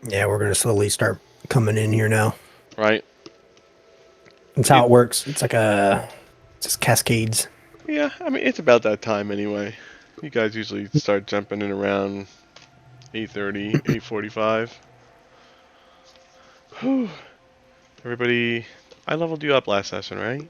Yeah, we're gonna slowly start coming in here now. Right? That's how it works. It's like just cascades. Yeah, I mean, it's about that time anyway. You guys usually start jumping in around 8:30, 8:45. Whew. Everybody, I leveled you up last session, right?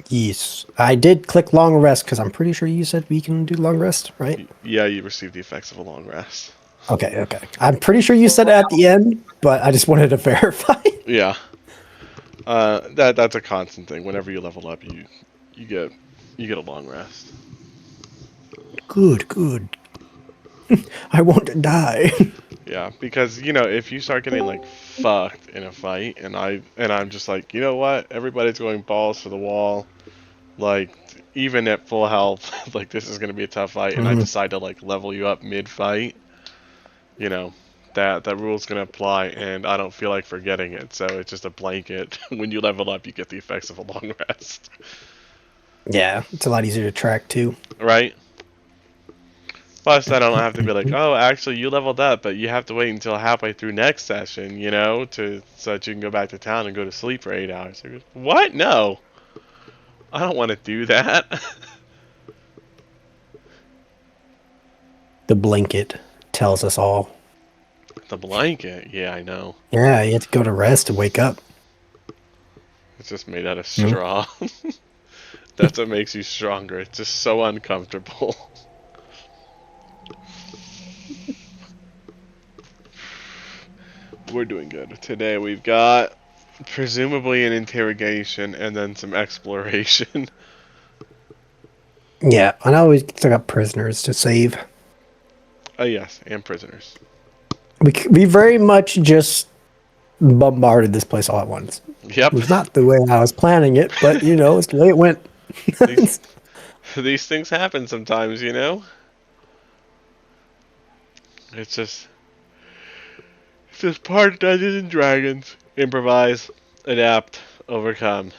Yes, I did click long rest because I'm pretty sure you said we can do long rest, right? Yeah, you received the effects of a long rest. Okay, okay. I'm pretty sure you said it at the end, but I just wanted to verify. Yeah. That's a constant thing. Whenever you level up, you get you get a long rest. Good, good. I won't die. Yeah, because if you start getting like fucked in a fight, and I'm just like, you know what? Everybody's going balls to the wall. Like even at full health, like this is gonna be a tough fight, and I Mhm. decide to like level you up mid fight. You know that rule's gonna apply, and I don't feel like forgetting it. So it's just a blanket. When you level up, you get the effects of a long rest. Yeah, it's a lot easier to track too. Right? Plus, I don't have to be like, oh, actually, you leveled up, but you have to wait until halfway through next session, so that you can go back to town and go to sleep for 8 hours. Like, what? No, I don't want to do that. The blanket tells us all. The blanket, yeah, I know. Yeah, you have to go to rest to wake up. It's just made out of Mhm. straw. That's what makes you stronger. It's just so uncomfortable. We're doing good. Today we've got presumably an interrogation and then some exploration. Yeah, and I always still got prisoners to save. Oh, yes, and prisoners. We very much just bombarded this place all at once. It Yep. was not the way I was planning it, but it's the way it went. these, these things happen sometimes. It's just It's just part of Dungeons and Dragons. Improvise, adapt, overcome.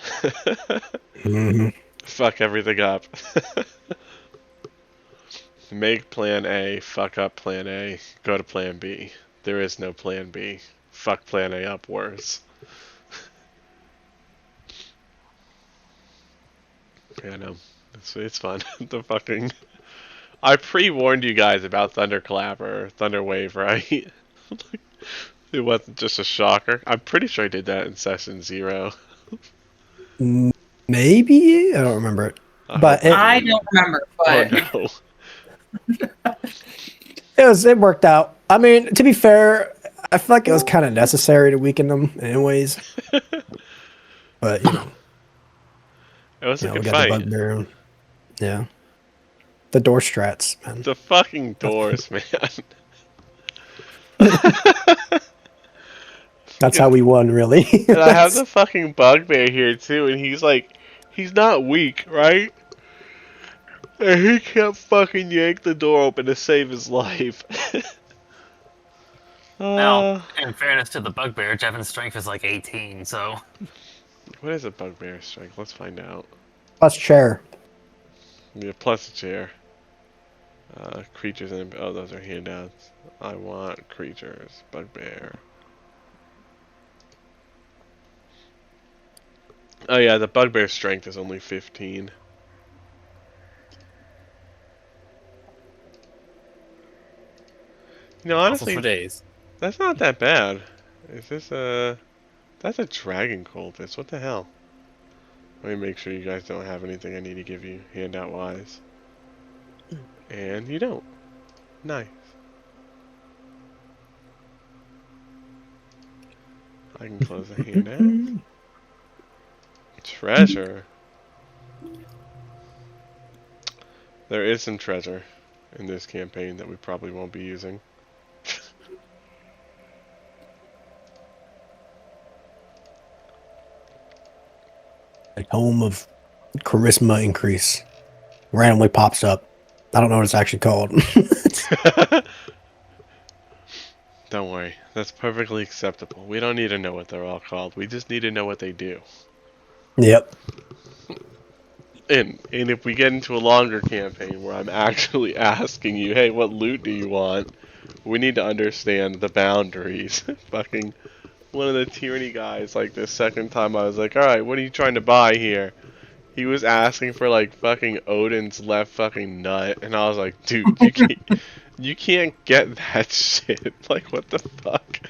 Mhm. Fuck everything up. Make plan A, fuck up plan A, go to plan B. There is no plan B. Fuck plan A up worse. Yeah, no. It's fun. the fucking. I pre warned you guys about Thunderclap or Thunderwave, right? It wasn't just a shocker. I'm pretty sure I did that in session 0. Maybe I don't remember it, I but hope I I did. don't remember, Oh but no. it worked out. I mean, to be fair, I feel like it was kind of necessary to weaken them, anyways. But It was a we good got the fight. bugbear. Yeah, the door strats, man. The fucking doors, man. That's how and, we won, really. and I have the fucking bugbear here too, and he's like, he's not weak, right? And he can't fucking yank the door open to save his life. Now, uh, in fairness to the bugbear, Jevin's strength is like 18, so what is a bugbear strength? Let's find out. Plus chair. Yeah, plus a chair. Creatures and those are handouts. I want creatures. Bugbear. Oh yeah, the bugbear strength is only 15. Muscles for Honestly, days. that's not that bad. Is this a... That's a dragon cultist. What the hell? Let me make sure you guys don't have anything I need to give you handout wise. And you don't. Nice. I can close the handout. Treasure. There is some treasure in this campaign that we probably won't be using. A tome of charisma increase randomly pops up. I don't know what it's actually called. Don't worry, that's perfectly acceptable. We don't need to know what they're all called. We just need to know what they do. Yep. And if we get into a longer campaign where I'm actually asking you, hey, what loot do you want? We need to understand the boundaries. Fucking one of the tyranny guys, like the second time I was like, alright, what are you trying to buy here? He was asking for like fucking Odin's left fucking nut, and I was like, dude, you can't get that shit. Like, what the fuck?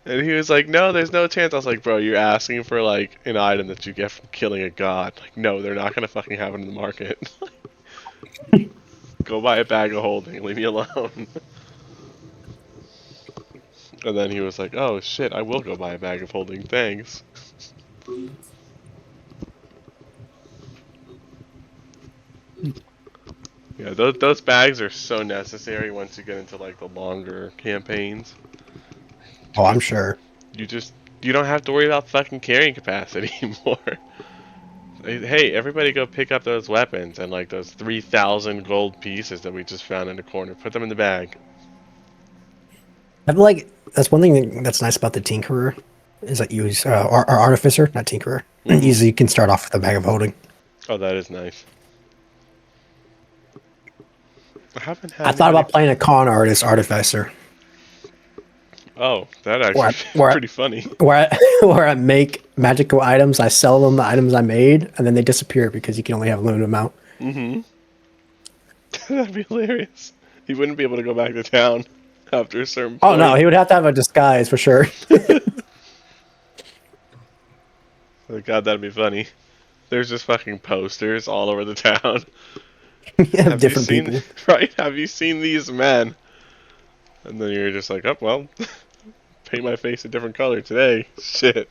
And he was like, no, there's no chance. I was like, bro, you're asking for like an item that you get from killing a god. Like, no, they're not gonna fucking have it in the market. Go buy a bag of holding. Leave me alone. And then he was like, oh shit, I will go buy a bag of holding. Thanks. Yeah, those bags are so necessary once you get into like the longer campaigns. Oh, I'm sure. You just you don't have to worry about fucking carrying capacity anymore. Hey, everybody go pick up those weapons and like those 3,000 gold pieces that we just found in the corner. Put them in the bag. I feel like that's one thing that's nice about the Tinkerer is that you use or Artificer, not Tinkerer. Mhm. Easily, you can start off with a bag of holding. Oh, that is nice. I haven't had I thought anybody... about playing a con artist Artificer, Oh, that actually where pretty funny. where where I make magical items, I sell them the items I made, and then they disappear because you can only have a limited amount. Mm-hmm. That'd be hilarious. He wouldn't be able to go back to town after a certain Oh point. no, he would have to have a disguise for sure. Oh, God, that'd be funny. There's just fucking posters all over the town. Yeah, Have different you seen, people. right? Have you seen these men? And then you're just like, oh, well, paint my face a different color today. Shit.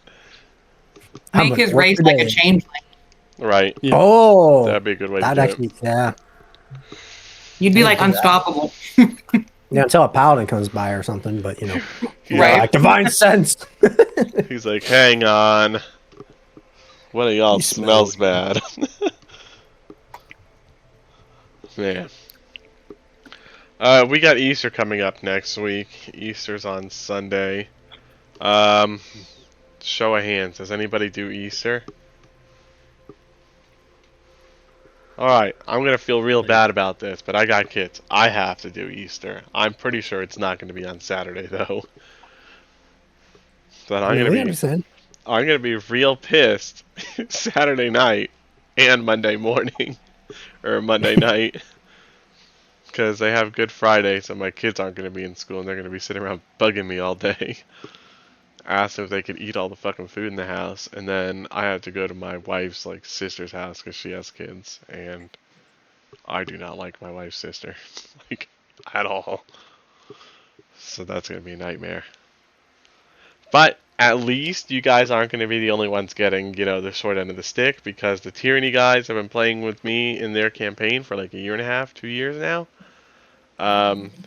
I'm Make gonna his work race like a today. changeling. Right. Yeah. Oh, That'd be a good way to that do actually, yeah. You'd be Yeah, like do that. unstoppable. Yeah, until a paladin comes by or something, but you know, it. Right. like divine sense. He's like, hang on. One of y'all You smell smells bad. Man. We got Easter coming up next week. Easter's on Sunday. Show of hands. Does anybody do Easter? Alright, I'm gonna feel real bad about this, but I got kids. I have to do Easter. I'm pretty sure it's not gonna be on Saturday though. But I'm We understand. gonna be real pissed Saturday night and Monday morning or Monday night because they have Good Friday, so my kids aren't gonna be in school and they're gonna be sitting around bugging me all day. Asked if they could eat all the fucking food in the house, and then I had to go to my wife's like sister's house because she has kids, and I do not like my wife's sister, like at all. So that's gonna be a nightmare. But at least you guys aren't gonna be the only ones getting, you know, the short end of the stick because the tyranny guys have been playing with me in their campaign for like a year and a half, 2 years now.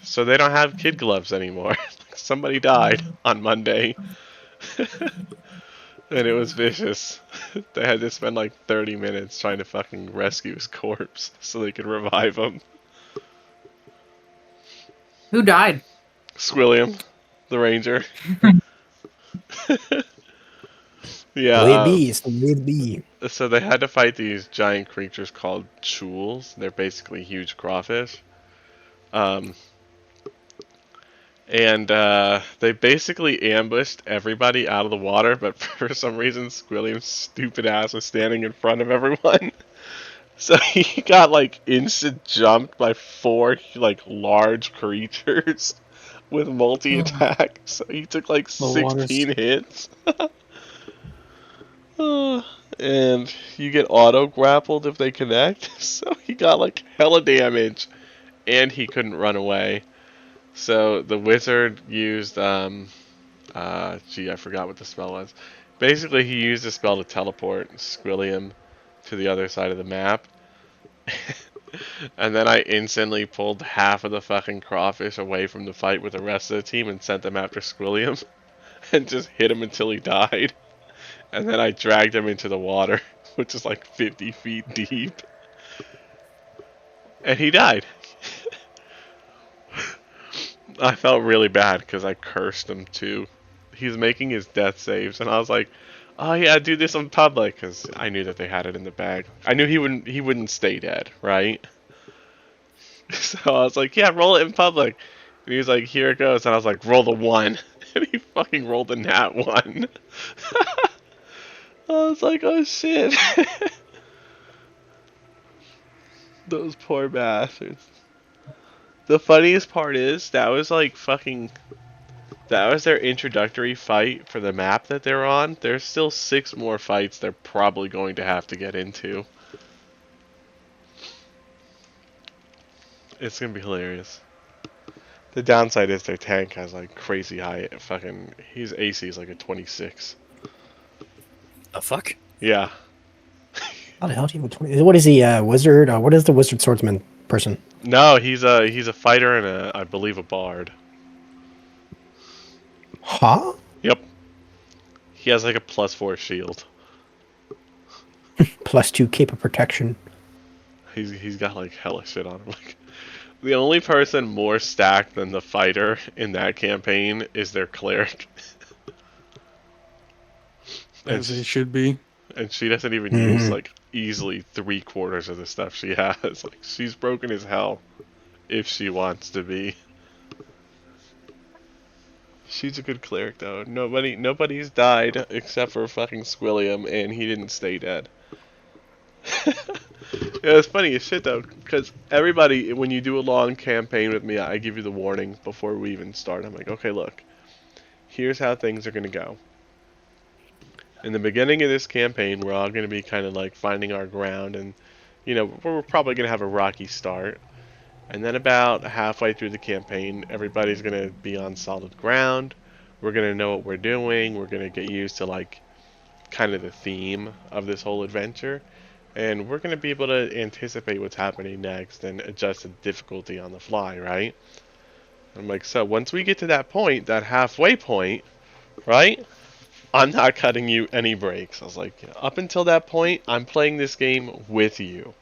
So they don't have kid gloves anymore. Somebody died on Monday. And it was vicious. They had to spend like 30 minutes trying to fucking rescue his corpse so they could revive him. Who died? Squilliam, the ranger. Yeah, Way be, it's the way to be. so they had to fight these giant creatures called choules. They're basically huge crawfish. And they basically ambushed everybody out of the water, but for some reason, Squilliam's stupid ass was standing in front of everyone. So he got like instant jumped by 4 like large creatures with multi attack. So he took like The water's- 16 hits. And you get auto grappled if they connect. So he got like hella damage, and he couldn't run away. So the wizard used gee, I forgot what the spell was. Basically, he used a spell to teleport Squilliam to the other side of the map. And then I instantly pulled half of the fucking crawfish away from the fight with the rest of the team and sent them after Squilliam. And just hit him until he died. And then I dragged him into the water, which is like 50 feet deep. And he died. I felt really bad because I cursed him too. He's making his death saves, and I was like, oh yeah, do this in public, because I knew that they had it in the bag. I knew he wouldn't stay dead, right? So I was like, yeah, roll it in public. And he was like, here it goes. And I was like, roll the 1. And he fucking rolled the nat 1. I was like, oh shit. Those poor bastards. The funniest part is, that was like fucking... That was their introductory fight for the map that they're on. There's still 6 more fights they're probably going to have to get into. It's gonna be hilarious. The downside is their tank has like crazy high fucking... His AC is like a 26. The fuck? Yeah. How the hell do you have a 20? What is he, wizard? What is the wizard swordsman person? No, he's a fighter and I believe a bard. Huh? Yep. He has like a +4 shield. +2 cape of protection. He's got like hella shit on him. Like, the only person more stacked than the fighter in that campaign is their cleric. As it should be. And she doesn't even use like easily 3/4 of the stuff she has. Like, she's broken as hell if she wants to be. She's a good cleric though. Nobody's died except for fucking Squilliam, and he didn't stay dead. Yeah, it's funny as shit though, because everybody, when you do a long campaign with me, I give you the warning before we even start. I'm like, okay, look, here's how things are gonna go. In the beginning of this campaign, we're all gonna be kind of like finding our ground, and you know, we're probably gonna have a rocky start. And then about halfway through the campaign, everybody's going to be on solid ground. We're going to know what we're doing. We're going to get used to like kind of the theme of this whole adventure. And we're going to be able to anticipate what's happening next and adjust the difficulty on the fly, right? I'm like, so once we get to that point, that halfway point, right? I'm not cutting you any breaks. I was like, up until that point, I'm playing this game with you.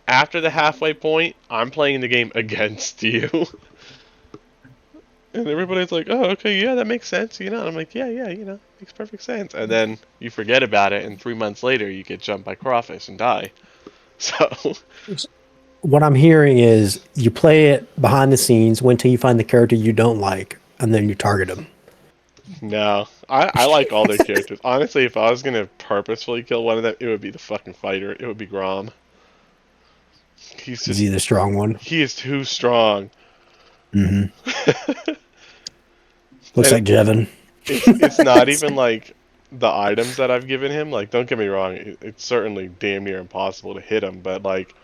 After the halfway point, I'm playing the game against you. And everybody's like, oh, okay, yeah, that makes sense, you know? And I'm like, yeah, you know, makes perfect sense. And then you forget about it, and 3 months later, you get jumped by crawfish and die. So... What I'm hearing is you play it behind the scenes, wait until you find the character you don't like, and then you target them. No, I like all their characters. Honestly, if I was going to purposefully kill one of them, it would be the fucking fighter. It would be Grom. He's Is he the strong one? He is too strong. Mm-hmm. Looks like Jevin. It's not even like the items that I've given him. Like, don't get me wrong, it's certainly damn near impossible to hit him, but like,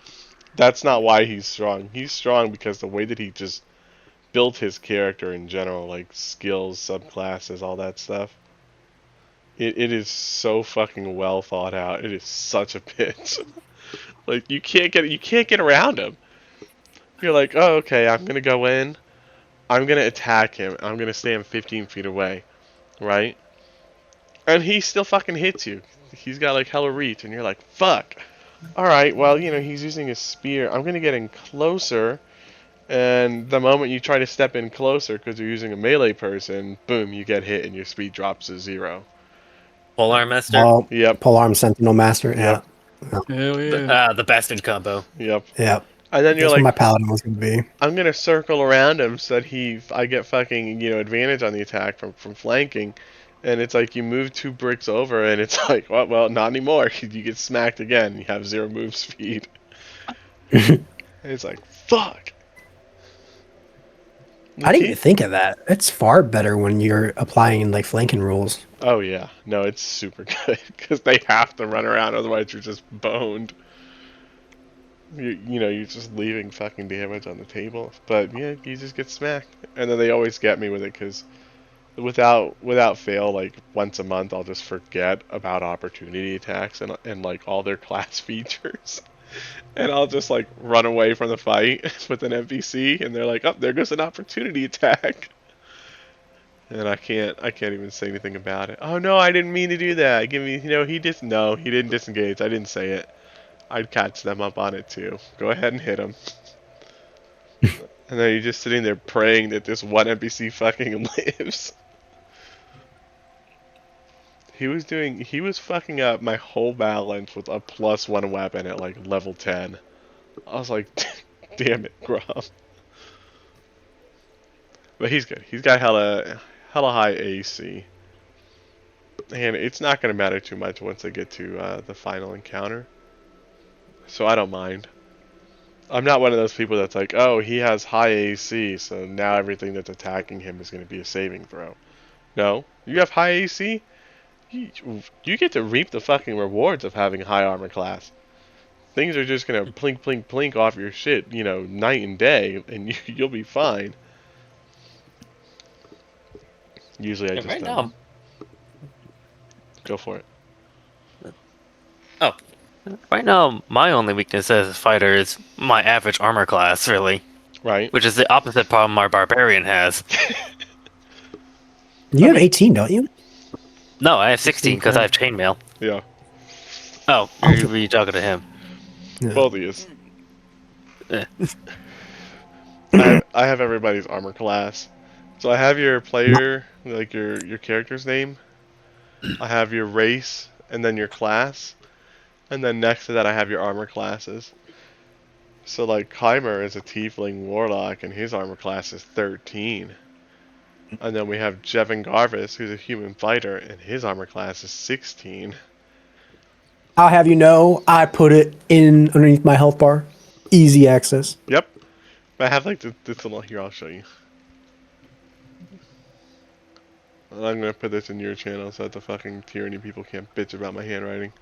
that's not why he's strong. He's strong because the way that he just built his character in general, like skills, subclasses, all that stuff. It is so fucking well thought out. It is such a bitch. Like, you can't get around him. You're like, oh, okay, I'm gonna go in, I'm gonna attack him, I'm gonna stand 15 feet away, right? And he still fucking hits you. He's got like hella reach, and you're like, fuck. Alright, well, you know, he's using a spear. I'm gonna get in closer, and the moment you try to step in closer because you're using a melee person, boom, you get hit and your speed drops to 0. Polearm Master? Oh, Yep. Polearm Sentinel Master. Yeah. Hell yeah. The bastard combo. Yep. Yeah. And then you're That's like, what my paladin was going to be. I'm gonna circle around him so that I get fucking, you know, advantage on the attack from flanking, and it's like you move 2 bricks over, and it's like, well, not anymore. You get smacked again. You have 0 move speed. It's like, fuck. I didn't even think of that. It's far better when you're applying like flanking rules. Oh yeah, no, it's super good because they have to run around, otherwise you're just boned. You know, you're just leaving fucking damage on the table. But yeah, you just get smacked. And then they always get me with it because without fail, like once a month, I'll just forget about opportunity attacks and like all their class features. And I'll just like run away from the fight with an NPC, and they're like, "Oh, there goes an opportunity attack." And I can't even say anything about it. Oh no, I didn't mean to do that. Give me, you know, he didn't disengage. I didn't say it. I'd catch them up on it too. Go ahead and hit him. And then you're just sitting there praying that this one NPC fucking lives. He was fucking up my whole balance with a +1 weapon at like level 10. I was like, damn it, Grom. But he's good. He's got hella high AC. And it's not going to matter too much once they get to the final encounter. So I don't mind. I'm not one of those people that's like, oh, he has high AC, so now everything that's attacking him is going to be a saving throw. No. You have high AC? You get to reap the fucking rewards of having high armor class. Things are just going to plink, plink, plink off your shit, you know, night and day, and you'll be fine. Usually I just right now, go for it. oh, right now, my only weakness as a fighter is my average armor class, really, Right? which is the opposite problem our barbarian has. You have 18, don't you? No, I have 16 because I have chainmail. Yeah. Oh, you're talking to him. Yeah. Both of yous. Eh. I have everybody's armor class. So I have your player, like your character's name. I have your race, and then your class. And then next to that I have your armor classes. So like Keimer is a tiefling warlock, and his armor class is 13. And then we have Jevin Garvis, who's a human fighter, and his armor class is 16. I'll have you know, I put it in underneath my health bar. Easy access. Yep. I have like this little here. I'll show you. And I'm gonna put this in your channel so that the fucking tyranny people can't bitch about my handwriting.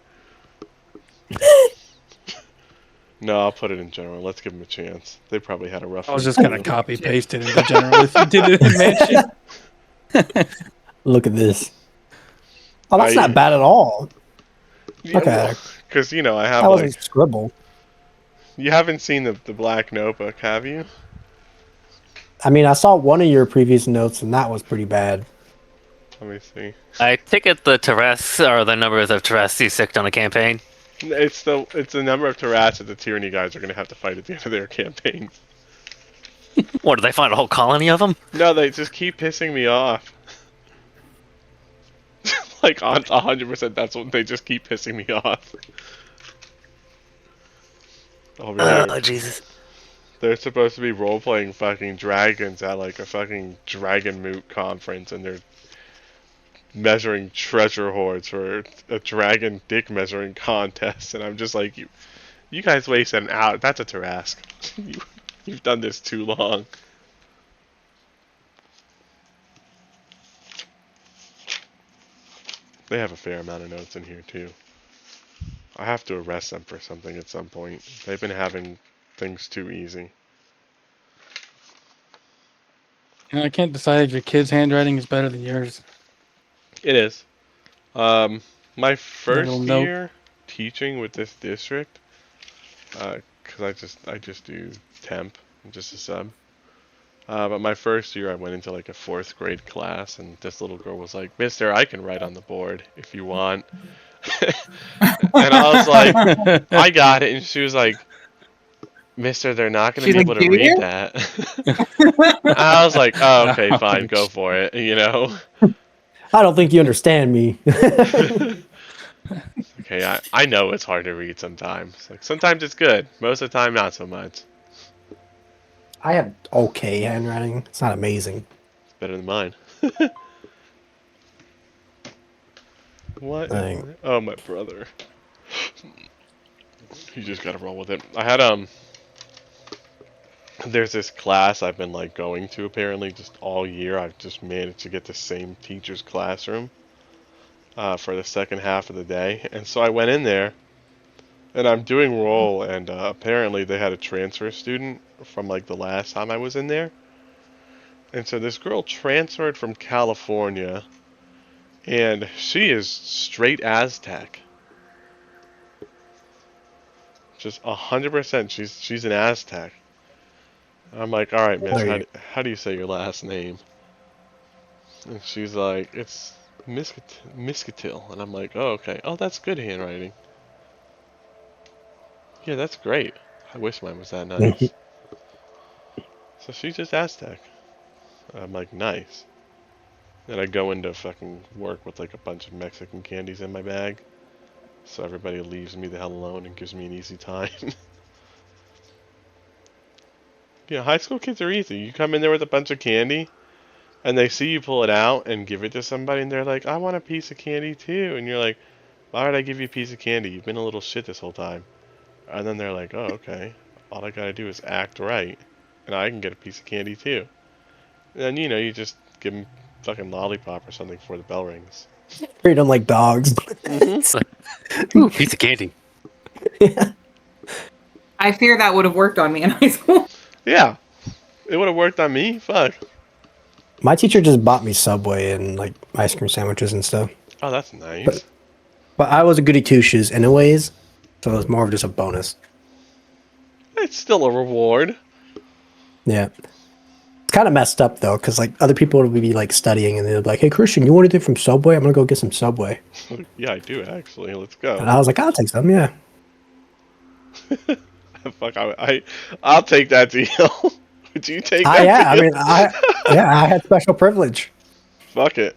No, I'll put it in general. Let's give them a chance. They probably had a rough. I was week, just gonna too. copy paste it into general if you did it in Mansion. Look at this. Oh, that's not bad at all. Yeah, Okay. Because you know I have That like wasn't scribble. you haven't seen the black notebook, have you? I mean, I saw one of your previous notes, and that was pretty bad. Let me see. I take it the Terras are the numbers of Terras you sicked on a campaign. It's the number of Terrats that the tyranny guys are gonna have to fight at the end of their campaign. What, did they find a whole colony of them? No, they just keep pissing me off. Like on 100%, that's what they just keep pissing me off. Over here, Oh, Jesus. they're supposed to be role-playing fucking dragons at like a fucking dragon moot conference, and they're measuring treasure hoards for a dragon dick measuring contest, and I'm just like, you guys wasted an hour. That's a Tarask. You've done this too long. They have a fair amount of notes in here too. I have to arrest them for something at some point. They've been having things too easy. And I can't decide if your kid's handwriting is better than yours. It is. My first Little note. year teaching with this district, because I just do temp, I'm just a sub. But my first year I went into like a 4th grade class, and this little girl was like, "Mister, I can write on the board if you want." And I was like, "I got it," and she was like, "Mister, they're not going to She's be like, able to "Do read you?" that." I was like, "Oh, okay, fine, go for it," you know. I don't think you understand me. Okay, I know it's hard to read sometimes. Like sometimes it's good, most of the time not so much. I have okay handwriting. It's not amazing. It's better than mine. What? Dang. Oh, my brother. You just gotta roll with it. I had there's this class I've been like going to apparently just all year. I've just managed to get the same teacher's classroom for the second half of the day, and so I went in there, and I'm doing roll, and apparently they had a transfer student from like the last time I was in there, and so this girl transferred from California, and she is straight Aztec. Just 100%. She's an Aztec. I'm like, all right, miss, how do you say your last name? And she's like, it's Miskatil. And I'm like, oh, okay. Oh, that's good handwriting. Yeah, that's great. I wish mine was that nice. So she's just Aztec. I'm like, nice. And I go into fucking work with like a bunch of Mexican candies in my bag. So everybody leaves me the hell alone and gives me an easy time. Yeah, high school kids are easy. You come in there with a bunch of candy, and they see you pull it out and give it to somebody, and they're like, I want a piece of candy too. And you're like, why would I give you a piece of candy? You've been a little shit this whole time. And then they're like, oh, okay. All I gotta do is act right, and I can get a piece of candy too. And then, you know, you just give them fucking lollipop or something before the bell rings. Treat them like dogs. Ooh, piece of candy. I fear that would have worked on me in high school. Yeah, it would have worked on me. Fuck. My teacher just bought me Subway and like ice cream sandwiches and stuff. Oh, that's nice. But I was a goody two shoes anyways, so it was more of just a bonus. It's still a reward. Yeah. It's kind of messed up though, because like other people would be like studying and they'd be like, "Hey Christian, you want anything from Subway? I'm gonna go get some Subway." Yeah, I do actually. Let's go. And I was like, "I'll take some, yeah." Fuck, I'll take that deal. Would you take that Yeah, deal? I had special privilege. Fuck it.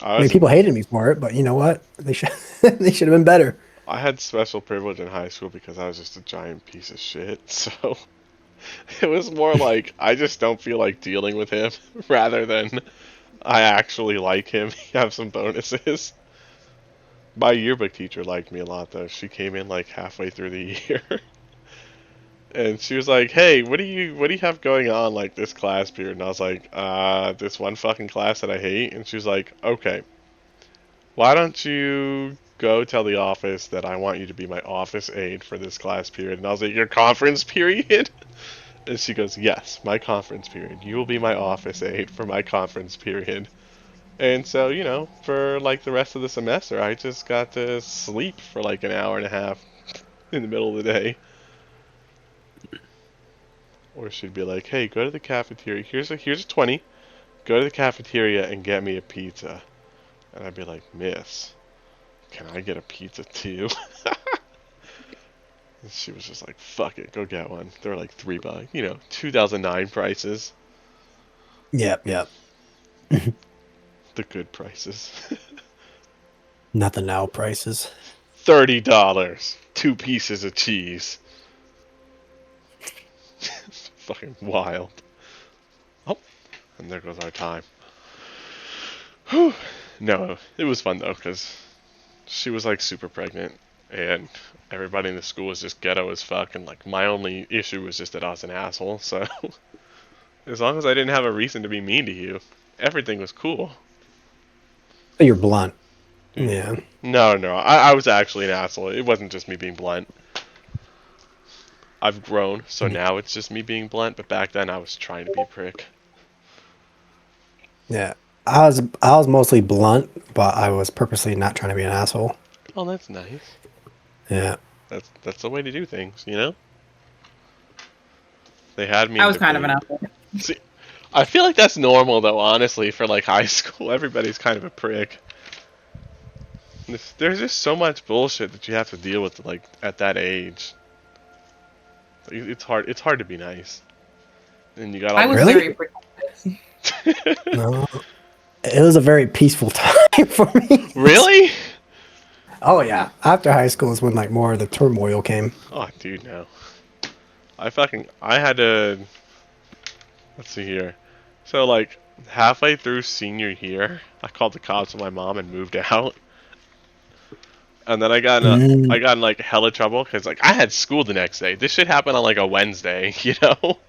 I mean, people hated me for it, but you know what? They should they should have been better. I had special privilege in high school because I was just a giant piece of shit. So it was more like I just don't feel like dealing with him, rather than I actually like him. Have some bonuses. My yearbook teacher liked me a lot though. She came in like halfway through the year. And she was like, "Hey, what do you have going on like this class period?" And I was like, this one fucking class that I hate." And she was like, "Okay, why don't you go tell the office that I want you to be my office aide for this class period?" And I was like, "Your conference period?" And she goes, "Yes, my conference period. You will be my office aide for my conference period." And so, you know, for like the rest of the semester, I just got to sleep for like an hour and a half in the middle of the day. Or she'd be like, "Hey, go to the cafeteria. Here's a 20. Go to the cafeteria and get me a pizza." And I'd be like, "Miss, can I get a pizza too?" And she was just like, "Fuck it, go get one." They were like $3, you know, 2009 prices, Yep, yep. the good prices. Not the now prices. $30, 2 pieces of cheese. Fucking wild. Oh, and there goes our time. Whew. No, it was fun though, because she was like super pregnant, and everybody in the school was just ghetto as fuck, and like my only issue was just that I was an asshole, so as long as I didn't have a reason to be mean to you, everything was cool. You're blunt. Yeah. No, I was actually an asshole. It wasn't just me being blunt. I've grown, so now it's just me being blunt, but back then I was trying to be a prick. Yeah. I was mostly blunt, but I was purposely not trying to be an asshole. Oh, that's nice. Yeah. That's the way to do things, you know? They had me I in was kind of an debate. asshole. See, I feel like that's normal though, honestly, for like high school. Everybody's kind of a prick. There's just so much bullshit that you have to deal with like at that age. It's hard to be nice. And you got all I was Really? very protective. No. It was a very peaceful time for me. Really? Oh yeah. After high school is when like more of the turmoil came. Oh, dude, no. I had to. Let's see here. So like halfway through senior year, I called the cops on my mom and moved out. And then I got in like hella trouble because like I had school the next day. This shit happened on like a Wednesday, you know.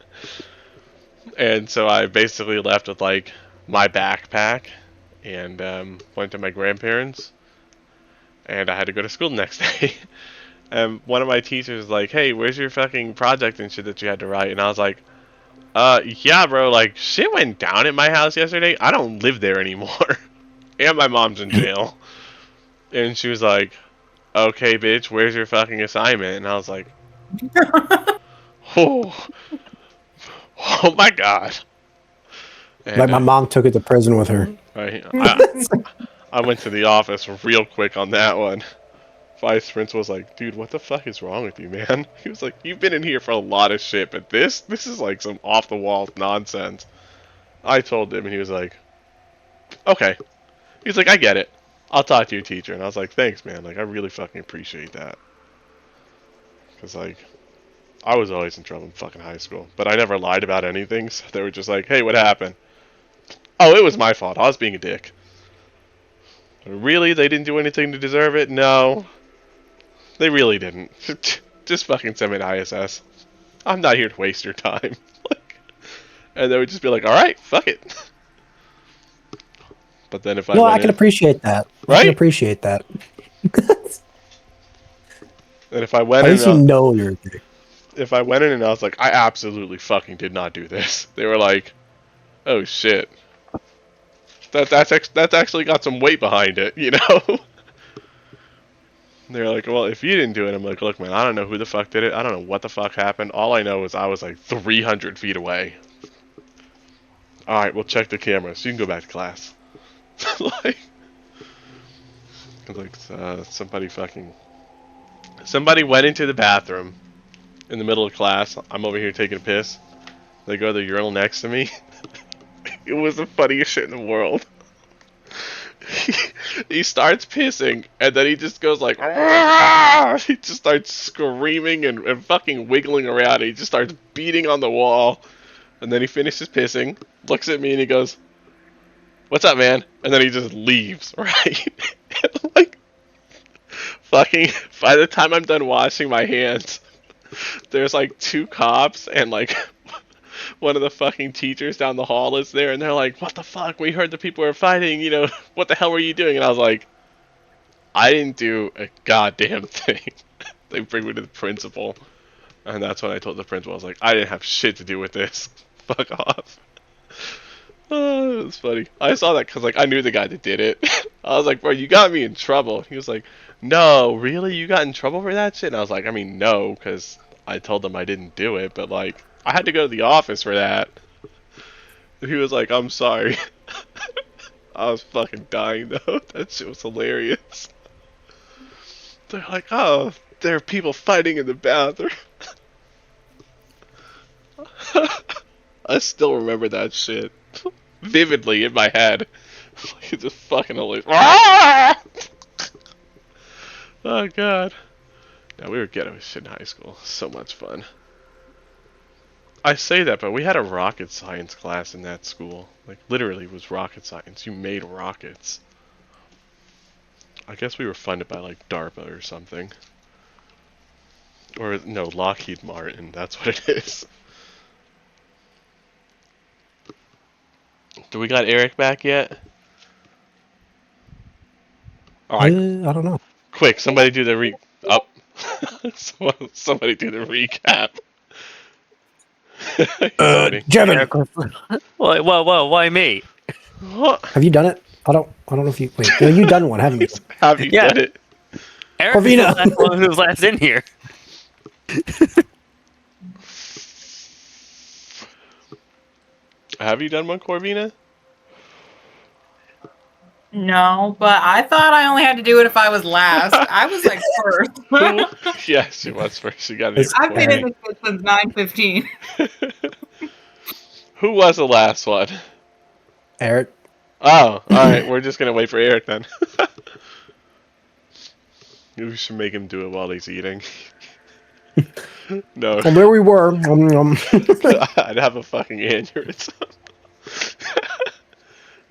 And so I basically left with like my backpack and went to my grandparents. And I had to go to school the next day. And one of my teachers was like, "Hey, where's your fucking project and shit that you had to write?" And I was like, yeah, bro, like, shit went down at my house yesterday. I don't live there anymore. And my mom's in jail." And she was like, "Okay, bitch, where's your fucking assignment?" And I was like, oh, oh my god. And, Like my mom took it to prison with her. I went to the office real quick on that one. Vice principal was like, "Dude, what the fuck is wrong with you, man?" He was like, "You've been in here for a lot of shit, but this is like some off the wall nonsense." I told him, and he was like, okay. He's like, I get it. I'll talk to your teacher. And I was like, thanks, man. Like, I really fucking appreciate that. Because, like, I was always in trouble in fucking high school. But I never lied about anything. So they were just like, hey, what happened? Oh, it was my fault. I was being a dick. Really? They didn't do anything to deserve it? No. They really didn't. Just fucking send me to ISS. I'm not here to waste your time. And they would just be like, alright, fuck it. But then if I No, went I can in, appreciate that. I Right? can appreciate that. and if I went At in, least you know you're a dick. if I went in and I was like, I absolutely fucking did not do this. They were like, oh shit. That's actually got some weight behind it, you know? They're like, well, if you didn't do it, I'm like, look, man, I don't know who the fuck did it. I don't know what the fuck happened. All I know is I was like 300 feet away. Alright, we'll check the camera so you can go back to class. like, somebody went into the bathroom in the middle of class. I'm over here taking a piss. They go to the urinal next to me. It was the funniest shit in the world. He starts pissing, and then he just goes like, "Argh!" He just starts screaming and fucking wiggling around. And he just starts beating on the wall. And then he finishes pissing, looks at me, and he goes, "What's up, man?" And then he just leaves, right? And like, fucking, by the time I'm done washing my hands, there's like 2 cops and like one of the fucking teachers down the hall is there, and they're like, "What the fuck? We heard the people were fighting, you know, what the hell were you doing?" And I was like, I didn't do a goddamn thing. They bring me to the principal, and that's when I told the principal, I was like, I didn't have shit to do with this. Fuck off. Oh, it was funny. I saw that because like I knew the guy that did it. I was like, bro, you got me in trouble. He was like, no, really? You got in trouble for that shit? And I was like, I mean, no, because I told them I didn't do it, but like, I had to go to the office for that. And he was like, I'm sorry. I was fucking dying though. That shit was hilarious. They're like, oh, there are people fighting in the bathroom. I still remember that shit vividly in my head. It's just fucking hilarious. Oh god. Yeah, we were ghetto as shit in high school. So much fun. I say that, but we had a rocket science class in that school. Like, literally, it was rocket science. You made rockets. I guess we were funded by, like, DARPA or something. Or, no, Lockheed Martin. That's what it is. Do we got Eric back yet? Alright, I don't know. quick, somebody do the somebody do the recap. Jevin, Why me? What? have you done it? I don't know if you. Wait, no, you done one, haven't you? Have you Yeah. done it? Eric was Corvina. the last one who was last in here. Have you done one, Corvina? No, but I thought I only had to do it if I was last. I was like first. Yes, she was first. She got it. It's- I've been in this shit since 9:15. Who was the last one? Eric. Oh, alright, we're just gonna wait for Eric then. We should make him do it while he's eating. No, From where we were, I'd have a fucking aneurysm.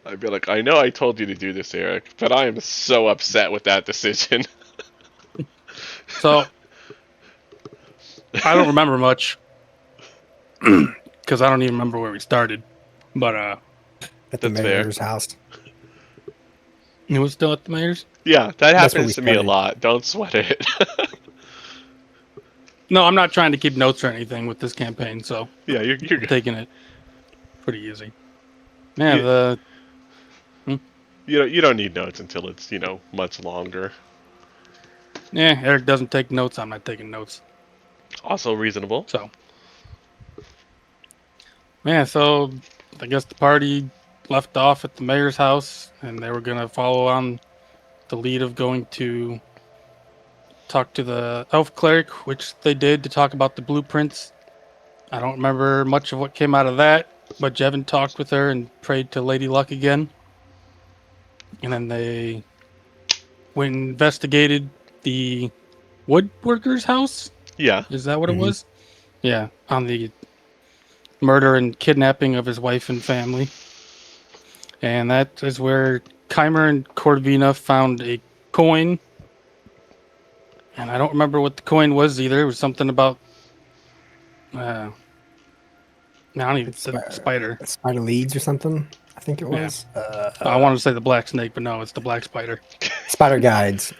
I'd be like, I know I told you to do this, Eric, but I am so upset with that decision. So I don't remember much because I don't even remember where we started. But at the That's mayor's house. it was still at the mayor's. Yeah, that That's where happens to we me a started. lot. Don't sweat it. No, I'm not trying to keep notes or anything with this campaign, so Yeah, you're I'm good. taking it pretty easy. Yeah, Yeah. the You don't need notes until it's, much longer. Eric doesn't take notes. I'm not taking notes. Also reasonable. So yeah, so I guess the party left off at the mayor's house, and they were gonna follow on the lead of going to talk to the elf cleric, which they did to talk about the blueprints. I don't remember much of what came out of that, but Jevin talked with her and prayed to Lady Luck again. and then they went and investigated the woodworker's house. Yeah. Is that what Mhm. it was? Yeah, on the murder and kidnapping of his wife and family. And that is where Keimer and Corvina found a coin. And I don't remember what the coin was either. It was something about I don't even the spider. Spider leads or something. I think it Yeah. was. I wanted to say the black snake, but no, it's the black spider. Spider guides.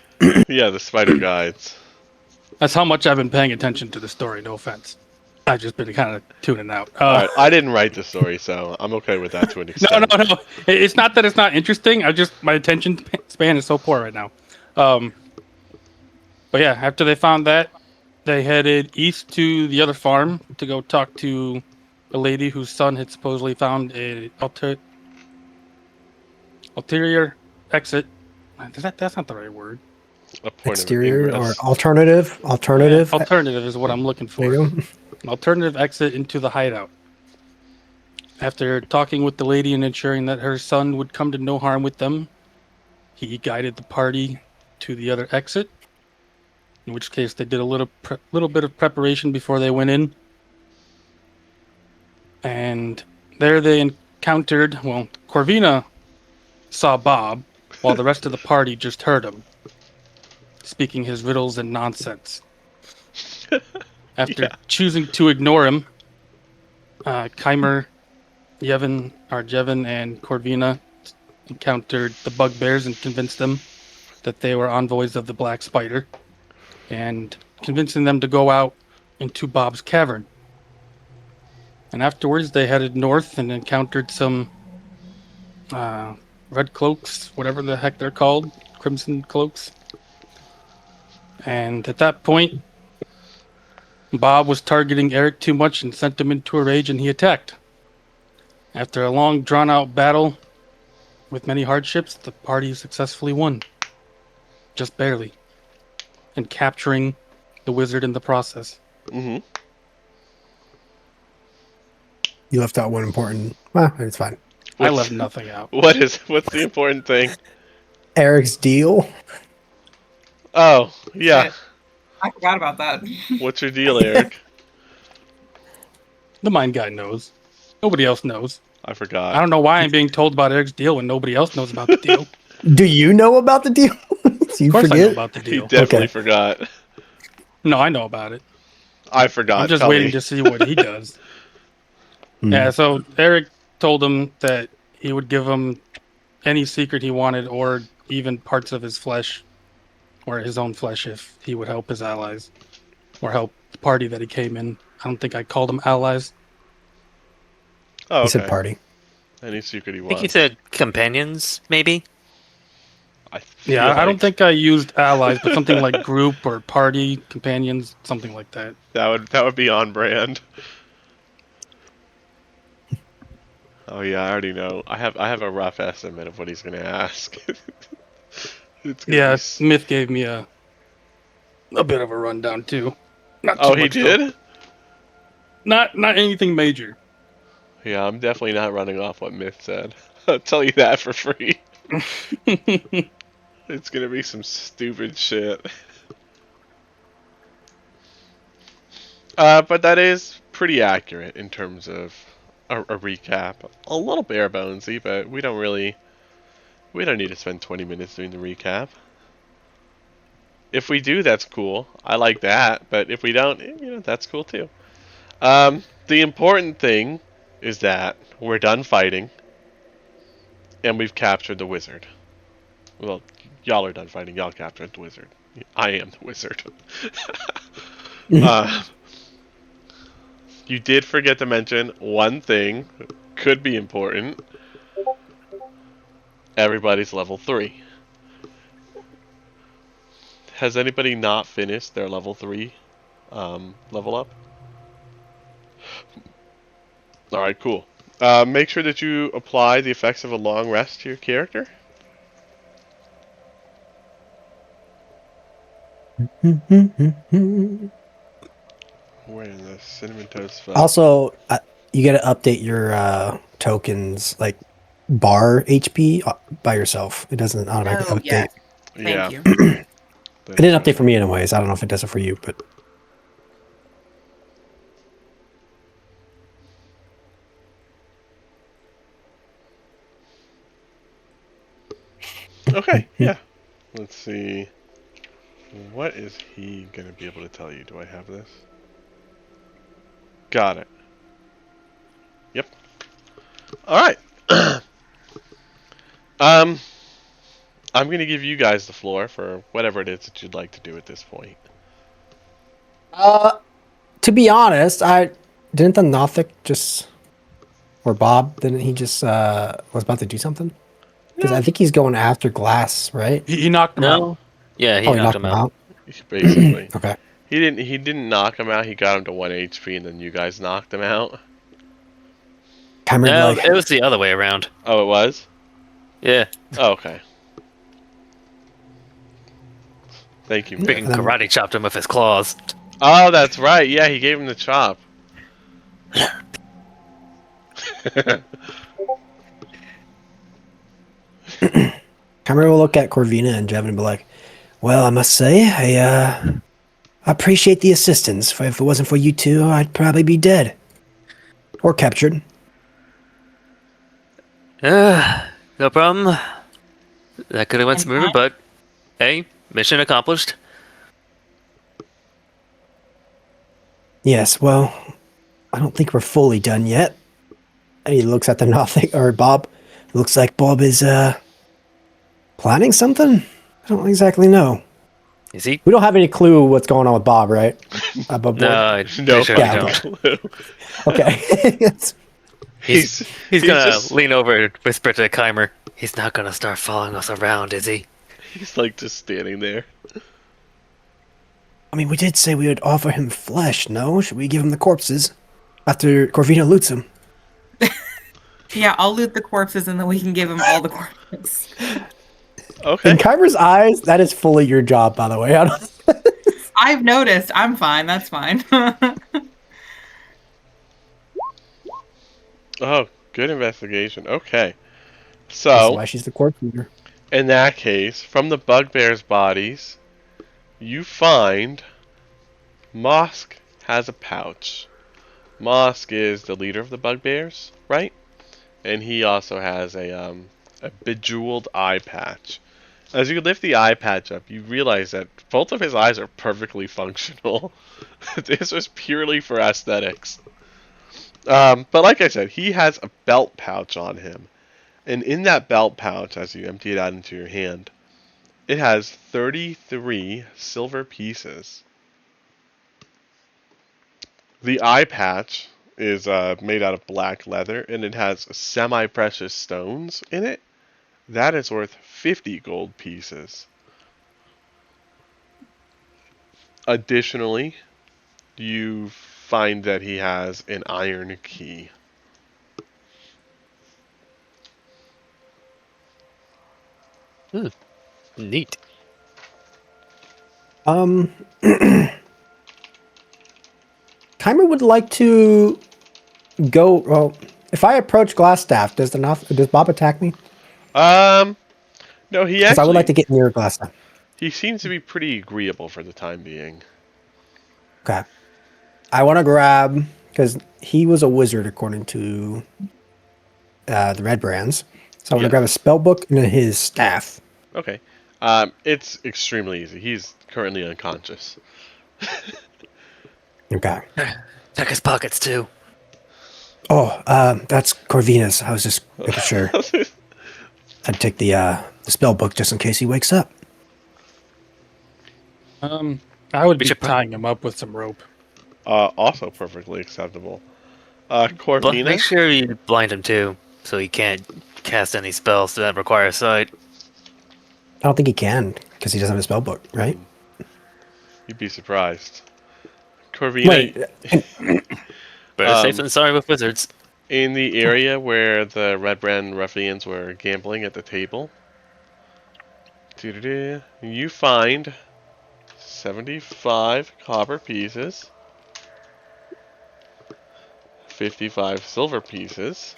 Yeah, the spider guides. That's how much I've been paying attention to the story. No offense. I've just been kind of tuning out. Alright, I didn't write the story, so I'm okay with that to an extent. No. It's not that it's not interesting. My attention span is so poor right now. But yeah, after they found that, they headed east to the other farm to go talk to a lady whose son had supposedly found a ulterior exit. That's not the right word. A point of Exterior or ingress. alternative. Alternative. Alternative is what I'm looking for. There you go. An alternative exit into the hideout. After talking with the lady and ensuring that her son would come to no harm with them, he guided the party to the other exit. In which case, they did a little bit of preparation before they went in, and there they encountered. Well, Corvina saw Bob, while the rest of the party just heard him speaking his riddles and nonsense. After choosing to ignore him, Keimer, Jevin, and Corvina encountered the bugbears and convinced them that they were envoys of the Black Spider, and convincing them to go out into Bob's cavern. And afterwards, they headed north and encountered some red cloaks, whatever the heck they're called, crimson cloaks. And at that point, Bob was targeting Eric too much and sent him into a rage, and he attacked. After a long, drawn-out battle with many hardships, the party successfully won. Just barely. And capturing the wizard in the process. Mm-hmm. You left out one important. Well, it's fine. I left nothing out. What's the important thing? Eric's deal. Oh, yeah. Shit. I forgot about that. What's your deal, Eric? The mind guy knows. Nobody else knows. I forgot. I don't know why I'm being told about Eric's deal when nobody else knows about the deal. Do you know about the deal? Do you Of course I know forget? about the He deal. definitely Okay. forgot. No, I know about it. I forgot. I'm just Tell waiting me. to see what he does. Hmm. Yeah, so Eric told him that he would give him any secret he wanted, or even parts of his flesh, or his own flesh, if he would help his allies, or help the party that he came in. I don't think I called them allies. Oh, He okay. said party. Any secret he I think he wants. said companions, maybe. I feel Yeah, I don't like think I used allies, but something like group or party, companions, something like that. that would be on brand. Oh yeah, I already know. I have a rough estimate of what he's gonna ask. It's gonna Yeah, be Smith gave me a bit of a rundown too. Not too Oh, he much, though. did? Not anything major. Yeah, I'm definitely not running off what Myth said. I'll tell you that for free. It's gonna be some stupid shit. But that is pretty accurate in terms of a recap. A little bare bonesy, but we don't need to spend 20 minutes doing the recap. If we do, that's cool. I like that, but if we don't, that's cool too. The important thing is that we're done fighting, and we've captured the wizard. Well, y'all are done fighting. Y'all captured the wizard. I am the wizard. You did forget to mention one thing. Could be important. Everybody's level 3. Has anybody not finished their level 3 level up? Alright, cool. Make sure that you apply the effects of a long rest to your character. We're in the Cinnamon Toast Fest. Also, you got to update your tokens, like bar HP by yourself. It doesn't automatically Oh, update. yes. Yeah. Thank you. It didn't update for me anyways. I don't know if it does it for you, but Okay, yeah. Let's see. What is he gonna be able to tell you? Do I have this? Got it. Yep. Alright. I'm gonna give you guys the floor for whatever it is that you'd like to do at this point. to be honest, I didn't the Nothic just or Bob, didn't he just was about to do something? Because I think he's going after Glass, right? He knocked him out. No. Yeah, Oh, he knocked him out. Basically. Okay. He didn't knock him out, he got him to 1 HP and then you guys knocked him out. Cameron No, like it was the other way around. Oh, it was? Yeah, Oh, okay. Thank you. Yeah. Mick. freaking karate chopped him with his claws. Oh, that's right. Yeah, he gave him the chop. Cameron will look at Corvina and Jevin and be like, "Well, I must say, I appreciate the assistance. If it wasn't for you two, I'd probably be dead or captured." No problem. That could have went smoother, but hey, mission accomplished. Yes. Well, I don't think we're fully done yet. And he looks at the Nothic or Bob. Looks like Bob is planning something. I don't exactly know. Is he? We don't have any clue what's going on with Bob, right? Bob No, I'm No pretty sure Yeah, we fucking don't. clue. Okay. Yes. He's He's gonna just- lean over and whisper to Keimer. He's not gonna start following us around, is he? He's like just standing there. I mean, we did say we would offer him flesh, no? Should we give him the corpses after Corvina loots him? Yeah, I'll loot the corpses and then we can give him all the corpses. Okay. In Kyber's eyes, that is fully your job, by the way. I don't... I've noticed. I'm fine. That's fine. Oh, good investigation. Okay. That's So, why she's the corpse eater. in that case, from the bugbear's bodies, you find Mosk has a pouch. Mosk is the leader of the bugbears, right? And he also has a bejeweled eye patch. As you lift the eye patch up, you realize that both of his eyes are perfectly functional. This was purely for aesthetics. But like I said, he has a belt pouch on him. And in that belt pouch, as you empty it out into your hand, it has 33 silver pieces. The eye patch is made out of black leather, and it has semi-precious stones in it. That is worth 50 gold pieces. Additionally, you find that he has an iron key. Neat. Kymer would like to go. Well, if I approach Glassstaff, does Bob attack me? No, he Because actually. I would like to get near Glassstaff. He seems to be pretty agreeable for the time being. Okay. I want to grab, because he was a wizard according to the Red Brands. So I want to Yeah. grab a spell book and his staff. Okay. It's extremely easy. He's currently unconscious. Okay. Check his pockets too. Oh, that's Corvina's. I was just making sure. I'd take the spell book just in case he wakes up. I would We be should tying him up with some rope. Also perfectly acceptable. But Corvina? make sure you blind him too, so he can't cast any spells that require sight. I don't think he can because he doesn't have a spell book, right? You'd be surprised. Corvina, Wait, Better safe than sorry with wizards. in the area where the Red Brand ruffians were gambling at the table, you find 75 copper pieces, 55 silver pieces,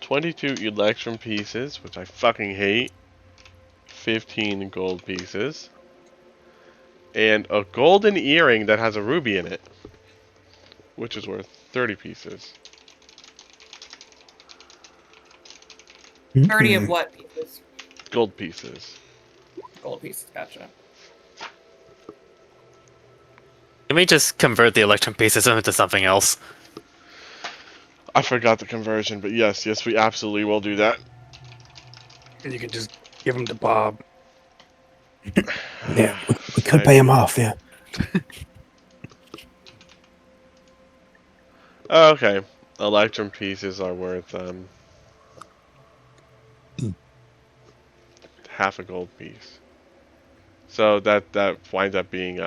22 electrum pieces, which I fucking hate. 15 gold pieces. And a golden earring that has a ruby in it, which is worth 30 pieces. 30 of what pieces? Gold pieces. Gold pieces, gotcha. Let me just convert the electrum pieces into something else. I forgot the conversion, but yes, we absolutely will do that. You can just give them to Bob. Yeah, we could pay him off. Yeah. Okay, electrum pieces are worth half a gold piece. So that winds up being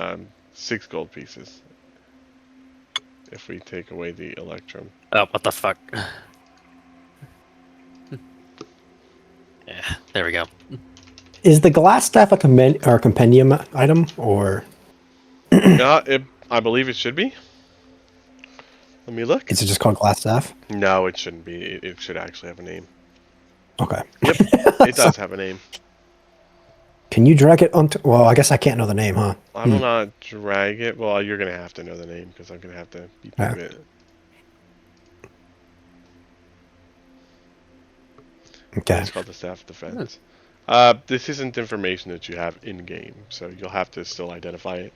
6 gold pieces if we take away the electrum. Oh, what the fuck? Yeah, there we go. Is the glass staff a compendium item or Yeah, I believe it should be. Let me look. is it just called glass staff? No, it shouldn't be. It should actually have a name. Okay. Yep, it does have a name. Can you drag it onto? Well, I guess I can't know the name, huh? I will not drag it. Well, you're gonna have to know the name because I'm gonna have to be Yeah. it. Okay. It's called the Staff of Defense. This isn't information that you have in game, so you'll have to still identify it.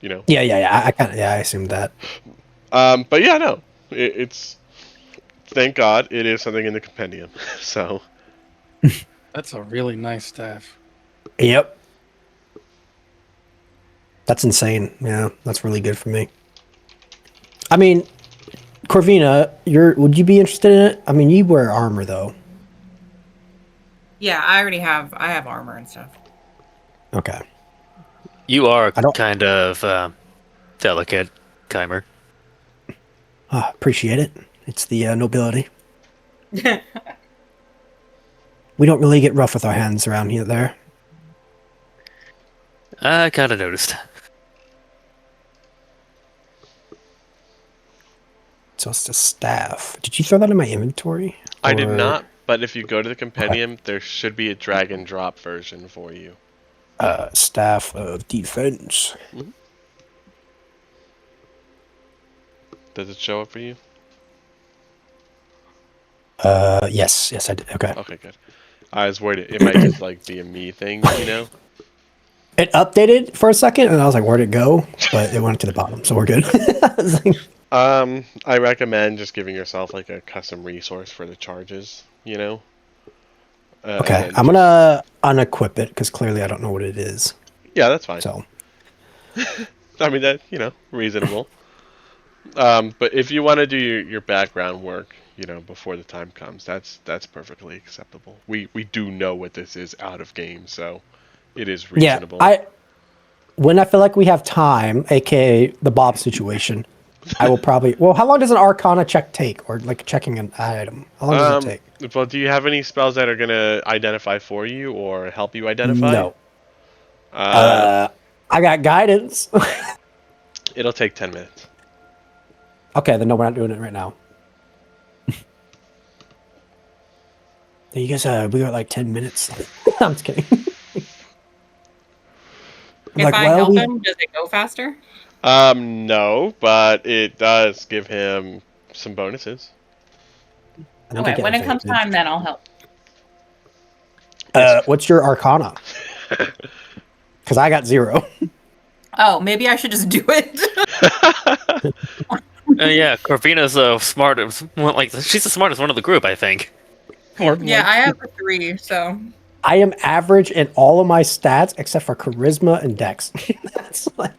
You know. Yeah. I kind of I assumed that. But yeah, no, it's thank God it is something in the compendium. So That's a really nice staff. Yep. That's insane. Yeah, that's really good for me. I mean, Corvina, would you be interested in it? I mean, you wear armor though. Yeah, I have armor and stuff. Okay. You are I don't- kind of delicate, Keimer. Appreciate it. It's the nobility. We don't really get rough with our hands around here. There. I kind of noticed. So it's the staff. Did you throw that in my inventory? I did Or, not. But if you go to the compendium, there should be a drag and drop version for you. Staff of defense. Does it show up for you? Yes, I did. Okay. Okay, good. I was worried it might just like be a me thing, you know. It updated for a second, and I was like, "Where'd it go?" But it went to the bottom, so we're good. I was like, I recommend just giving yourself like a custom resource for the charges, you know. okay, I'm gonna unequip it because clearly I don't know what it is. Yeah, that's fine. So, I mean that reasonable. But if you want to do your background work, before the time comes, that's perfectly acceptable. We do know what this is out of game, so it is reasonable. yeah, when I feel like we have time, aka the Bob situation, I will probably. Well, how long does an Arcana check take, or like checking an item? How long does it take? Well, do you have any spells that are gonna identify for you or help you identify? No. I got guidance. It'll take 10 minutes. Okay, then no, we're not doing it right now. You guys, we got like 10 minutes. I'm just kidding. If I help him, does it go faster? No, but it does give him some bonuses. Okay, when it comes time, then I'll help. What's your Arcana? Because I got 0. Oh, maybe I should just do it. Yeah, Corvina's the smartest. Like she's the smartest one of the group, I think. Yeah, I have a 3, so. I am average in all of my stats except for charisma and dex. That's like.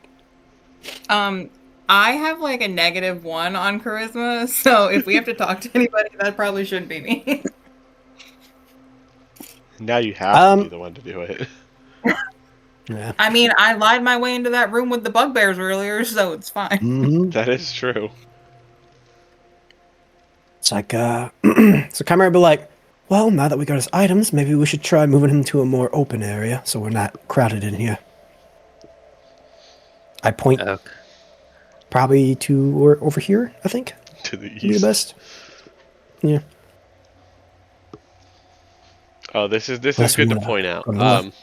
I have like a -1 on charisma, so if we have to talk to anybody, that probably shouldn't be me. Now you have to be the one to do it. Yeah. I mean, I lied my way into that room with the bugbears earlier, so it's fine. Mm-hmm. That is true. It's like, so Chimera would be like, well, now that we got his items, maybe we should try moving him to a more open area so we're not crowded in here. I point probably to or over here, I think. To the Would be east. the best. Yeah. Oh, this is Unless we good to wanna point out. go north.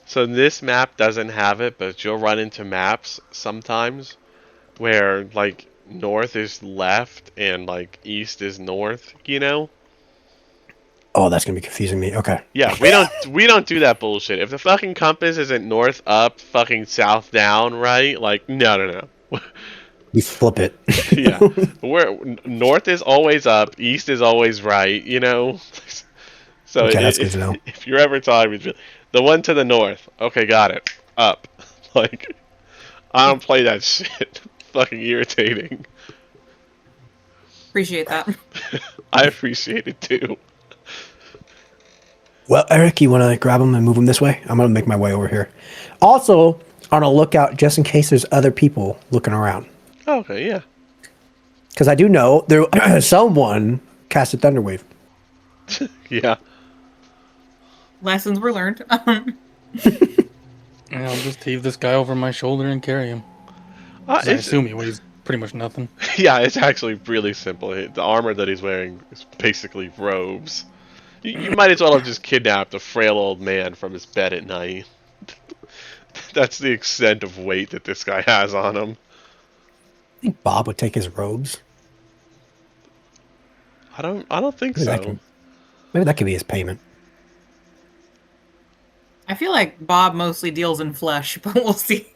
So this map doesn't have it, but you'll run into maps sometimes where like north is left and like east is north, you know? Oh, that's gonna be confusing me. Okay. Yeah, we don't do that bullshit. If the fucking compass isn't north up, fucking south down, right? Like no. You flip it. Yeah. Where north is always up, east is always right, you know? So Okay, that's good to know. if you're ever talking, the one to the north, okay, got it. Up. Like I don't play that shit. Fucking irritating. Appreciate that. I appreciate it too. Well, Eric, you want to grab him and move him this way? I'm going to make my way over here. Also, on a lookout just in case there's other people looking around. Okay, yeah. Because I do know there someone casted Thunderwave. Yeah. Lessons were learned. And I'll just heave this guy over my shoulder and carry him. 'Cause I It's, assume he weighs pretty much nothing. yeah, it's actually really simple. The armor that he's wearing is basically robes. You might as well have just kidnapped a frail old man from his bed at night. That's the extent of weight that this guy has on him. I think Bob would take his robes. I don't think Maybe so. Maybe that could be his payment. I feel like Bob mostly deals in flesh, but we'll see.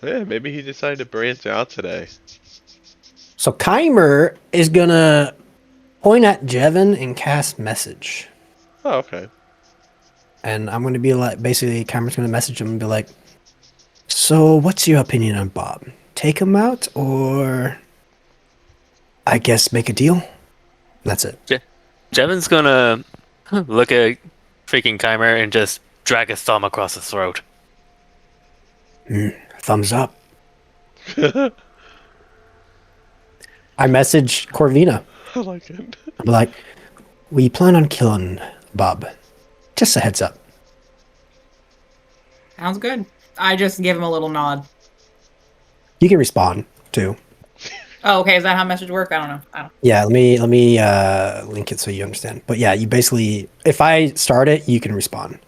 Yeah, maybe he decided to branch out today. So Keimer is going to point at Jevin and cast message. Oh, okay. And I'm going to be like, basically, Keimer's going to message him and be like, so what's your opinion on Bob? Take him out or I guess make a deal? That's it. Jevin's gonna look at freaking Keimer and just drag his thumb across his throat. Thumbs up. I message Corvina. I like it. I'm like, we plan on killing Bob. Just a heads up. Sounds good. I just give him a little nod. You can respond too. Oh, okay. Is that how message work? I don't know. Yeah, let me link it so you understand. But yeah, you basically, if I start it, you can respond.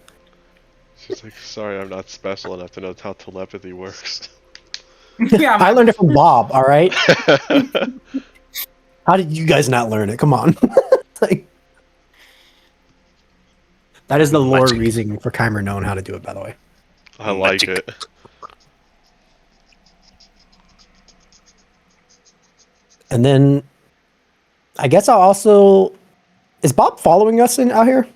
She's like, sorry, I'm not special enough to know how telepathy works. Yeah, I learned it from Bob. All right. How did you guys not learn it? Come on. Like, that is the lore Magic. reason for Keimer knowing how to do it. By the way. I like Magic. it. And then, I guess I'll also. Is Bob following us out here?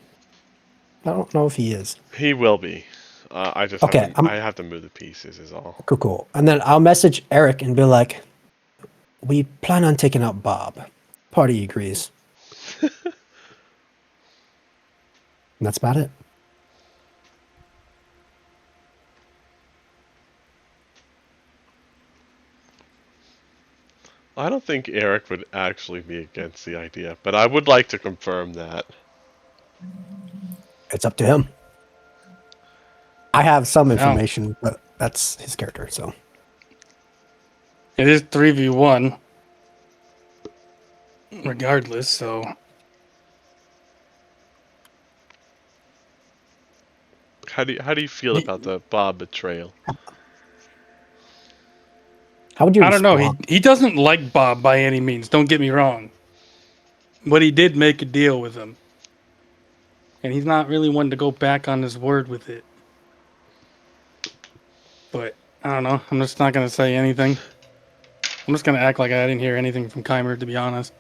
I don't know if he is. He will be. I just Okay, have to, I have to move the pieces is all. Cool. And then I'll message Eric and be like, we plan on taking out Bob. Party agrees. And that's about it. I don't think Eric would actually be against the idea, but I would like to confirm that. It's up to him. I have some Yeah. information, but that's his character, so. It is 3v1. Regardless, so. How do you feel about the Bob betrayal? How would you I don't know. respond? He doesn't like Bob by any means. Don't get me wrong. But he did make a deal with him. And he's not really one to go back on his word with it. But I don't know. I'm just not going to say anything. I'm just going to act like I didn't hear anything from Keimer, to be honest.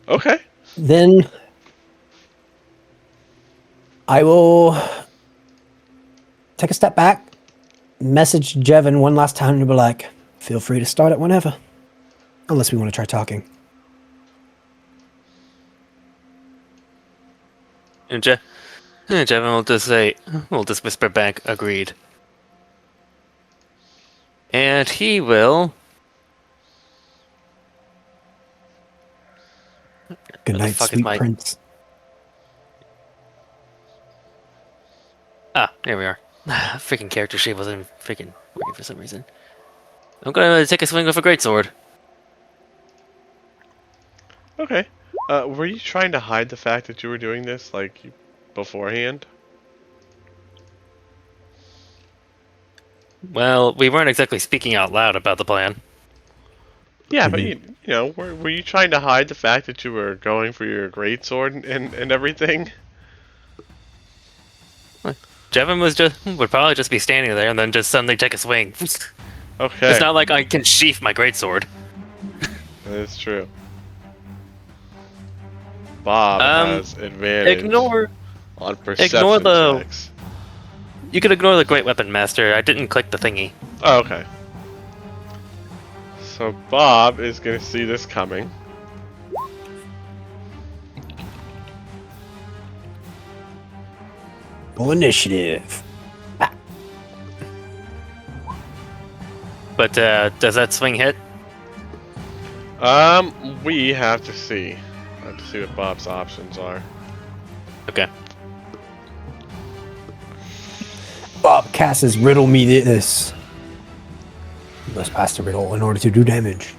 Okay. Then I will take a step back, message Jevin one last time, and be like, feel free to start it whenever. Unless we want to try talking. And Jevin will just say, we'll just whisper back, agreed. And he will. Good the night, fuck is sweet my- prince. Ah, there we are. Freaking character sheet wasn't freaking working for some reason. I'm gonna take a swing with a greatsword. Okay. Were you trying to hide the fact that you were doing this, like, beforehand? Well, we weren't exactly speaking out loud about the plan. Yeah, but you know, were you trying to hide the fact that you were going for your greatsword and everything? Jevin would probably just be standing there and then just suddenly take a swing. Okay, It's not like I can sheath my greatsword. that's true. Bob has advantage Ignore on perception the- checks. You can ignore the Great Weapon Master. I didn't click the thingy. Oh, okay. So Bob is gonna see this coming. Full initiative. But does that swing hit? We have to see. I have to see what Bob's options are. Okay. Bob casts riddle me this. You must pass the riddle in order to do damage.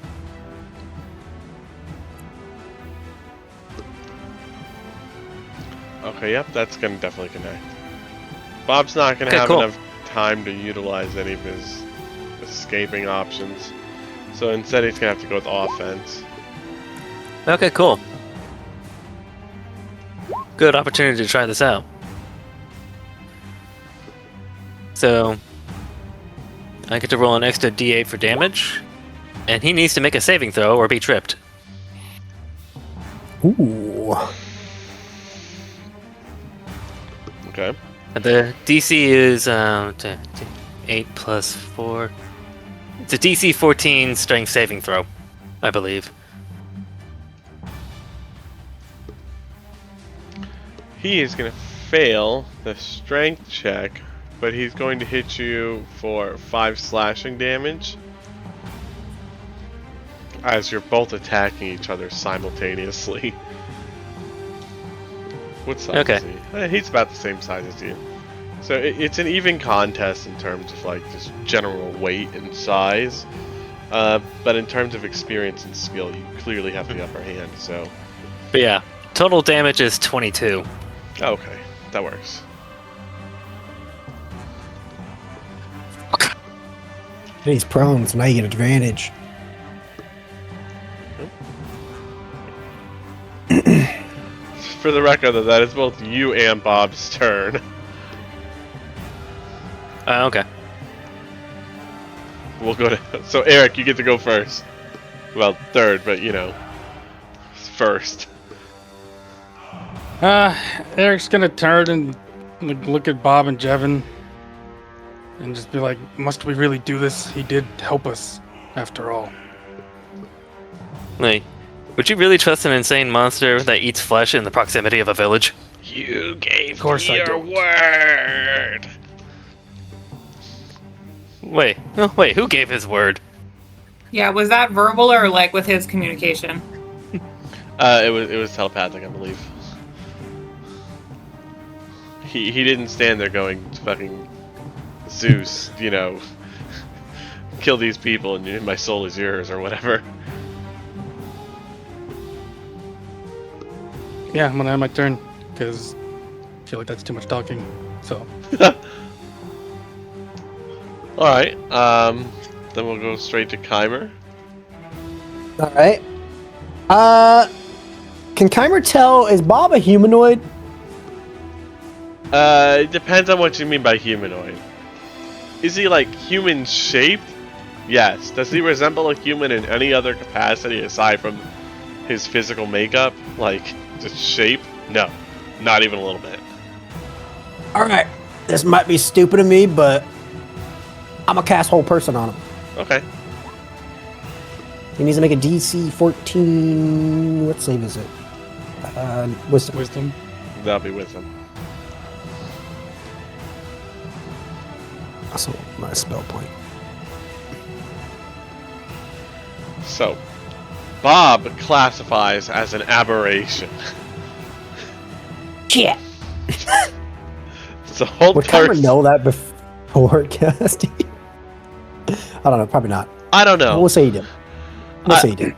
Okay, yep, that's gonna definitely connect. Bob's not gonna Okay, have cool. enough time to utilize any of his escaping options. So instead he's gonna have to go with offense. Okay, cool. Good opportunity to try this out. So, I get to roll an extra d8 for damage, and he needs to make a saving throw or be tripped. Ooh. Okay. And the DC is 8 plus 4. It's a DC 14 strength saving throw, I believe. He is gonna fail the strength check, but he's going to hit you for 5 slashing damage. As you're both attacking each other simultaneously. What size Okay. is he? He's about the same size as you. So it's an even contest in terms of like just general weight and size. But in terms of experience and skill, you clearly have the upper hand, so... But yeah, total damage is 22. Okay, that works. He's prone, so now you get advantage. For the record, though, that is both you and Bob's turn. Okay. We'll go to... So, Eric, you get to go first. Well, third, but, you know, first. Eric's gonna turn and look at Bob and Jevin and just be like, must we really do this? He did help us, after all. Wait, would you really trust an insane monster that eats flesh in the proximity of a village? You gave Of course I your don't. word! Wait, who gave his word? Yeah, was that verbal or like with his communication? It was telepathic, I believe. He didn't stand there going, fucking Zeus, you know, kill these people and my soul is yours or whatever. Yeah, I'm gonna have my turn, because I feel like that's too much talking, so... Alright, then we'll go straight to Keimer. Alright. Can Keimer tell, is Bob a humanoid? It depends on what you mean by humanoid. Is he like human shaped? Yes. Does he resemble a human in any other capacity aside from his physical makeup? Like, just shape? No. Not even a little bit. Alright. This might be stupid of me, but I'm gonna cast whole person on him. Okay. He needs to make a DC 14. What save is it? Wisdom. Wisdom. That'll be with him. Also, my spell point. So, Bob classifies as an aberration. Shit! It's a whole Would Keimer person. know that before casting? I don't know. Probably not. I don't know. We'll say he did. We'll say he did.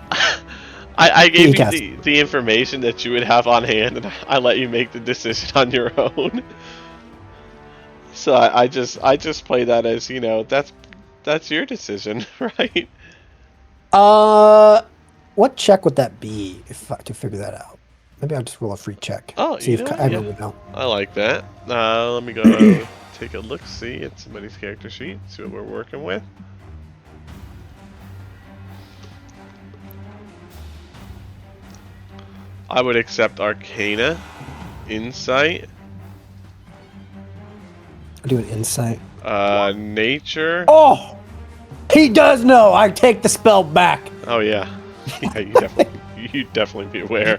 I gave you cast. the information that you would have on hand, and I let you make the decision on your own. So I just play that as, you know, that's your decision, right? What check would that be if to figure that out? Maybe I'll just roll a free check. Oh, See you if know what? I Yeah, would know. I like that. Let me go take a look, see at somebody's character sheet, see what we're working with. I would accept Arcana, Insight, I'll do an insight. Nature. Oh, he does know. I take the spell back. Oh yeah, yeah. You definitely be aware.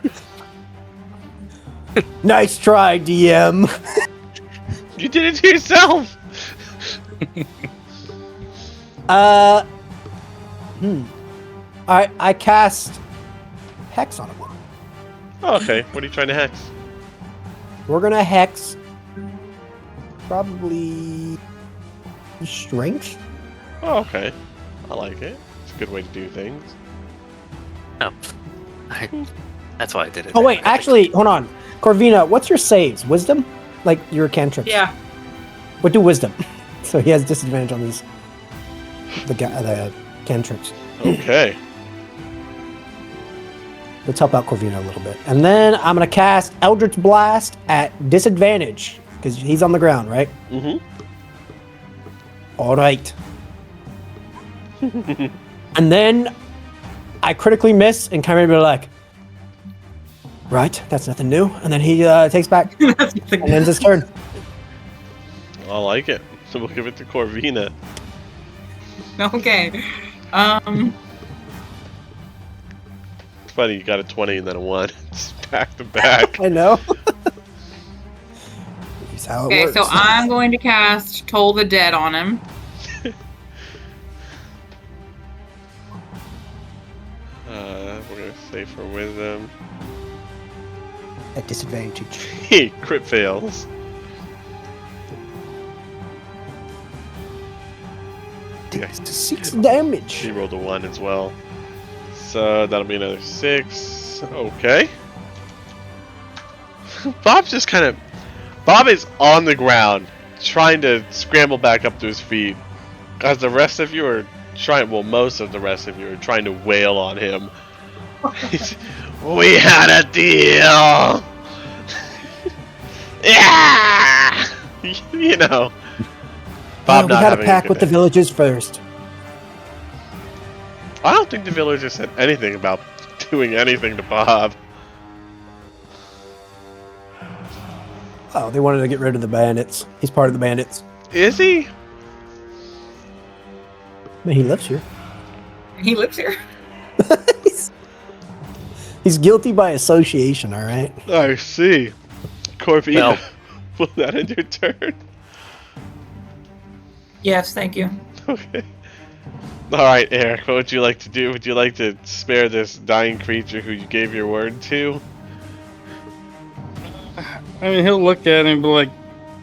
Nice try, DM. You did it to yourself. I cast hex on him. Oh, okay, what are you trying to hex? We're gonna hex probably strength. Oh, okay. I like it. It's a good way to do things. Oh, that's why I did it. Oh wait, actually, hold on, Corvina. What's your saves? Wisdom, like your cantrips. Yeah. What do wisdom? So he has disadvantage on these the cantrips. Okay. Let's help out Corvina a little bit, and then I'm gonna cast Eldritch Blast at disadvantage because he's on the ground, right? Mm-hmm. All right. And then I critically miss, and Kyrie will be like, right, that's nothing new. And then he takes back and ends his turn. I like it. So we'll give it to Corvina. Okay. It's funny, you got a 20 and then a 1. It's back to back. I know. Here's how it Okay, works. so I'm going to cast Toll the Dead on him. We're gonna say for wisdom. At disadvantage. Hey, crit fails. Yeah, 6 damage. he rolled a 1 as well. So that'll be another 6. Okay. Bob's just kind of... Bob is on the ground, trying to scramble back up to his feet. As the rest of you are trying... Well, most of the rest of you are trying to wail on him. We had a deal! Yeah! You know. Bob we not had having to pack a good with the day. villagers first. I don't think the villagers said anything about doing anything to Bob. Oh, they wanted to get rid of the bandits. He's part of the bandits. Is he? I mean, he lives here. He lives here. He's guilty by association, all right? I see. Corvina, Well. will that end your turn? Yes, thank you. Okay. Alright, Eric, what would you like to do? Would you like to spare this dying creature who you gave your word to? I mean, he'll look at him and be like,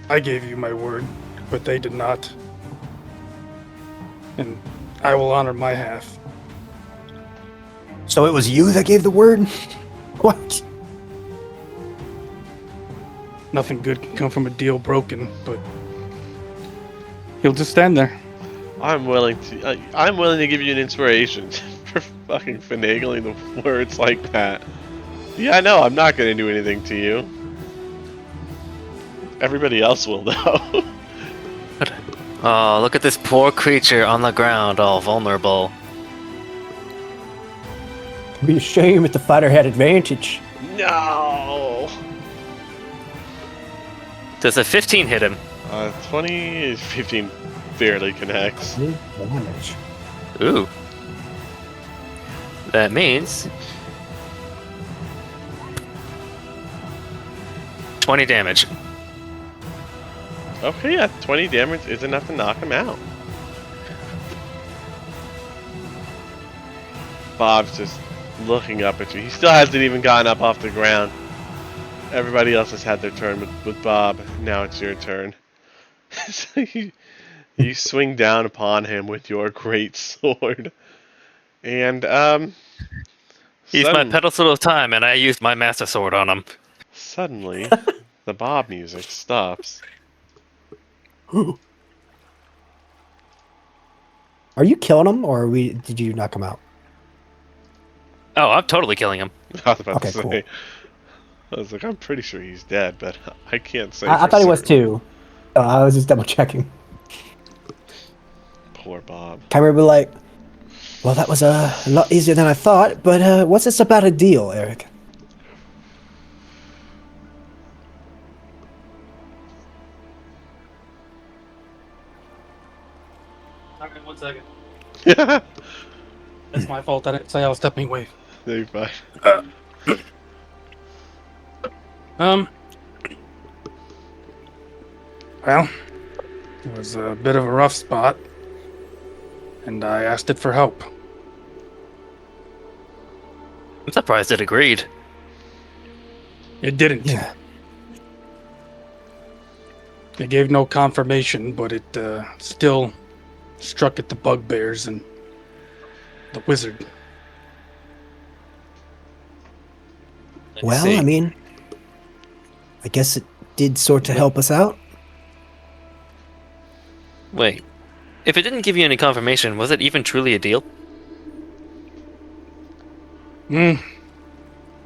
I gave you my word, but they did not. And I will honor my half. So it was you that gave the word? What? Nothing good can come from a deal broken, but he'll just stand there. I'm willing to give you an inspiration for fucking finagling the words like that. Yeah, I know, I'm not gonna do anything to you. Everybody else will though. Oh, look at this poor creature on the ground, all vulnerable. It'd be a shame if the fighter had advantage. No! Does a 15 hit him? 20, 15 barely connects. Damage. Ooh. That means 20 damage. Okay, yeah, 20 damage is enough to knock him out. Bob's just looking up at you. He still hasn't even gotten up off the ground. Everybody else has had their turn with Bob. Now it's your turn. So you swing down upon him with your great sword. And, He's my pedestal of time, and I used my master sword on him. Suddenly, the Bob music stops. Are you killing him, or did you knock him out? Oh, I'm totally killing him. I was about Okay, to say. cool. I was like, I'm pretty sure he's dead, but I can't say. I for thought he was certain. too. I was just double checking. Poor Bob. Chimera be like, well, that was a lot easier than I thought, but what's this about a deal, Eric? Okay, 1 second. Yeah. That's my fault. I didn't say I was stepping away. You're fine. Well, it was a bit of a rough spot, and I asked it for help. I'm surprised it agreed. It didn't. Yeah. It gave no confirmation, but it still struck at the bugbears and the wizard. Well, see. I mean, I guess it did sort of help us out. Wait. If it didn't give you any confirmation, was it even truly a deal?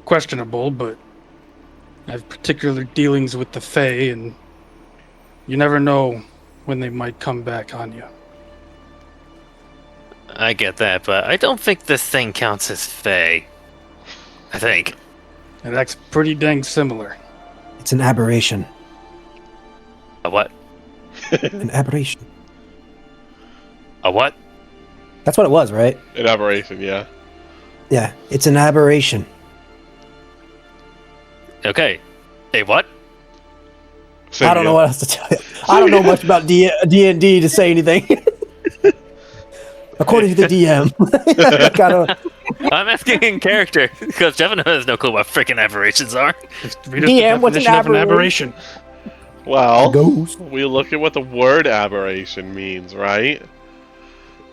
Questionable, but I have particular dealings with the Fae, and you never know when they might come back on you. I get that, but I don't think this thing counts as Fae. I think. And that's pretty dang similar. It's an aberration. A what? An aberration. A what? That's what it was, right? An aberration, yeah. Yeah, it's an aberration. Okay. A what? Say I it don't know again. what else to tell you. I don't know much about D&D to say anything. According to the DM. Gotta, I'm asking in character, because Jevin has no clue what freaking aberrations are. Just read us DM, the what's an definition of an aberration. Well, ghost. we look at what the word aberration means, right?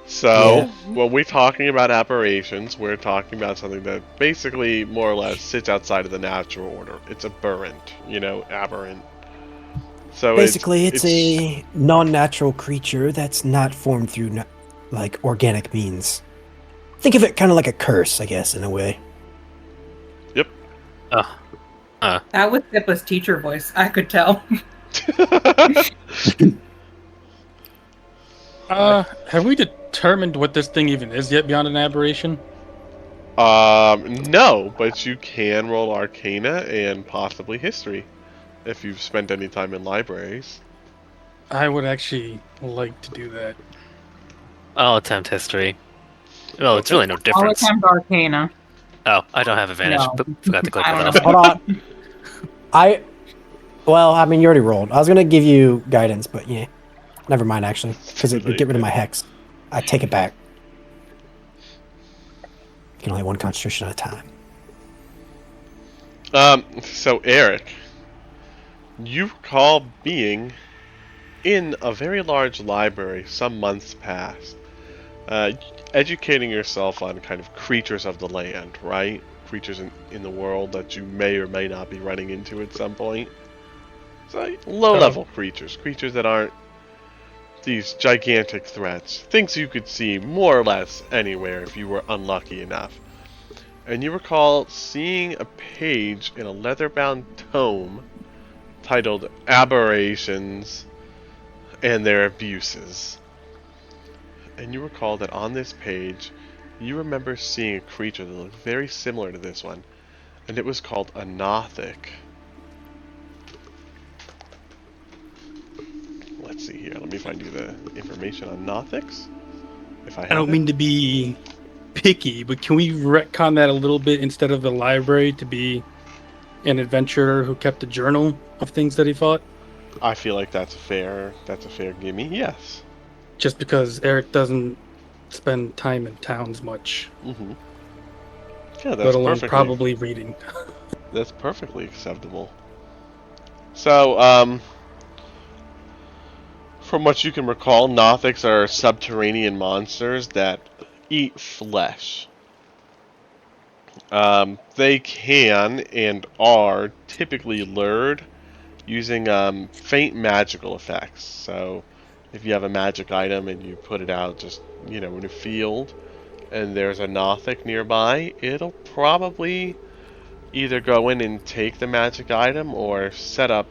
So, when we're talking about aberrations, we're talking about something that basically more or less sits outside of the natural order. It's aberrant, aberrant. So Basically, it's a non-natural creature that's not formed through organic means. Think of it kind of like a curse, I guess, in a way. Yep. That was Pippa's teacher voice. I could tell. Have we determined what this thing even is yet beyond an aberration? No, but you can roll Arcana and possibly History if you've spent any time in libraries. I would actually like to do that. I'll attempt history. Well, it's really no I'll difference. attempt Arcana. Oh, I don't have advantage. No. But forgot to click I that don't off. Hold on. Well, I mean, you already rolled. I was going to give you guidance, but yeah. Never mind, actually. Because it would get rid of my hex. I take it back. You can only have one concentration at a time. So Eric, you recall being in a very large library some months past, educating yourself on kind of creatures of the land, right? Creatures in the world that you may or may not be running into at some point. So low-level creatures that aren't these gigantic threats, things you could see more or less anywhere if you were unlucky enough. And you recall seeing a page in a leather-bound tome titled Aberrations and Their Abuses. And you recall that on this page, you remember seeing a creature that looked very similar to this one, and it was called a Nothic. Let's see here, let me find you the information on Nothics, if I have I don't it. mean to be picky, but can we retcon that a little bit instead of the library to be an adventurer who kept a journal of things that he fought? I feel like that's a fair gimme, yes. Just because Eric doesn't spend time in towns much, Mm-hmm. Yeah, that's let alone perfectly, probably reading. that's perfectly acceptable. So, from what you can recall, Nothics are subterranean monsters that eat flesh. They can and are typically lured using faint magical effects. So, if you have a magic item and you put it out just, in a field and there's a Nothic nearby, it'll probably either go in and take the magic item or set up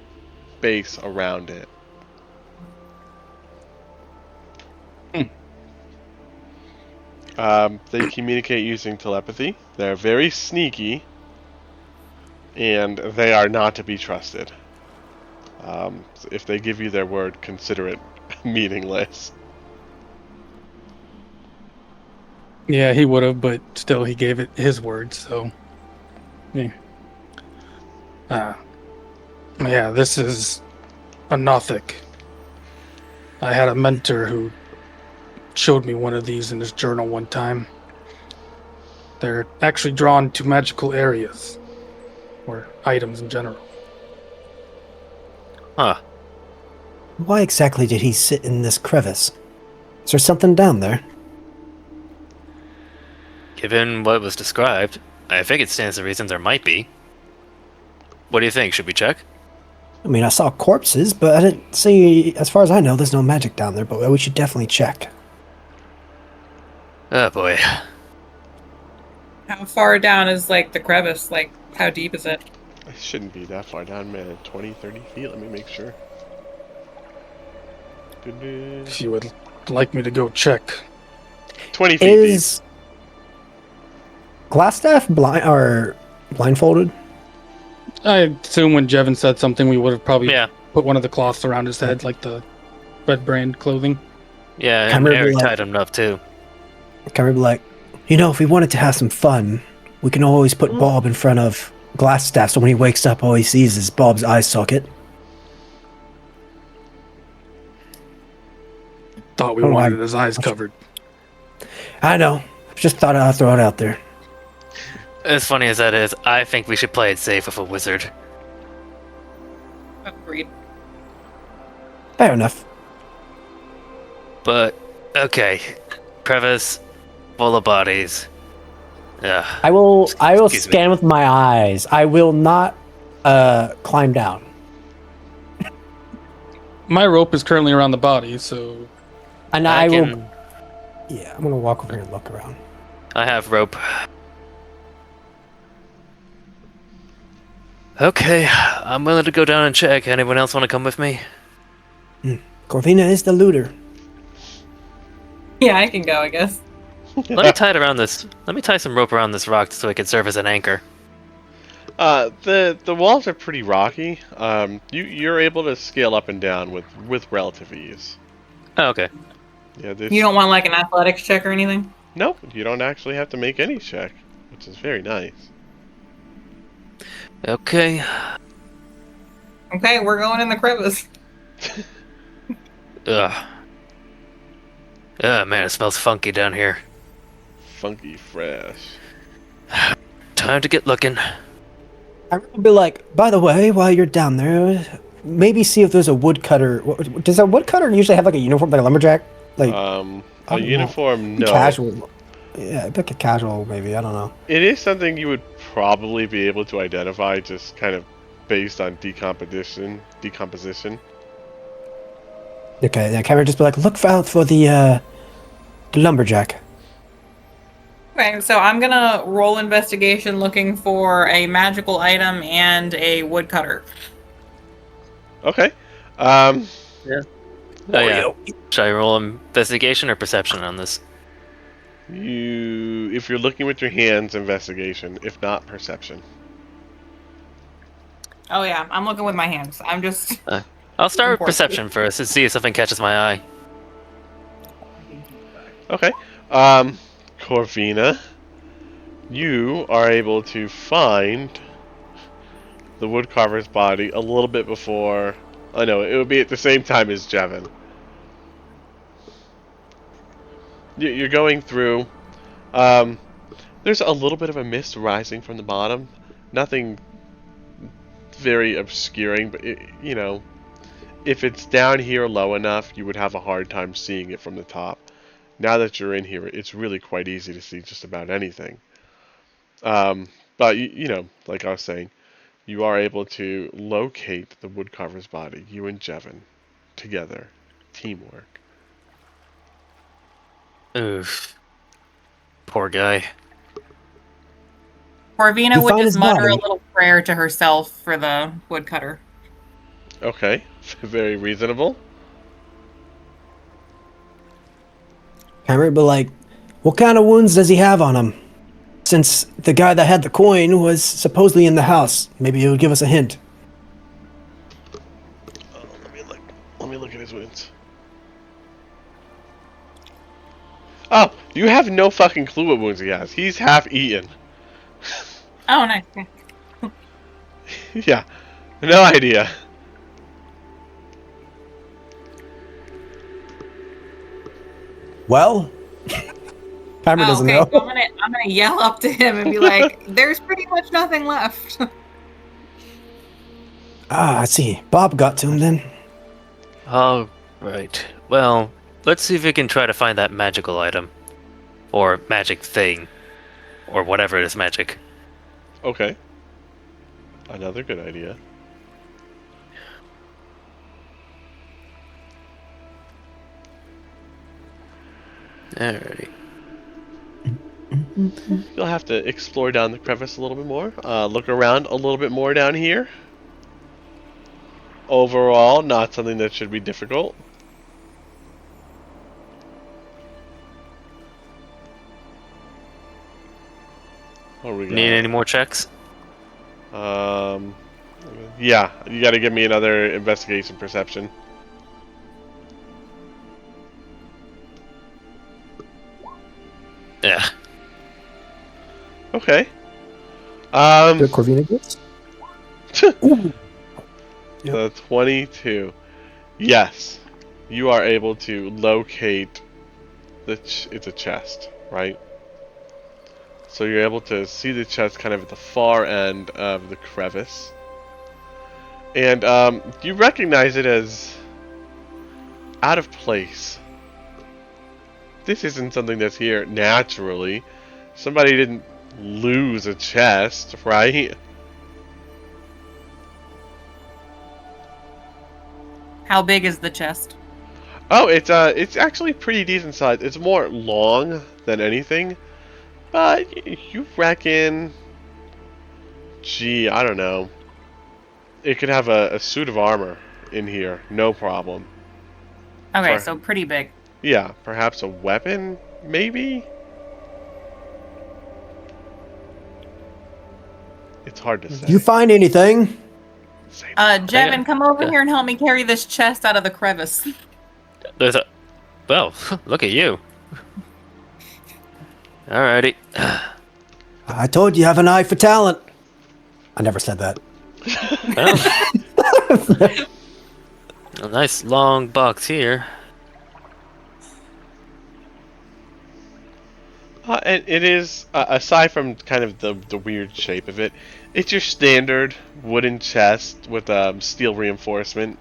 base around it. They communicate using telepathy. They're very sneaky, and they are not to be trusted. If they give you their word, consider it meaningless. Yeah, he would have, but still, he gave it his word. So, yeah. Yeah, this is a Nothic. I had a mentor who showed me one of these in his journal one time. They're actually drawn to magical areas, or items in general. Huh. Why exactly did he sit in this crevice? Is there something down there? Given what was described, I think it stands to reason there might be. What do you think? Should we check? I mean, I saw corpses, but I didn't see, as far as I know, there's no magic down there, but we should definitely check. Oh boy. How far down is like the crevice? Like, how deep is it? It shouldn't be that far down, man. 20, 30 feet. Let me make sure. If you would like me to go check. 20 feet Is Glassstaff blindfolded? I assume when Jevin said something, we would have probably Yeah. put one of the cloths around his head, like the red brand clothing. Yeah, and Camera Eric like- tied him up too. Can we be like, if we wanted to have some fun, we can always put Bob in front of Glassstaff, so when he wakes up, all he sees is Bob's eye socket. Thought we Oh, wanted I- his eyes covered. I know. Just thought I'd throw it out there. As funny as that is, I think we should play it safe with a wizard. Agreed. Fair enough. But, okay. Crevice, full of bodies. Yeah. I will Excuse me. scan with my eyes. I will not climb down. My rope is currently around the body, so And I I will. can. Yeah, I'm gonna walk over here and look around. I have rope. Okay, I'm willing to go down and check. Anyone else want to come with me? Corvina is the looter. Yeah, I can go, I guess. Let me tie it around this. Let me tie some rope around this rock so it can serve as an anchor. The walls are pretty rocky. You're able to scale up and down with relative ease. Oh, okay. Yeah, this, You don't want like an athletics check or anything? Nope, you don't actually have to make any check, which is very nice. Okay. Okay, we're going in the crevice. Ugh. Man, it smells funky down here. Funky fresh. Time to get looking. I will be like, by the way, while you're down there, maybe see if there's a woodcutter. Does a woodcutter usually have like a uniform, like a lumberjack? Like A don't know. uniform, no. casual. Yeah, like a casual, maybe. I don't know. It is something you would probably be able to identify just kind of based on decomposition. Okay, then can we just be like, look out for the lumberjack? Okay, so I'm gonna roll investigation looking for a magical item and a woodcutter. Okay. Oh, yeah. Should I roll investigation or perception on this? If you're looking with your hands, investigation. If not, perception. Oh yeah, I'm looking with my hands. I'm just I'll start with Important. perception first and see if something catches my eye. Okay. Corvina, you are able to find the woodcarver's body a little bit before. I know it would be at the same time as Jevin. You're going through. There's a little bit of a mist rising from the bottom. Nothing very obscuring, but if it's down here low enough, you would have a hard time seeing it from the top. Now that you're in here, it's really quite easy to see just about anything. But you know, like I was saying, you are able to locate the woodcarver's body. You and Jevin together, teamwork. Oof. Poor guy. Corvina You would find just his mutter a body. little prayer to herself for the woodcutter. Okay, very reasonable. Camera would be like, what kind of wounds does he have on him? Since the guy that had the coin was supposedly in the house, maybe he'll give us a hint. Let me look at his wounds. Oh, you have no fucking clue what wounds he has. He's half eaten. Oh, nice. Okay. Yeah, no idea. Well, Camera doesn't know. So I'm gonna yell up to him and be like, "There's pretty much nothing left." Ah, I see. Bob got to him then. All right. Well, let's see if we can try to find that magical item. Or magic thing. Or whatever it is magic. Okay. Another good idea. Alrighty. You'll have to explore down the crevice a little bit more. Look around a little bit more down here. Overall, not something that should be difficult. What we got? Need any more checks? Yeah, you got to give me another investigation perception. Yeah. Okay. Good Corvina gets? Ooh. The 22. Yes, you are able to locate it's a chest, right? So you're able to see the chest kind of at the far end of the crevice. And you recognize it as out of place. This isn't something that's here naturally. Somebody didn't lose a chest, right? How big is the chest? Oh, it's actually pretty decent size. It's more long than anything, but you reckon, gee, I don't know. It could have a suit of armor in here, no problem. Okay, so pretty big. Yeah, perhaps a weapon, maybe? It's hard to say. You find anything? Jevin, come over Yeah. here and help me carry this chest out of the crevice. There's a... Well, look at you. Alrighty. I told you have an eye for talent. I never said that. Well, a nice long box here. And it is, aside from kind of the weird shape of it, it's your standard wooden chest with steel reinforcement.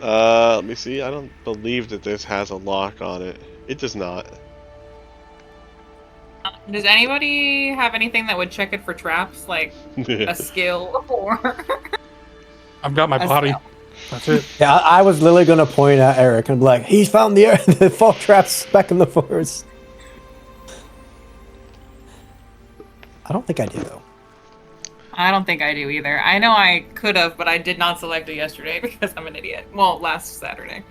Let me see. I don't believe that this has a lock on it. It does not. Does anybody have anything that would check it for traps, like a skill or? I've got my A body. spell. That's it. Yeah, I was literally going to point at Eric and be like, he's found the fall traps back in the forest. I don't think I do, though. I don't think I do either. I know I could have, but I did not select it yesterday because I'm an idiot. Well, last Saturday.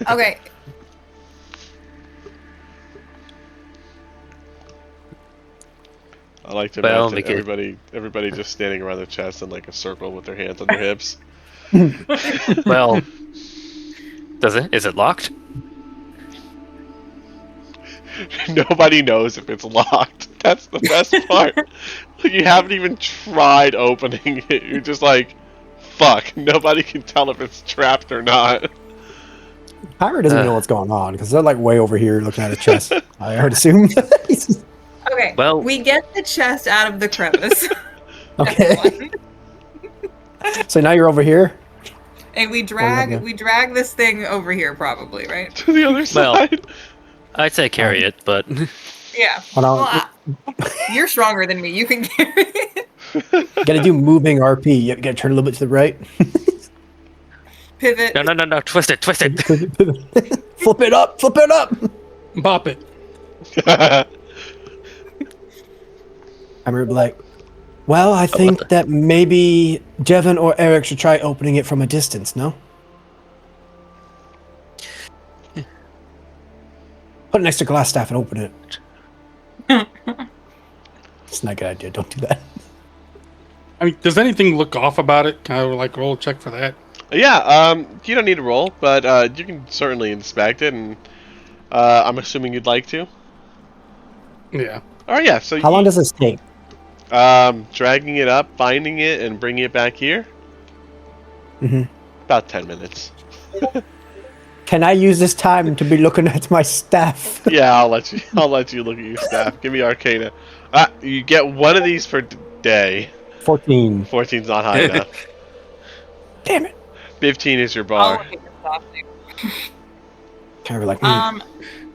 Okay. I like to Well, imagine because- everybody just standing around the chest in like a circle with their hands on their hips. Well, is it locked? Nobody knows if it's locked. That's the best part. You haven't even tried opening it. You're just like, fuck. Nobody can tell if it's trapped or not. Pyra doesn't know what's going on because they're like way over here looking at a chest. I would assume. Okay. Well- we get the chest out of the crevice. Okay. So now you're over here? And we drag this thing over here probably, right? To the other Well- side. I'd say carry it, but Yeah. Hold on. Well, You're stronger than me. You can carry it. You gotta do moving RP. You gotta turn a little bit to the right. Pivot. No. Twist it. Flip it up. Flip it up. Bop it. I remember like, well, I think that maybe Jevin or Eric should try opening it from a distance, no? Put an extra glass staff and open it. It's not a good idea. Don't do that. I mean, does anything look off about it? Can I like roll a check for that? Yeah, you don't need to roll, but you can certainly inspect it, and I'm assuming you'd like to. Yeah. Oh yeah, so How long does this take? dragging it up, finding it, and bringing it back here? Mm-hmm. About 10 minutes. Can I use this time to be looking at my staff? Yeah, I'll let you look at your staff. Give me Arcana. You get one of these per day. 14. 14's not high enough. Damn it. 15 is your I'll bar. look at your stuff. Kind of like,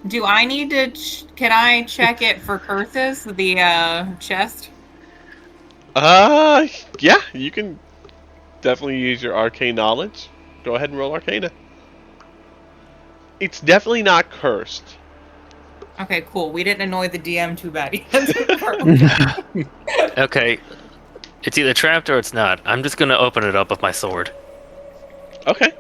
Do I need to? Can I check it for curses? The chest. Yeah, you can definitely use your arcane knowledge. Go ahead and roll Arcana. It's definitely not cursed. Okay, cool. We didn't annoy the DM too bad yet. Okay. It's either trapped or it's not. I'm just gonna open it up with my sword. Okay.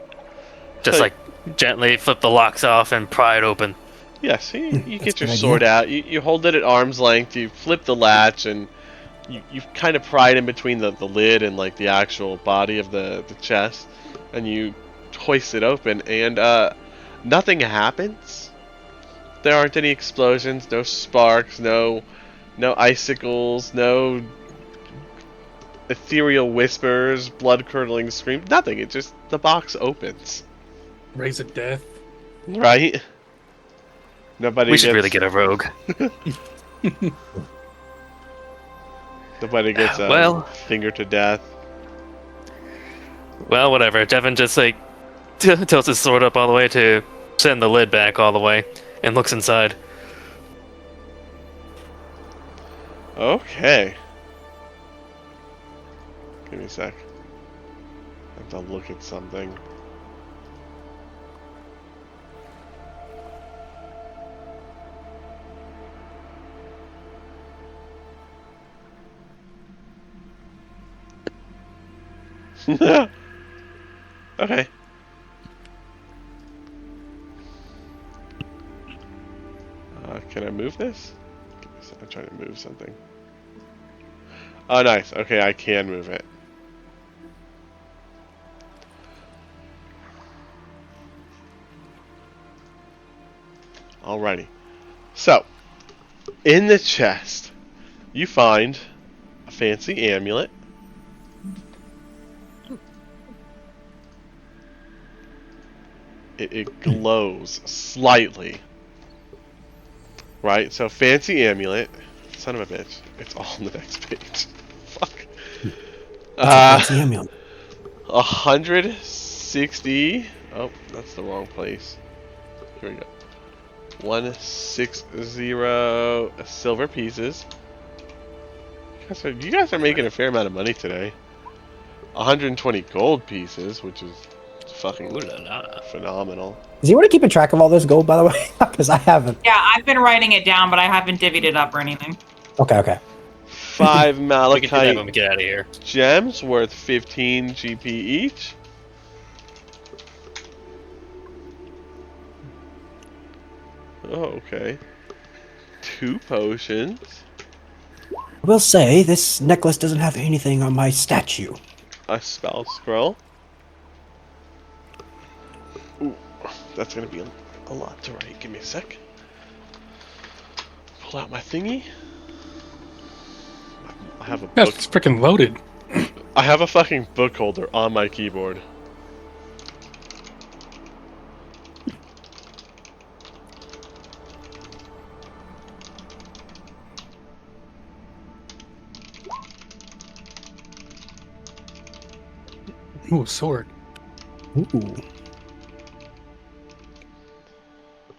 Just So- like gently flip the locks off and pry it open. Yeah, so you That's get a your good sword idea. out, you hold it at arm's length, you flip the latch, and you kind of pry it in between the lid and like the actual body of the chest, and you hoist it open, and nothing happens. There aren't any explosions, no sparks, no icicles, no ethereal whispers, blood-curdling screams, nothing. It just, the box opens. Raise of death. Right? Nobody We should gets, really get a rogue. Nobody gets Well- finger to death. Well, whatever. Devin just like tilts his sword up all the way to send the lid back all the way and looks inside. Okay. Give me a sec. I have to look at something. Okay. Can I move this? I'm trying to move something. Oh, nice. Okay, I can move it. Alrighty. So, in the chest, you find a fancy amulet. It glows slightly. Right? So, fancy amulet. Son of a bitch. It's all on the next page. Fuck. fancy amulet. 160. Oh, that's the wrong place. Here we go. 160 silver pieces. You guys are making a fair amount of money today. 120 gold pieces, which is fucking phenomenal. Is anyone keeping track of all this gold, by the way? Because I haven't. Yeah, I've been writing it down, but I haven't divvied it up or anything. Okay. 5 We can do that when we malachite get out of here. gems worth 15 GP each. Oh, okay. 2 potions. I will say, this necklace doesn't have anything on my statue. A spell scroll. Ooh, that's gonna be a lot to write. Give me a sec. Pull out my thingy. I have a book. That's freaking loaded. I have a fucking book holder on my keyboard. Ooh, sword. Ooh.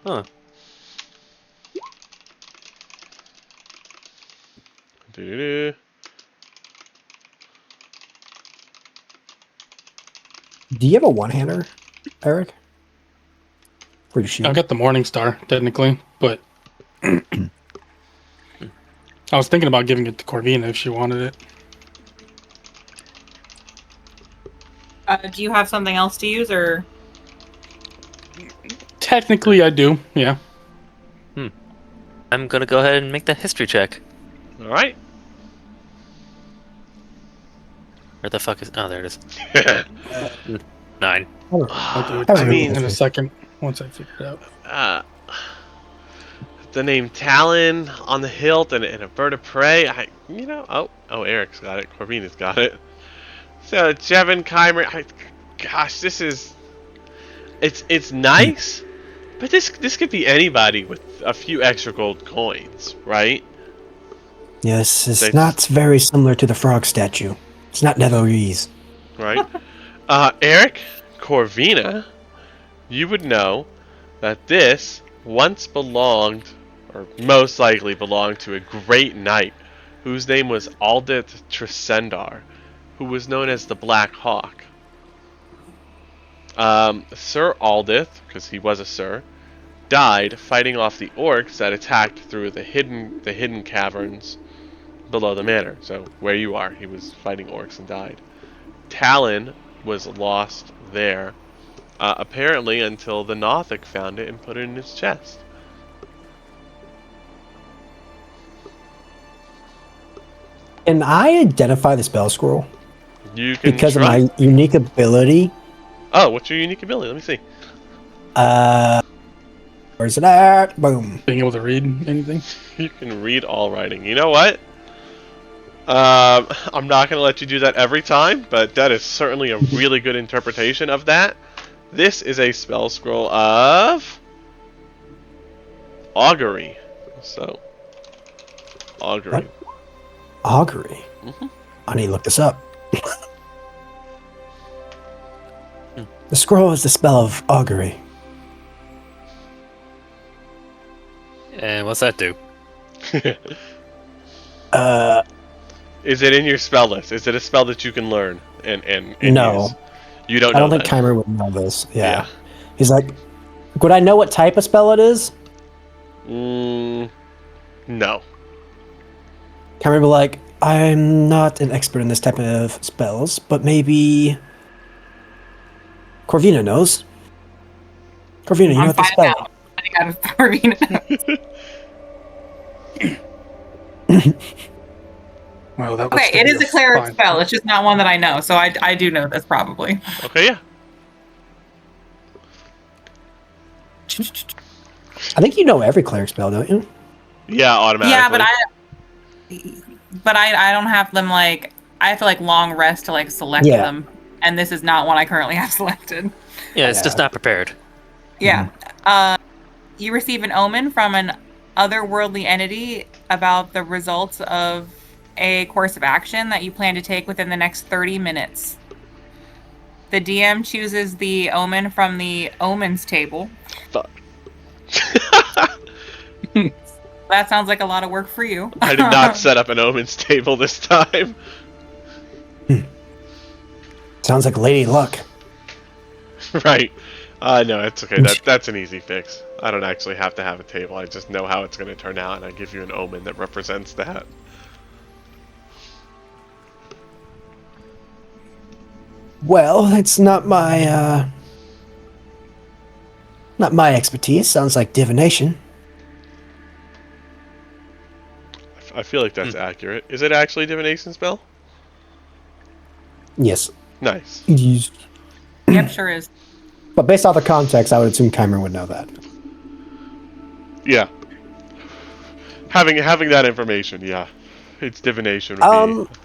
Huh. Do you have a one-hander, Eric? For your shield? I've got the Morning Star, technically, but I was thinking about giving it to Corvina if she wanted it. Do you have something else to use, or? Technically, I do, yeah. I'm gonna go ahead and make the history check. All right. Where the fuck is? Oh, there it is. 9. I'll do it I too mean- in a second once I figure it out. The name Talon on the hilt and a bird of prey. Oh, Eric's got it. Corvina's got it. So Jevin, Kymer. Gosh, this is. It's nice, but this could be anybody with a few extra gold coins, right? Yes, it's They- not very similar to the frog statue. It's not Netherese. Right. Eric, Corvina, you would know that this once belonged, or most likely belonged, to a great knight whose name was Aldith Tresendar, who was known as the Black Hawk. Sir Aldith, because he was a sir, died fighting off the orcs that attacked through the hidden caverns below the manor. So where you are, he was fighting orcs and died. Talon was lost there, apparently until the Nothic found it and put it in his chest. Can I identify the spell scroll You can because try. of my unique ability? Oh, what's your unique ability? Let me see. Where's it at? Boom. Being able to read anything. You can read all writing. You know what? I'm not going to let you do that every time, but that is certainly a really good interpretation of that. This is a spell scroll of augury. So, augury. What? Augury. Mhm. I need to look this up. The scroll is the spell of augury. And what's that do? Is it in your spell list? Is it a spell that you can learn and No. use? You don't I know don't think that. Kymer would know this. Yeah. Yeah. He's like, would I know what type of spell it is? No. Kymer would be like, I'm not an expert in this type of spells, but maybe Corvina knows. Corvina, you know I'm what the finding spell? out. I think I'm Corvina. Well, that Okay, still it be is a cleric fine. spell. It's just not one that I know, so I do know this probably. Okay, yeah. I think you know every cleric spell, don't you? Yeah, automatically. Yeah, but I don't have them like I have to like long rest to like select Yeah. them, and this is not one I currently have selected. Yeah, it's just Yeah. not prepared. Yeah. You receive an omen from an otherworldly entity about the results of a course of action that you plan to take within the next 30 minutes. The DM chooses the omen from the omens table. Fuck. That sounds like a lot of work for you. I did not set up an omens table this time. Sounds like Lady Luck. Right. No, it's okay. That's an easy fix. I don't actually have to have a table. I just know how it's going to turn out, and I give you an omen that represents that. Well, it's not my expertise. Sounds like divination. I feel like that's accurate. Is it actually a divination spell? Yes. Nice. Yep, sure is. But based off the context, I would assume Kymer would know that. Yeah. Having that information, yeah. It's divination would be...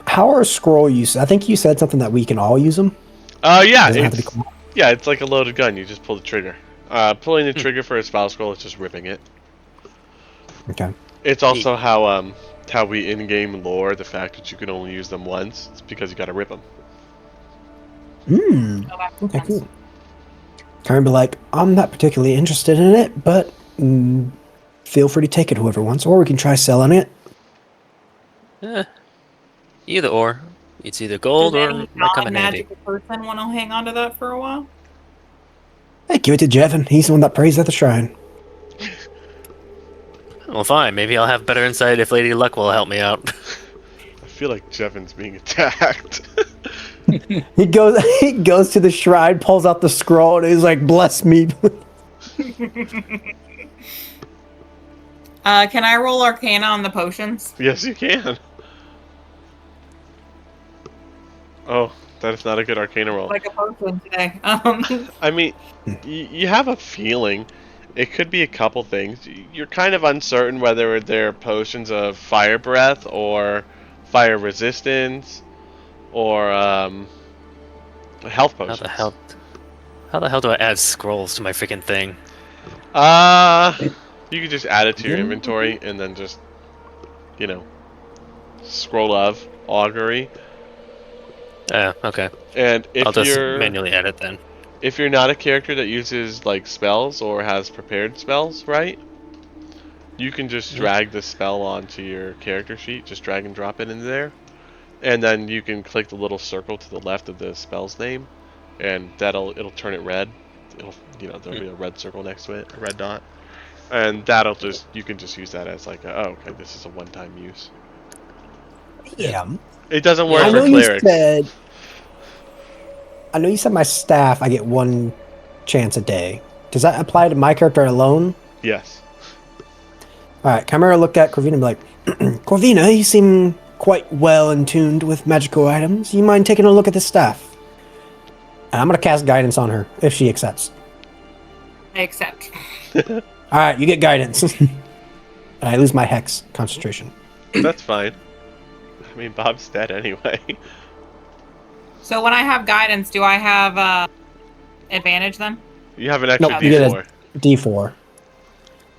How are scroll use? I think you said something that we can all use them. Yeah, Doesn't have to be it's, cool. yeah, it's like a loaded gun. You just pull the trigger. Pulling the trigger for a spell scroll is just ripping it. Okay. It's also how we in-game lore the fact that you can only use them once. It's because you gotta rip them. Okay, cool. Kymer be like, I'm not particularly interested in it, but feel free to take it whoever wants, or we can try selling it. Either or. It's either gold Does or any might come in handy. non-magical person want to hang on to that for a while? Hey, give it to Jevin. He's the one that prays at the shrine. Well, fine. Maybe I'll have better insight if Lady Luck will help me out. I feel like Jevon's being attacked. He goes to the shrine, pulls out the scroll, and he's like, "Bless me." Can I roll Arcana on the potions? Yes, you can. Oh, that is not a good Arcana roll. Like a potion today. I mean, you have a feeling. It could be a couple things. You're kind of uncertain whether they're potions of fire breath or fire resistance or health How potions. the hell? How the hell do I add scrolls to my freaking thing? You could just add it to your inventory and then just, scroll of augury. Okay. And if I'll just you're manually add it then. if you're not a character that uses like spells or has prepared spells, right? You can just drag the spell onto your character sheet, just drag and drop it in there. And then you can click the little circle to the left of the spell's name and it'll turn it red. There'll be a red circle next to it, a red dot. And you can just use that as like okay, this is a one-time use. Yeah. It doesn't work I for know you clerics. said. I know you said my staff. I get one chance a day. Does that apply to my character alone? Yes. All right. Chimera look at Corvina and be like, "Corvina, you seem quite well in tuned with magical items. You mind taking a look at this staff?" And I'm gonna cast guidance on her if she accepts. I accept. All right, you get guidance. And I lose my hex concentration. That's fine. I mean, Bob's dead anyway. So when I have guidance, do I have advantage then? You have an extra Nope, you get D4. a D4.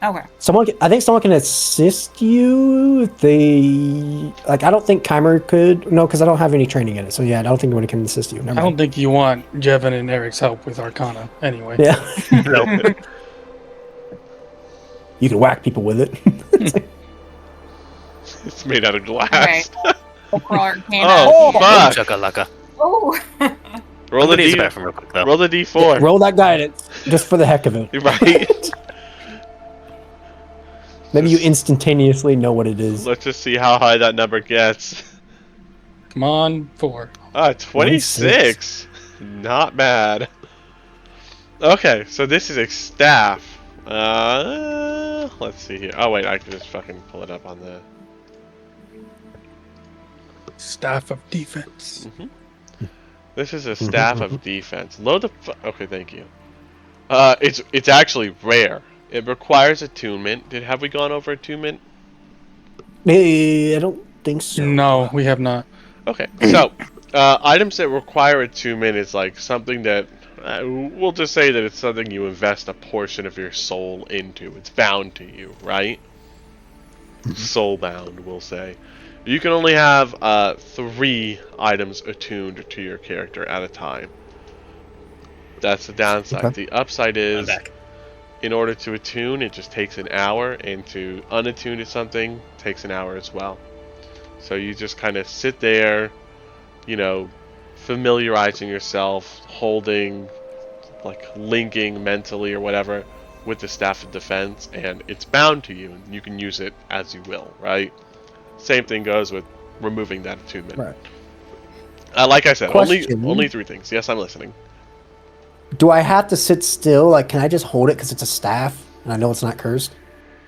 Okay. I think someone can assist you. If they I don't think Chimer could. No, because I don't have any training in it. So yeah, I don't think anyone can assist you. Never I mind. don't think you want Jevin and Eric's help with Arcana anyway. Yeah, No. you can whack people with it. It's made out of glass. For Arcana. Oh, fuck! Chakalaka. Oh. Roll the I'm gonna use D. the bathroom real quick though. Roll the D4. Roll that guidance just for the heck of it. You're right. Maybe you instantaneously know what it is. Let's just see how high that number gets. Come on, 4. 26. Not bad. Okay, so this is a staff. Let's see here. Oh wait, I can just fucking pull it up on the. Staff of Defense. This is a staff of defense. Load the. Okay, thank you. It's actually rare. It requires attunement. Have we gone over attunement? I don't think so. No, we have not. Okay, so items that require attunement is like something that we'll just say that it's something you invest a portion of your soul into. It's bound to you, right? Soul bound, we'll say. You can only have 3 items attuned to your character at a time. That's the downside. Okay. The upside I'm is, back. in order to attune, it just takes an hour, and to unattune to something takes an hour as well. So you just kind of sit there, familiarizing yourself, holding, like linking mentally or whatever with the staff of defense, and it's bound to you, and you can use it as you will, right? Same thing goes with removing that attunement. Right. Like I said, Question. only 3 things. Yes, I'm listening. Do I have to sit still? Like, can I just hold it because it's a staff and I know it's not cursed?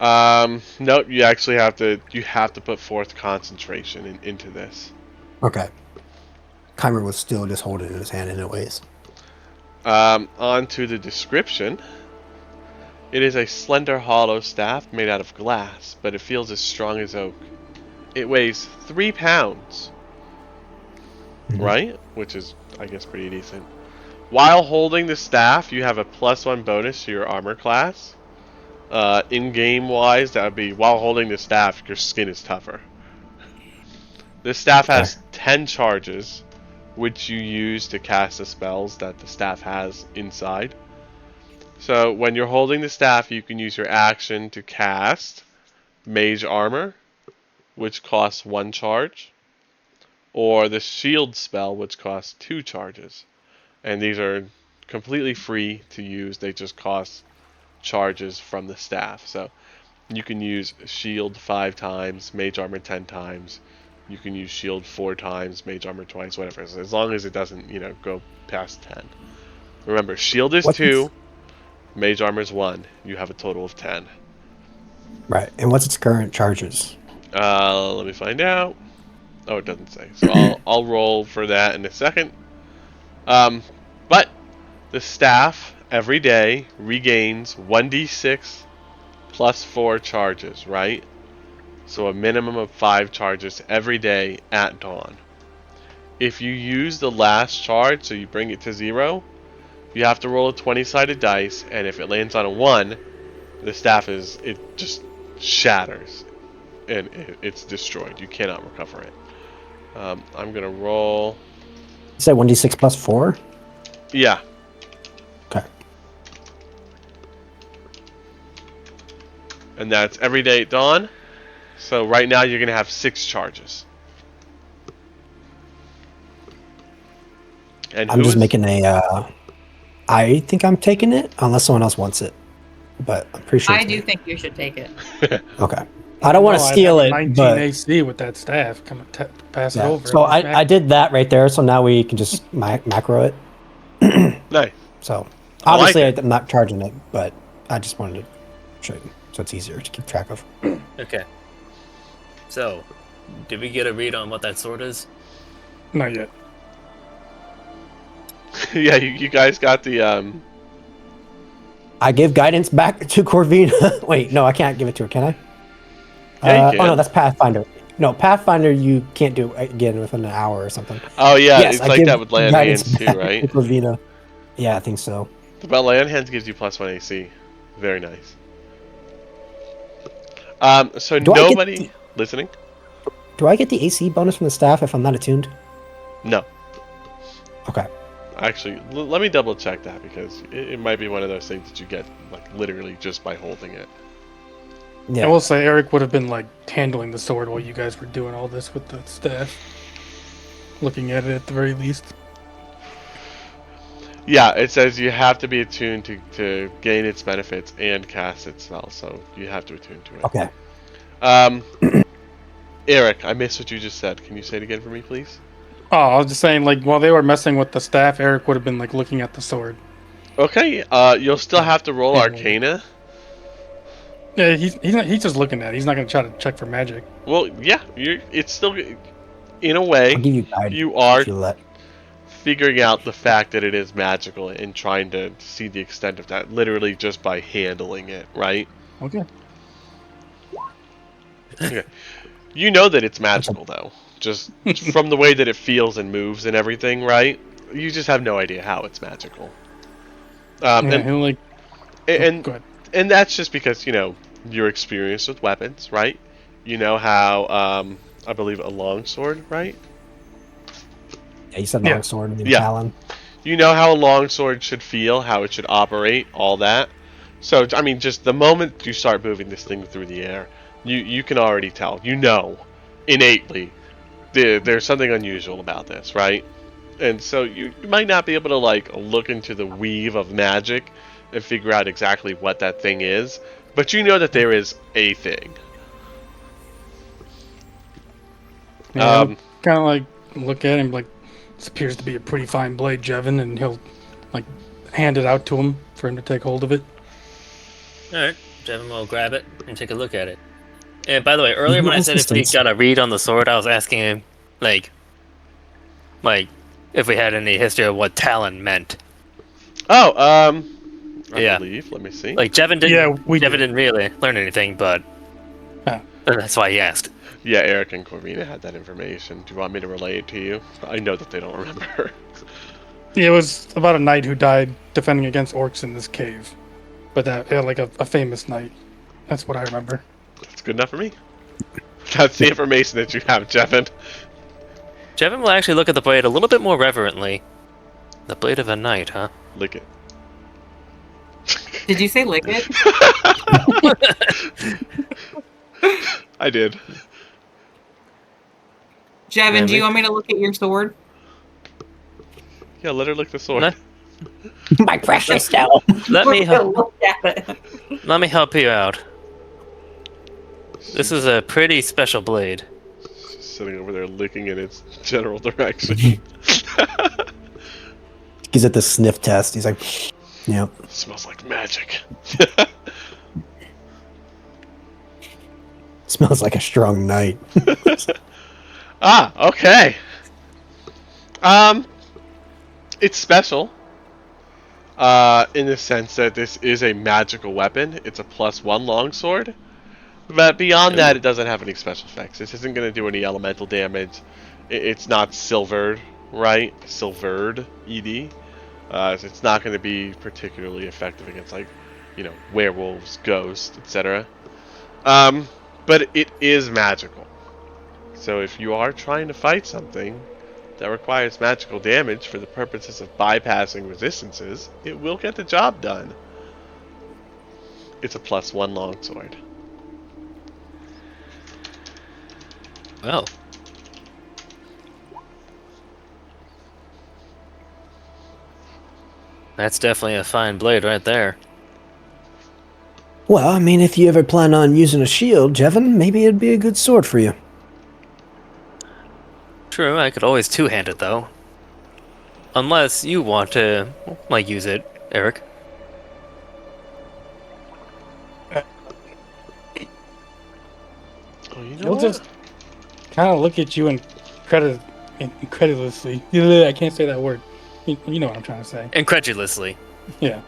No, you actually have to put forth concentration into this. Okay. Chimer was still just holding it in his hand anyways. On to the description. It is a slender hollow staff made out of glass, but it feels as strong as oak. It weighs 3 pounds. Right? Which is, I guess, pretty decent. While holding the staff, you have a +1 bonus to your armor class. In-game wise, that would be while holding the staff, your skin is tougher. This staff has 10 charges, which you use to cast the spells that the staff has inside. So when you're holding the staff, you can use your action to cast Mage Armor, which costs 1 charge. or the shield spell, which costs 2 charges. And these are completely free to use. They just cost charges from the staff. So you can use shield 5 times, mage armor 10 times. You can use shield 4 times, mage armor twice, whatever. As long as it doesn't, go past 10. Remember, shield is 2, mage armor is 1. You have a total of 10. Right. And what's its current charges? Let me find out. Oh, it doesn't say. So I'll roll for that in a second. But the staff every day regains 1d6 plus 4 charges, right? So a minimum of 5 charges every day at dawn. If you use the last charge, so you bring it to 0, you have to roll a 20-sided dice, and if it lands on a 1, the staff it just shatters, and it's destroyed. You cannot recover it. I'm gonna roll. You said 1d6 plus 4? Yeah. Okay. And that's every day at dawn. So right now you're gonna have 6 charges. And I'm just making a. I think I'm taking it, unless someone else wants it. But I'm pretty sure. I do think you should take it. Okay. I don't want to steal it, 19 but AC with that staff. Come on, pass it yeah. over. So I did that right there. So now we can just macro it. Nice. So I like obviously it. I'm not charging it, but I just wanted to show you so it's easier to keep track of. Okay. So, did we get a read on what that sword is? Not yet. Yeah, you guys got the I give guidance back to Corvina. Wait, no, I can't give it to her, can I? Yeah, you Oh no, can. that's Pathfinder. No, Pathfinder you can't do again within an hour or something. Oh yeah, Yes, it's I like give that with land guidance hands too, back right? to Corvina. Yeah, I think so. But land hands gives you +1 AC. Very nice. So Do I get nobody listening? Do I get the AC bonus from the staff if I'm not attuned? No. Okay. Actually, let me double check that because it might be one of those things that you get like literally just by holding it. Yeah. I will say Eric would have been like handling the sword while you guys were doing all this with the staff. Looking at it at the very least. Yeah, it says you have to be attuned to gain its benefits and cast its spell, so you have to attune to it. Okay. Eric, I missed what you just said. Can you say it again for me, please? Oh, I was just saying, like, while they were messing with the staff, Eric would have been, like, looking at the sword. Okay, you'll still have to roll Arcana. Yeah, he's just looking at it. He's not going to try to check for magic. Well, yeah, it's still, in a way, I'll give you guidance. you are if you let. figuring out the fact that it is magical and trying to see the extent of that, literally just by handling it, right? Okay. Okay. You know that it's magical, though. Just from the way that it feels and moves and everything, right? You just have no idea how it's magical. Yeah, he'll, like... And Go ahead. and that's just because, you're experienced with weapons, right? You know how, I believe a longsword, right? Yeah, you said Yeah. longsword and Yeah. talon. You know how a longsword should feel, how it should operate, all that. So, I mean, just the moment you start moving this thing through the air, you can already tell. You know, innately, there's something unusual about this, right? And so you might not be able to, like, look into the weave of magic and figure out exactly what that thing is, but you know that there is a thing. Yeah, kind of, like, look at him, like, this appears to be a pretty fine blade, Jevin, and he'll, like, hand it out to him for him to take hold of it. Alright, Jevin will grab it and take a look at it. And by the way, earlier No when I said if we assistance. got a read on the sword, I was asking him, like, if we had any history of what talon meant. Oh, I Yeah. believe, let me see. Like, Jevin didn't, Yeah, we Jevin did. didn't really learn anything, but Huh. that's why he asked. Yeah, Eric and Corvina had that information. Do you want me to relay it to you? I know that they don't remember. Yeah, it was about a knight who died defending against orcs in this cave. But that, yeah, like a famous knight. That's what I remember. That's good enough for me. That's the information that you have, Jevin. Jevin will actually look at the blade a little bit more reverently. The blade of a knight, huh? Lick it. Did you say lick it? I did. Jevin, do you Maybe. want me to look at your sword? Yeah, let her lick the sword. Let, My precious stone. let me We're gonna help. look at it. Let me help you out. This is a pretty special blade. She's sitting over there licking in its general direction. He's at the sniff test. He's like, yep. Smells like magic. Smells like a strong night. Okay. It's special. In the sense that this is a magical weapon. It's a +1 longsword. But beyond that, it doesn't have any special effects. This isn't going to do any elemental damage. It's not silvered, right? Silvered, ED. So it's not going to be particularly effective against, like, werewolves, ghosts, etc. But it is magical. So if you are trying to fight something that requires magical damage for the purposes of bypassing resistances, it will get the job done. It's a +1 longsword. Well. That's definitely a fine blade right there. Well, I mean, if you ever plan on using a shield, Jevin, maybe it'd be a good sword for you. True, I could always two-hand it though. Unless you want to, like, use it, Eric. Oh, you know He'll what? just kind of look at you incredulously. I can't say that word. You know what I'm trying to say. Incredulously. Yeah.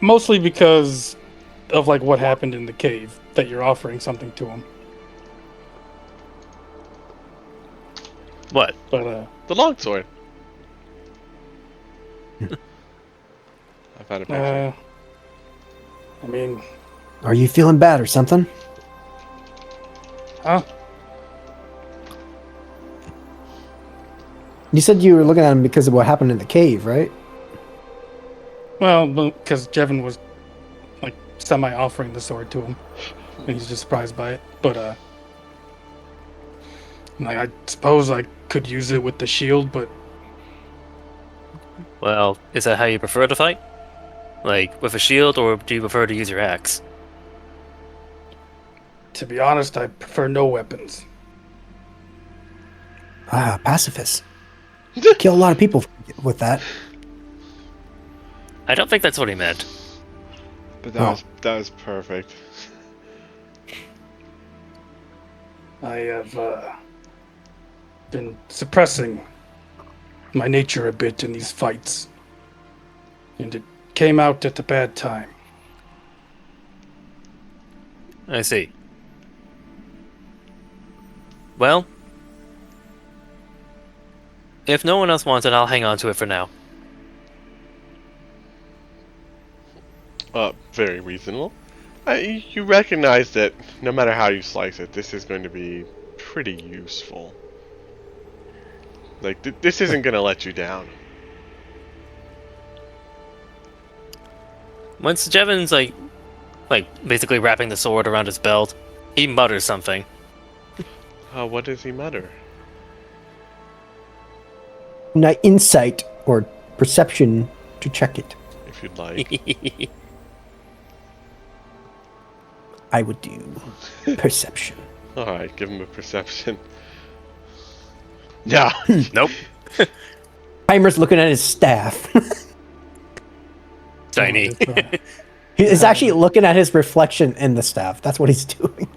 Mostly because of like what happened in the cave, that you're offering something to him. What? But The longsword. I've had a picture. I mean, Are you feeling bad or something? huh? You said you were looking at him because of what happened in the cave, right? Well, because Jevin was like semi-offering the sword to him, and he's just surprised by it. But like, I suppose I could use it with the shield, but Well, is that how you prefer to fight? Like, with a shield, or do you prefer to use your axe? to be honest, I prefer no weapons. Ah, pacifist. Kill a lot of people with that. I don't think that's what he meant. But that was perfect. I have been suppressing my nature a bit in these fights, and it came out at a bad time. I see. Well, if no one else wants it, I'll hang on to it for now. Very reasonable. You recognize that no matter how you slice it, this is going to be pretty useful. Like, this isn't going to let you down. Once Jevin's like basically wrapping the sword around his belt, he mutters something. What does he mutter? Now, insight or perception to check it. If you'd like. I would do perception. Alright, give him a perception. No. Nope. Heimer's looking at his staff. Tiny. He's actually looking at his reflection in the staff. That's what he's doing.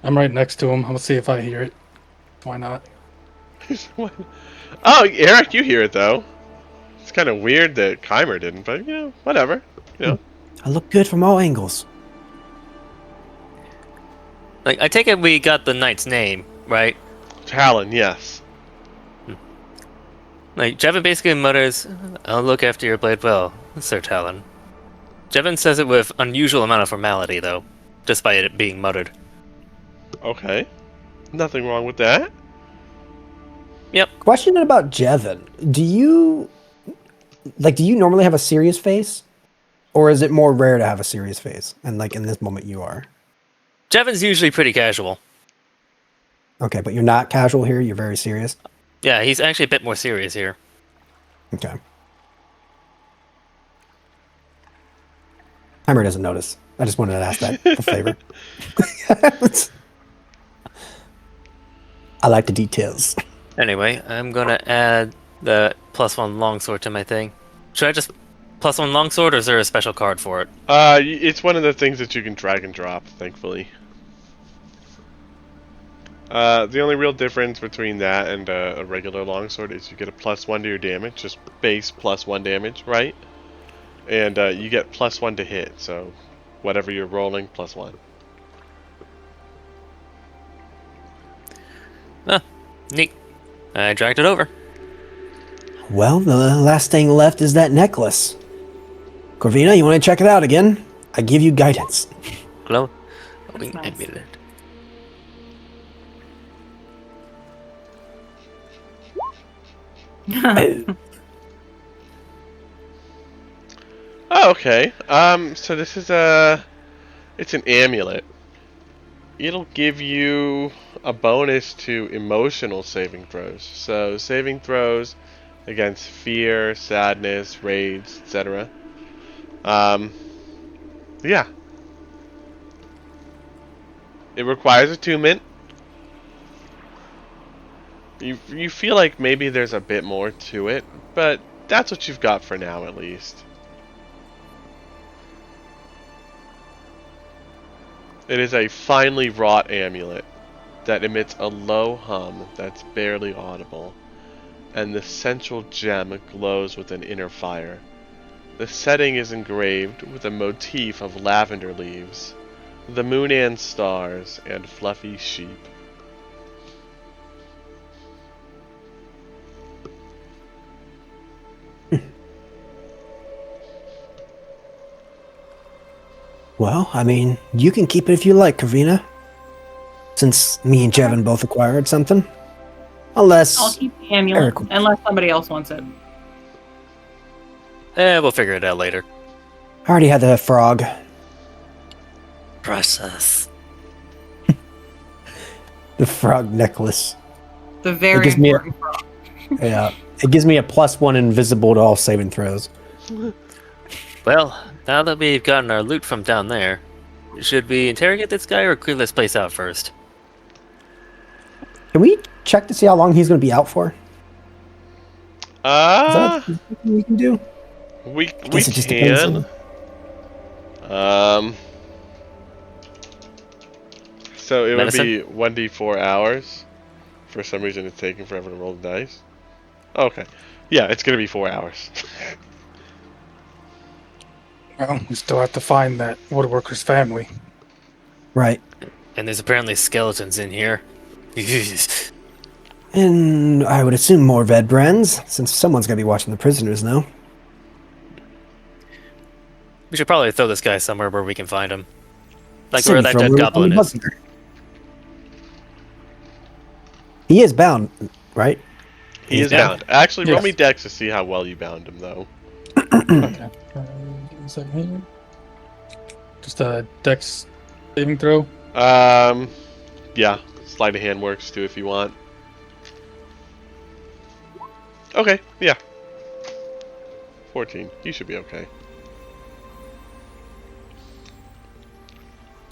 I'm right next to him. I'll see if I hear it. Why not? Oh, Eric, you hear it though. It's kind of weird that Keimer didn't, but whatever. I look good from all angles. Like, I take it we got the knight's name, right? Talon, yes. Like, Jevin basically mutters, "I'll look after your blade well, Sir Talon." Jevin says it with unusual amount of formality, though, despite it being muttered. Okay. Nothing wrong with that. Yep. Question about Jevin. Do you normally have a serious face? Or is it more rare to have a serious face? And like in this moment you are. Jevin's usually pretty casual. Okay, but you're not casual here, you're very serious. Yeah, he's actually a bit more serious here. Okay. Heimer doesn't notice. I just wanted to ask that a favor. I like the details. Anyway, I'm gonna add the +1 longsword to my thing. Should I just +1 longsword, or is there a special card for it? It's one of the things that you can drag and drop, thankfully. The only real difference between that and a regular longsword is you get a +1 to your damage, just base +1 damage, right? And you get +1 to hit, so whatever you're rolling, +1. Ah, neat. I dragged it over. Well, the last thing left is that necklace. Corvina, you want to check it out again? I give you guidance. Glow. That's nice. Amulet. Oh, okay. So this is it's an amulet. It'll give you a bonus to emotional saving throws. So saving throws against fear, sadness, rage, etc. Yeah. It requires attunement. You feel like maybe there's a bit more to it, but that's what you've got for now, at least. It is a finely wrought amulet that emits a low hum that's barely audible, and the central gem glows with an inner fire. The setting is engraved with a motif of lavender leaves, the moon and stars, and fluffy sheep. Well, I mean, you can keep it if you like, Corvina. Since me and Jevin both acquired something. Unless... I'll keep the amulet, Eric. unless somebody else wants it. We'll figure it out later. I already had the frog. Process. The frog necklace. The very gives me a- important frog. Yeah. It gives me a +1 invisible to all saving throws. Well, now that we've gotten our loot from down there, should we interrogate this guy or clear this place out first? Can we check to see how long he's going to be out for? Is that something we can do? We guess it just depends can. So it Medicine? would be 1d4 hours. For some reason, it's taking forever to roll the dice. Okay, yeah, it's gonna be 4 hours. Well, we still have to find that woodworker's family. Right. And there's apparently skeletons in here. And I would assume more Vedbrands, since someone's going to be watching the prisoners now. We should probably throw this guy somewhere where we can find him. Like Same where that from dead where goblin he is. wasn't. He is bound, right? He is Yeah. bound. Actually, roll Yes. me dex to see how well you bound him, though. Okay. Give me a second here. Just a dex saving throw. Yeah, sleight of hand works too if you want. Okay, yeah. 14. You should be okay.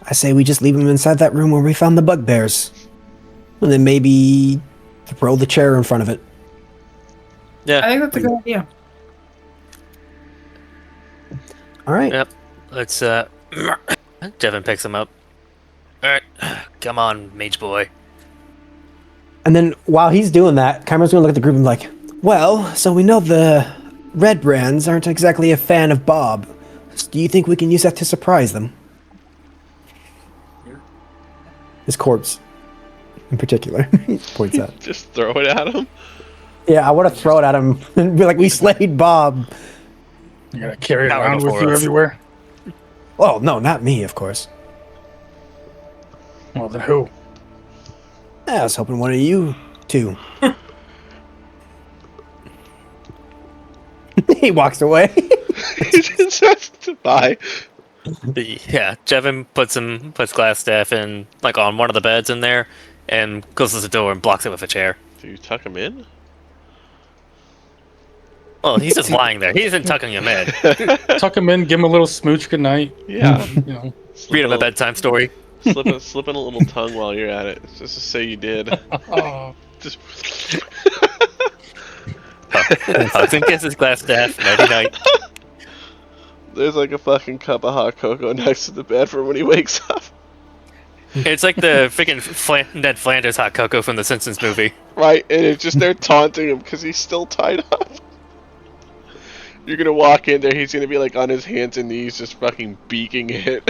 I say we just leave him inside that room where we found the bugbears. And then maybe throw the chair in front of it. I Yeah, think that's a good idea. All right. yep. Let's, Jevin picks him up. Alright, come on, mage boy. And then while he's doing that, Chimer's going to look at the group and be like, well, so we know the Red Brands aren't exactly a fan of Bob. Do you think we can use that to surprise them? His corpse, in particular, he points out. Just throw it at him. Yeah, I want to throw it at him and be like, we slayed Bob. You gotta carry it Power around with before you us. everywhere. Oh, no, not me, of course. Well, then who? I was hoping one of you two. He walks away. Just Bye. Yeah, Jevin puts Glassstaff in like on one of the beds in there, and closes the door and blocks it with a chair. Do you tuck him in? Well, he's just lying there. He isn't tucking him in. Tuck him in, give him a little smooch goodnight. Yeah. You know. Read him a bedtime story. Slip in a little tongue while you're at it, just to say you did. Oh, Just. Hugs and kisses, Glassstaff. Nighty night. There's like a fucking cup of hot cocoa next to the bed for when he wakes up. It's like the freaking Ned Flanders hot cocoa from the Simpsons movie. Right, and it's just they're taunting him because he's still tied up. You're gonna walk in there, he's gonna be like on his hands and knees just fucking beaking it.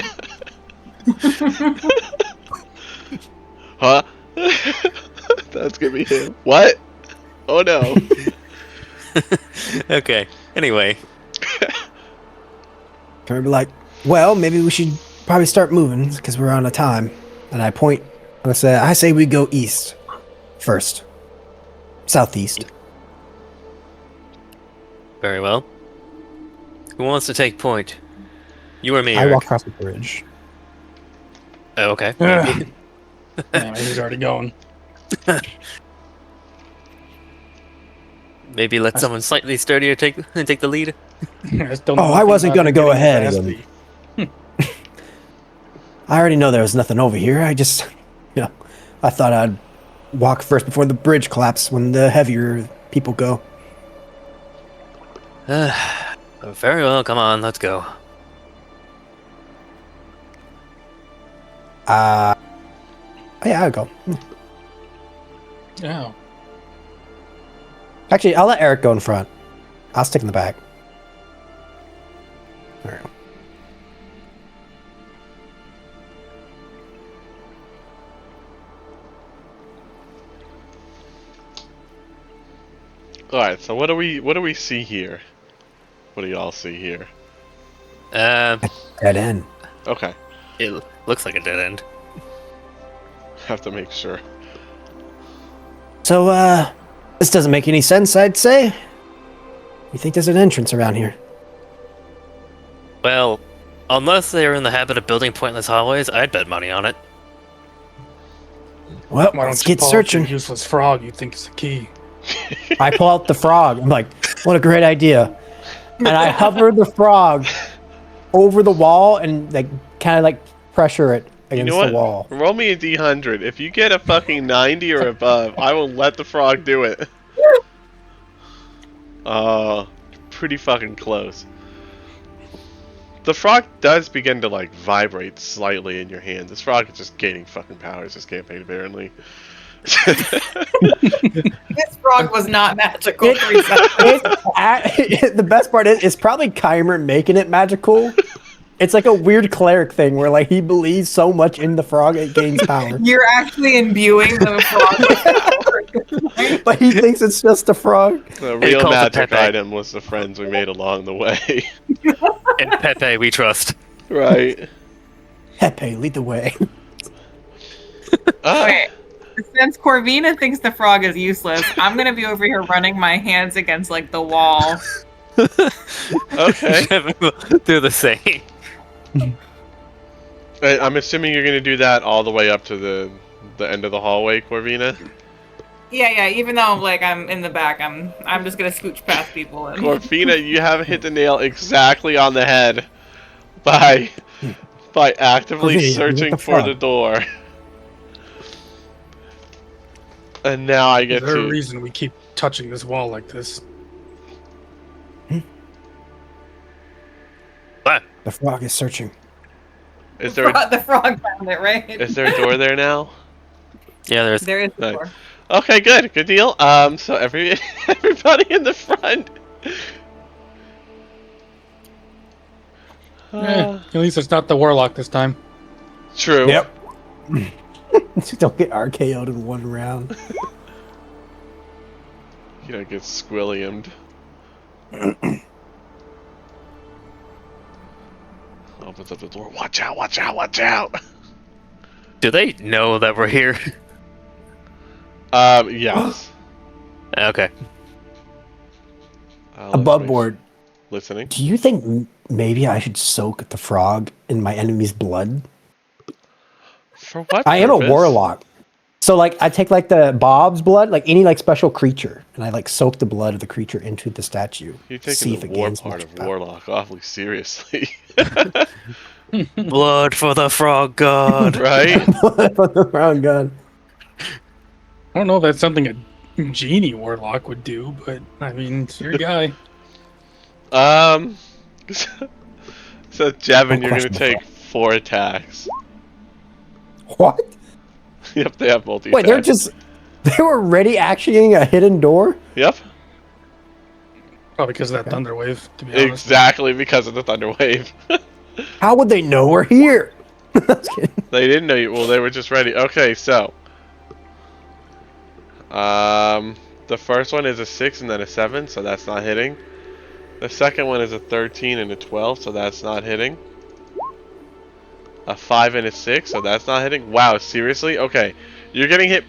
Huh? That's gonna be him. What? Oh no. Okay. Anyway, Can we be like, well, maybe we should probably start moving because we're on a time. And I point. I say we go east first, southeast. very well. Who wants to take point? You or me? I Eric? walk across the bridge. Oh, okay. yeah, he's already going. Maybe let someone slightly sturdier take the lead. I just don't Oh, know I if wasn't he's gonna go getting ahead fast again. beat. I already know there was nothing over here. I just, I thought I'd walk first before the bridge collapses when the heavier people go. Very well. Come on, let's go. Yeah, I'll go. Yeah. Actually, I'll let Eric go in front. I'll stick in the back. There we go. Alright, so what do we see here? What do y'all see here? Dead end. Okay. It looks like a dead end. Have to make sure. So, this doesn't make any sense, I'd say. You think there's an entrance around here? Well, unless they're in the habit of building pointless hallways, I'd bet money on it. Well, Why let's don't you get pull out your searching. useless frog you think is the key? I pull out the frog. I'm like, what a great idea. And I hover the frog over the wall and kind of pressure it You against know what? the wall. Roll me a d100. If you get a fucking 90 or above, I will let the frog do it. Pretty fucking close. The frog does begin to vibrate slightly in your hand. This frog is just gaining fucking powers this campaign, apparently. This frog was not magical. The best part is, it's probably Kymer making it magical. It's like a weird cleric thing where he believes so much in the frog it gains power. You're actually imbuing the frog with power. But he thinks it's just a frog. The He real calls it magic Pepe. item was the friends we made along the way. And Pepe, we trust. Right. Pepe, lead the way. Okay. Since Corvina thinks the frog is useless, I'm gonna be over here running my hands against the wall. Okay. Do the same. I'm assuming you're gonna do that all the way up to the end of the hallway, Corvina? Yeah, even though I'm in the back, I'm just gonna scooch past people and Corvina, you have hit the nail exactly on the head by actively Corvina, searching what the for fuck? the door. And now I Is get there a to... reason we keep touching this wall like this? What? The frog is searching. Is there the frog found it, right? is there a door there now? Yeah, there's. There is a Nice. door. Okay, good deal. So everybody in the front. At least it's not the warlock this time. True. Yep. Don't get RKO'd in one round. You don't get squilliamed. Opens up the door. Watch out! Watch out! Watch out! Do they know that we're here? Yes. Okay. Let's Above make- board. Listening. Do you think maybe I should soak the frog in my enemy's blood. For what I am a purpose? warlock. So like I take like the Bob's blood, like any like special creature, and I like soak the blood of the creature into the statue. You're see taking if the it war gains part much of power. Warlock awfully seriously. Blood for the frog god. Right? Oh god. I don't know if that's something a genie warlock would do, but I mean, it's your guy. So Jevin, Don't you're gonna question the take 4 attacks. What? Yep, they have multi. Wait, they were ready actioning a hidden door? Yep, Probably because of that thunder wave, to be honest. exactly because of the thunder wave. How would they know we're here? Just kidding. They didn't know you. Well, they were just ready. Okay, so the first one is a 6 and then a 7, so that's not hitting. The second one is a 13 and a 12, so that's not hitting. A 5 and a 6, so that's not hitting. Wow, seriously? Okay, you're getting hit.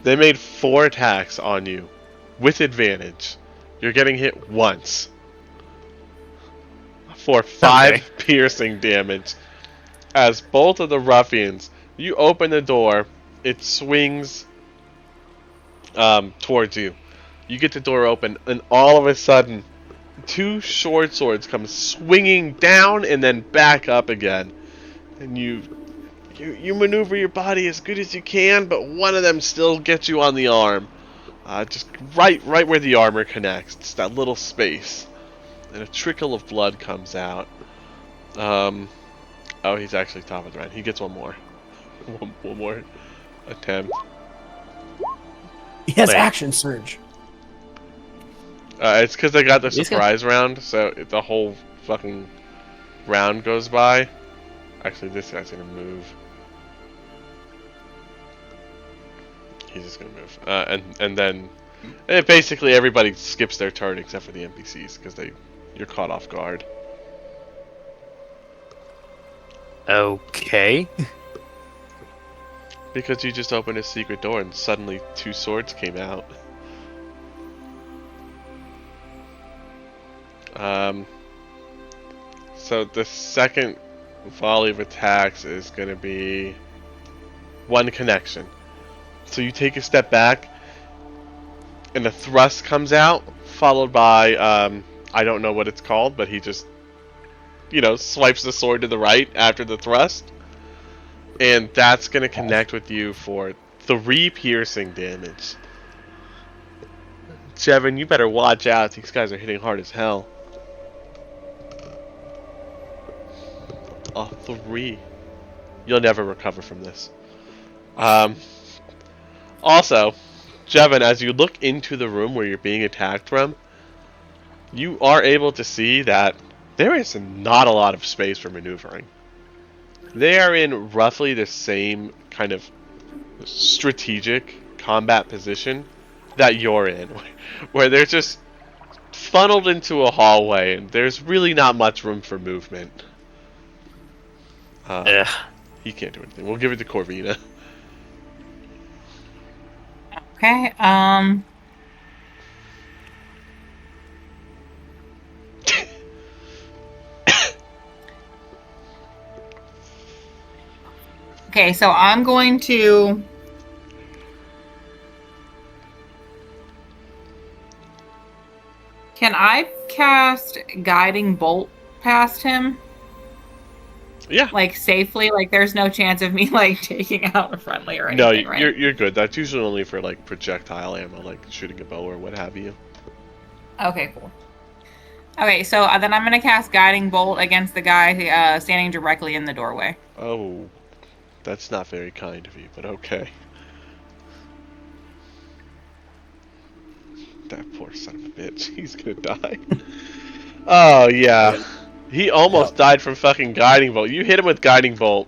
They made 4 attacks on you with advantage. You're getting hit once for 5 piercing damage. As both of the ruffians, you open the door, it swings towards you. You get the door open, and all of a sudden, 2 short swords come swinging down and then back up again. And you maneuver your body as good as you can, but one of them still gets you on the arm. Just right where the armor connects. It's that little space. And a trickle of blood comes out. Oh, he's actually top of the round. He gets one more. One more attempt. He has Wait. action surge. It's because they got the These surprise round, so the whole fucking round goes by. Actually, this guy's gonna move. He's just gonna move, and then basically everybody skips their turn except for the NPCs because you're caught off guard. Okay. Because you just opened a secret door and suddenly 2 swords came out. So the second volley of attacks is going to be 1 connection. So you take a step back, and a thrust comes out, followed by, I don't know what it's called, but he just, swipes the sword to the right after the thrust. And that's going to connect with you for 3 piercing damage. Jevin, you better watch out. These guys are hitting hard as hell. 3. You'll never recover from this. Also, Jevin, as you look into the room where you're being attacked from, you are able to see that there is not a lot of space for maneuvering. They are in roughly the same kind of strategic combat position that you're in, where they're just funneled into a hallway and there's really not much room for movement. Yeah. He can't do anything. We'll give it to Corvina. Okay. Okay, so I'm going to... Can I cast Guiding Bolt past him? Yeah. Like, safely? Like, there's no chance of me, like, taking out a friendly or No, anything, right? you're good. That's usually only for like projectile ammo, like shooting a bow or what have you. Okay, cool. Okay, so then I'm going to cast Guiding Bolt against the guy standing directly in the doorway. Oh, that's not very kind of you, but okay. That poor son of a bitch. He's gonna die. Oh, yeah. He almost died from fucking Guiding Bolt. You hit him with Guiding Bolt,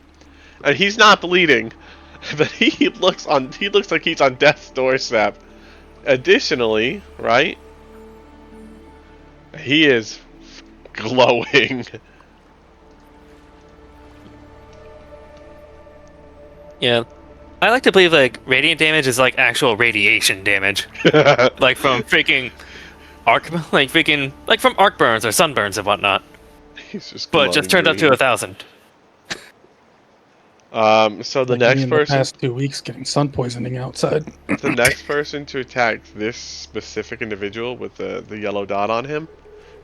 and he's not bleeding, but he looks like he's on death's doorstep. Additionally, right? He is glowing. Yeah. I like to believe like radiant damage is like actual radiation damage. Like from freaking arc from arc burns or sunburns and whatnot. He's just but just glowing turned up to green. 1,000. So the Like me next in the person, past 2 weeks getting sun poisoning outside. the next person to attack this specific individual with the yellow dot on him,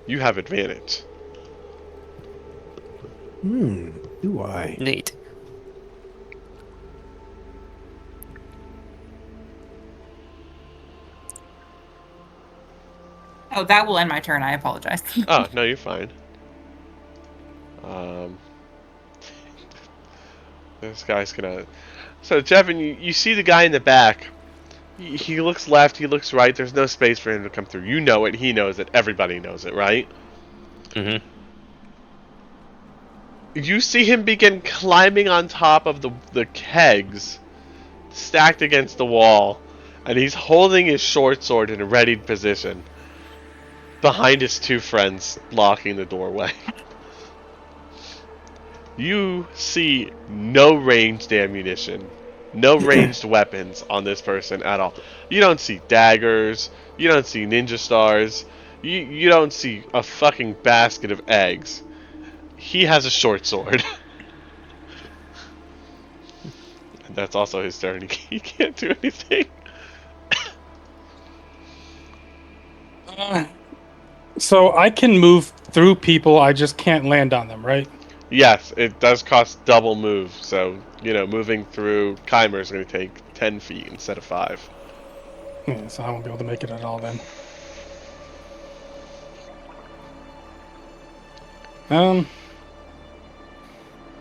you have advantage. Do I? Neat. Oh, that will end my turn. I apologize. Oh, no, you're fine. This guy's gonna... So, Jevin, you see the guy in the back. He looks left, he looks right. There's no space for him to come through. You know it, he knows it, everybody knows it, right? Mm-hmm. You see him begin climbing on top of the kegs stacked against the wall, and he's holding his short sword in a readied position behind his two friends blocking the doorway. You see no ranged ammunition, no ranged weapons on this person at all. You don't see daggers, you don't see ninja stars, you don't see a fucking basket of eggs. He has a short sword. And that's also his turn. He can't do anything. So I can move through people, I just can't land on them, right? Yes, it does cost double move. So, moving through Keimer is going to take 10 feet instead of 5. Yeah, so I won't be able to make it at all then.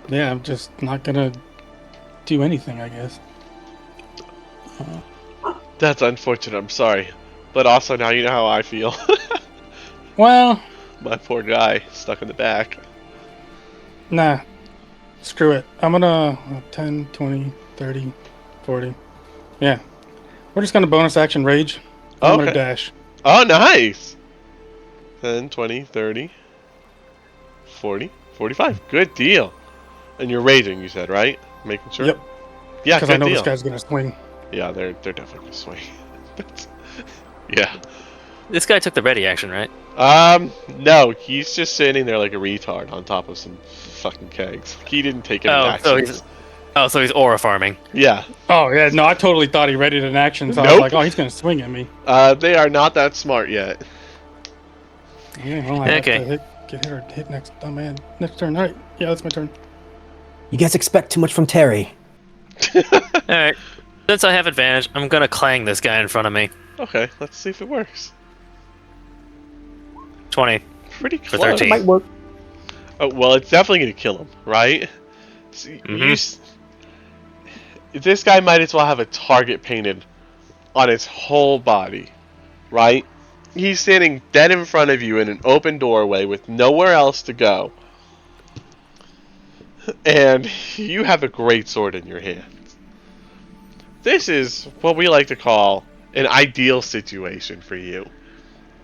Yeah, I'm just not gonna do anything, I guess. That's unfortunate, I'm sorry. But also now you know how I feel. Well, My poor guy, stuck in the back. nah. Screw it. I'm gonna 10, 20, 30, 40. Yeah. We're just gonna bonus action rage. I'm gonna Okay. dash. Oh, nice! 10, 20, 30, 40, 45. Good deal. And you're raging, you said, right? Making sure? Yep. Yeah, Because good I know deal. this guy's gonna swing. Yeah, they're definitely going to swing. Yeah. This guy took the ready action, right? No, he's just sitting there like a retard on top of some fucking kegs. He didn't take any actions. So he's aura farming. Yeah. Oh yeah, no, I totally thought he readied an action, so I Nope. was like, oh, he's gonna swing at me. They are not that smart yet. Yeah, well, I have Okay. to get hit or hit next. Oh man, next turn. All right, yeah, that's my turn. You guys expect too much from Terry. Alright. Since I have advantage, I'm gonna clang this guy in front of me. Okay, let's see if it works. 20. Pretty For close. 13. Might work. Oh, well, it's definitely going to kill him, right? So this guy might as well have a target painted on his whole body, right? He's standing dead in front of you in an open doorway with nowhere else to go. And you have a great sword in your hands. This is what we like to call an ideal situation for you.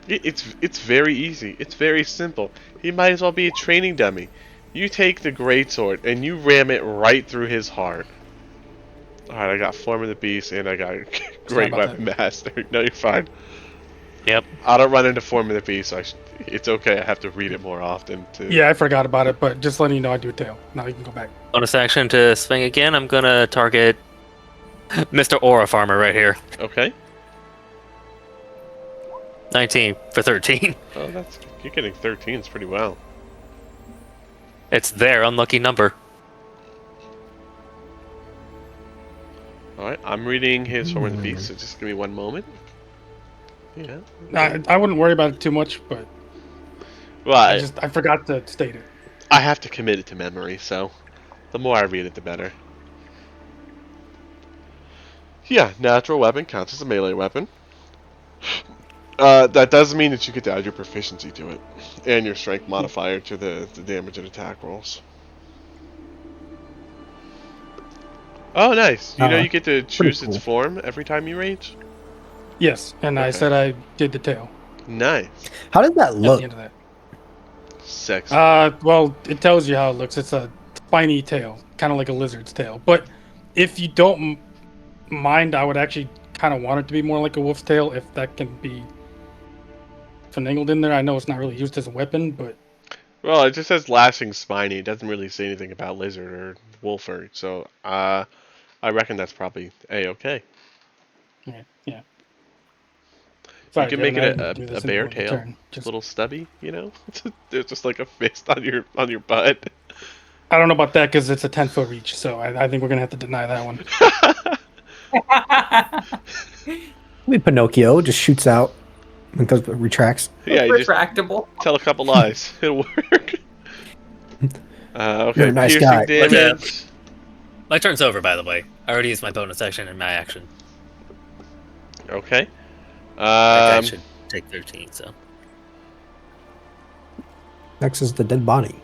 It's very easy. It's very simple. He might as well be a training dummy. You take the greatsword and you ram it right through his heart. Alright, I got Form of the Beast and I got Great about Weapon Master. No, you're fine. Yep. I don't run into Form of the Beast, so it's okay. I have to read it more often. Yeah, I forgot about it, but just letting you know I do a tail. Now you can go back. Bonus action to swing again. I'm gonna target Mr. Aura Farmer right here. Okay. 19 for 13. Oh, you're getting 13s pretty well. It's their unlucky number. Alright, I'm reading his Form of the Beast, so just give me one moment. Yeah. I wouldn't worry about it too much, but Well, I forgot to state it. I have to commit it to memory, so the more I read it, the better. Yeah, natural weapon counts as a melee weapon. That does mean that you get to add your proficiency to it, and your strength modifier to the damage and attack rolls. Oh, nice. You know you get to choose its form every time you rage? Yes, and I Okay. said I did the tail Nice. How does that at look? the end of that. Sexy. Well, it tells you how it looks. It's a spiny tail, kind of like a lizard's tail. But if you don't mind, I would actually kind of want it to be more like a wolf's tail, if that can be finagled in there. I know it's not really used as a weapon, but Well, it just says lashing spiny. It doesn't really say anything about lizard or wolfer. So, I reckon that's probably a-okay. Yeah. Yeah. You Sorry, can make Jevin, I it didn't do a this in the bear order of tail, turn. Just little stubby. You know, there's just like a fist on your butt. I don't know about that because it's a 10-foot reach, so I think we're gonna have to deny that one. Maybe Pinocchio just shoots out and goes retracts. Yeah, you just Retractable. tell a couple lies. It'll work. You're Okay, a nice piercing guy. damage. My turn's over, by the way. I already used my bonus action and my action. Okay. That guy should take 13, so. Next is the dead body.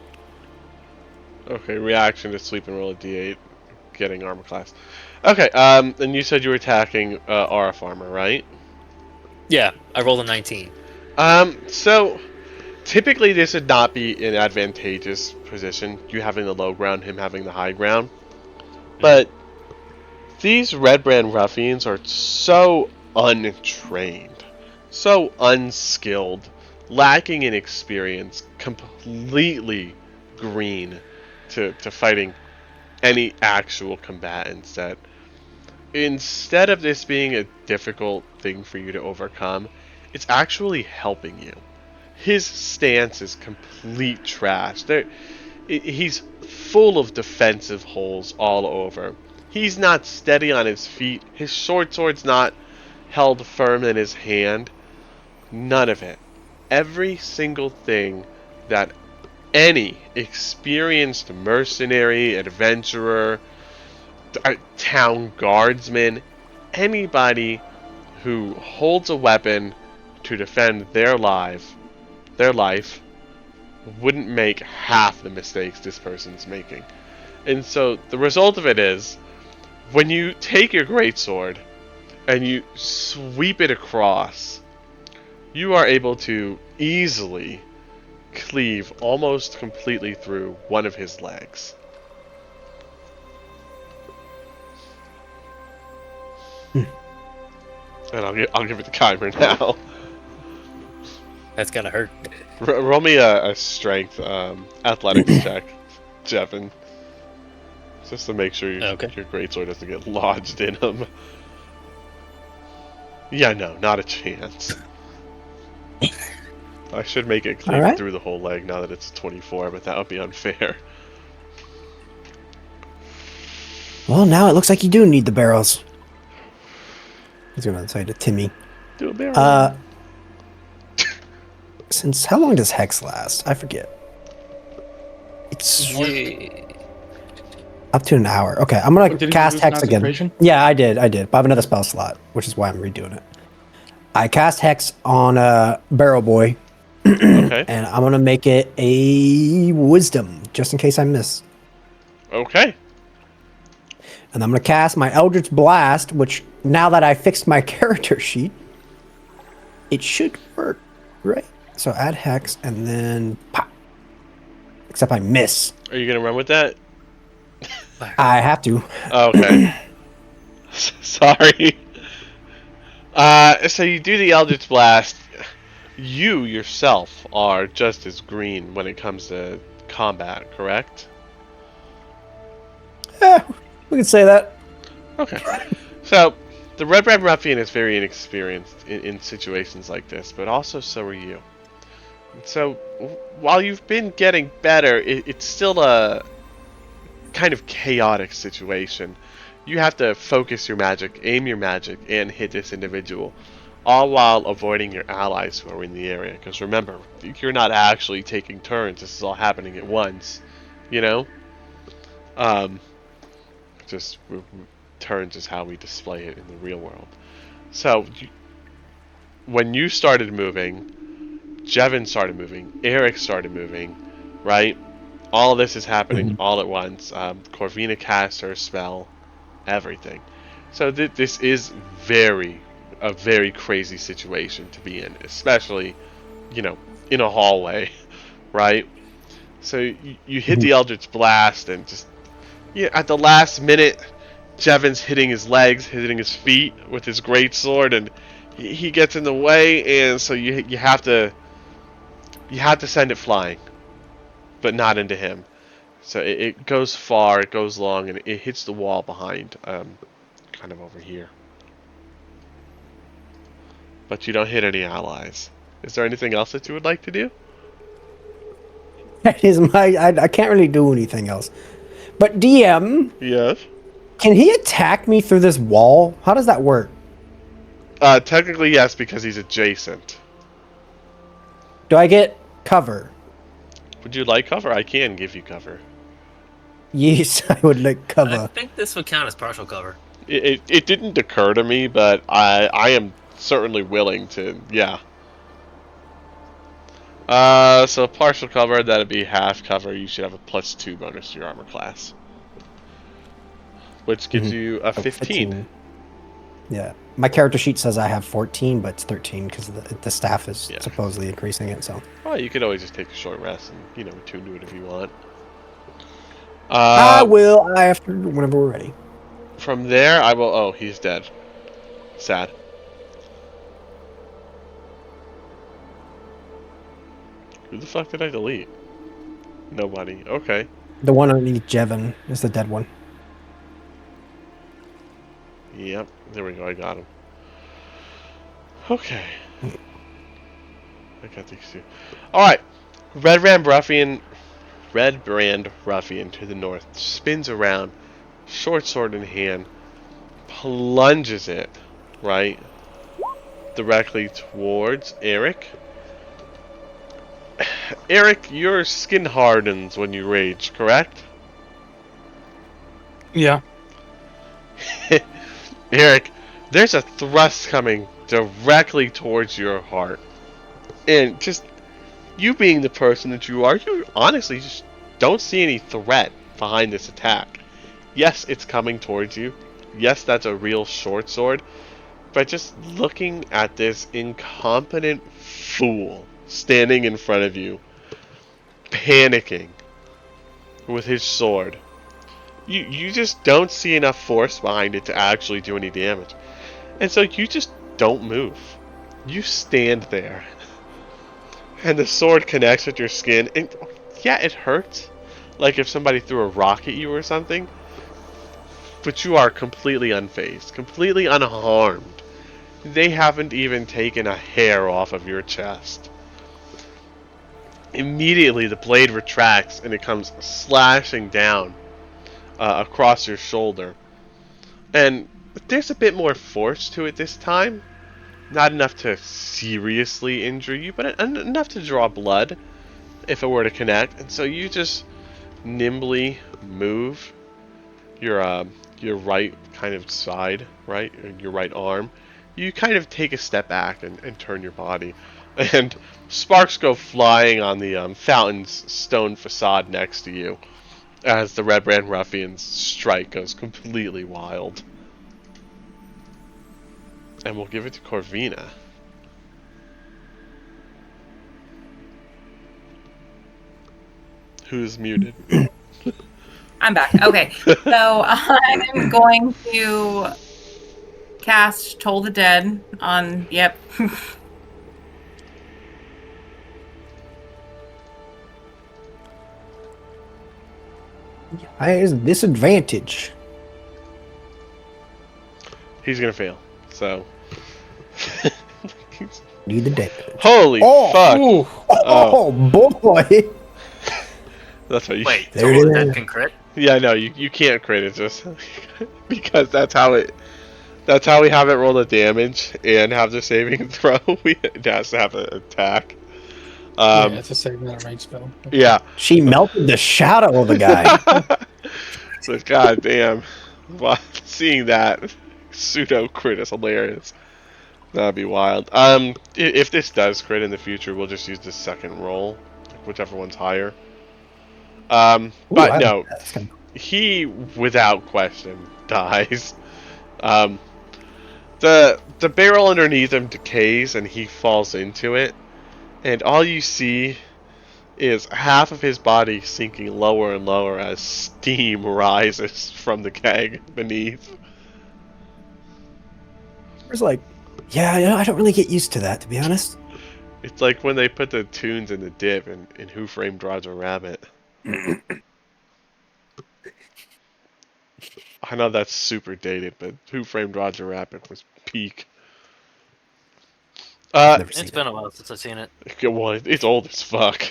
Okay, reaction to sweep and roll a d8, getting armor class. Okay, and you said you were attacking Aura Farmer, right? Yeah, I rolled a 19. So typically this would not be an advantageous position, you having the low ground, him having the high ground. But these Red Brand ruffians are so untrained, so unskilled, lacking in experience, completely green to fighting any actual combatants, that instead of this being a difficult thing for you to overcome, it's actually helping you. His stance is complete trash. He's full of defensive holes all over. He's not steady on his feet. His short sword's not held firm in his hand. None of it. Every single thing that any experienced mercenary, adventurer, town guardsman, anybody who holds a weapon to defend their life wouldn't make half the mistakes this person's making. And so the result of it is, when you take your greatsword and you sweep it across, you are able to easily cleave almost completely through one of his legs. And I'll give it to Kyber now. That's gotta hurt. Roll me a strength athletics check, Jevin. Just to make sure your greatsword doesn't get lodged in him. Yeah, no, not a chance. I should make it cleave through the whole leg now that it's 24, but that would be unfair. Well, now it looks like you do need the barrels. He's gonna say to Timmy. Do a barrel. Since how long does Hex last? I forget. It's up to an hour. Okay, I'm gonna cast Hex again. Yeah, I did. But I have another spell slot, which is why I'm redoing it. I cast Hex on Barrel Boy. Okay. And I'm gonna make it a Wisdom, just in case I miss. Okay. And I'm gonna cast my Eldritch Blast, which now that I fixed my character sheet, it should work, right? So add Hex and then pop. Except I miss. Are you gonna run with that? I have to. Okay. Sorry. So you do the Eldritch Blast. You yourself are just as green when it comes to combat, correct? We could say that. Okay. So, the Red Brand Ruffian is very inexperienced in situations like this, but also so are you. So, while you've been getting better, it's still a kind of chaotic situation. You have to focus your magic, aim your magic, and hit this individual, all while avoiding your allies who are in the area. Because remember, you're not actually taking turns. This is all happening at once, you know? Just turns is how we display it in the real world. So, when you started moving, Jevin started moving, Eric started moving, right? All of this is happening all at once. Corvina cast her spell, everything. So this is a very crazy situation to be in, especially, in a hallway, right? So you hit the Eldritch Blast, and just at the last minute, Jevin's hitting his legs, hitting his feet with his greatsword, and he gets in the way, and so you have to send it flying. but not into him. So it goes far, it goes long, and it hits the wall behind, kind of over here. But you don't hit any allies. Is there anything else that you would like to do? That is I can't really do anything else. But DM, Yes. can he attack me through this wall? How does that work? Technically, yes, because he's adjacent. Do I get cover? Would you like cover? I can give you cover. Yes, I would like I cover. think this would count as partial cover. It didn't occur to me, but I am certainly willing to, yeah. So partial cover, that'd be half cover. You should have a +2 bonus to your armor class. Which gives you a 15. Yeah. My character sheet says I have 14, but it's 13 because the staff is supposedly increasing it, so. Well, you could always just take a short rest and, attune to it if you want. I will after whenever we're ready. From there, I will... Oh, he's dead. Sad. Who the fuck did I delete? Nobody. Okay. The one underneath Jevin is the dead one. Yep. There we go. I got him. Okay. I got these two. Alright. Red Brand Ruffian to the north. Spins around. Short sword in hand. Plunges it. Right? Directly towards Eric. Eric, your skin hardens when you rage, correct? Yeah. Eric, there's a thrust coming directly towards your heart. And just, you being the person that you are, you honestly just don't see any threat behind this attack. Yes, it's coming towards you. Yes, that's a real short sword. But just looking at this incompetent fool standing in front of you, panicking with his sword, you just don't see enough force behind it to actually do any damage. And so you just don't move. You stand there. And the sword connects with your skin. And yeah, it hurts. Like if somebody threw a rock at you or something. But you are completely unfazed. Completely unharmed. They haven't even taken a hair off of your chest. Immediately the blade retracts and it comes slashing down across your shoulder. And there's a bit more force to it this time. Not enough to seriously injure you, but enough to draw blood if it were to connect. And so you just nimbly move your right kind of side, right? Your right arm. You kind of take a step back and turn your body. And sparks go flying on the fountain's stone facade next to you as the Red Brand Ruffian's strike goes completely wild. And we'll give it to Corvina. Who's muted? I'm back. Okay. So I'm going to cast Toll the Dead on, yep. I has a disadvantage. He's gonna fail. So. Need the dead. Holy fuck! Ooh. Oh boy! That's what you. Wait, There Total it Dead is. can crit? Yeah, no, you can't crit it just because that's how we have it roll the damage and have the saving throw. It has to have an attack. Yeah, it's a save that range spell. Yeah. She melted the shadow of the guy. So goddamn, well, seeing that pseudo crit is hilarious. That'd be wild. If this does crit in the future, we'll just use the second roll, whichever one's higher. But Ooh, no, that's kinda cool. he without question dies. The barrel underneath him decays and he falls into it, and all you see is half of his body sinking lower and lower as steam rises from the keg beneath. It's like, yeah, I don't really get used to that, to be honest. It's like when they put the tunes in the dip in Who Framed Roger Rabbit. I know that's super dated, but Who Framed Roger Rabbit was peak. Never seen It's it. been a while since I've seen it. Well, it's old as fuck.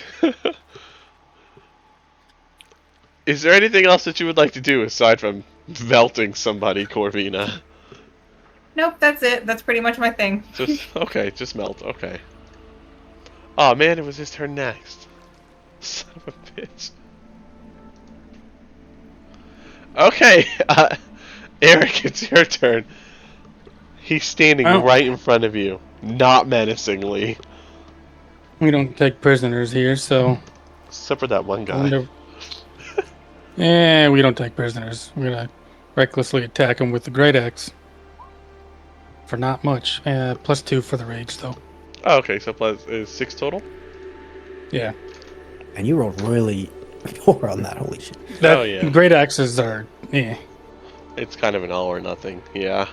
Is there anything else that you would like to do aside from melting somebody, Corvina? Nope, that's it. That's pretty much my thing. Just melt. Okay. Oh man, it was his turn next. Son of a bitch. Okay, Eric, it's your turn. He's standing Oh. right in front of you, not menacingly, We don't take prisoners here, so except for that one I guy. wonder. Yeah, we don't take prisoners. We're gonna recklessly attack him with the great axe. For not much. +2 for the rage, though. Oh, okay, so plus is 6 total. Yeah. And you rolled really poor on that. Holy shit. That, Oh, yeah. Great axes are. Yeah. It's kind of an all or nothing. Yeah.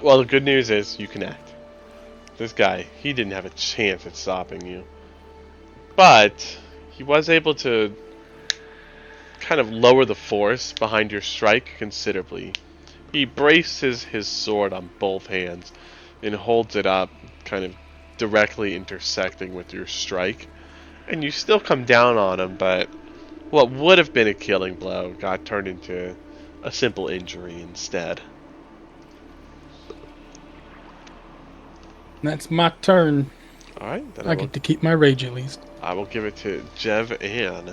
Well, the good news is you connect. This guy, he didn't have a chance at stopping you, but he was able to kind of lower the force behind your strike considerably. He braces his sword on both hands and holds it up, kind of directly intersecting with your strike. And you still come down on him, but what would have been a killing blow got turned into a simple injury instead. That's my turn. Alright, then I get to keep my rage at least. I will give it to Jev Ann.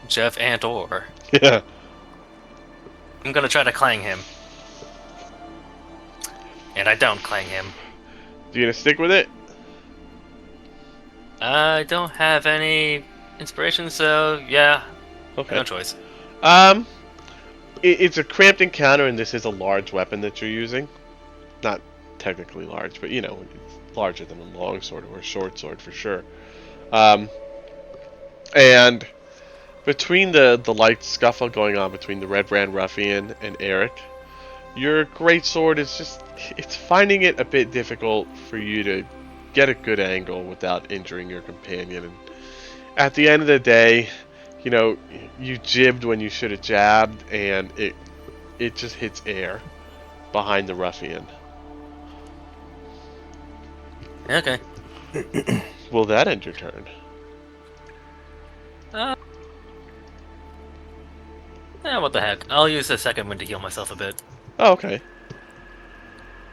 Jeff and or. Yeah. I'm gonna try to clang him. And I don't clang him. You gonna stick with it? I don't have any inspiration, so yeah, Okay. no choice. It's a cramped encounter, and this is a large weapon that you're using. Not technically large, but you know, it's larger than a long sword or a short sword for sure. And between the light scuffle going on between the Red Brand Ruffian and Eric, your great sword is it's finding it a bit difficult for you to get a good angle without injuring your companion. And at the end of the day, you know, you jibbed when you should have jabbed, and it just hits air behind the ruffian. Okay. Will that end your turn? Yeah, what the heck. I'll use the second one to heal myself a bit. Oh, okay.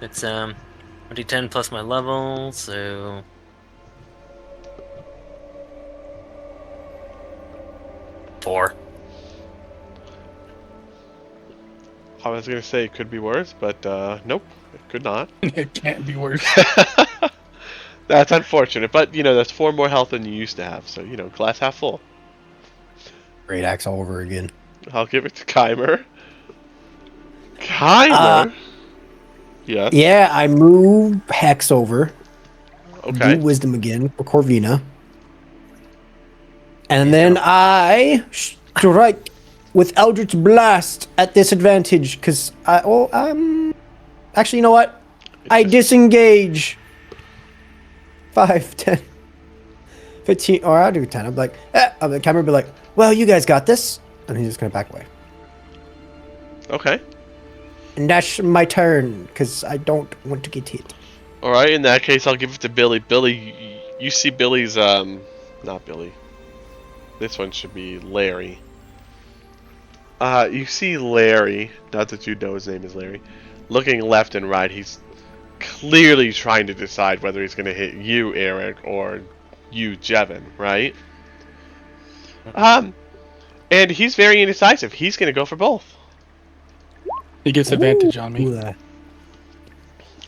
It's 1d10 plus my level, so 4. I was gonna say it could be worse, but nope, it could not. It can't be worse. That's unfortunate, but you know that's 4 more health than you used to have, so you know, glass half full. Great axe all over again. I'll give it to Keimer. Keimer? Yes. Yeah, I move Hex over. Okay. Do Wisdom again for Corvina. And then I strike with Eldritch Blast at disadvantage, because actually, you know what? I disengage. 5, 10, 15, or I'll do 10. I'm like, the camera will be like, well, you guys got this. And he's just going to back away. Okay. And that's my turn, because I don't want to get hit. Alright, in that case, I'll give it to Billy. Billy, you see Billy's, not Billy. This one should be Larry. You see Larry, not that you know his name is Larry, looking left and right. He's clearly trying to decide whether he's going to hit you, Eric, or you, Jevin, right? And he's very indecisive. He's going to go for both. He gets advantage on me. Ooh,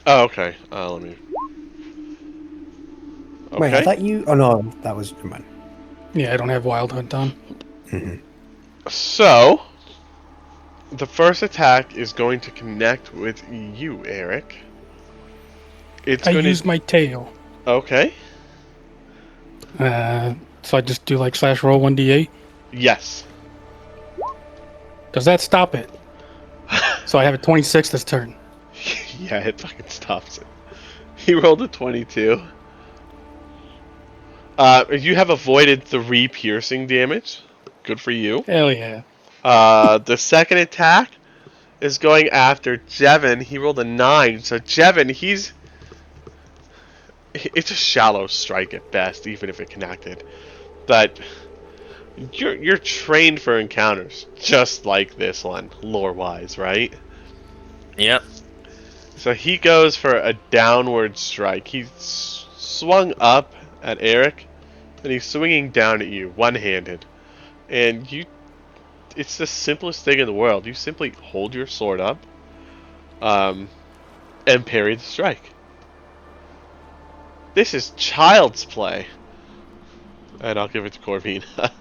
Oh, okay. Let me... Okay. Wait, I thought you... Oh, no, that was... Never mind. Yeah, I don't have Wild Hunt on. So, the first attack is going to connect with you, Eric. It's I going use to... my tail. Okay. So I just do like /roll 1d8. Yes. Does that stop it? So I have a 26 this turn. Yeah, it fucking stops it. He rolled a 22. You have avoided 3 piercing damage. Good for you. Hell yeah. The second attack is going after Jevin. He rolled a 9. So Jevin, it's a shallow strike at best, even if it connected. But you're trained for encounters just like this one, lore-wise, right? Yep. So he goes for a downward strike. He swung up at Eric, and he's swinging down at you, one-handed. And it's the simplest thing in the world. You simply hold your sword up, and parry the strike. This is child's play. And I'll give it to Corvina.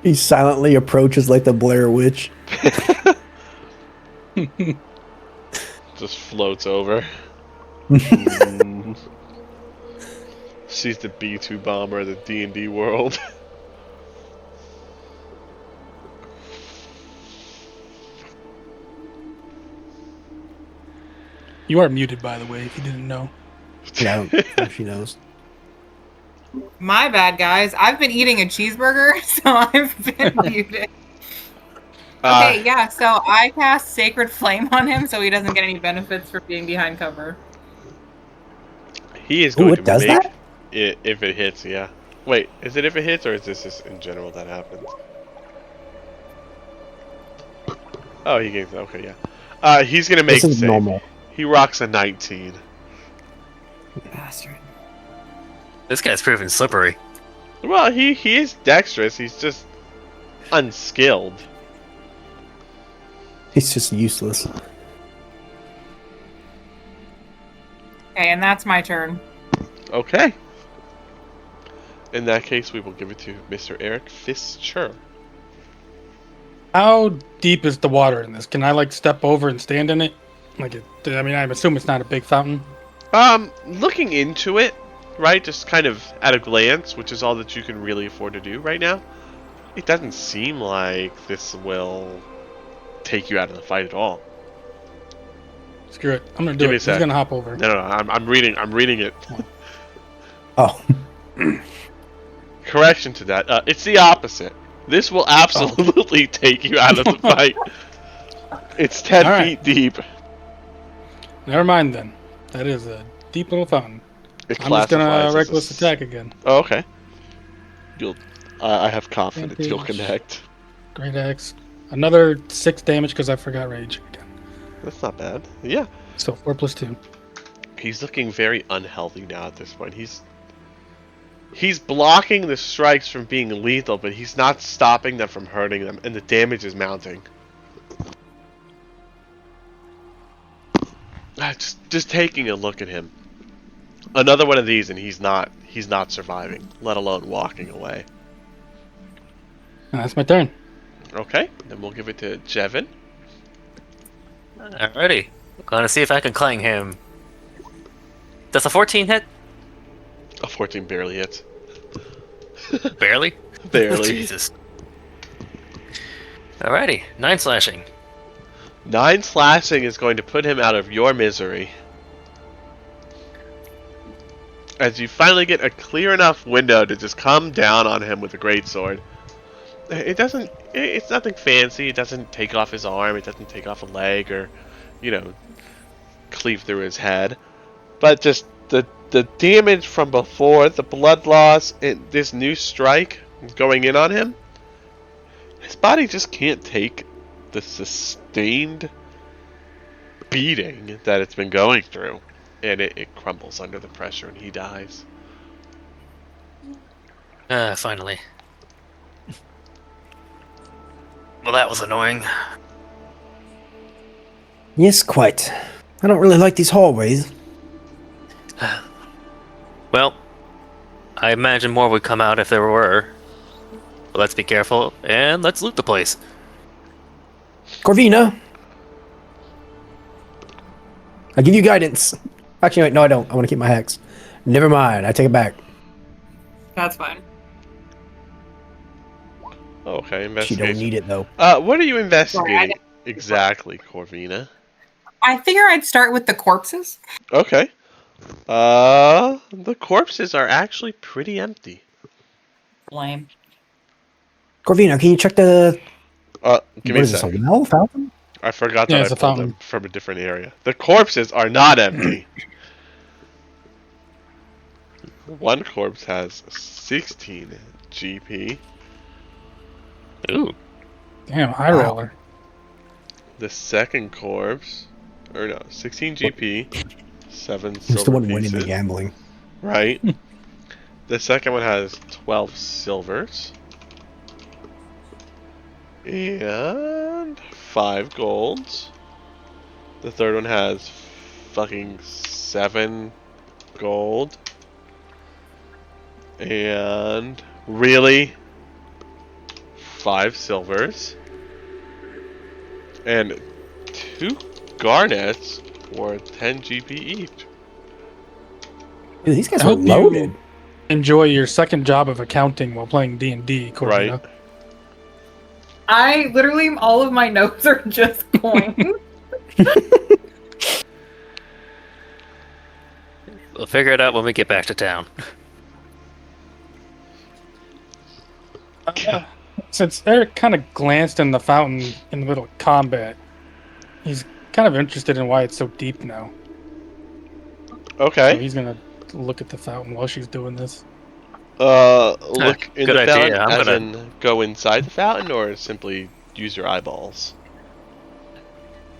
He silently approaches like the Blair Witch. Just floats over. She's the B-2 bomber of the D&D world. You are muted, by the way, if you didn't know. Yeah, I don't know if she knows. My bad, guys. I've been eating a cheeseburger, so I've been muted. Okay, yeah, so I cast Sacred Flame on him so he doesn't get any benefits for being behind cover. He is going Ooh, to it does make that? it if it hits, yeah. Wait, is it if it hits, or is this just in general that happens? Oh, he gains. Okay, yeah. He's gonna make This is save. normal. He rocks a 19. Bastard. This guy's proven slippery. Well, he is dexterous. He's just unskilled. He's just useless. Okay, and that's my turn. Okay. In that case, we will give it to Mr. Eric Fischer. How deep is the water in this? Can I like step over and stand in it? I mean, I assume it's not a big fountain. Looking into it, right, just kind of at a glance, which is all that you can really afford to do right now, it doesn't seem like this will take you out of the fight at all. Screw it. I'm gonna Give do me a it. He's sec. gonna hop over. No, I'm reading it. Oh, Correction to that. It's the opposite. This will absolutely take you out of the fight. It's 10 All right. feet deep. Never mind then. That is a deep little fountain. It I'm just gonna classifies as a reckless attack again. Oh, okay. I have confidence you'll Advantage. connect. Great axe. Another 6 damage because I forgot rage again. That's not bad. Yeah. So 4 plus 2. He's looking very unhealthy now at this point. He's blocking the strikes from being lethal, but he's not stopping them from hurting them, and the damage is mounting. Just taking a look at him. Another one of these, and he's not surviving, let alone walking away. And that's my turn. Okay, then we'll give it to Jevin. Alrighty. Gonna see if I can clang him. Does a 14 hit? A 14 barely hits. Barely? Barely. Jesus. Alrighty. 9 slashing. 9 slashing is going to put him out of your misery. As you finally get a clear enough window to just come down on him with a greatsword. It's nothing fancy. It doesn't take off his arm. It doesn't take off a leg or, cleave through his head. But just the damage from before, the blood loss, and this new strike going in on him, his body just can't take the sustained beating that it's been going through. And it crumbles under the pressure and he dies. Finally. Well, that was annoying. yes, quite. I don't really like these hallways. Well, I imagine more would come out if there were. But let's be careful, and let's loot the place. Corvina, I give you guidance. Actually, wait, no, I don't. I want to keep my hex. Never mind. I take it back. That's fine. Okay, She investigation. don't need it though. What are you investigating exactly, Corvina? I figure I'd start with the corpses. Okay. The corpses are actually pretty empty. Lame. Corvina, can you check the? Give What me a is this? A sec. well fountain? I forgot Yeah, that I it's a pulled fountain. them from a different area. The corpses are not empty. One corpse has 16 GP. Ooh. Damn, high Wow. roller. The second corpse, or no, 16 GP, 7 Who's the silver one winning the pieces. gambling? Right. The second one has 12 silvers. And 5 golds. The third one has fucking 7 gold. And really 5 silvers. And 2 garnets for 10 GP each. Dude, these guys I are hope you loaded. enjoy your second job of accounting while playing D&D, Corvina. Right. I literally, all of my notes are just coins. We'll figure it out when we get back to town. Since Eric kind of glanced in the fountain in the middle of combat, he's kind of interested in why it's so deep now. So Okay. he's gonna look at the fountain while she's doing this. Look in good the idea. fountain, I'm as gonna- in go inside the fountain, or simply use your eyeballs?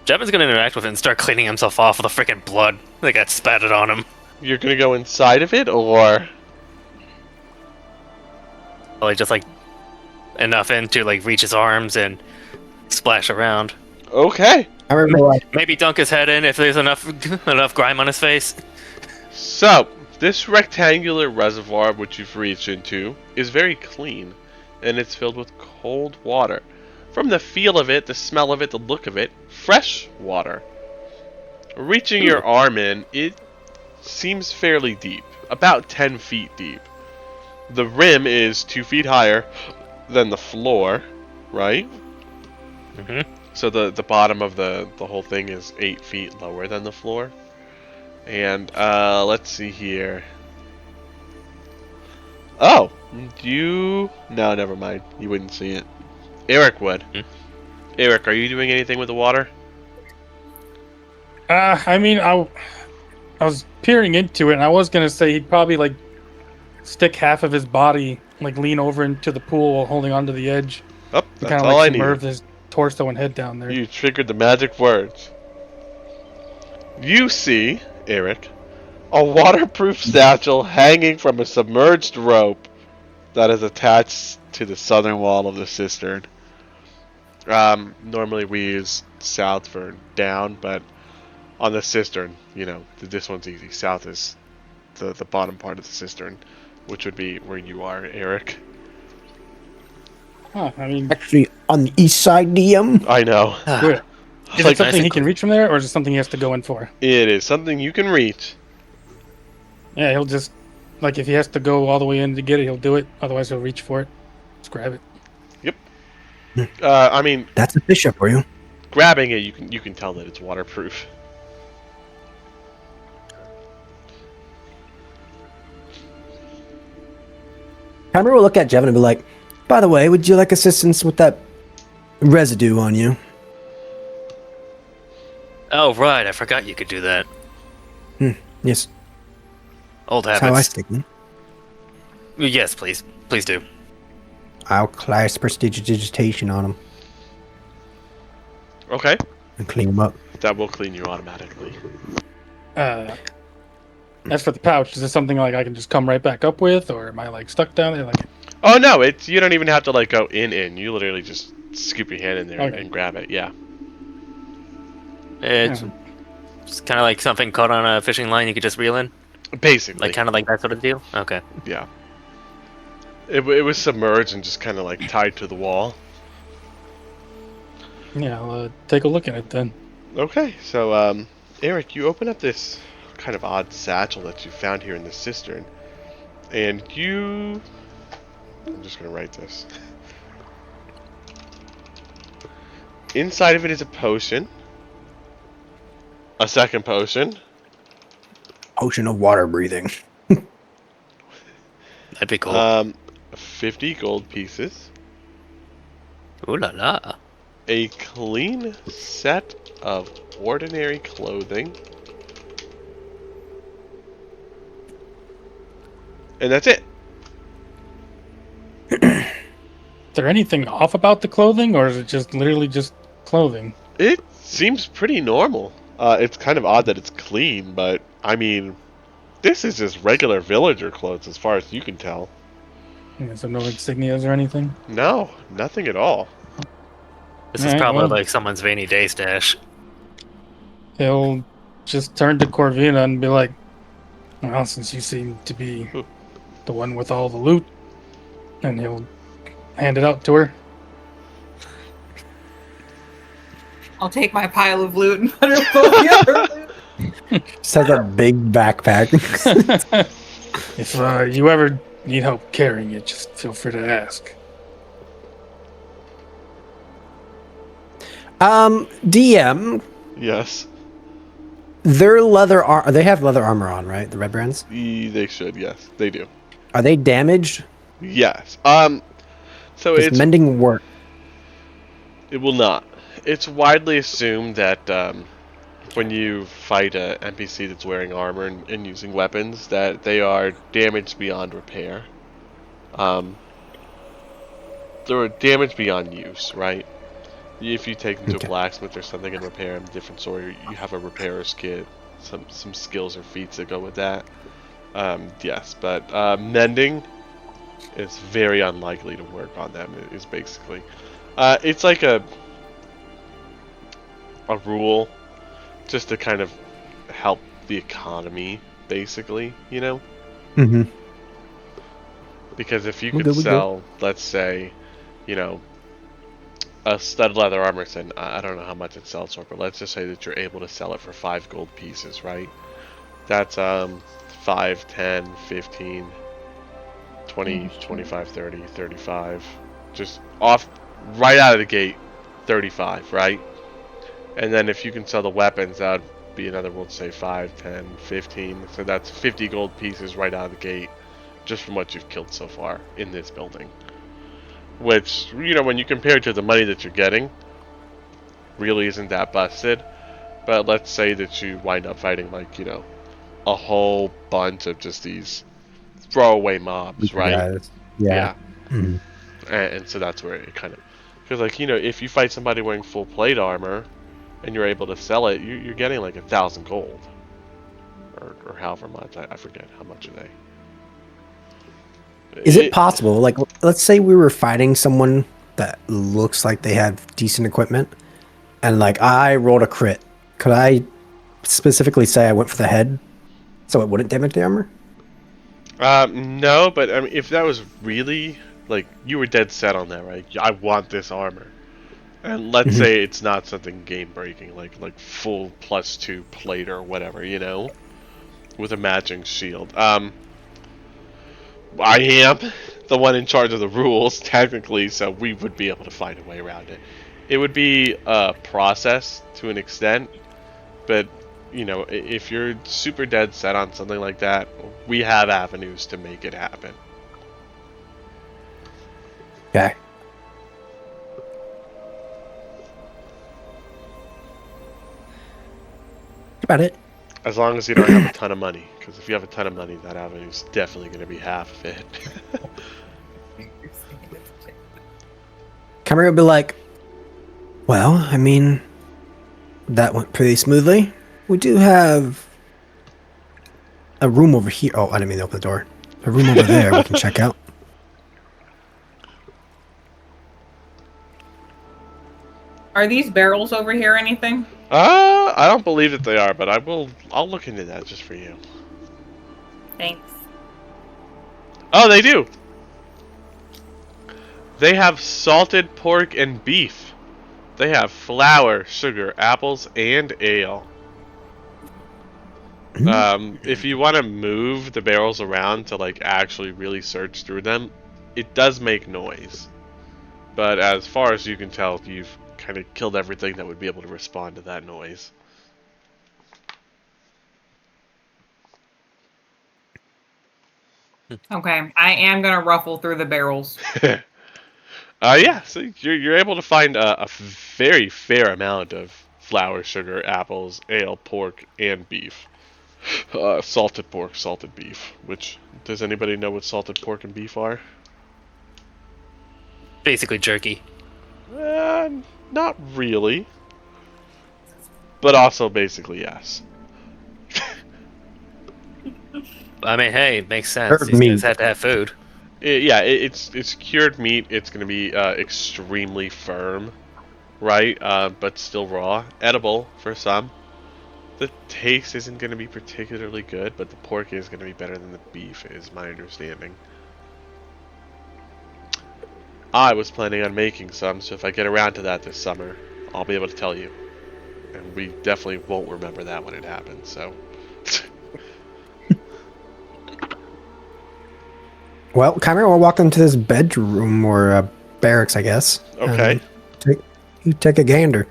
Jevin's gonna interact with it and start cleaning himself off with the freaking blood that got spattered on him. You're gonna go inside of it, or Like just like enough in to like reach his arms and splash around. okay. I remember like Maybe dunk his head in if there's enough enough grime on his face. So this rectangular reservoir which you've reached into is very clean, and it's filled with cold water. From the feel of it, the smell of it, the look of it, fresh water. Reaching your arm in, it seems fairly deep, about 10 feet deep. The rim is 2 feet higher than the floor, right? Mm-hmm. So the bottom of the whole thing is 8 feet lower than the floor. And let's see here. Oh, no, never mind. You wouldn't see it. Eric would. Eric, are you doing anything with the water? I mean, I was peering into it, and I was gonna say he'd probably like stick half of his body, like lean over into the pool while holding onto the edge, Oh, and that's kind of all like I need. submerge his torso and head down there. You triggered the magic words. You see, Eric, a waterproof satchel hanging from a submerged rope that is attached to the southern wall of the cistern. Normally we use south for down, but on the cistern, this one's easy. South is the bottom part of the cistern, which would be where you are, Eric. Huh, I mean, actually on the east side, DM. I know. good. Is Like, it something nice he and can reach from there, or is it something he has to go in for? it is something you can reach. Yeah, he'll just like if he has to go all the way in to get it, he'll do it. Otherwise, he'll reach for it. Just grab it. I mean, That's a bishop for you. grabbing it, you can tell that it's waterproof. Hammer will look at Jevin and be like, "By the way, would you like assistance with that residue on you?" Oh right, I forgot you could do that. Yes, Old that's how I habits. stick them. Yes, please. Please do. I'll cast prestidigitation on them Okay, and clean them up. that will clean you automatically. As for the pouch, is this something like I can just come right back up with, or am I like stuck down there? Like, Oh no, you don't even have to like go in. You literally just scoop your hand in there Okay. and grab it. Yeah. It's kind of like something caught on a fishing line you could just reel in, Basically. like kind of like that sort of deal. Okay. Yeah. It was submerged and just kind of like tied to the wall. yeah, I'll take a look at it then. Okay, so Eric, you open up this kind of odd satchel that you found here in the cistern, and I'm just gonna write this. Inside of it is a potion. A second potion. Potion of water breathing. That'd be cool. 50 gold pieces. Ooh la la. A clean set of ordinary clothing. And that's it. Is there anything off about the clothing, or is it just literally just clothing? It seems pretty normal. It's kind of odd that it's clean, but I mean, this is just regular villager clothes as far as you can tell. Yeah, so no insignias or anything? No, nothing at all. This is Alright, probably well. like someone's veiny day stash. He'll just turn to Corvina and be like, well, since you seem to be the one with all the loot, and he'll hand it out to her. I'll take my pile of loot and put it above the other loot. Just has a big backpack. If you ever need help carrying it, just feel free to ask. DM, Yes. their they have leather armor on, right? The red brands? They should, yes. They do. Are they damaged? Yes. So Does it's mending work? it will not. It's widely assumed that when you fight a NPC that's wearing armor and using weapons, that they are damaged beyond repair. They're damaged beyond use, right? If you take them to Okay. a blacksmith or something and repair them, different story. You have a repairer's kit, some skills or feats that go with that. Yes, but mending is very unlikely to work on them. Is basically, it's like a rule, just to kind of help the economy, basically, you know. Mm-hmm. Because if you Well, could there we go. sell, let's say, you know, a stud leather armor set, I don't know how much it sells for, but let's just say that you're able to sell it for 5 gold pieces, right? That's 5, 10, 15, 20, 25, 30, 35. Just off, right out of the gate, 35, right? And then if you can sell the weapons, that would be another, we'll say 5, 10, 15. So that's 50 gold pieces right out of the gate, just from what you've killed so far in this building. Which, you know, when you compare it to the money that you're getting, really isn't that busted. But let's say that you wind up fighting, like, you know, a whole bunch of just these throwaway mobs, right? Guys. Yeah. Mhm. And so that's where it kind of... Because, like, you know, if you fight somebody wearing full plate armor, and you're able to sell it, you're getting like 1,000 gold. Or however much, I forget how much are they. Is it possible? Like, let's say we were fighting someone that looks like they have decent equipment, and like I rolled a crit. Could I specifically say I went for the head, so it wouldn't damage the armor? No, but I mean, if that was really like you were dead set on that, right? I want this armor, and let's say it's not something game breaking, like full +2 plate or whatever, you know, with a matching shield. I am the one in charge of the rules, technically, so we would be able to find a way around it. It would be a process to an extent, but, you know, if you're super dead set on something like that, we have avenues to make it happen. Okay. About it. As long as you don't have a ton of money, because if you have a ton of money, that avenue is definitely going to be half of it. Camera would be like, well, I mean, that went pretty smoothly. We do have a room over here. Oh, I didn't mean to open the door. A room over there we can check out. Are these barrels over here anything? I don't believe that they are, but I'll look into that just for you. Thanks. Oh, they do! They have salted pork and beef. They have flour, sugar, apples, and ale. If you want to move the barrels around to like actually really search through them, it does make noise. But as far as you can tell, you've kind of killed everything that would be able to respond to that noise. Okay, I am gonna ruffle through the barrels. Yeah, so you're able to find a very fair amount of flour, sugar, apples, ale, pork, and beef. Salted pork, salted beef. Which, does anybody know what salted pork and beef are? Basically jerky. Not really. But also basically yes. I mean, hey, it makes sense. Herb These guys meat. had to have food. It's cured meat. It's going to be extremely firm, right? But still raw, edible for some. The taste isn't going to be particularly good, but the pork is going to be better than the beef, is my understanding. I was planning on making some, so if I get around to that this summer, I'll be able to tell you. And we definitely won't remember that when it happens, so. Well, Chimera will walk into this bedroom or barracks, I guess. Okay. You take a gander.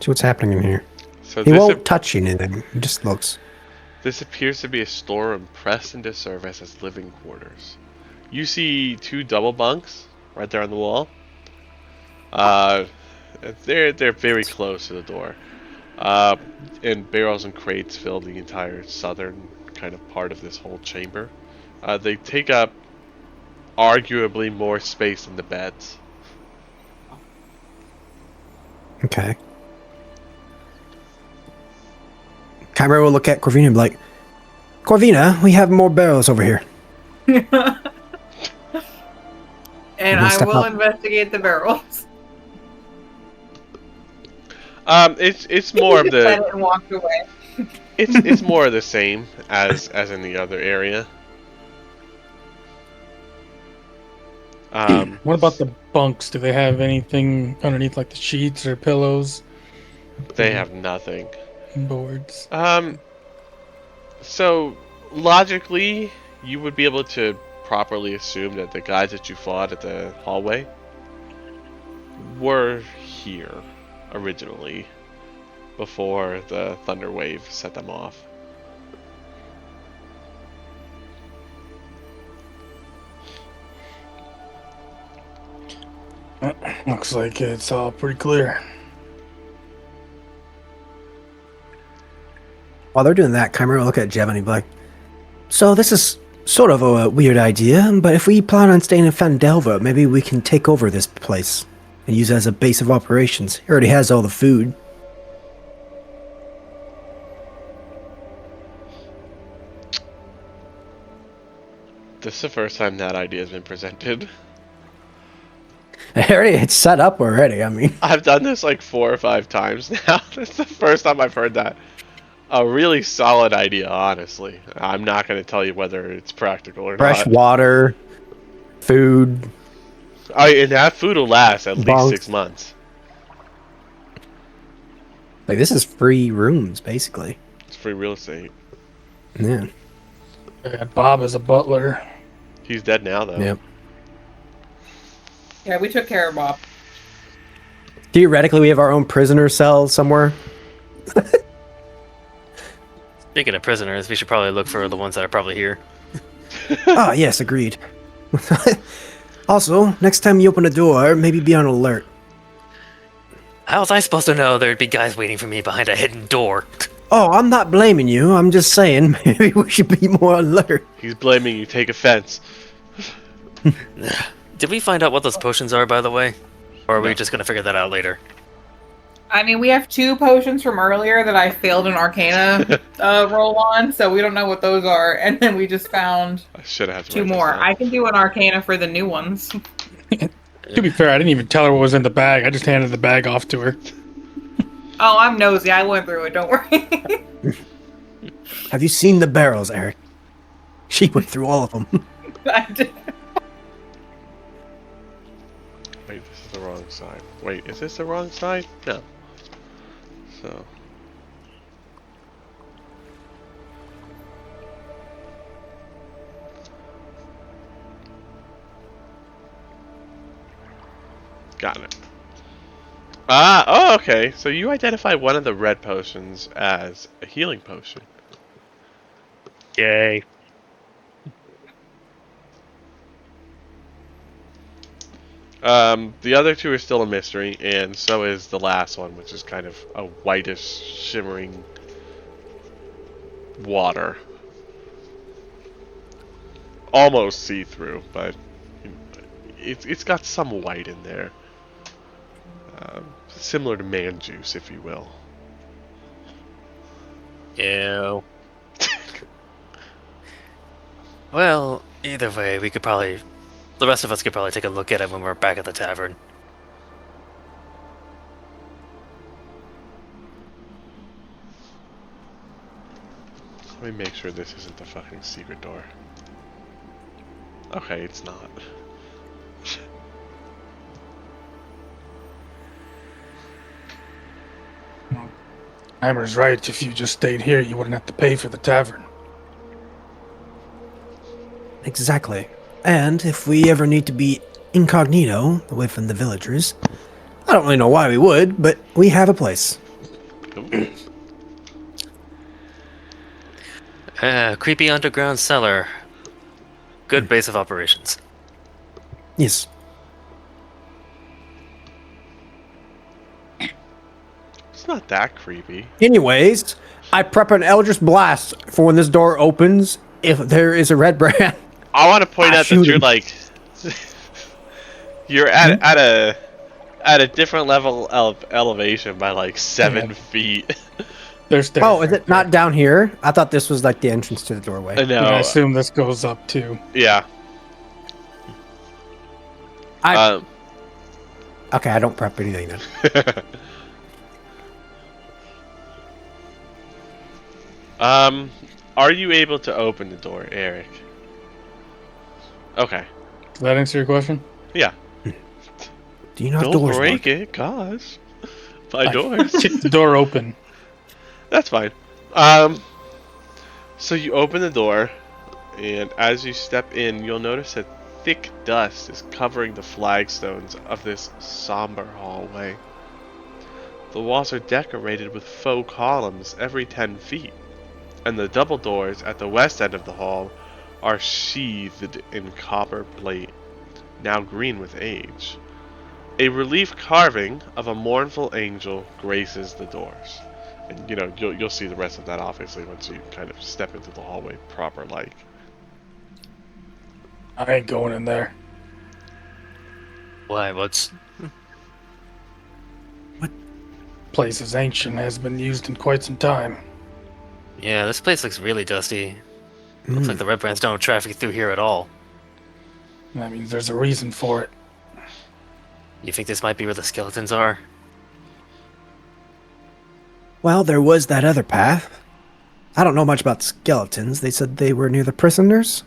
See what's happening in here. So He won't touch anything. He just looks. this appears to be a storeroom pressed into service as living quarters. You see 2 double bunks right there on the wall. They're very close to the door. And barrels and crates fill the entire southern kind of part of this whole chamber. They take up arguably more space than the beds. Okay. Chimera will look at Corvina and be like, Corvina, we have more barrels over here. And We'll I step will up. investigate the barrels. It's more of Said the it and walked away. it's more of the same as in the other area. What about the bunks? Do they have anything underneath, like the sheets or pillows, They have nothing. boards? So logically, you would be able to properly assume that the guys that you fought at the hallway were here originally before the thunder wave set them off. Looks like it's all pretty clear. While they're doing that, Chimera will look at Jevon and be like, so this is sort of a weird idea, but if we plan on staying in Phandelver, maybe we can take over this place and use it as a base of operations. It already has all the food. This is the first time that idea has been presented. It's set up already, I mean. I've done this like 4 or 5 times now. It's the first time I've heard that. A really solid idea, honestly. I'm not going to tell you whether it's practical or Fresh not. water, food. And that food will last at least Bunks. 6 months. Like, this is free rooms, basically. It's free real estate. Yeah. Yeah, Bob is a butler. He's dead now, though. Yep. Yeah, we took care of Bob. Theoretically, we have our own prisoner cell somewhere. Speaking of prisoners, we should probably look for the ones that are probably here. Ah, yes, agreed. Also, next time you open a door, maybe be on alert. How was I supposed to know there'd be guys waiting for me behind a hidden door? Oh, I'm not blaming you. I'm just saying maybe we should be more alert. He's blaming you. Take offense. Did we find out what those potions are, by the way? Or are we No. just gonna figure that out later? I mean, we have 2 potions from earlier that I failed an Arcana roll on, so we don't know what those are. And then we just found I should have 2 more. I can do an Arcana for the new ones. To be fair, I didn't even tell her what was in the bag. I just handed the bag off to her. Oh, I'm nosy. I went through it. Don't worry. Have you seen the barrels, Eric? She went through all of them. I did. Wait, this is the wrong side. Wait, is this the wrong side? No. So. Got it. Oh, okay. So you identify one of the red potions as a healing potion. Yay. The other two are still a mystery, and so is the last one, which is kind of a whitish, shimmering water. Almost see-through, but it's got some white in there. Similar to man juice, if you will. Ew. Well, either way, we could probably... The rest of us could probably take a look at it when we're back at the tavern. Let me make sure this isn't the fucking secret door. Okay, it's not. Hammer's right. If you just stayed here, you wouldn't have to pay for the tavern. Exactly. And if we ever need to be incognito away from the villagers, I don't really know why we would, but we have a place. Creepy underground cellar. Good base of operations. Yes. It's not that creepy. Anyways, I prep an Eldritch Blast for when this door opens if there is a red brand. I want to point out that shoot you're him. like, you're at a different level of elevation by like 7 feet. There's stairs. Oh, is it not down here? I thought this was like the entrance to the doorway. No, And I assume this goes up too. yeah. Okay, I don't prep anything then. Are you able to open the door, Eric? Okay. Does that answer your question? Yeah. Do you know how Don't doors break work? it, gosh. By doors. Kick the door open. That's fine. So you open the door, and as you step in, you'll notice that thick dust is covering the flagstones of this somber hallway. The walls are decorated with faux columns every 10 feet, and the double doors at the west end of the hall are sheathed in copper plate, now green with age. A relief carving of a mournful angel graces the doors. And you know, you'll see the rest of that obviously once you kind of step into the hallway proper like. I ain't going in there. Why, what's... Place is ancient, has been used in quite some time. Yeah, this place looks really dusty. Looks like the Red Brands don't traffic through here at all. That means there's a reason for it. You think this might be where the skeletons are? Well, there was that other path. I don't know much about skeletons. They said they were near the prisoners.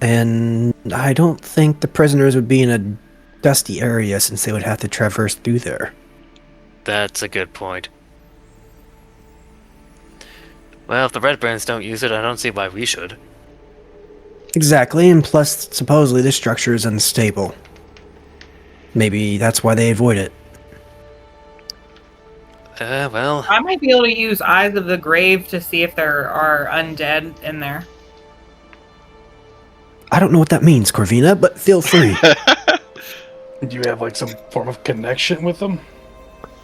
And I don't think the prisoners would be in a dusty area since they would have to traverse through there. That's a good point. Well, if the Red Brands don't use it, I don't see why we should. Exactly, and plus, supposedly this structure is unstable. Maybe that's why they avoid it. Well... I might be able to use Eyes of the Grave to see if there are undead in there. I don't know what that means, Corvina, but feel free. Do you have like some form of connection with them?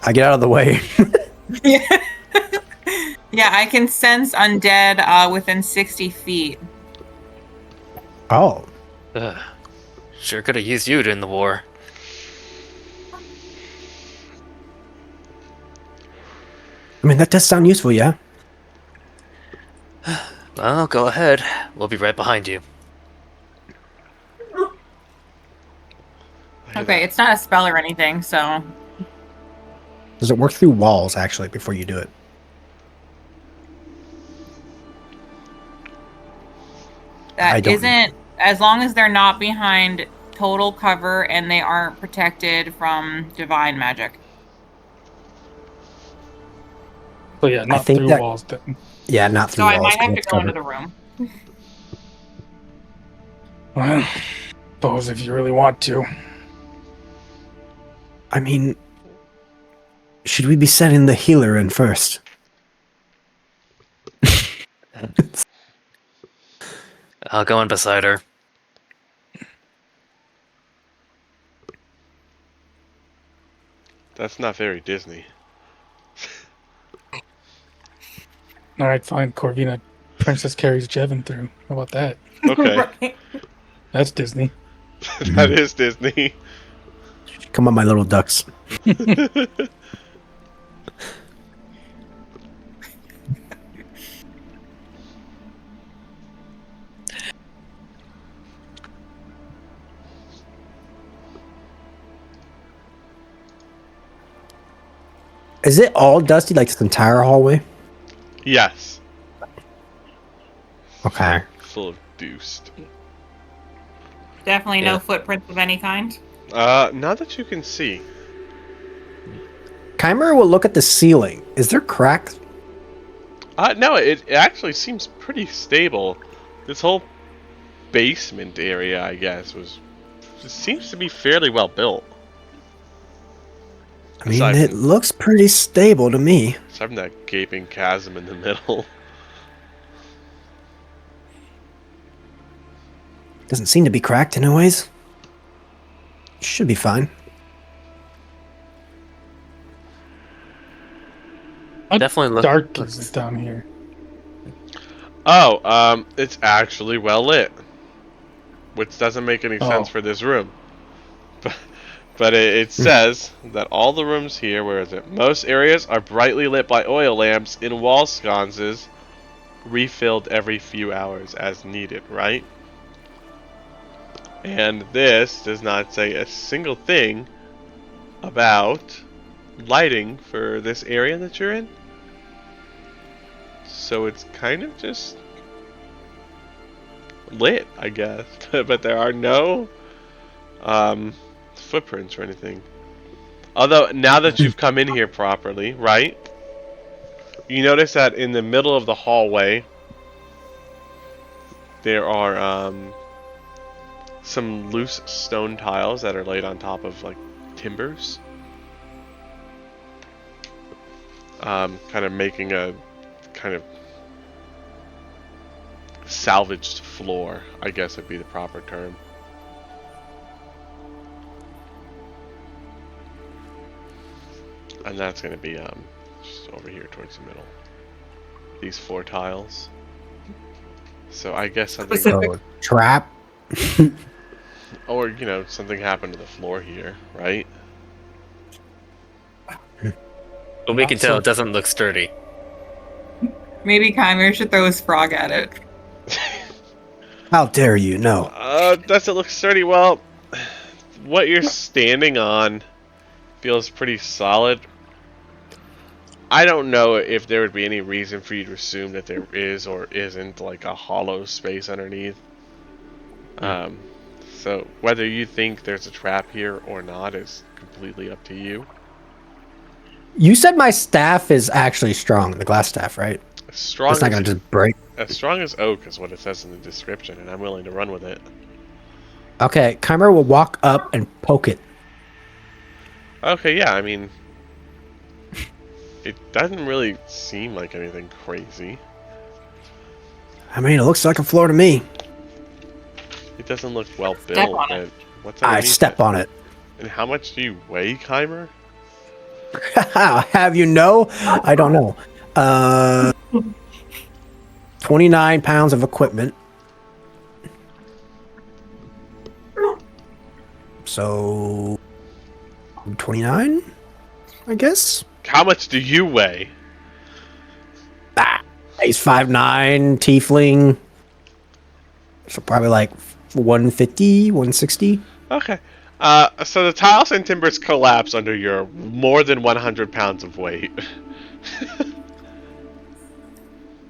I get out of the way. Yeah, I can sense undead within 60 feet. Oh. Sure could have used you in the war. I mean, that does sound useful, yeah? Well, go ahead. We'll be right behind you. Okay, it's not a spell or anything, so... Does it work through walls, actually, before you do it? I That don't- isn't... As long as they're not behind total cover and they aren't protected from divine magic. So yeah, not think through that- walls. Then. Yeah, not So through I walls. might have to it's go into covered. the room. Well, suppose if you really want to. I mean, should we be sending the healer in first? I'll go in beside her. That's not very Disney. All right, fine. Corvina, Princess carries Jevin through. How about that? Okay, Right. That's Disney. that is Disney. Come on, my little ducks. Is it all dusty, like this entire hallway? Yes. Okay. Full of deuced. Definitely no Yeah. footprints of any kind. Not that you can see. Chimer will look at the ceiling. Is there cracks? No, it actually seems pretty stable. This whole basement area, I guess, seems to be fairly well built. I mean, Aside it from- looks pretty stable to me. Aside from that gaping chasm in the middle. Doesn't seem to be cracked anyways. Should be fine. How Definitely look. dark is it down here? Oh, it's actually well lit. Which doesn't make any sense Oh. for this room. But it says that all the rooms here, where is it? Most areas are brightly lit by oil lamps in wall sconces, refilled every few hours as needed, right? And this does not say a single thing about lighting for this area that you're in. So it's kind of just lit, I guess. But there are no footprints or anything. Although, now that you've come in here properly, right? You notice that in the middle of the hallway, there are some loose stone tiles that are laid on top of, like, timbers. Kind of making a kind of salvaged floor, I guess would be the proper term. And that's going to be just over here towards the middle. These 4 tiles. So I guess something, Specific. Trap. or you know, something happened to the floor here, right? But we can tell So- it doesn't look sturdy. Maybe Chimer should throw his frog at it. How dare you? No. Does it look sturdy? Well, what you're standing on feels pretty solid. I don't know if there would be any reason for you to assume that there is or isn't like a hollow space underneath. So whether you think there's a trap here or not is completely up to you. You said my staff is actually strong, the glass staff, right? As strong It's not as, gonna just break. as strong as oak is what it says in the description, and I'm willing to run with it. Okay, Chimer will walk up and poke it. Okay, yeah, I mean, it doesn't really seem like anything crazy. I mean, it looks like a floor to me. It doesn't look well Step built, on but it. what's I underneath step it? on it. And how much do you weigh, Chimer? Have you know? I don't know. 29 pounds of equipment. So 29, I guess. How much do you weigh? He's 5'9", tiefling. So probably like 150, 160. Okay. So the tiles and timbers collapse under your more than 100 pounds of weight.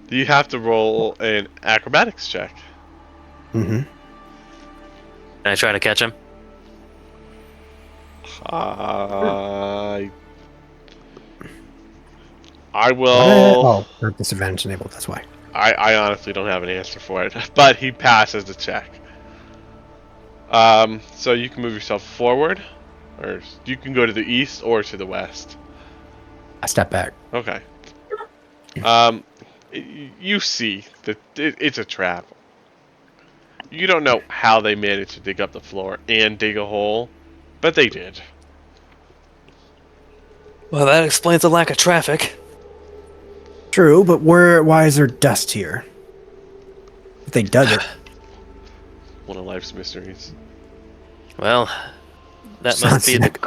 You have to roll an acrobatics check. Mm-hmm. Can I try to catch him? I will. Oh, or disadvantage enabled. That's why. I honestly don't have an answer for it, but he passes the check. So you can move yourself forward. Or you can go to the east or to the west. I step back. Okay. You see that it's a trap. You don't know how they managed to dig up the floor and dig a hole, but they did. Well, that explains the lack of traffic. True, but why is there dust here? If they dug it. One of life's mysteries. Well, that Sounds must be sick.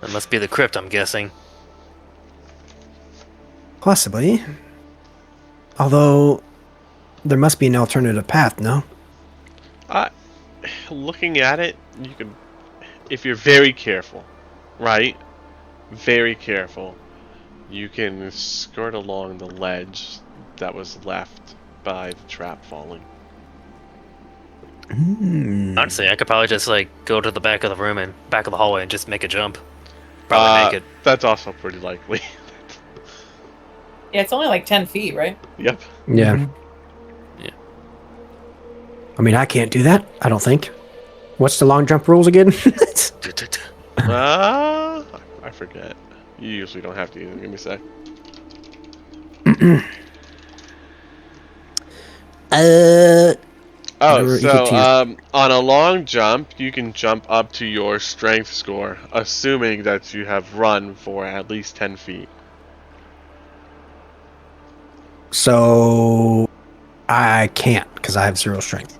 that must be the crypt, I'm guessing. Possibly. Although, there must be an alternative path, no? Looking at it, you can, if you're very careful, right? Very careful, you can skirt along the ledge that was left by the trap falling. Honestly, I could probably just like go to the back of the room and back of the hallway and just make a jump. Probably make it. That's also pretty likely. Yeah, it's only like 10 feet, right? Yep. Yeah. Mhm. Yeah. I mean, I can't do that, I don't think. What's the long jump rules again? I forget. You usually don't have to either. Give me a sec. Oh, Whatever, you so can choose. on a long jump, you can jump up to your strength score, assuming that you have run for at least 10 feet. So, I can't, because I have 0 strength.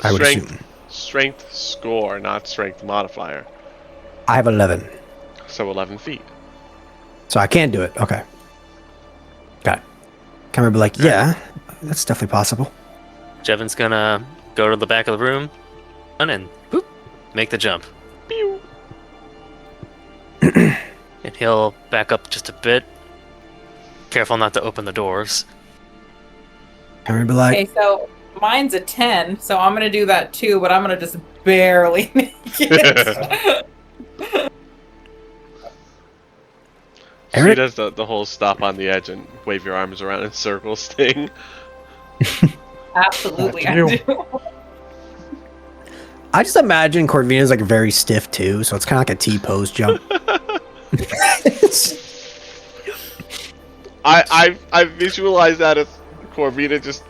I would assume. Strength score, not strength modifier. I have 11. So 11 feet. So I can't do it. Okay. Got it. Can I be like, yeah, that's definitely possible. Jevin's gonna go to the back of the room and then boop, make the jump. Pew. And he'll back up just a bit. Careful not to open the doors. Can I be like, Okay, so mine's a 10, so I'm gonna do that too, but I'm gonna just barely make it. She Eric? does the whole stop on the edge and wave your arms around in circles thing. Absolutely, I Ew. do. I just imagine Corvina's like very stiff too, so it's kind of like a T-pose jump. I visualize that as Corvina just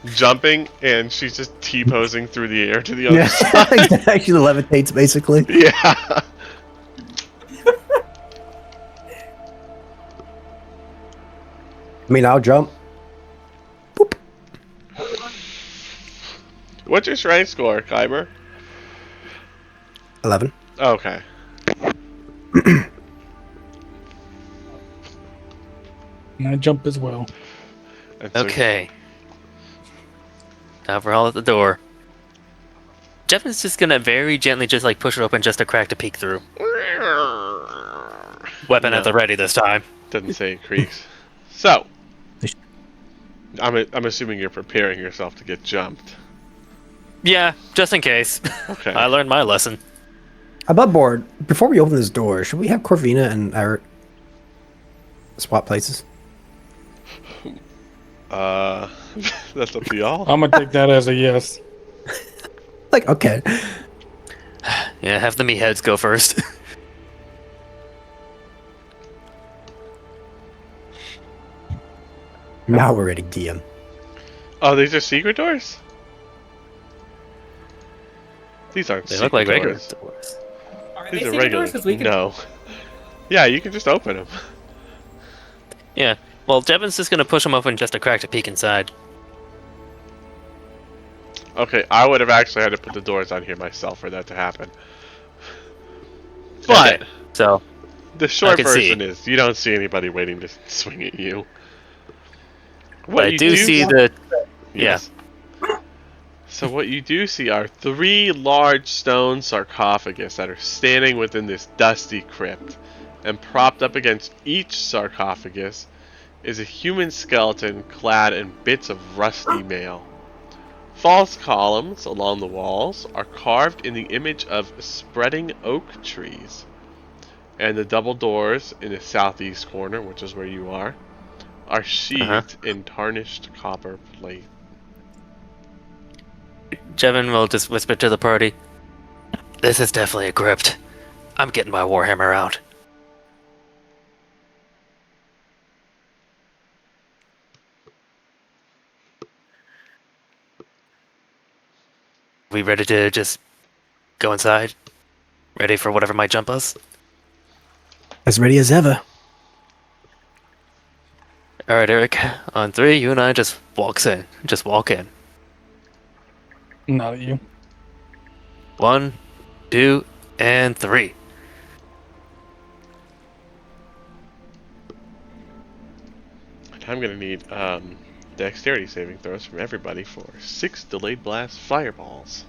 jumping and she's just T-posing through the air to the other Yeah, side. it actually levitates basically. Yeah. I mean, I'll jump. Boop. What's your strength score, Kyber? 11. Okay. And I jump as well. And so- Okay. Now we're all at the door. Jevin's just gonna very gently just like push it open just to crack to peek through. Weapon at the ready this time. Doesn't say it creaks. So, I'm assuming you're preparing yourself to get jumped. Yeah, just in case. Okay. I learned my lesson. Above board, before we open this door, should we have Corvina and Eric swap places? That's up to y'all. I'm gonna take that as a yes. Like, okay. Yeah, have the meatheads go first. Now we're ready, DM. Oh, these are secret doors? These aren't They secret look like regular doors. doors. Are they These are secret regular. doors? 'Cause we can... No. Yeah, you can just open them. Yeah. Well, Jevin's just gonna push them open just to crack to peek inside. Okay, I would have actually had to put the doors on here myself for that to happen. But Okay, so the short can see. version is you don't see anybody waiting to swing at you. but I do see the Yes. So what you do see are 3 large stone sarcophagus that are standing within this dusty crypt, and propped up against each sarcophagus is a human skeleton clad in bits of rusty mail. False columns along the walls are carved in the image of spreading oak trees, and the double doors in the southeast corner, which is where you are sheathed in tarnished copper plate. Jevin will just whisper to the party. This is definitely a crypt. I'm getting my warhammer out. We ready to just go inside? Ready for whatever might jump us? As ready as ever. All right, Eric. On 3, you and I just walks in. Just walk in. Not at you. 1, 2, and 3. I'm gonna need dexterity saving throws from everybody for 6 delayed blast fireballs.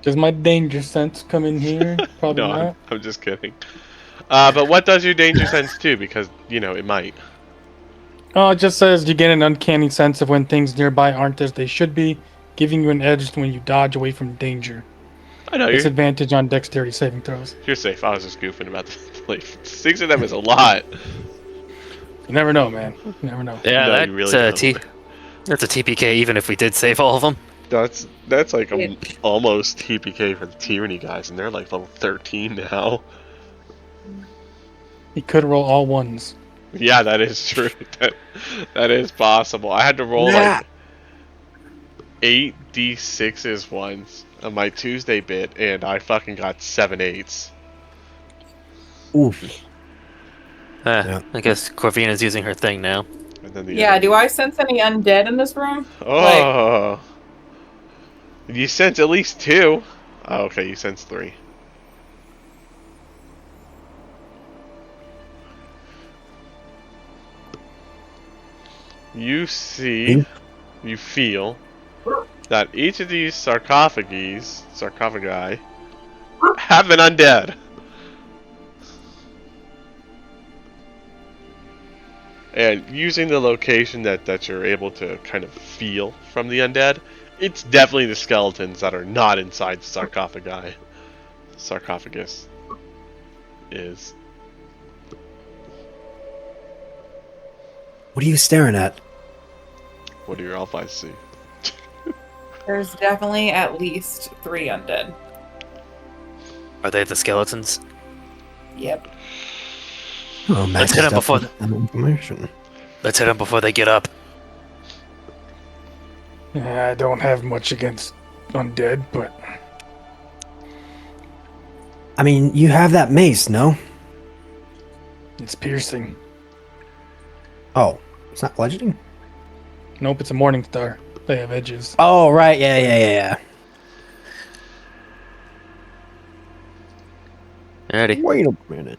Does my danger sense come in here? Probably No, not. I'm just kidding. But what does your danger sense do? Because, you know, it might. Oh, it just says you get an uncanny sense of when things nearby aren't as they should be, giving you an edge when you dodge away from danger. I know, Disadvantage on dexterity saving throws. you're safe. I was just goofing about the 6 of them is a lot. You never know, man. You never know. Yeah, No, that's you really don't. That's a TPK even if we did save all of them. That's like almost TPK for the Tyranny guys, and they're like level 13 now. He could roll all ones. Yeah, that is true. That is possible. I had to roll Nah. like 8d6s once on my Tuesday bit, and I fucking got 7 8s. Oof. Yeah. I guess Corvina's using her thing now. And then the Yeah, other- do I sense any undead in this room? Oh, you sense at least 2. Oh, okay, you sense 3. You see, you feel that each of these sarcophagi have an undead. And using the location that you're able to kind of feel from the undead, it's definitely the skeletons that are not inside the sarcophagus is. What are you staring at? What do your elf eyes see? There's definitely at least 3 undead. Are they the skeletons? Yep. Oh, Let's hit him before information. Let's hit them before they get up. Yeah, I don't have much against undead, but I mean, you have that mace, no? it's piercing. Oh, it's not bludgeoning? Nope, it's a morning star. They have edges. Oh, right. Yeah. Alrighty. Wait a minute.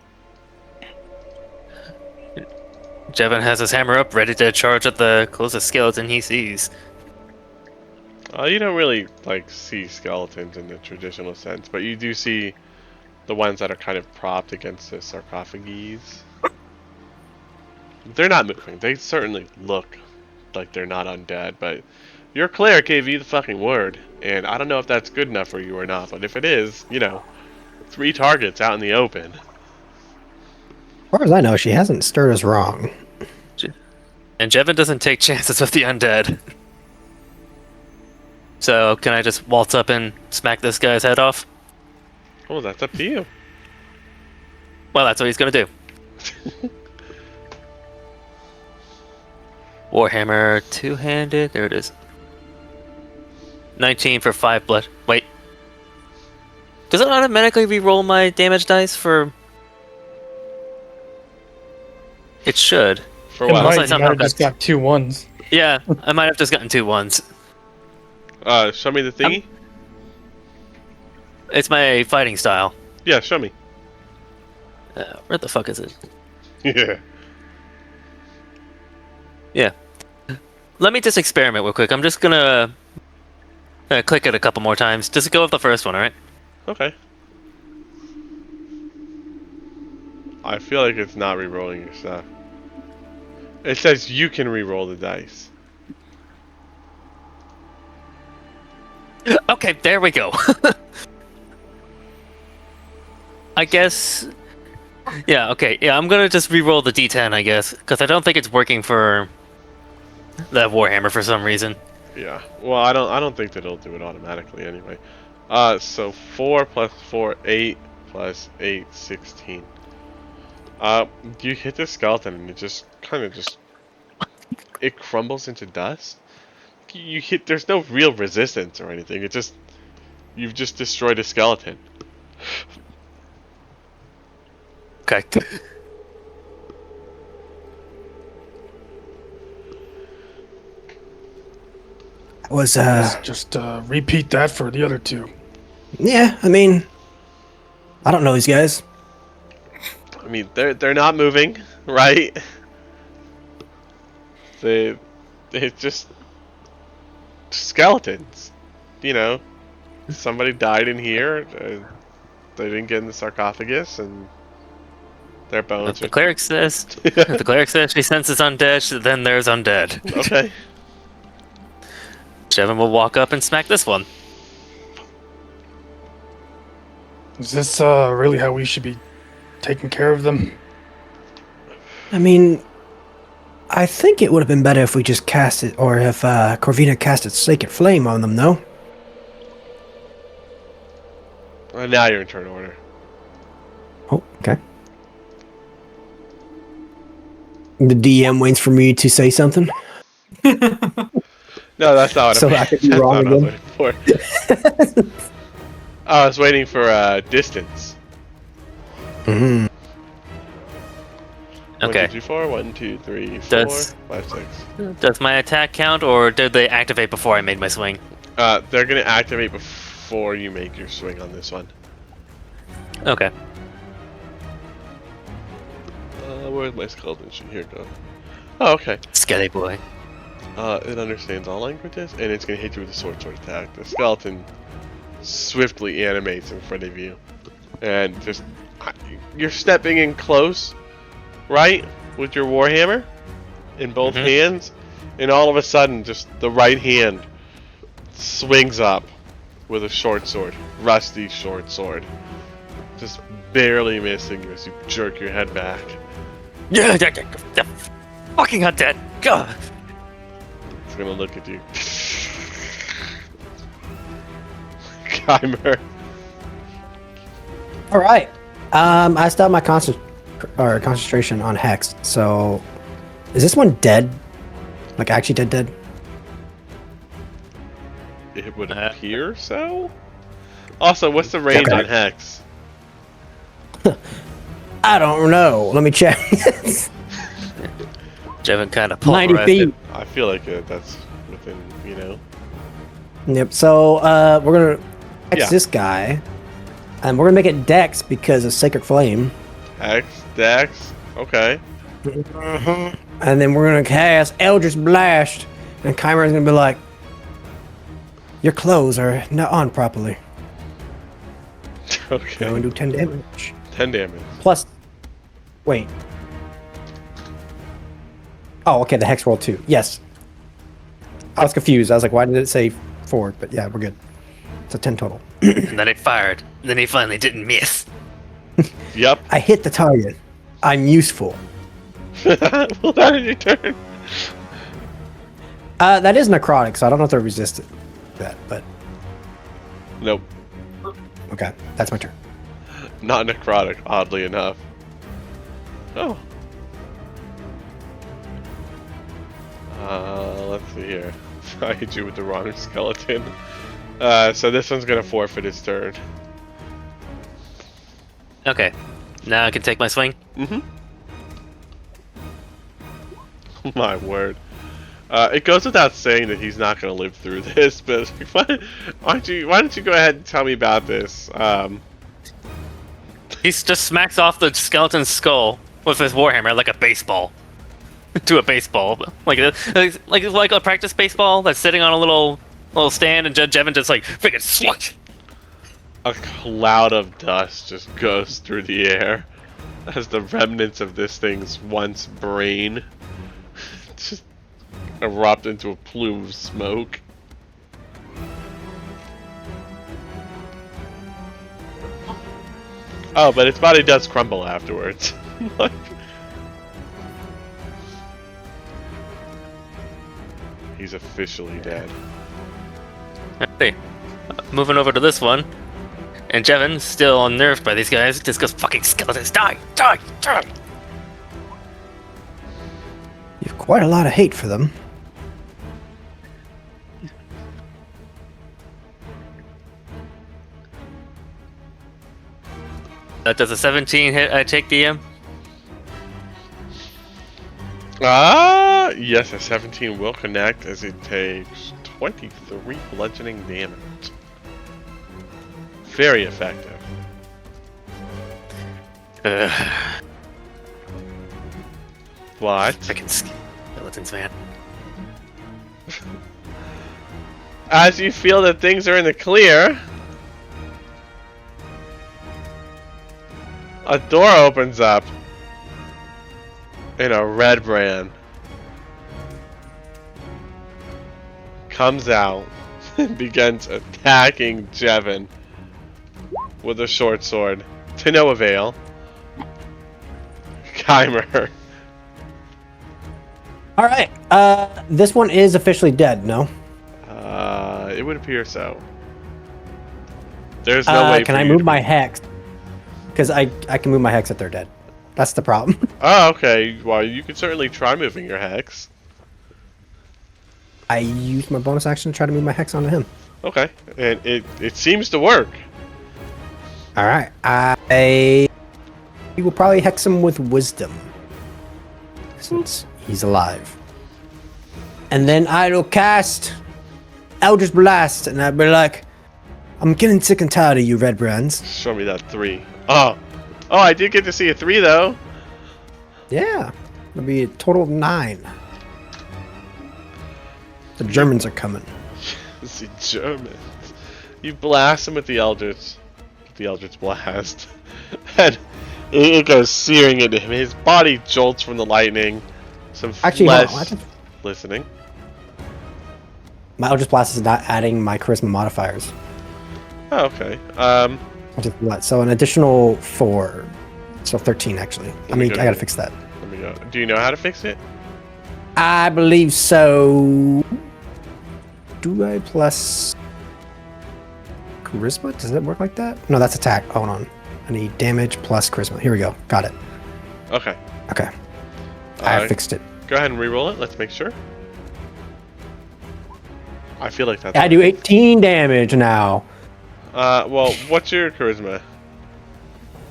Jevin has his hammer up, ready to charge at the closest skeleton he sees. You don't really like see skeletons in the traditional sense, but you do see the ones that are kind of propped against the sarcophages. They're not moving. They certainly look like they're not undead, but your cleric gave you the fucking word, and I don't know if that's good enough for you or not, but if it is, you know, 3 targets out in the open. As far as I know, she hasn't stirred us wrong. And Jevin doesn't take chances with the undead. So, can I just waltz up and smack this guy's head off? Oh, that's up to you. Well, that's what he's gonna do. Warhammer two-handed. There it is. 19 for 5 blood. Wait. Does it automatically re-roll my damage dice for... It should. For It what? Unless I might, you somehow might have just got 2 ones. Yeah, I might have just gotten 2 1s. Show me the thingy? It's my fighting style. Yeah, show me. Where the fuck is it? Yeah. Yeah. Let me just experiment real quick. I'm just gonna click it a couple more times. Just go with the first one, alright? Okay. I feel like it's not re-rolling your stuff. It says you can re-roll the dice. Okay, there we go. I guess... Yeah, okay. Yeah, I'm gonna just re-roll the D10, I guess. Because I don't think it's working for the Warhammer for some reason. Yeah. Well, I don't think that it'll do it automatically anyway. So 4 plus 4, 8 plus 8, 16. You hit the skeleton and it just kind of it crumbles into dust. You hit, there's no real resistance or anything. You've just destroyed a skeleton. Okay. Was Just repeat that for the other two. yeah, I mean, I don't know these guys. I mean, they're not moving, right? They're just skeletons. You know, somebody died in here. They didn't get in the sarcophagus, and their bones If the are cleric says, if the cleric says she senses undead, then there's undead. okay. Jevin will walk up and smack this one. Is this really how we should be taking care of them? I mean, I think it would have been better if we just cast it, or if Corvina cast its Sacred Flame on them, though. Well, now you're in turn order. Oh, okay. The DM waits for me to say something. No, that's not what So I could be wrong that's not what I again? was waiting for. I was waiting for distance. Mm-hmm. 1, Okay. 2, 3, 4. 1, 2, 3, 4, Does- 5, 6. Does my attack count, or did they activate before I made my swing? They're gonna activate before you make your swing on this one. Okay. Where's my skeleton sheet? Here it goes. Oh, okay. Skelly boy. It understands all languages, and it's gonna hit you with a sword attack. The skeleton swiftly animates in front of you, and just you're stepping in close, right, with your warhammer in both hands, and all of a sudden, just the right hand swings up with a short sword, rusty short sword, just barely missing you as you jerk your head back. Yeah, fucking undead. God. It's gonna look at you. Chimer. All right. I stopped my concentration on Hex. So, is this one dead? Like actually dead? It would appear so. Also, what's the range Okay. on Hex? I don't know. Let me check. Jevin kind of 90 pulverized feet. it. I feel like that's within, you know. Yep. So we're gonna Hex Yeah. this guy, and we're gonna make it Dex because of Sacred Flame. Hex, Dex, okay. And then we're gonna cast Eldritch Blast, and Chimer's gonna be like, "Your clothes are not on properly. Go and Okay. do 10 damage. 10 damage. Plus, wait. Oh, okay. The Hex roll 2. Yes. I was confused. I was like, why did it say 4? But yeah, we're good. So 10 total. And then it fired. And then he finally didn't miss. Yep. I hit the target. I'm useful. Well, that is your turn. That is necrotic, so I don't know if they're resistant to that, but Nope. okay, that's my turn. Not necrotic, oddly enough. Oh. Let's see here. I hit you with the wrong skeleton. So this one's gonna forfeit its turn. Okay. Now I can take my swing. Mm-hmm. My word. It goes without saying that he's not gonna live through this, but why don't you go ahead and tell me about this? He just smacks off the skeleton's skull with his warhammer like a baseball. To a baseball, like a practice baseball that's sitting on a little stand, and Jevin just like freaking swat. A cloud of dust just goes through the air as the remnants of this thing's once brain just erupt into a plume of smoke. Oh, but its body does crumble afterwards. Like- He's officially dead. Hey, Moving over to this one. And Jevin, still unnerved by these guys, just goes, fucking skeletons, die, die, die! You have quite a lot of hate for them. That does a 17 hit, I take DM. Yes, a 17 will connect as it takes 23 bludgeoning damage. Very effective. What? Freaking skeletons, man. As you feel that things are in the clear, a door opens up and a red brand comes out and begins attacking Jevin with a short sword to no avail. Keimer. All right. This one is officially dead. No. It would appear so. There's no way. Can for I you move to my be- hex? Because I can move my hex if they're dead. That's the problem. Oh, okay. Well, you could certainly try moving your hex. I used my bonus action to try to move my hex onto him. Okay, and it seems to work. All right. I will probably hex him with wisdom since he's alive. And then I'll cast Eldritch Blast, and I'll be like, I'm getting sick and tired of you, red brands. Show me that 3. Oh, I did get to see a 3 though. Yeah. It'll be a total of 9. The Germans are coming. The Germans. You blast him with the Eldritch Blast, and it goes searing into him. His body jolts from the lightning. Some Actually, flesh. hold on, Listening. my Eldritch Blast is not adding my charisma modifiers. Oh, okay. I'll just do that. So an additional 4. So 13, actually. I mean, I gotta fix that. Let me go. Do you know how to fix it? I believe so. Do I plus charisma? Does it work like that? No, that's attack. Hold on. I need damage plus charisma. Here we go. Got it. Okay. Okay. I fixed it. Go ahead and re-roll it. Let's make sure. I feel like that's. I do 18 damage now. Well, what's your charisma?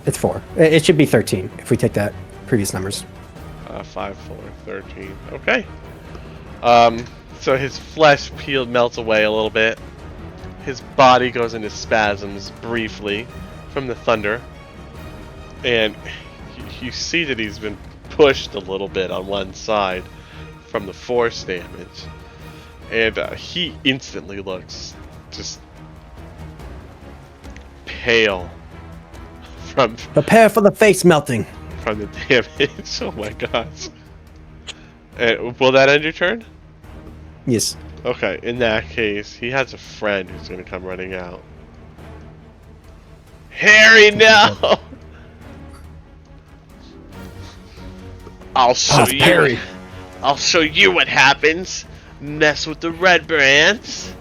It's 4. It should be 13 if we take that previous numbers. 5, 4, 13. Okay. So his flesh melts away a little bit. His body goes into spasms briefly from the thunder. And you see that he's been pushed a little bit on one side from the force damage. And he instantly looks just pale from Prepare for the face melting. the damage. Oh my gosh. Will that end your turn? Yes. Okay, in that case, he has a friend who's gonna come running out. Harry, no! I'll show you. Perry. I'll show you what happens. Mess with the red brands.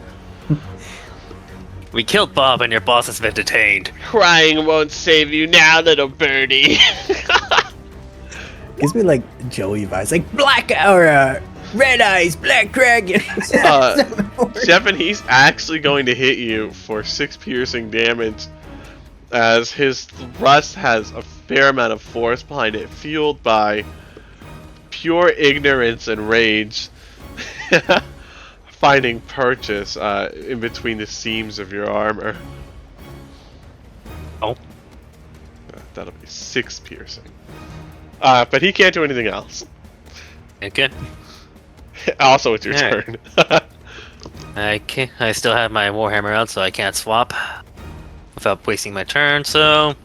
We killed Bob and your boss has been detained. Crying won't save you now, little birdie. Gives me like Joey vibes. Like black or red eyes, black dragon. Jevin, he's actually going to hit you for 6 piercing damage, as his thrust has a fair amount of force behind it, fueled by pure ignorance and rage, finding purchase in between the seams of your armor. Oh. That'll be 6 piercing. But he can't do anything else. Okay. Also, it's your Alright. turn. I still have my Warhammer out, so I can't swap without wasting my turn, so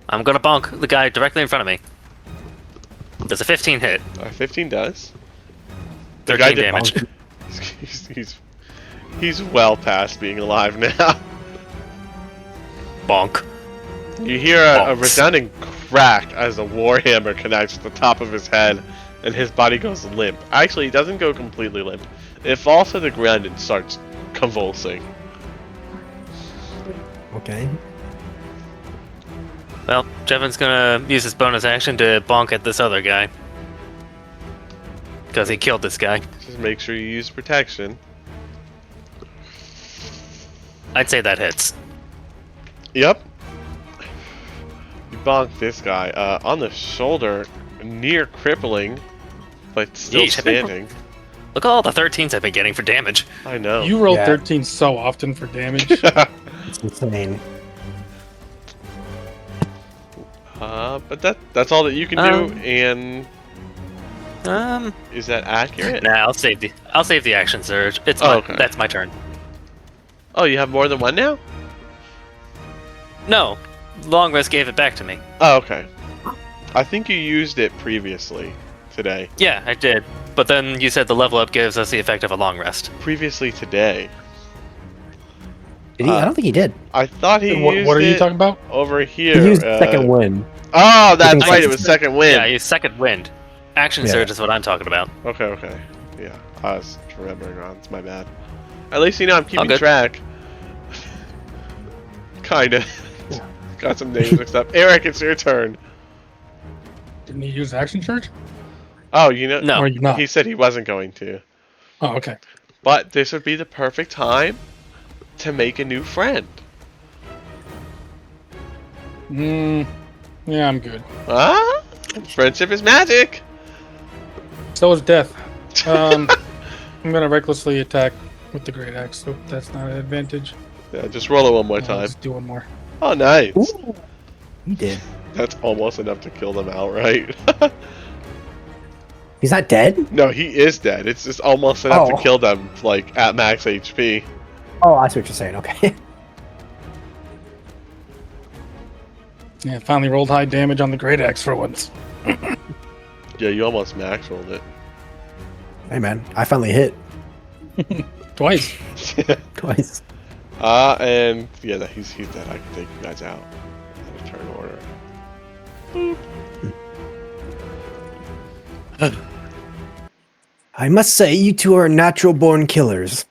I'm gonna bonk the guy directly in front of me. Does a 15 hit? 15 does. The 13 did damage. bonk. He's well past being alive now. Bonk. You hear a Bonks. redundant crack as a warhammer connects to the top of his head, and his body goes limp. Actually, he doesn't go completely limp. It falls to the ground and starts convulsing. Okay. Well, Jevin's gonna use his bonus action to bonk at this other guy. Because he killed this guy. Just make sure you use protection. I'd say that hits. Yep. You bonk this guy on the shoulder, near crippling, but still Yeesh, I've been- standing. Look at all the 13s I've been getting for damage. I know. You roll Yeah. 13 so often for damage. It's insane. But that's all that you can do, and is that accurate? Nah, I'll save the action surge. Okay. That's my turn. Oh, you have more than one now? No, long rest gave it back to me. Oh, okay. I think you used it previously today. Yeah, I did. But then you said the level up gives us the effect of a long rest. Previously today. Did he? I don't think he did. I thought he used What are you it talking about? over here. He used second wind. Oh, that's think right. so. It was second wind. Yeah, use second wind. Action Yeah. surge is what I'm talking about. Okay. Yeah, I was remembering wrong. It's my bad. At least you know I'm keeping good. track. Kinda. Got some names mixed up. Eric, it's your turn. Didn't he use action surge? Oh, you know. No. Or you not? He said he wasn't going to. Oh, okay. But this would be the perfect time to make a new friend. Yeah, I'm good. Ah, friendship is magic. So is death. I'm gonna recklessly attack with the great axe, so that's not an advantage. Yeah, just roll it one more I'll time. just do one more. Oh, nice. Ooh, he did. That's almost enough to kill them outright. He's not dead? No, he is dead. It's just almost enough Oh. to kill them, like, at max HP. Oh, I see what you're saying. Okay. Yeah, finally rolled high damage on the great axe for once. Yeah, you almost max rolled it. Hey, man. I finally hit Twice. twice. And yeah, he's dead. I can take you guys out in a turn order. I must say, you two are natural born killers.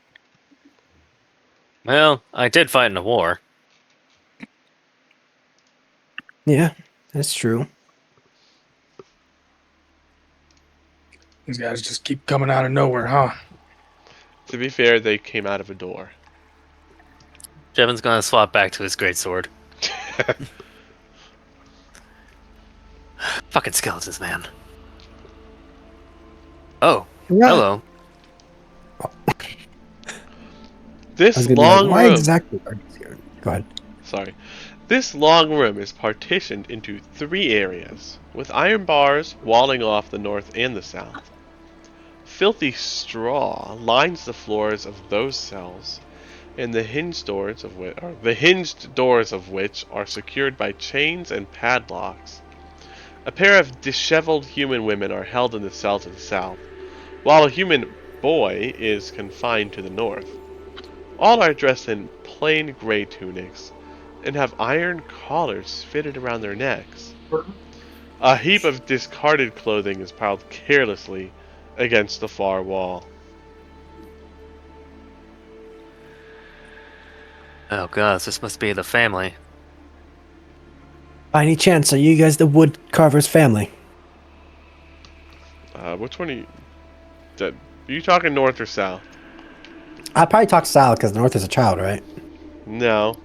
Well, I did fight in a war. Yeah, that's true. These guys just keep coming out of nowhere, huh? To be fair, they came out of a door. Jevin's gonna swap back to his greatsword. Fucking skeletons, man. Oh, Yeah. hello. I This was gonna be long like, why room. exactly are you scared? Go ahead. Sorry. This long room is partitioned into 3 areas, with iron bars walling off the north and the south. Filthy straw lines the floors of those cells, and the hinged doors of which are secured by chains and padlocks. A pair of disheveled human women are held in the cell to the south, while a human boy is confined to the north. All are dressed in plain gray tunics, and have iron collars fitted around their necks. A heap of discarded clothing is piled carelessly against the far wall. Oh god, this must be the family. By any chance, are you guys the wood carver's family? Which one are you? Are you talking north or south? I'll probably talk south because the north is a child, right? No.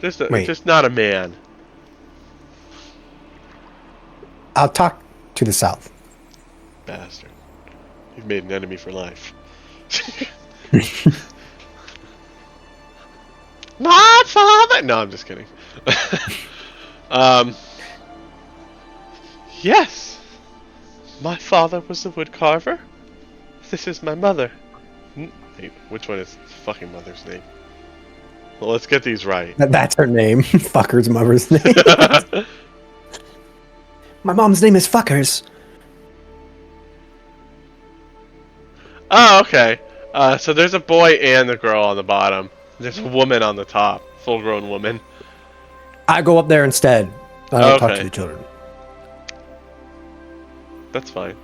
Wait. Just not a man. I'll talk to the south. Bastard. You've made an enemy for life. My father! No, I'm just kidding. Yes! My father was the wood carver. This is my mother. Wait, which one is fucking mother's name? Well, let's get these right. That's her name. Fucker's mother's name. My mom's name is Fuckers. Oh, okay. So there's a boy and a girl on the bottom. There's a woman on the top. Full-grown woman. I go up there instead. I don't talk Okay. to the children. That's fine.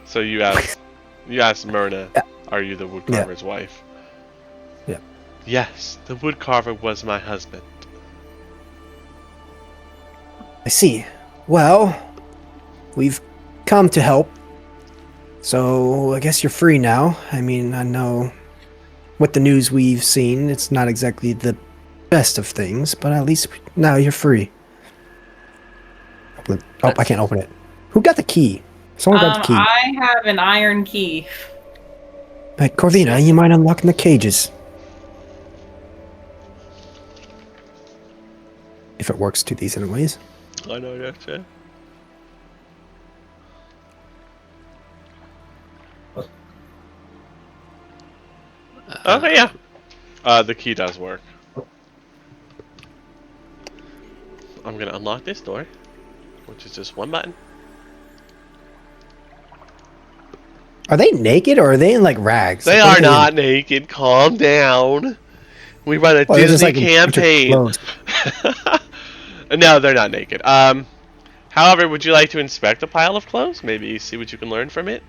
So you asked Myrna, Yeah. are you the woodcarver's wife? Yeah. Yes, the woodcarver was my husband. I see. Well, we've come to help. So I guess you're free now. I mean, I know with the news we've seen, it's not exactly the best of things, but at least now you're free. Oh, I can't open it. Who got the key? Someone got the key. I have an iron key. Hey, Corvina, you mind unlocking the cages? If it works to these anyways. I know that, yeah. Okay, yeah. The key does work. I'm gonna unlock this door, which is just one button. Are they naked or are they in like rags? They Like, are not naked. Calm down. We run a they're just, Disney like, in a bunch of campaign. clothes. No, they're not naked. However, would you like to inspect a pile of clothes? Maybe see what you can learn from it?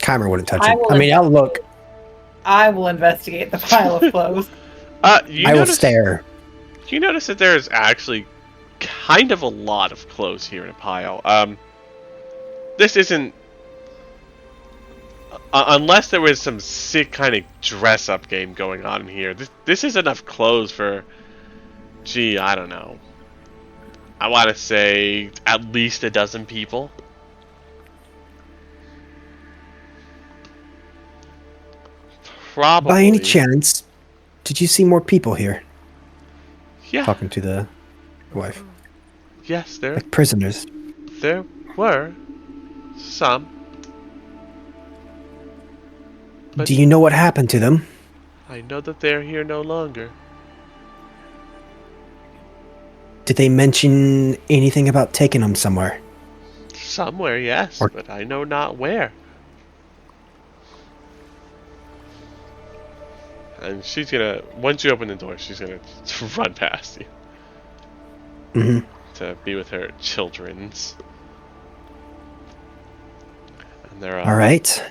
Kymer wouldn't touch I it. will I mean, I'll look. I will investigate the pile of clothes. You I will notice, stare. you notice that there's actually kind of a lot of clothes here in a pile. This isn't... unless there was some sick kind of dress-up game going on in here, this is enough clothes for... Gee, I don't know. I want to say at least a dozen people. Probably. By any chance, did you see more people here? Yeah. Talking to the wife. Yes, Like prisoners. there were some. But- Do you know what happened to them? I know that they're here no longer. Did they mention anything about taking them somewhere? Somewhere, yes, Or- but I know not where. And she's gonna, once you open the door, she's gonna run past you Mm-hmm. to be with her children's. And they're All right.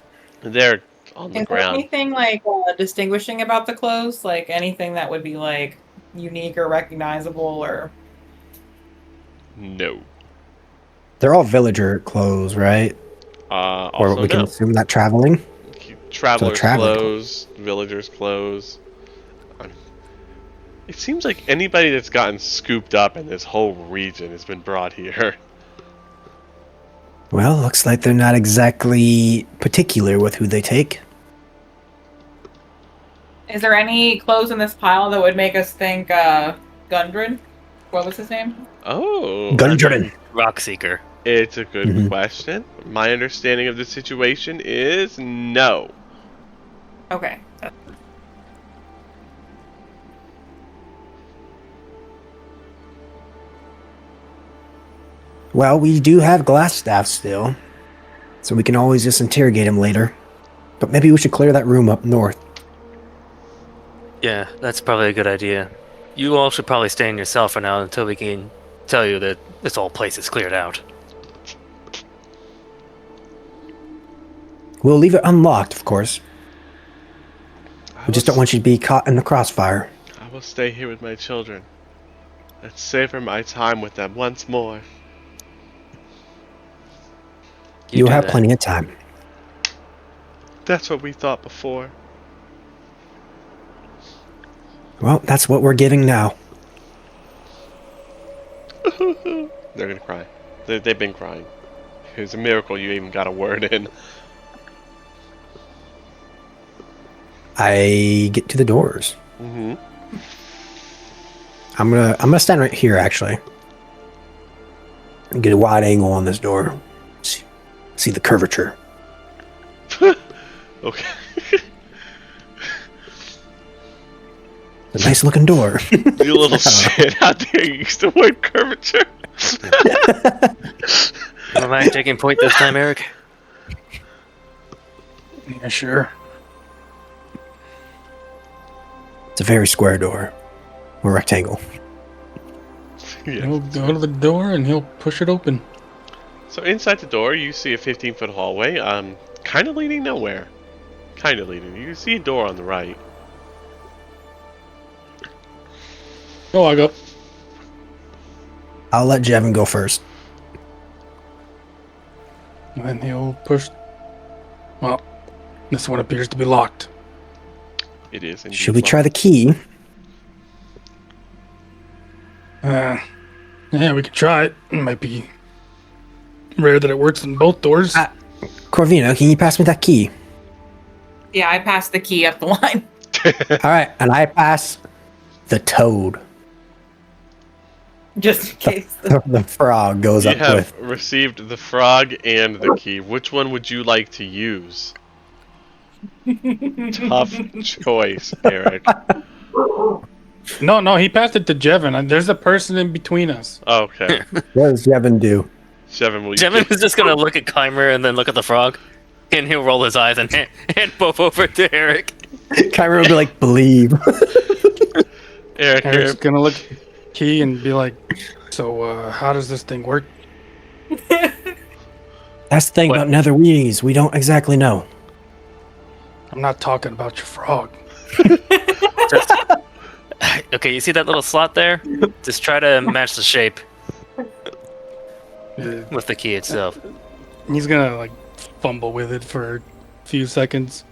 they're on the Is there ground. anything like distinguishing about the clothes? Like anything that would be like unique or recognizable or No. They're all villager clothes, right? Or Also we can no. assume that traveling. Traveler's traveling clothes, villagers' clothes. It seems like anybody that's gotten scooped up in this whole region has been brought here. Well, looks like they're not exactly particular with who they take. is there any clothes in this pile that would make us think Gundren? What was his name? Oh. Gundren. Rockseeker. It's a good Mhm. question. My understanding of the situation is no. Okay. Well, we do have glass staff still, so we can always just interrogate him later. But maybe we should clear that room up north. Yeah, that's probably a good idea. You all should probably stay in your cell for now until we can tell you that this whole place is cleared out. We'll leave it unlocked, of course. We just don't want you to be caught in the crossfire. I will stay here with my children. Let's savor my time with them once more. You'll do have that. plenty of time. That's what we thought before. Well, that's what we're giving now. They're gonna cry. They've been crying. It's a miracle you even got a word in. I get to the doors. Mm-hmm. I'm gonna stand right here actually. And get a wide angle on this door. See the curvature. Okay. It's a nice looking door. You little shit. How dare you use the word curvature? Am I taking point this time, Eric? Yeah, sure. It's a very square door. Or rectangle. He'll Yeah. go to the door and he'll push it open. So inside the door, you see a 15-foot hallway, kind of leading nowhere. kind of leading. You can see a door on the right. Oh, I go. I'll let Jevin go first. And then he'll push. Well, this one appears to be locked. It is indeed. Should we try the locked. key? Yeah, we could try it. It might be rare that it works in both doors. Corvina, can you pass me that key? Yeah, I passed the key up the line. All right, and I pass the toad. Just in case. The frog goes You up have with. received the frog and the key. Which one would you like to use? Tough choice, Eric. No, he passed it to Jevin. There's a person in between us. Okay. What does Jevin do? Jevin, will you Jevin is just gonna look at Kymer and then look at the frog, and he'll roll his eyes and hand both over to Eric. Kyra will be like, believe. Eric, here. Eric's gonna look at the key and be like, so, how does this thing work? That's the thing What? about nether weenies. We don't exactly know. I'm not talking about your frog. Just, okay, you see that little slot there? Just try to match the shape with the key itself. He's gonna, like, fumble with it for a few seconds.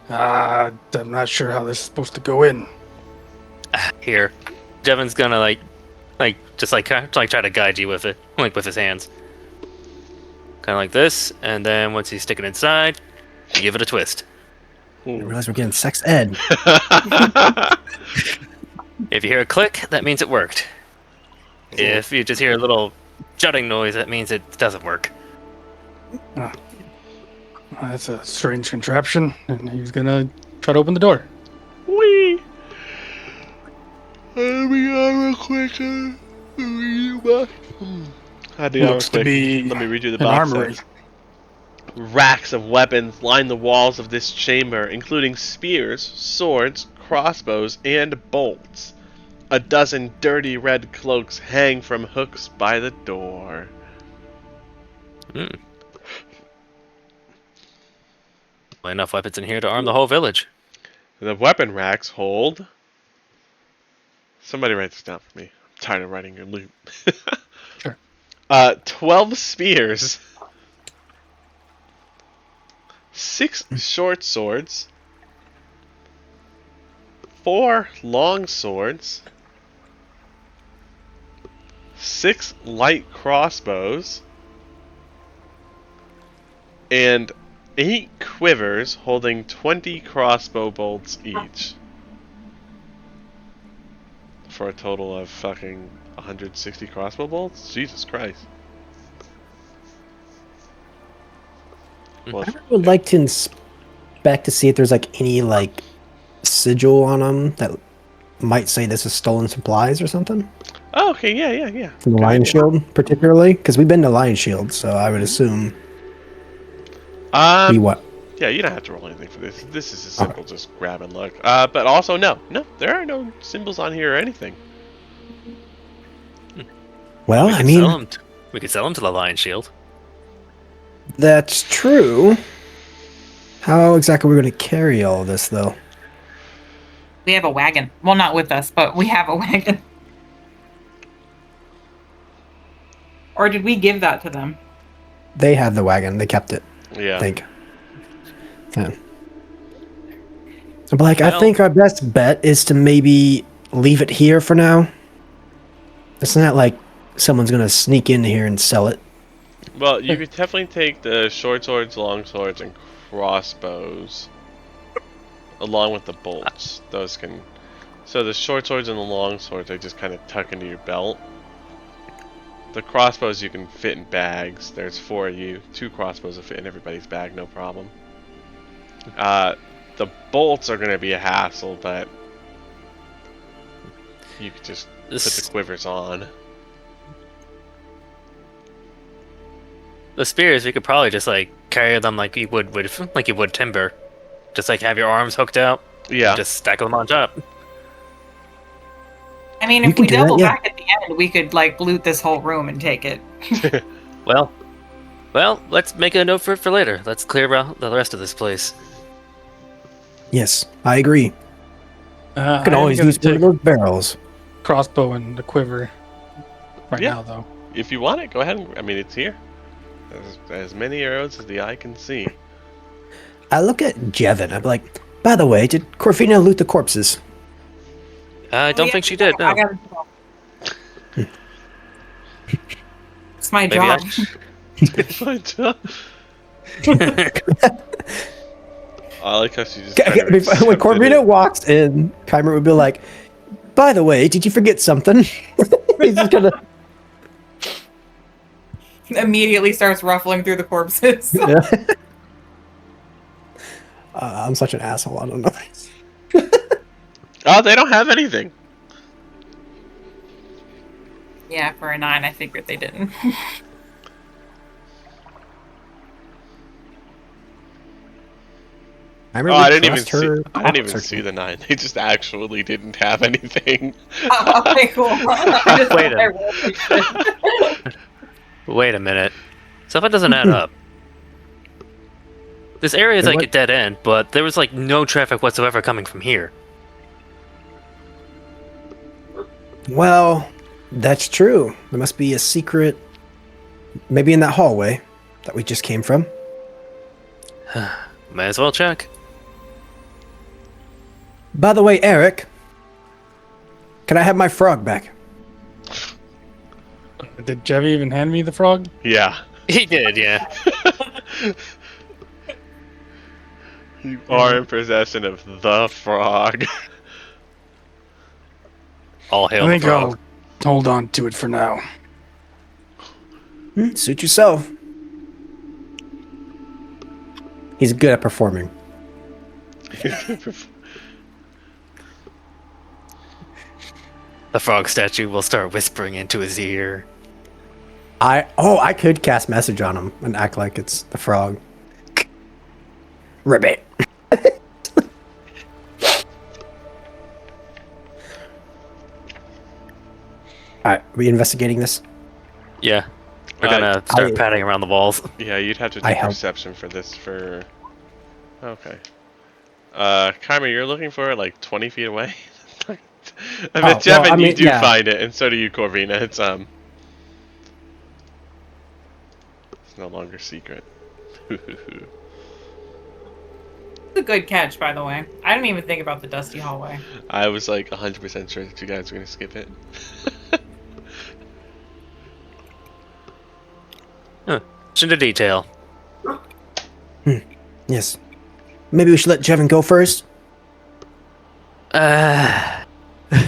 I'm not sure how this is supposed to go in. Here, Jevin's gonna try to guide you with it, like with his hands, kind of like this. And then once you stick it inside, you give it a twist. I realize we're getting sex ed. If you hear a click, that means it worked. If you just hear a little jutting noise, that means it doesn't work. That's a strange contraption, and he's gonna try to open the door. Wee. Let me go real quick. Had to go real Looks to quick. be Let me read you the an box. armory. set. Racks of weapons line the walls of this chamber, including spears, swords, crossbows, and bolts. A dozen dirty red cloaks hang from hooks by the door. Enough weapons in here to arm the whole village. The weapon racks hold. Somebody write this down for me. I'm tired of writing your loot. Sure. 12 spears. 6 short swords. 4 long swords. 6 light crossbows. And 8 quivers holding 20 crossbow bolts each. For a total of fucking 160 crossbow bolts? Jesus Christ. Well, I would like to inspect to see if there's like any like sigil on them that might say this is stolen supplies or something. oh, okay, yeah. From the Good Lion idea. Shield, particularly, because we've been to Lion Shield, so I would assume be what? Yeah, you don't have to roll anything for this. This is a simple just grab and look. But also, no, there are no symbols on here or anything. Well, I mean, We could sell them to the Lion Shield. that's true. How exactly are we going to carry all of this, though? We have a wagon. Well, not with us, but we have a wagon. Or did we give that to them? They had the wagon. They kept it, Yeah. I think. Yeah. But like, I Well- think our best bet is to maybe leave it here for now. It's not like someone's going to sneak in here and sell it. Well, you could definitely take the short swords, long swords, and crossbows, along with the bolts. Those can. So the short swords and the long swords, they just kind of tuck into your belt. The crossbows you can fit in bags. There's 4 of you. 2 crossbows will fit in everybody's bag, no problem. The bolts are going to be a hassle, but you could just put the quivers on. The spears, we could probably just like carry them like you would timber. Just like have your arms hooked out. Yeah. Just stack them on top. I mean, You if can we do that, double yeah. back at the end, we could like loot this whole room and take it. Well, let's make a note for later. Let's clear out the rest of this place. Yes, I agree. I can I am always gonna use one of take those barrels. crossbow and the quiver right Yeah. now, though. If you want it, go ahead and. I mean, it's here. As many arrows as the eye can see. I look at Jevin. I'm like, by the way, did Corvina loot the corpses? I don't think she did. No. I gotta It's my Maybe job. But, I like how she just. kind of When accepted Corvina it. walks in, Kymer would be like, by the way, did you forget something? He's just gonna. Immediately starts ruffling through the corpses. I'm such an asshole. I don't know. Oh, they don't have anything. Yeah, for a 9, I figured they didn't. Kymer Oh, would I didn't even trust her see. I didn't even corpse see searching. the 9. They just actually didn't have anything. Okay, cool. I just Wait a- I rolled like shit. Wait a minute. Something doesn't add up. This area is Wait, like what? a dead end, but there was like no traffic whatsoever coming from here. Well, that's true. There must be a secret, maybe in that hallway that we just came from. May as well check. By the way, Eric, can I have my frog back? Did Jevy even hand me the frog? Yeah. He did, yeah. You are in possession of the frog. All hail I the think frog. I'll hold on to it for now. Suit yourself. He's good at performing. The frog statue will start whispering into his ear. I could cast message on him and act like it's the frog. Ribbit. Alright, are we investigating this? Yeah. We're Uh, gonna start I- patting around the walls. Yeah, you'd have to do I help. perception for this for... Okay. Kymer, you're looking for it like 20 feet away? I Oh, bet Jevin, well, I you mean, do yeah. find it, and so do you, Corvina. It's no longer secret. It's a good catch, by the way. I didn't even think about the dusty hallway. I was like 100% sure that you guys were gonna skip it. Attention to detail. Yes. Maybe we should let Jevin go first?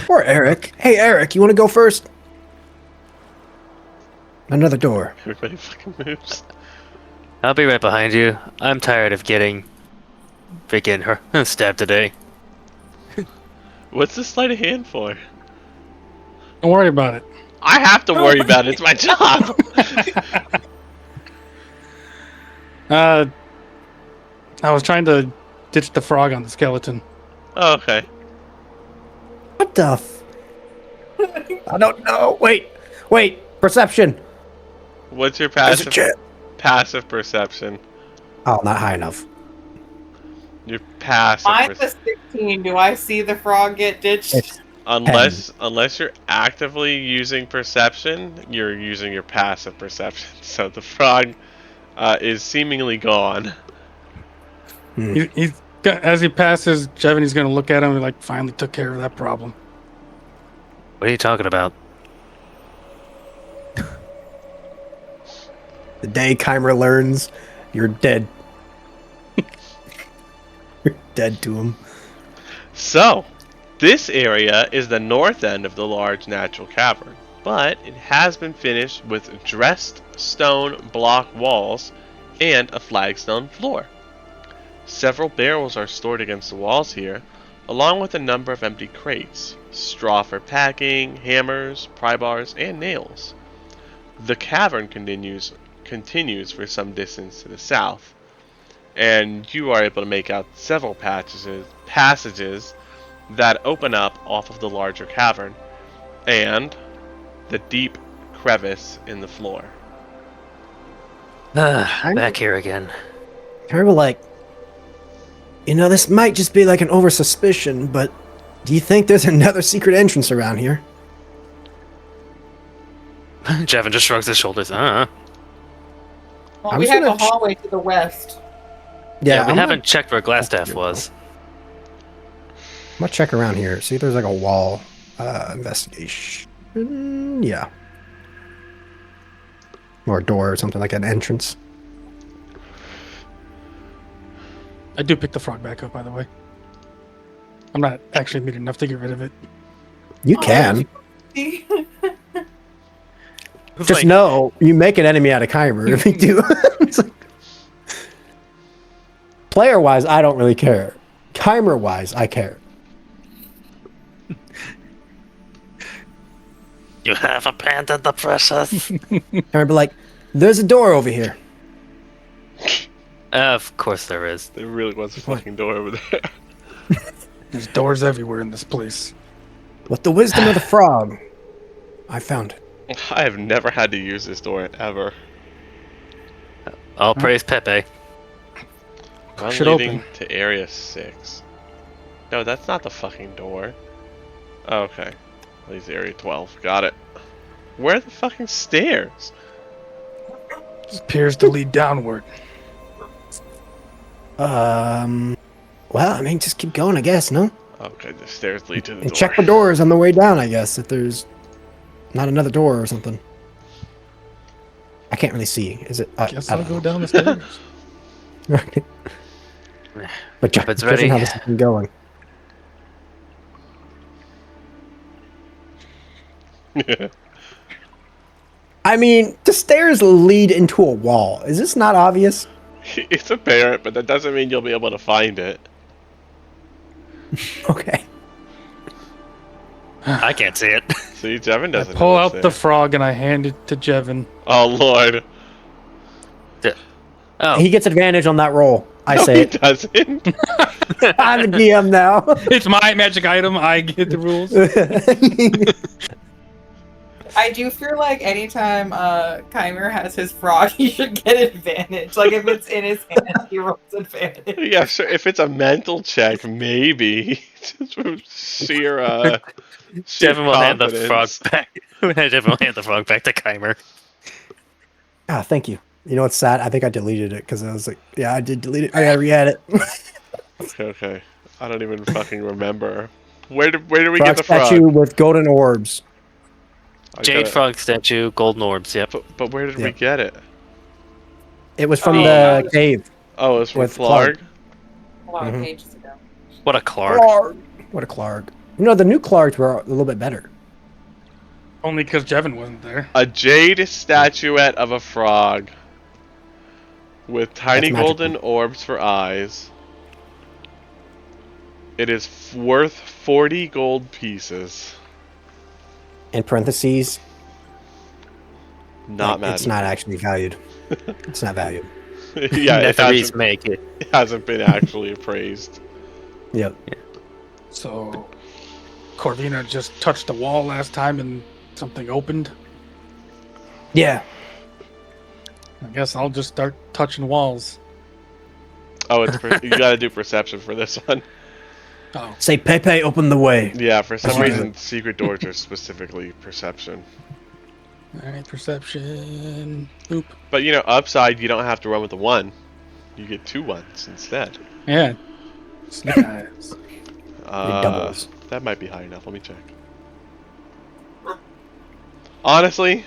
Or Eric. Hey, Eric, you want to go first? Another door. Everybody fucking moves. I'll be right behind you. I'm tired of getting freaking her stabbed today. What's the sleight of hand for? Don't worry about it. I have to worry about it. It's my job. I was trying to ditch the frog on the skeleton. Oh, okay. What the f... I don't know. Wait. Perception. What's your There's a passive perception? Oh, not high enough. Your passive Mine's a 16. Do I see the frog get ditched? It's unless you're actively using perception, you're using your passive perception. So the frog is seemingly gone. As he passes, Jevin, going to look at him and like finally took care of that problem. What are you talking about? The day Kymer learns, you're dead. You're dead to him. So, this area is the north end of the large natural cavern, but it has been finished with dressed stone block walls and a flagstone floor. Several barrels are stored against the walls here, along with a number of empty crates, straw for packing, hammers, pry bars, and nails. The cavern continues for some distance to the south, and you are able to make out several passages that open up off of the larger cavern and the deep crevice in the floor. Back here again. Kymer will, like, You know, this might just be like an over suspicion, but do you think there's another secret entrance around here? Jevin just shrugs his shoulders. Well, I'm we just have a gonna hallway to the west. Yeah, we I'm haven't checked where Glassstaff was. gonna check around here. See if there's like a wall. Investigation. Yeah. Or a door or something like an entrance. I do pick the frog back up, by the way. I'm not actually mean enough to get rid of it. You can. It's Just like, know you make an enemy out of Chimer if you do. It's like- Player-wise, I don't really care. Chimer-wise, I care. you have abandoned the precious. Chimer be like, there's a door over here. Of course there is. There really was a fucking door over there. There's doors everywhere in this place. With the wisdom of the frog, I found it. I have never had to use this door ever. All praise Pepe. I'm Should leading open. to Area 6. No, that's not the fucking door. Oh, okay. Leads to Area 12. Got it. Where are the fucking stairs? This appears to lead downward. Well, I mean, just keep going, I guess, no? Okay, the stairs lead to the And door. check the doors on the way down, I guess, if there's not another door or something. I can't really see. Is it? Guess I I'll don't go know. down the stairs. But Jeff, It's judging ready. how this has been going. I mean, the stairs lead into a wall. Is this not obvious? It's apparent, but that doesn't mean you'll be able to find it. Okay. I can't see it. See, Jevin I doesn't pull know out what's the there. frog and I hand it to Jevin. Oh, Lord. Oh, He gets advantage on that roll. I No, say he it. doesn't. I'm the DM now. It's my magic item. I get the rules. I do feel like anytime Chimer has his frog, he should get advantage. Like if it's in his hand, he rolls advantage. Yeah, sure. If it's a mental check, maybe. Just from sheer, sheer Jevin will hand the confidence. frog back. Jevin will hand the frog back to Chimer. Ah, thank you. You know what's sad? I think I deleted it because I was like, yeah, I did delete it. I gotta re-add it. Okay. I don't even fucking remember. Where did we Frog get the frog? statue with golden orbs. I Jade got it. frog statue, golden orbs. Yep. But where did we Yeah. get it? It was from Oh, the cave. Oh, it's from With Clark. A lot of Mhm. pages ago. What a Clark. What a Clark. You know, the new Clarks were a little bit better. Only because Jevin wasn't there. A jade statuette of a frog with tiny That's magical. golden orbs for eyes. It is worth 40 gold pieces. In parentheses, Not like, it's magic. not actually valued. It's not valued. Yeah, it Referees hasn't, make it. it hasn't been actually appraised. Yep. So, Corvina just touched the wall last time and something opened. Yeah. I guess I'll just start touching walls. Oh, you gotta do perception for this one. Oh, Say, Pepe, open the way. Yeah, for some Alright. reason, secret doors are specifically perception. alright, perception. Boop. But you know, upside, you don't have to run with the 1. You get 2 ones instead. Yeah. Snake eyes. doubles. That might be high enough. Let me check. Honestly,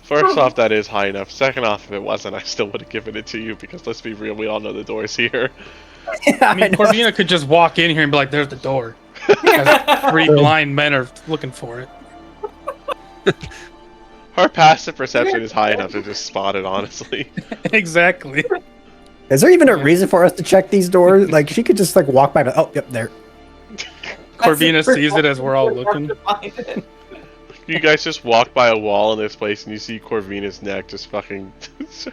first off, that is high enough. Second off, if it wasn't, I still would have given it to you because let's be real, we all know the door's here. I mean, Corvina could just walk in here and be like, there's the door. As 3 blind men are looking for it. Her passive perception is high enough to just spot it, honestly. Exactly. Is there even a reason for us to check these doors? Like, she could just, like, walk by. Oh, yep, there. Corvina sees it as we're all looking. You guys just walk by a wall in this place and you see Corvina's neck just fucking...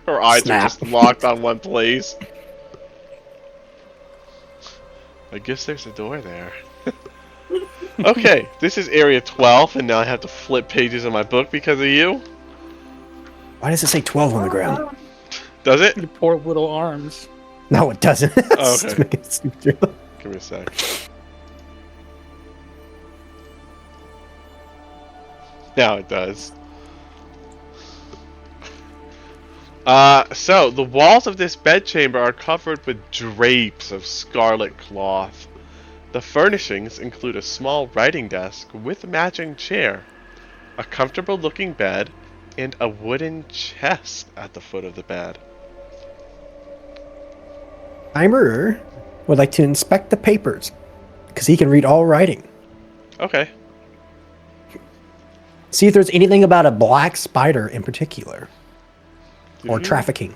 her eyes Snap. are just locked on one place. I guess there's a door there. Okay, this is area 12 and now I have to flip pages in my book because of you? Why does it say 12 on the ground? Does it? Your poor little arms. No, it doesn't. Oh, Just okay. make it stupid. Give me a sec. Now it does. So the walls of this bedchamber are covered with drapes of scarlet cloth. The furnishings include a small writing desk with a matching chair, a comfortable-looking bed, and a wooden chest at the foot of the bed. Timer would like to inspect the papers because he can read all writing. Okay. See if there's anything about a black spider in particular or trafficking.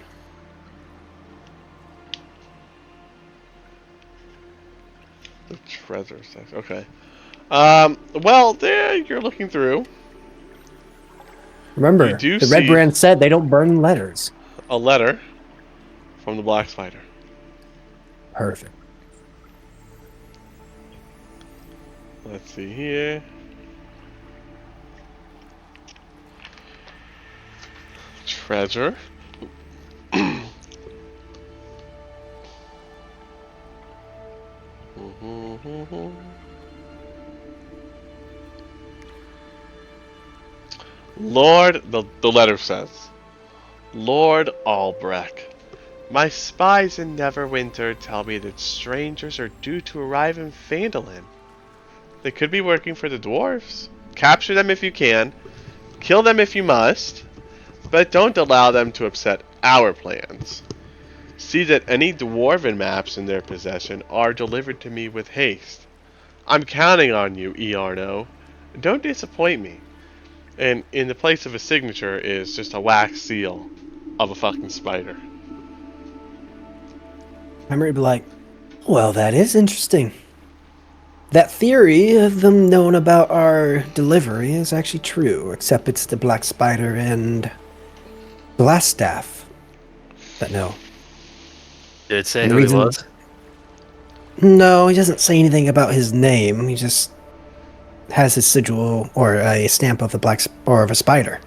The treasure section. Okay. Well, there you're looking through. Remember, You do the Red see- Brand said they don't burn letters. A letter from the Black Spider. Perfect. Let's see here. Treasure. Lord, the letter says, Lord Albrecht, my spies in Neverwinter tell me that strangers are due to arrive in Phandelver. They could be working for the dwarves. Capture them if you can, kill them if you must, but don't allow them to upset our plans. See that any dwarven maps in their possession are delivered to me with haste. I'm counting on you, Iarno. Don't disappoint me. And in the place of a signature is just a wax seal of a fucking spider. Timer would be like, well, that is interesting. That theory of them knowing about our delivery is actually true, except it's the Black Spider and Blaststaff that know. Did it say And who the he reason- was? No, he doesn't say anything about his name. He just has his sigil or a stamp of the or of a spider.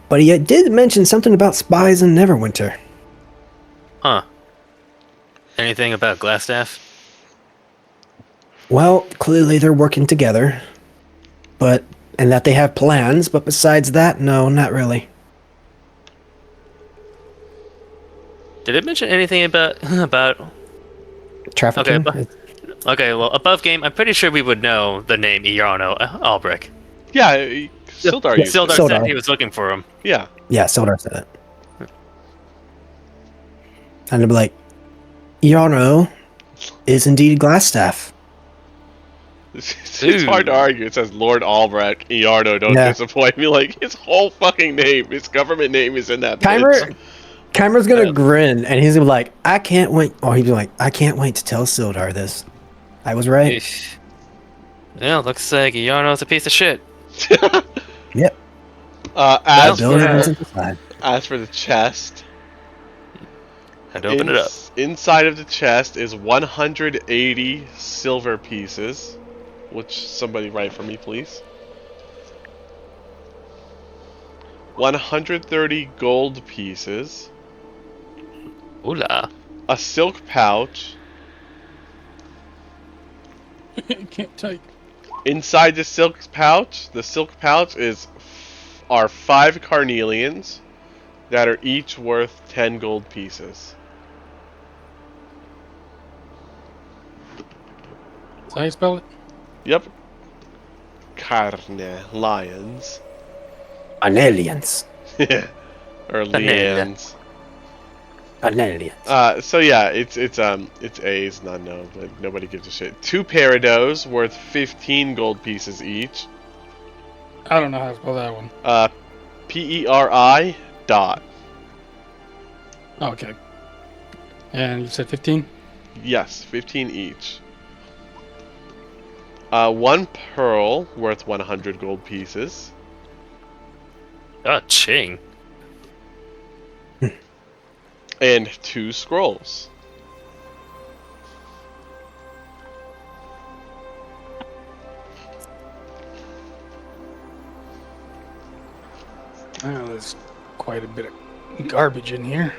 But he did mention something about spies in Neverwinter. Huh. Anything about Glassstaff? Well, clearly they're working together, and that they have plans. But besides that, no, not really. Did it mention anything about Trafficking. Okay, Okay, well, above game, I'm pretty sure we would know the name Iarno Albrecht. Yeah, Sildar used Sildar it. Sildar. said he was looking for him. Yeah. Yeah, Sildar said it. And they'll be like, Iarno is indeed Glassstaff. It's hard to argue. It says Lord Albrecht, Iarno, don't Yeah. disappoint me. Like, his whole fucking name, his government name is in that Kymer's gonna Yeah. grin, and he's gonna be like, I can't wait. Or he'd be like, I can't wait to tell Sildar this. I was right. Eesh. Yeah, looks like Iarno's a piece of shit. Yep. As Bill Evans for, inside. as for the chest, Had to open it up. inside of the chest is 180 silver pieces, which somebody write for me, please. 130 gold pieces, Ooh-la. a silk pouch. Can't type. Inside the silk pouch are 5 carnelians that are each worth 10 gold pieces. Is that how you spell it? Yep. Carnelians. Anelians. Or lians. Anelians. So yeah, it's A's, not no, but nobody gives a shit. 2 Parados worth 15 gold pieces each. I don't know how to spell that one. Peri dot. Oh, okay. And you said 15? Yes, 15 each. 1 pearl worth 100 gold pieces. Oh, ching. And 2 scrolls. Oh, there's quite a bit of garbage in here.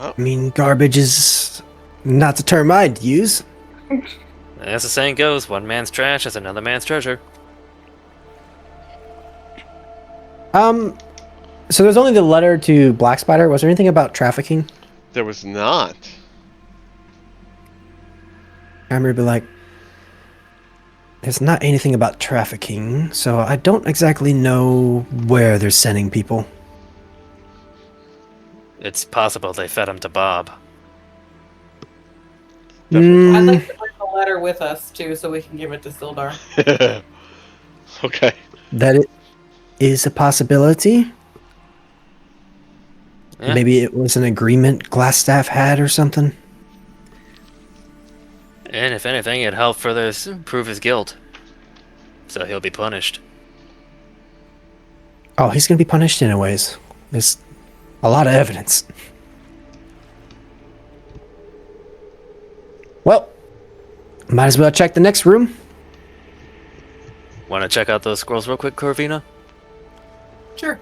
Oh, I mean, garbage is not the term I'd use. As the saying goes, one man's trash is another man's treasure. So there's only the letter to Black Spider. Was there anything about trafficking? there was not. I remember, like, there's not anything about trafficking, so I don't exactly know where they're sending people. It's possible they fed him to Bob. Definitely. I'd like to bring the letter with us too, so we can give it to Sildar. Okay. That it is a possibility. Yeah. Maybe it was an agreement Glassstaff had or something. And if anything, it helped further prove his guilt. So he'll be punished. Oh, he's gonna be punished anyways. There's a lot of evidence. Well, might as well check the next room. Want to check out those scrolls real quick, Corvina? Sure.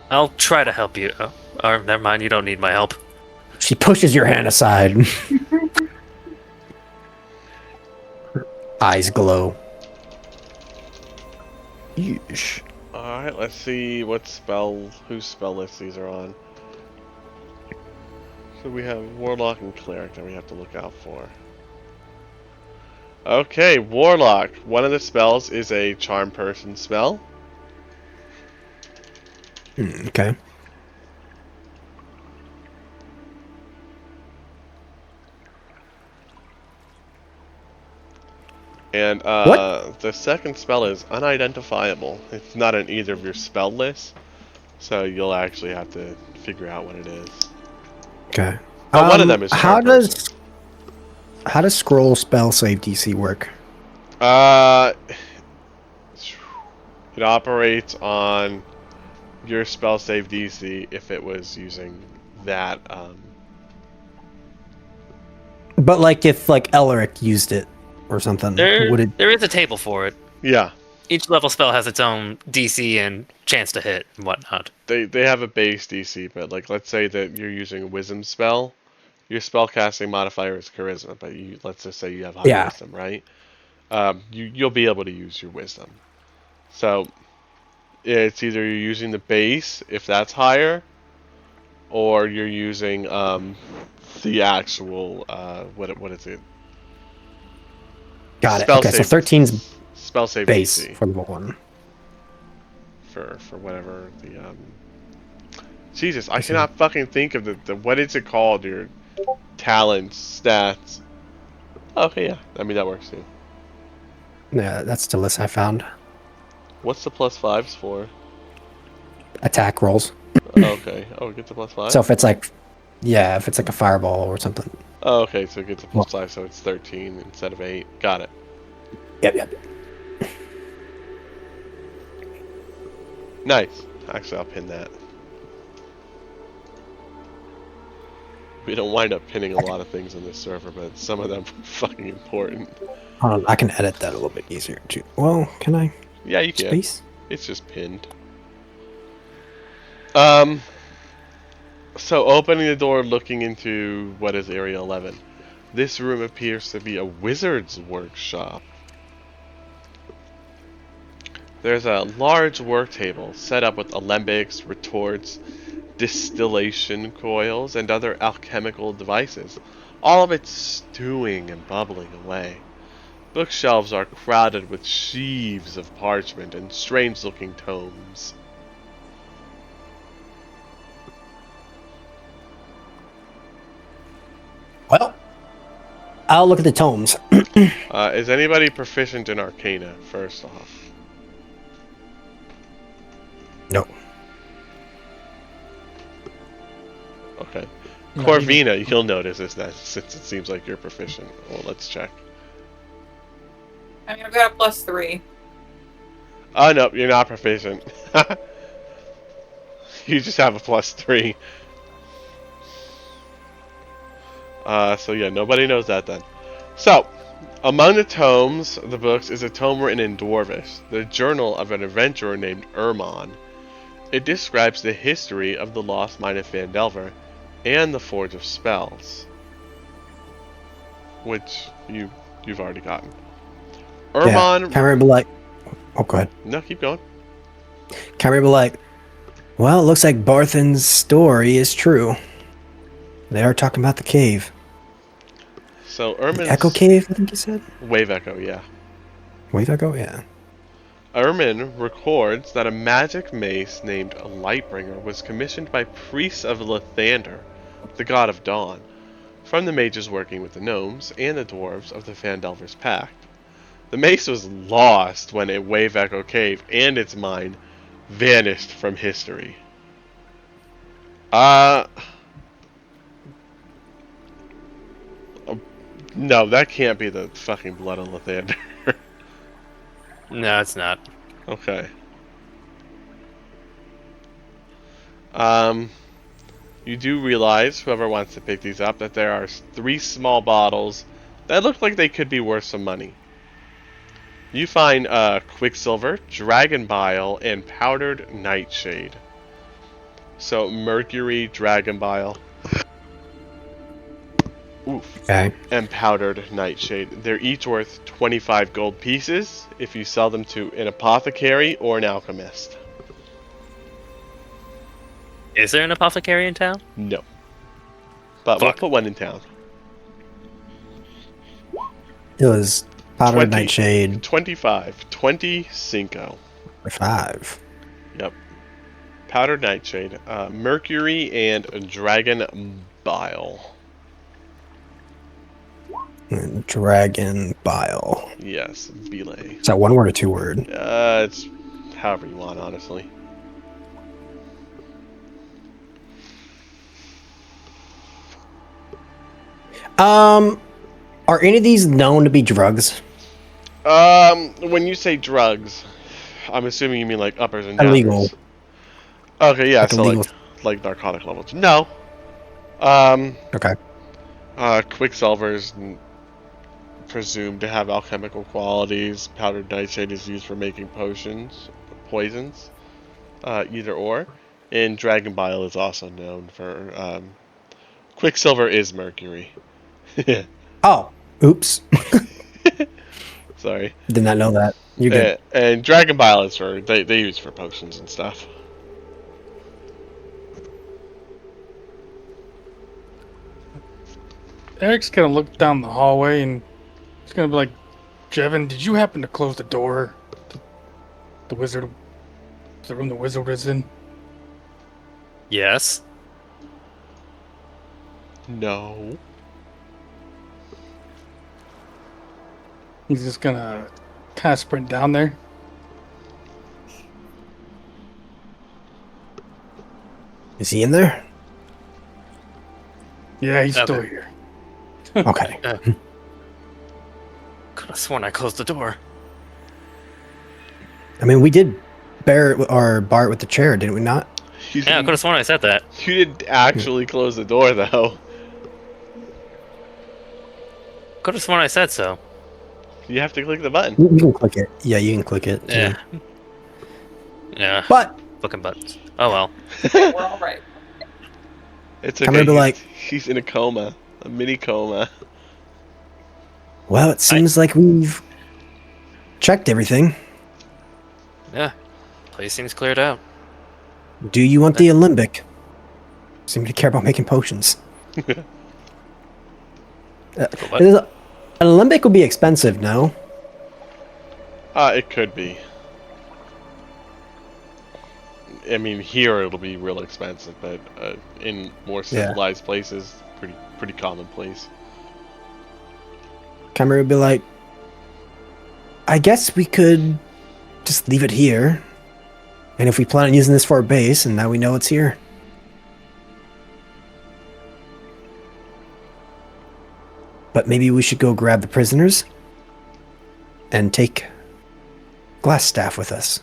I'll try to help you. Oh, or never mind, you don't need my help. She pushes your hand aside. Her eyes glow. Yeesh. Alright, let's see whose spell list these are on. So we have Warlock and Cleric that we have to look out for. Okay, Warlock. One of the spells is a Charm Person spell. Okay. And What? the second spell is Unidentifiable. It's not in either of your spell lists, so you'll actually have to figure out what it is. Okay. But one of them is Charm Person. How does scroll spell save DC work? It operates on your spell save DC if it was using that. But like if like Elric used it or something, would it? There is a table for it. Yeah, Each level spell has its own DC and chance to hit and whatnot. they have a base DC, but like let's say that you're using a Wisdom spell, your spell casting modifier is Charisma, but let's just say you have high Wisdom, right? You'll be able to use your Wisdom. So it's either you're using the base if that's higher, or you're using the actual what is it? Got it. Spell Okay, so save- 13's Spell save base DC for the one. for whatever the Jesus, I cannot fucking think of the what is it called? Your talents, stats. Okay, yeah. I mean that works too. Yeah, that's the list I found. What's the +5s for? Attack rolls. Okay. Oh, it gets a +5? So if it's like, yeah, if it's like a fireball or something. Oh, okay, so it gets a +5, so it's 13 instead of 8. Got it. Yep. Nice. Actually, I'll pin that. We don't wind up pinning a lot of things on this server, but some of them are fucking important. Hold on, I can edit that a little bit easier too. Well, can I? Yeah, you can. Space? It's just pinned. So opening the door, looking into what is Area 11. This room appears to be a wizard's workshop. There's a large work table set up with alembics, retorts, distillation coils, and other alchemical devices. All of it stewing and bubbling away. Bookshelves are crowded with sheaves of parchment and strange-looking tomes. Well, I'll look at the tomes. Is anybody proficient in Arcana, first off? No. Okay. No, Corvina, you'll notice this that since it seems like you're proficient. Well, let's check. I mean, I've got a +3. Oh, no, you're not proficient. You just have a +3. So yeah, nobody knows that then. So, among the tomes, the books, is a tome written in Dwarvish, the journal of an adventurer named Ermon. It describes the history of the lost mine of Phandelver and the Forge of Spells, which you've already gotten. Ermon, Camera be like, oh, go ahead. no, keep going. Camera be like, well, it looks like Barthen's story is true. They are talking about the cave. So The Ermin's Echo Cave, I think you said? Wave Echo, yeah. Wave Echo? Yeah. Ermin records that a magic mace named Lightbringer was commissioned by priests of Lathander, the god of dawn, from the mages working with the gnomes and the dwarves of the Phandelver's pact. The mace was lost when a Wave Echo Cave and its mine vanished from history. No, that can't be the fucking blood on Lathander. No, it's not. Okay. You do realize, whoever wants to pick these up, that there are 3 small bottles that look like they could be worth some money. You find Quicksilver, Dragon Bile, and Powdered Nightshade. So, Mercury, Dragon Bile, oof, Okay. and Powdered Nightshade. They're each worth 25 gold pieces if you sell them to an apothecary or an alchemist. Is there an apothecary in town? No. But we'll Fuck. put one in town. It was Powdered 20. Nightshade 25. 25. for 5. Yep. Powdered Nightshade. Mercury and Dragon Bile. And Dragon Bile. Yes, Bile. Is that one word or 2 word? It's however you want, honestly. Are any of these known to be drugs? When you say drugs, I'm assuming you mean like uppers and downers. Illegal. Okay, yeah, Like so illegal. like narcotic levels. No. Okay. Quicksilver's presumed to have alchemical qualities. Powdered nightshade is used for making potions, poisons, either or. And Dragon Bile is also known for. Quicksilver is mercury. Oh, oops. Sorry. Did not know that. You're good. And Dragon Bile is for they use for potions and stuff. Eric's gonna look down the hallway and he's gonna be like, Jevin, did you happen to close the door to the wizard, the room the wizard is in? Yes. No. He's just gonna kind of sprint down there. Is he in there? Yeah, he's Okay. still here. Okay. Could have sworn I closed the door. I mean, we did bar it with the chair, didn't we not? You Yeah, I didn't, could have sworn I said that. you didn't actually close the door though. Could have sworn I said so. You have to click the button. You can click it. Yeah, you can click it. Yeah. Yeah. But Fucking butts. Oh well. We're all right. It's I'm okay. gonna be like- He's in a coma, a mini coma. well, it seems like we've checked everything. Yeah. Place seems cleared out. Do you want the Alembic? Seem to care about making potions. What? An Alembic would be expensive, no? It could be. I mean, here it'll be real expensive, but in more civilized places, pretty commonplace. Camera would be like, I guess we could just leave it here. And if we plan on using this for our base, and now we know it's here. But maybe we should go grab the prisoners and take Glassstaff with us.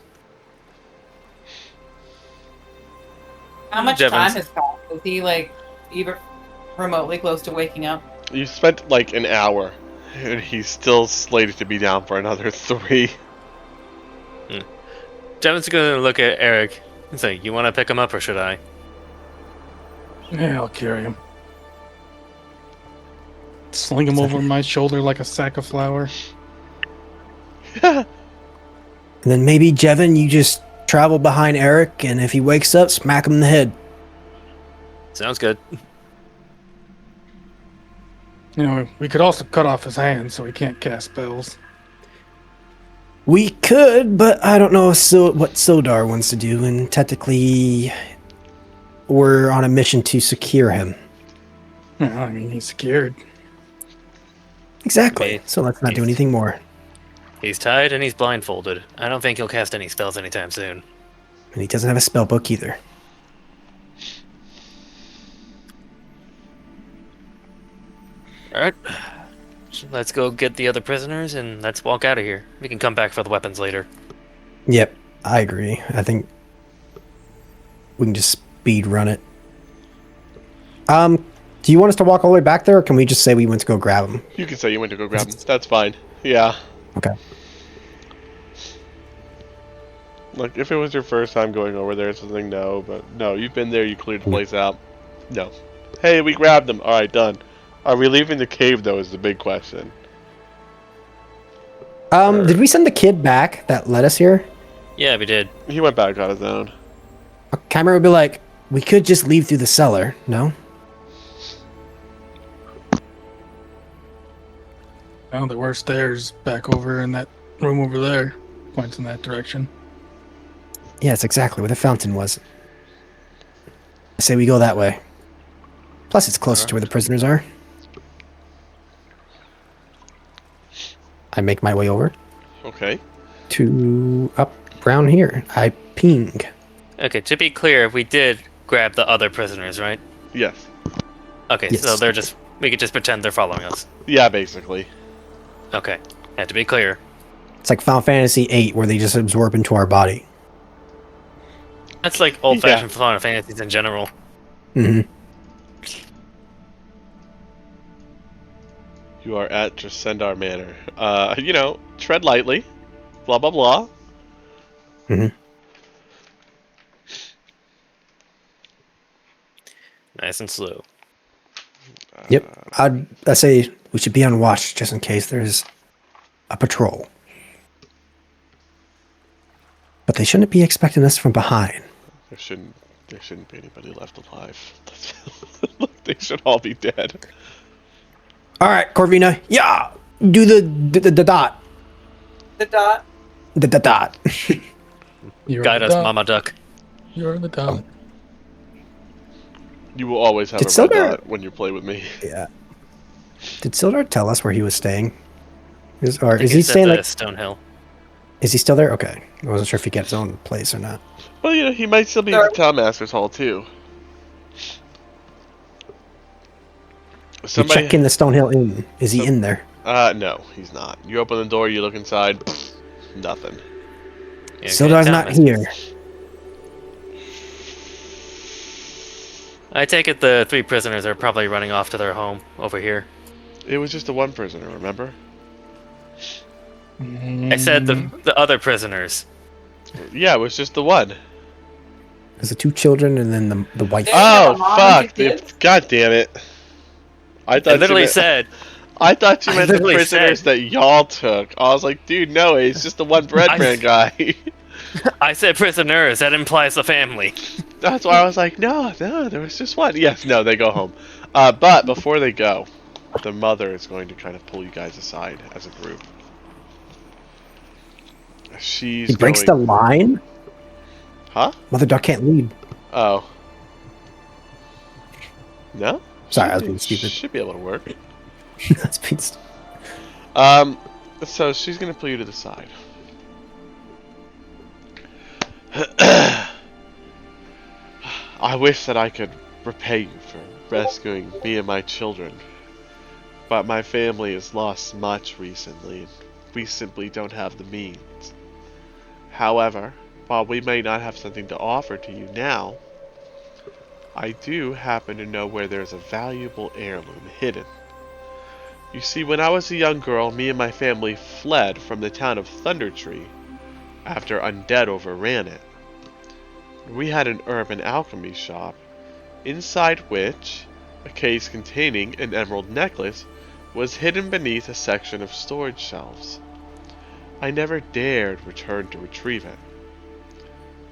How much Jevon's- time has passed? Is he like even remotely close to waking up? You spent like an hour, and he's still slated to be down for another 3. Jevin's gonna look at Eric and say, "You want to pick him up, or should I?" Yeah, I'll carry him. Sling him over my shoulder like a sack of flour. And then maybe, Jevin, you just travel behind Eric, and if he wakes up, smack him in the head. Sounds good. You know, we could also cut off his hands so he can't cast spells. We could, but I don't know what Sildar wants to do, and technically, we're on a mission to secure him. Well, I mean, he's secured. Exactly. Okay. So let's not do anything more. He's tied and he's blindfolded. I don't think he'll cast any spells anytime soon. And he doesn't have a spell book either. Alright. Let's go get the other prisoners and let's walk out of here. We can come back for the weapons later. Yep, I agree. I think we can just speed run it. Do you want us to walk all the way back there, or can we just say we went to go grab him? You can say you went to go grab him. That's fine. Yeah. Okay. Like, if it was your first time going over there, it's something, no. But, no, you've been there, you cleared the place out. No. Hey, we grabbed them. Alright, done. Are we leaving the cave, though, is the big question. Did we send the kid back that led us here? Yeah, we did. He went back on his own. Chimera would be like, we could just leave through the cellar, no? Well, there were stairs back over in that room over there. Points in that direction. Yeah, it's exactly where the fountain was. I say we go that way. Plus, it's closer to where the prisoners are. I make my way over Okay. to up around here. I ping. Okay, to be clear, we did grab the other prisoners, right? Yes. Okay, Yes. so they're just... We could just pretend they're following us. Yeah, basically. Okay, had to be clear. It's like Final Fantasy VIII, where they just absorb into our body. That's like old-fashioned Final Fantasies in general. Mm-hmm. You are at Tresendar Manor. You know, tread lightly. Blah, blah, blah. Mm-hmm. Nice and slow. Yep. I say we should be on watch just in case there's a patrol. But they shouldn't be expecting us from behind. There shouldn't be anybody left alive. Look, they should all be dead. All right, Corvina. Yeah. Do the dot. The dot. The dot. You're Guide the us, dot. Mama Duck. You're the dot. You will always have Did a red Sildar- dot when you play with me. Yeah. Did Sildar tell us where he was staying? Or I think is he it's at staying the like? Stonehill. Is he still there? Okay. I wasn't sure if he got his own place or not. Well, you know, he might still be Sure. at the Town Master's Hall, too. You Somebody... check in the Stonehill Inn. Is he in there? No, he's not. You open the door, you look inside, nothing. Yeah, Sildar's okay, not Thomas. here. I take it the 3 prisoners are probably running off to their home over here. It was just the one prisoner, remember? I said the other prisoners. Yeah, it was just the one. There's the 2 children and then the wife. They have Oh, a mom fuck! and kids? God damn it! I I thought literally you meant, said, I thought you I meant the literally prisoners said- that y'all took. I was like, dude, no, it's just the one breadman guy. I said prisoners. That implies the family. That's why I was like, no, there was just one. Yes, no, they go home. But before they go, the mother is going to kind of pull you guys aside as a group. She's He breaks the going... line? Huh? Mother Duck can't lead. Oh. No? Sorry, I was Should being be- stupid. Should be able to work. That's beast. So she's gonna pull you to the side. I wish that I could repay you for rescuing me and my children. But my family has lost much recently, and we simply don't have the means. However, while we may not have something to offer to you now, I do happen to know where there's a valuable heirloom hidden. You see, when I was a young girl, me and my family fled from the town of Thundertree after undead overran it. We had an herb and alchemy shop, inside which a case containing an emerald necklace was hidden beneath a section of storage shelves. I never dared return to retrieve it.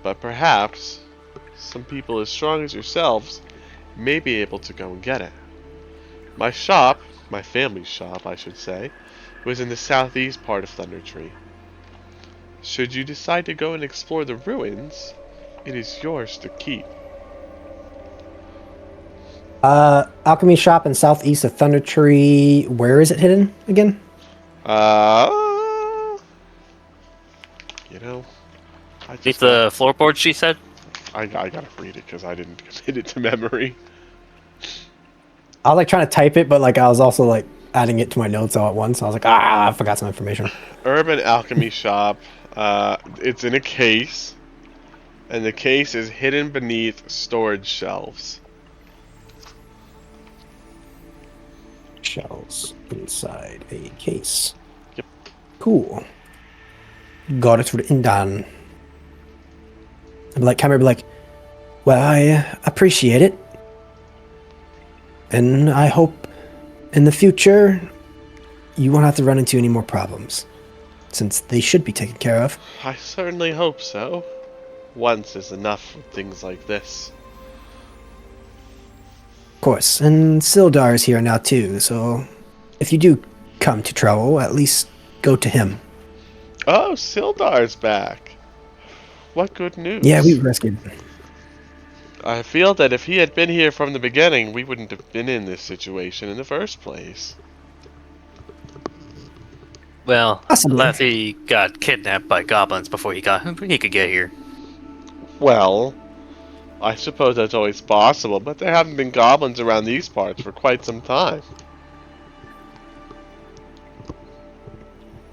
But perhaps some people as strong as yourselves may be able to go and get it. My shop, my family's shop, I should say, was in the southeast part of Thunder Tree. Should you decide to go and explore the ruins, it is yours to keep. Alchemy shop in southeast of Thunder Tree. Where is it hidden again? You know, I Beneath just the floorboard, she said. I gotta read it because I didn't commit it to memory. I was like trying to type it, but like I was also like adding it to my notes all at once. I was like, I forgot some information. Urban Alchemy Shop. It's in a case, and the case is hidden beneath storage shelves. Shells inside a case. Yep. Cool. Got it written down. I'm like, camera be like, well, I appreciate it. And I hope in the future you won't have to run into any more problems. Since they should be taken care of. I certainly hope so. Once is enough for things like this. Of course. And Sildar is here now too, so if you do come to trouble, at least go to him. Oh, Sildar's back. What good news. Yeah, we rescued. I feel that if he had been here from the beginning, we wouldn't have been in this situation in the first place. Well, Possibly. unless he got kidnapped by goblins before he could get here. Well, I suppose that's always possible, but there haven't been goblins around these parts for quite some time.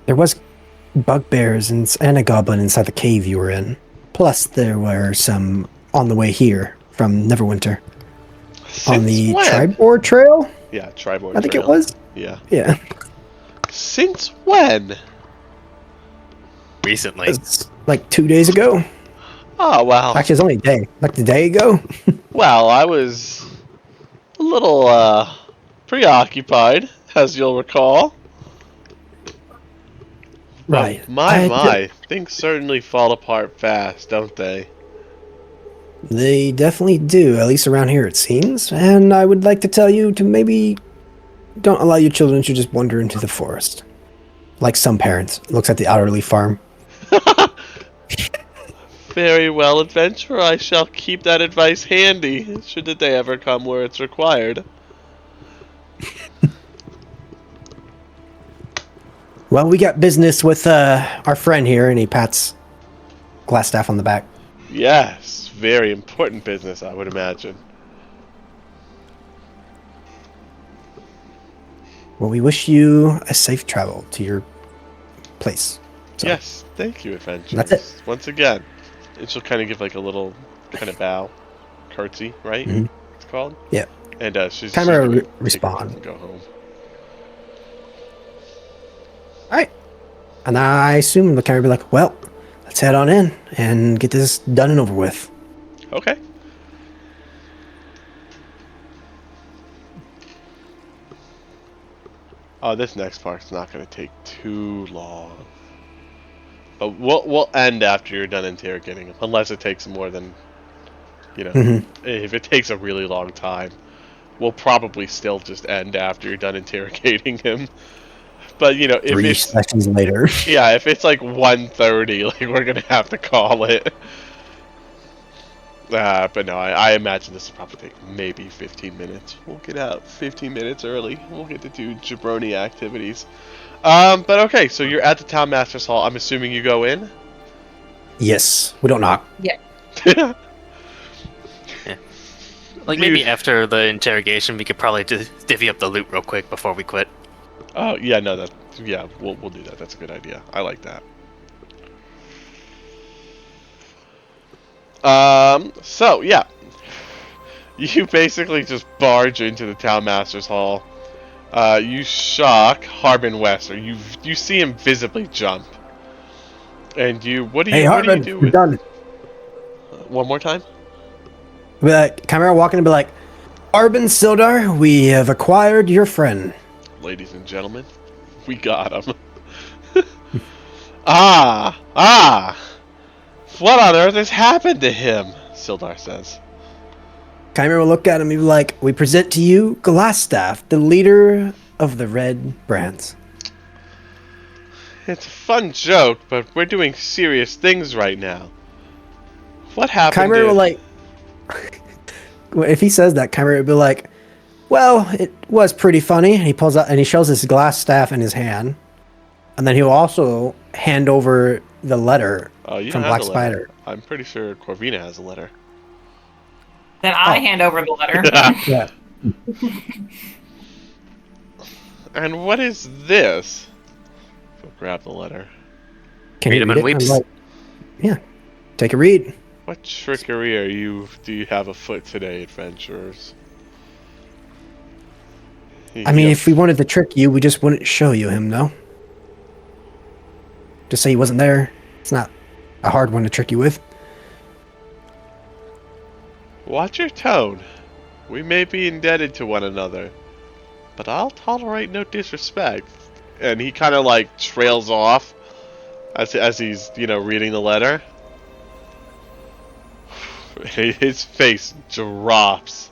There was bugbears and a goblin inside the cave you were in. Plus, there were some on the way here from Neverwinter. On the when? Tribord Trail? Yeah, Tribord I think Trail. it was. Yeah. Yeah. Since when? Recently. It's like 2 days ago. Oh, wow. Actually, it's only a day. Like the day ago. Well, I was a little, preoccupied, as you'll recall. Right. Oh, my. Things certainly fall apart fast, don't they? They definitely do, at least around here it seems. And I would like to tell you to maybe don't allow your children to just wander into the forest. Like some parents. Looks at the Outerly farm. Very well, adventurer. I shall keep that advice handy, should the day ever come where it's required. Well, we got business with our friend here, and he pats Glassstaff on the back. Yes, very important business, I would imagine. Well, we wish you a safe travel to your place. So, Yes, thank you, adventurers. That's it. Once again. And she'll kind of give like a little kind of bow. Curtsy, right? Mhm. It's called? Yeah. And she's Chimera gonna take respond. off and go home. Alright. And I assume the camera will be like, well, let's head on in and get this done and over with. Okay. Oh, this next part's not going to take too long. But we'll end after you're done interrogating him, unless it takes more than, if it takes a really long time, we'll probably still just end after you're done interrogating him. But if 3 it's sessions later. yeah, if it's like 1:30, like we're gonna have to call it. But no, I imagine this will probably take maybe 15 minutes. We'll get out 15 minutes early. We'll get to do jabroni activities. But okay, so you're at the Town Master's Hall. I'm assuming you go in? Yes. We don't knock. Like, maybe after the interrogation, we could probably just divvy up the loot real quick before we quit. Oh, yeah, no, we'll do that. That's a good idea. I like that. So, yeah. You basically just barge into the Town Master's Hall. You shock Harbin Wester. You see him visibly jump. And what do you do? We're done. One more time? Be like, Chimera will walk in and be like, Arbin Sildar, we have acquired your friend. Ladies and gentlemen, we got him. Ah! What on earth has happened to him? Sildar says. Chimera will look at him and be like, we present to you Glassstaff, the leader of the Red Brands. It's a fun joke, but we're doing serious things right now. What happened Chimera to... will like... if he says that, Chimera will be like, well, it was pretty funny. And he pulls out and he shows his glass staff in his hand. And then he'll also hand over the letter you from don't Black have the letter. Spider. I'm pretty sure Corvina has a letter. Then I hand over the letter. Yeah. And what is this? So grab the letter. Can Read you him read and it? I'm weeps. like, yeah. do a read. What trickery do you have afoot today, adventurers? I mean, if we wanted to trick you, we just wouldn't show you him, no? Just say he wasn't there. It's not a hard one to trick you with. Watch your tone. We may be indebted to one another, but I'll tolerate no disrespect. And he kind of like trails off as he's, reading the letter. His face drops.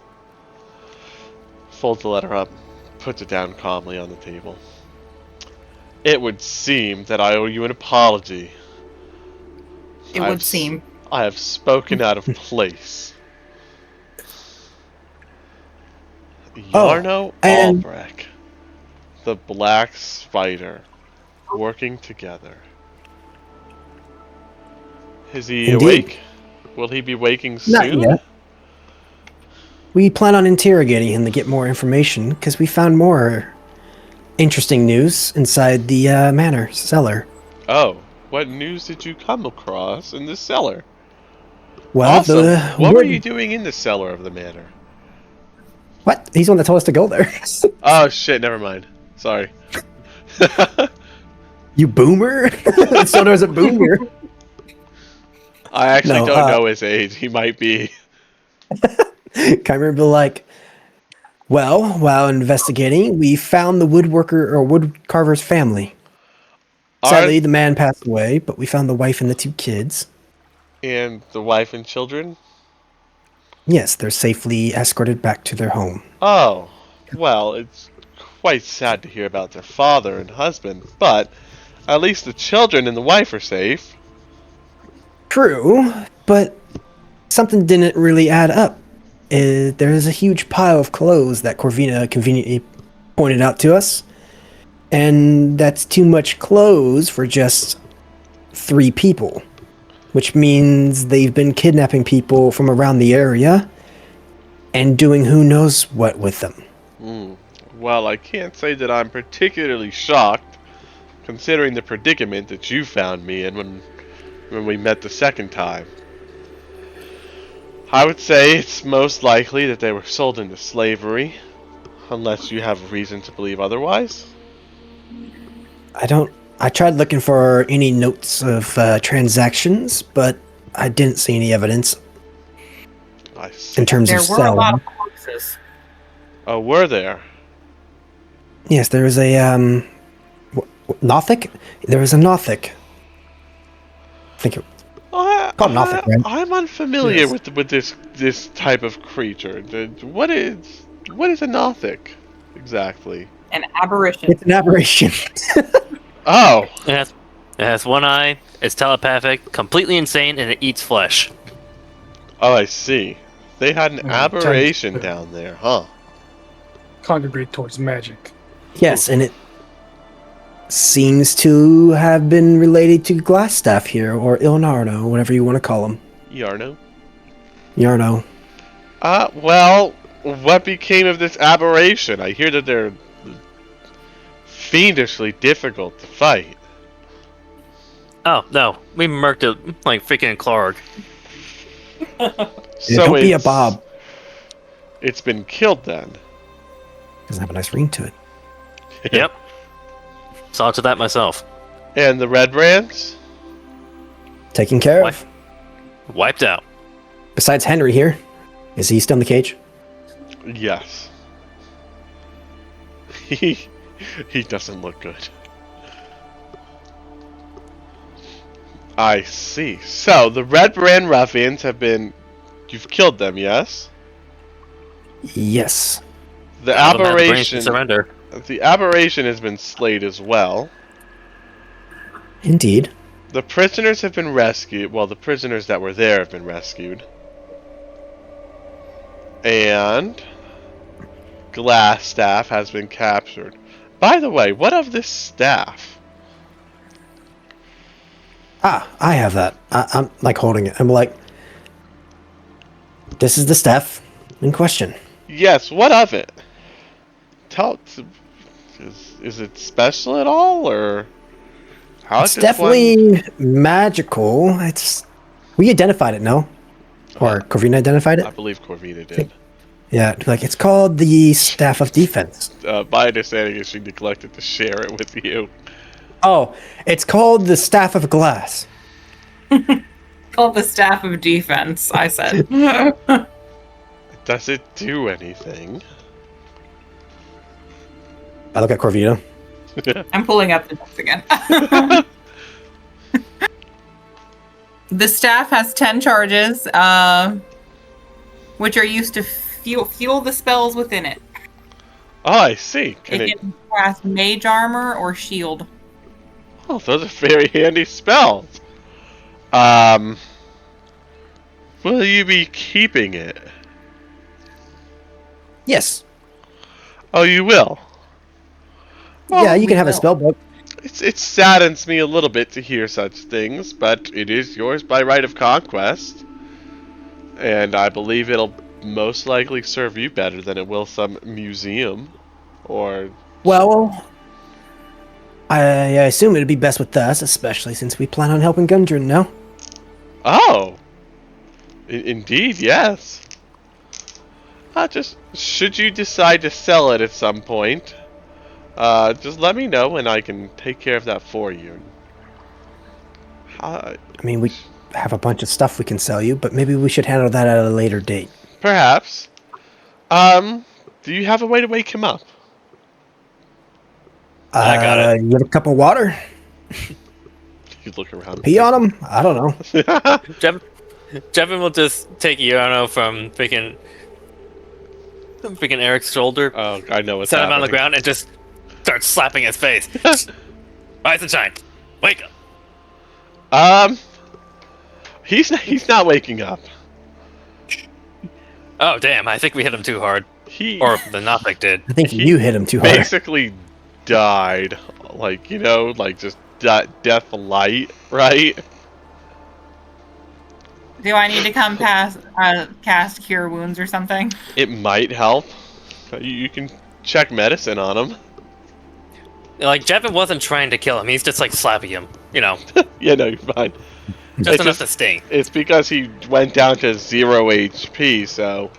Folds the letter up, puts it down calmly on the table. It would seem that I owe you an apology. It would seem. I have spoken out of place. Yarno and- Albrecht, the Black Spider, working together. Is he Indeed. awake? Will he be waking Not soon? yet. We plan on interrogating him to get more information, because we found more interesting news inside the manor cellar. Oh, what news did you come across in the cellar? Well, Awesome. the What were warden- you doing in the cellar of the manor? What? He's the one that told us to go there. Oh shit, never mind. Sorry. You boomer? So there's a boomer. I actually No, don't know his age. He might be. Chimera will be like, well, while investigating, we found the woodworker or woodcarver's family. Sadly, the man passed away, but we found the wife and the 2 kids. And the wife and children? Yes, they're safely escorted back to their home. Oh, well, it's quite sad to hear about their father and husband, but at least the children and the wife are safe. True, but something didn't really add up. There's a huge pile of clothes that Corvina conveniently pointed out to us, and that's too much clothes for just 3 people, which means they've been kidnapping people from around the area and doing who knows what with them. Well, I can't say that I'm particularly shocked, considering the predicament that you found me in when we met the second time. I would say it's most likely that they were sold into slavery, unless you have reason to believe otherwise. I tried looking for any notes of transactions, but I didn't see any evidence I see. in terms There of were a lot selling. of corpses. Oh, were there? Yes, there was a Nothic? There was a Nothic. I think it, Called Nothic, right? I'm unfamiliar Yes. with this type of creature. What is a Nothic exactly? An aberration. it's an aberration. Oh, It has one eye, it's telepathic, completely insane, and it eats flesh. I see. They had an Mm, aberration tends to- down there, huh? Congregate towards magic. Yes, and it seems to have been related to Glassstaff here, or Ilnardo, whatever you want to call him. Yarno? Yarno. Well, what became of this aberration? I hear that they're fiendishly difficult to fight. Oh, no. We murked it like freaking Clark. Don't be a Bob. It's been killed then. Doesn't have a nice ring to it. Yep. Saw to that myself. And the Red Brands? Taken care of. Wiped out. Besides Henry here. Is he still in the cage? Yes. He doesn't look good. I see. So, the Red Brand Ruffians have been... You've killed them, yes? Yes. The None of them had the brains to aberration... surrender. The aberration has been slayed as well. Indeed. The prisoners have been rescued. Well, the prisoners that were there have been rescued. And... Glass Staff has been captured. By the way, what of this staff? Ah, I have that. I'm like holding it. I'm like, this is the staff in question. Yes, what of it? Is it special at all, or how It's does one... definitely magical. We identified it, no? Or Corvina identified I it? believe Corvina did. Yeah, like it's called the Staff of Defense. My understanding is she neglected to share it with you. Oh, it's called the Staff of Glass. Called the Staff of Defense, I said. Does it do anything? I look at Corvina. I'm pulling up the notes again. The staff has 10 charges, which are used to fuel the spells within it. Oh, I see. It can cast Mage Armor or Shield. Oh, those are very handy spells. Will you be keeping it? Yes. Oh, you will? Yeah, you can have a will. spell book. It saddens me a little bit to hear such things, but it is yours by right of conquest. And I believe it'll most likely serve you better than it will some museum. Or... Well, I assume it'd be best with us, especially since we plan on helping Gundren, no? Oh! Indeed, yes. Just, should you decide to sell it at some point, just let me know and I can take care of that for you. I mean, we have a bunch of stuff we can sell you, but maybe we should handle that at a later date. Perhaps. Do you have a way to wake him up? I got it. You have a cup of water? You look around. Pee on him? I don't know. Jevin will just take Yarno from freaking Eric's shoulder, Oh, I know what's set him on the happening. ground, and just start slapping his face. Rise and shine. Wake up. He's not waking up. Oh, damn. I think we hit him too hard. Or the Nothic did. I think you hit him too hard. Basically died. Like, you know, like just death light, right? Do I need to come past cast Cure Wounds or something? It might help. You can check medicine on him. Like, Jevin wasn't trying to kill him. He's just, like, slapping him. You know, Yeah, no, you're fine. just It's enough just- to sting. It's because he went down to 0 HP, so...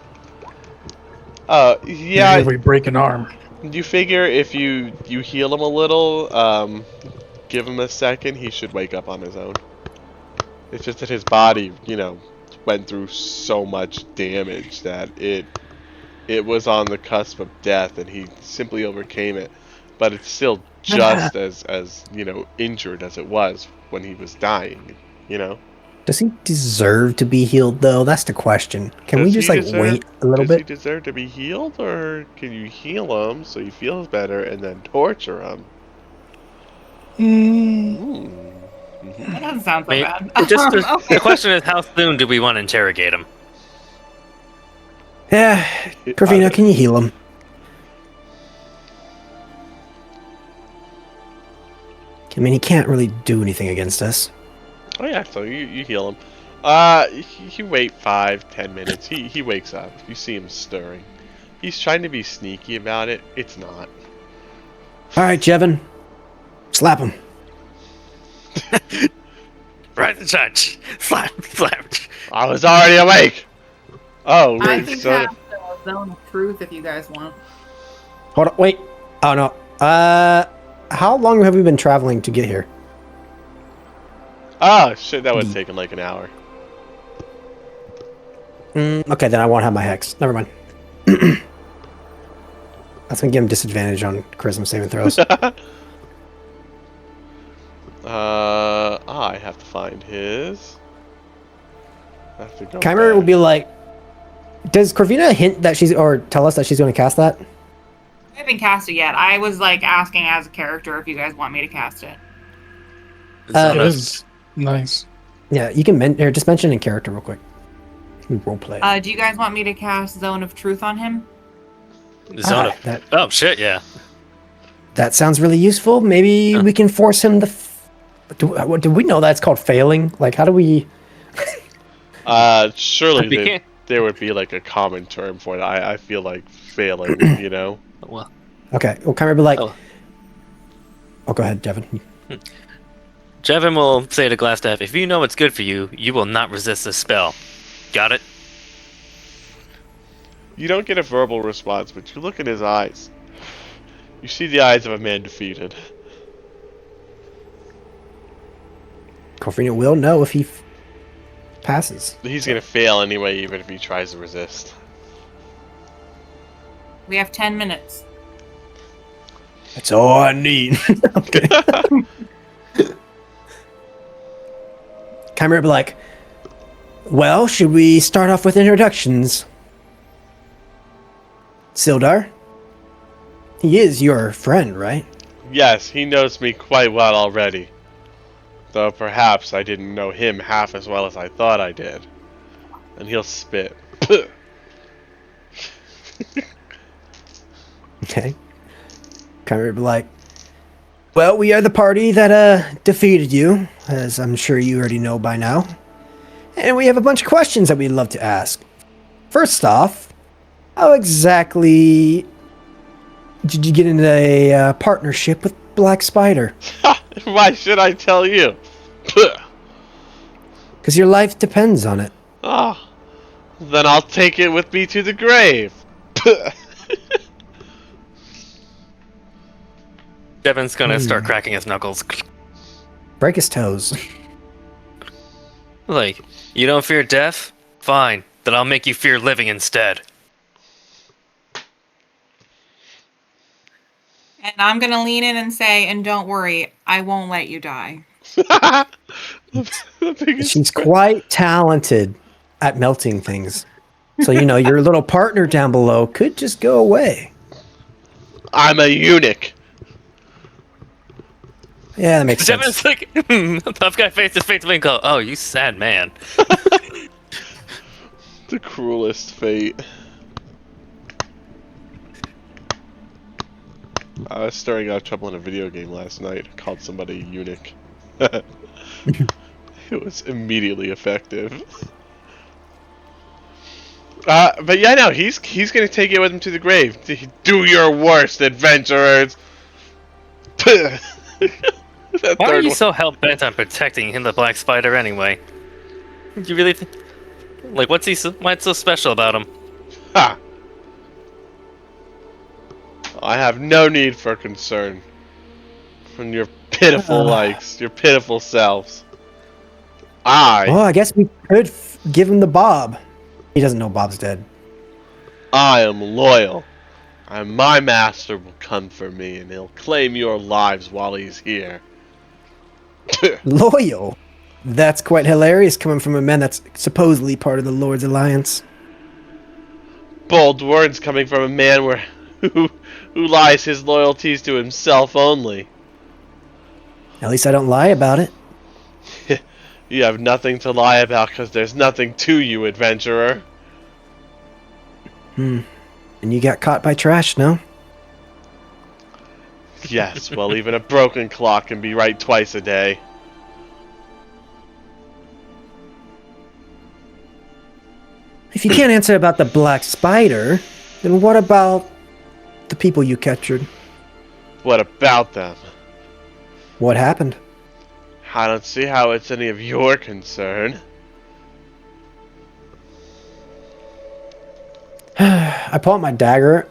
yeah, If we break an arm. you figure if you heal him a little, give him a second, he should wake up on his own. It's just that his body, you know, went through so much damage that it was on the cusp of death, and he simply overcame it. But it's still just as you know, injured as it was when he was dying, you know? Does he deserve to be healed, though? That's the question. Can we Does just, he like, deserve- wait a little Does he bit? deserve to be healed, or can you heal him so he feels better and then torture him? That doesn't sound so I mean, bad. the question is, how soon do we want to interrogate him? Yeah. Corvina, can you heal him? I mean, he can't really do anything against us. Oh yeah, so you heal him. You wait 5-10 minutes. He wakes up. You see him stirring. He's trying to be sneaky about it. It's not. All right, Jevin. Slap him. Rise and shine. Slap. I was already awake. Oh, I wait, can so cast the Zone of Truth if you guys want. Hold on. Wait. Oh, no. How long have we been traveling to get here? oh shit, that would have taken like an hour. Okay, then I won't have my hex. Never mind. That's gonna give him disadvantage on charisma saving throws. I have to find his. I have to go Chimera back. will be like, does Corvina hint that she's, or tell us that she's going to cast that? I haven't cast it yet. I was like asking as a character if you guys want me to cast it. It is nice. Yeah, you can just mention in character real quick. Role play. Do you guys want me to cast Zone of Truth on him? Zone of- that Oh shit! Yeah. that sounds really useful. Maybe we can force him to. Do we know that's called failing? Like, how do we? Surely You can't- there would be like a common term for it. I feel like failing, you know? Well, Okay, well, Chimera will be like. Oh. Oh, go ahead, Devin. Jevin will say to Glassstaff, "If you know what's good for you, you will not resist this spell. Got it?" You don't get a verbal response, but you look in his eyes. You see the eyes of a man defeated. Corvina will know if he passes. He's gonna fail anyway, even if he tries to resist. We have 10 minutes. That's all I need. Okay. Chimera will be like, well, should we start off with introductions? Sildar? He is your friend, right? Yes, he knows me quite well already. Though perhaps I didn't know him half as well as I thought I did. And he'll spit. Okay. Chimera will be like, well, we are the party that defeated you, as I'm sure you already know by now. And we have a bunch of questions that we'd love to ask. First off, how exactly did you get into a partnership with Black Spider? Why should I tell you? Because your life depends on it. Ah, then I'll take it with me to the grave. Devin's gonna start cracking his knuckles. Break his toes. Like, you don't fear death? Fine. Then I'll make you fear living instead. And I'm going to lean in and say, and don't worry, I won't let you die. The biggest She's quite talented at melting things. So, you know, your little partner down below could just go away. I'm a eunuch. Yeah, that makes sense. Devin's like, tough guy face to face with me and go, "Oh, you sad man." The cruelest fate. I was stirring up trouble in a video game last night. I called somebody a eunuch. It was immediately effective. But yeah, no, he's gonna take it with him to the grave. Do your worst, adventurers. That Why are third you one. so hell bent on protecting him, the Black Spider, anyway? You really think? Like, what's so special about him? Ha! I have no need for concern. From your pitiful likes, your pitiful selves. Oh, I guess we could give him the Bob. He doesn't know Bob's dead. I am loyal. And my master will come for me, and he'll claim your lives while he's here. Loyal? That's quite hilarious coming from a man that's supposedly part of the Lord's Alliance. Bold words coming from a man who lies his loyalties to himself only. At least I don't lie about it. You have nothing to lie about because there's nothing to you, adventurer. And you got caught by trash, no? Yes, well, even a broken clock can be right twice a day. If you can't answer about the Black Spider, then what about the people you captured? What about them? What happened? I don't see how it's any of your concern. I pull out my dagger,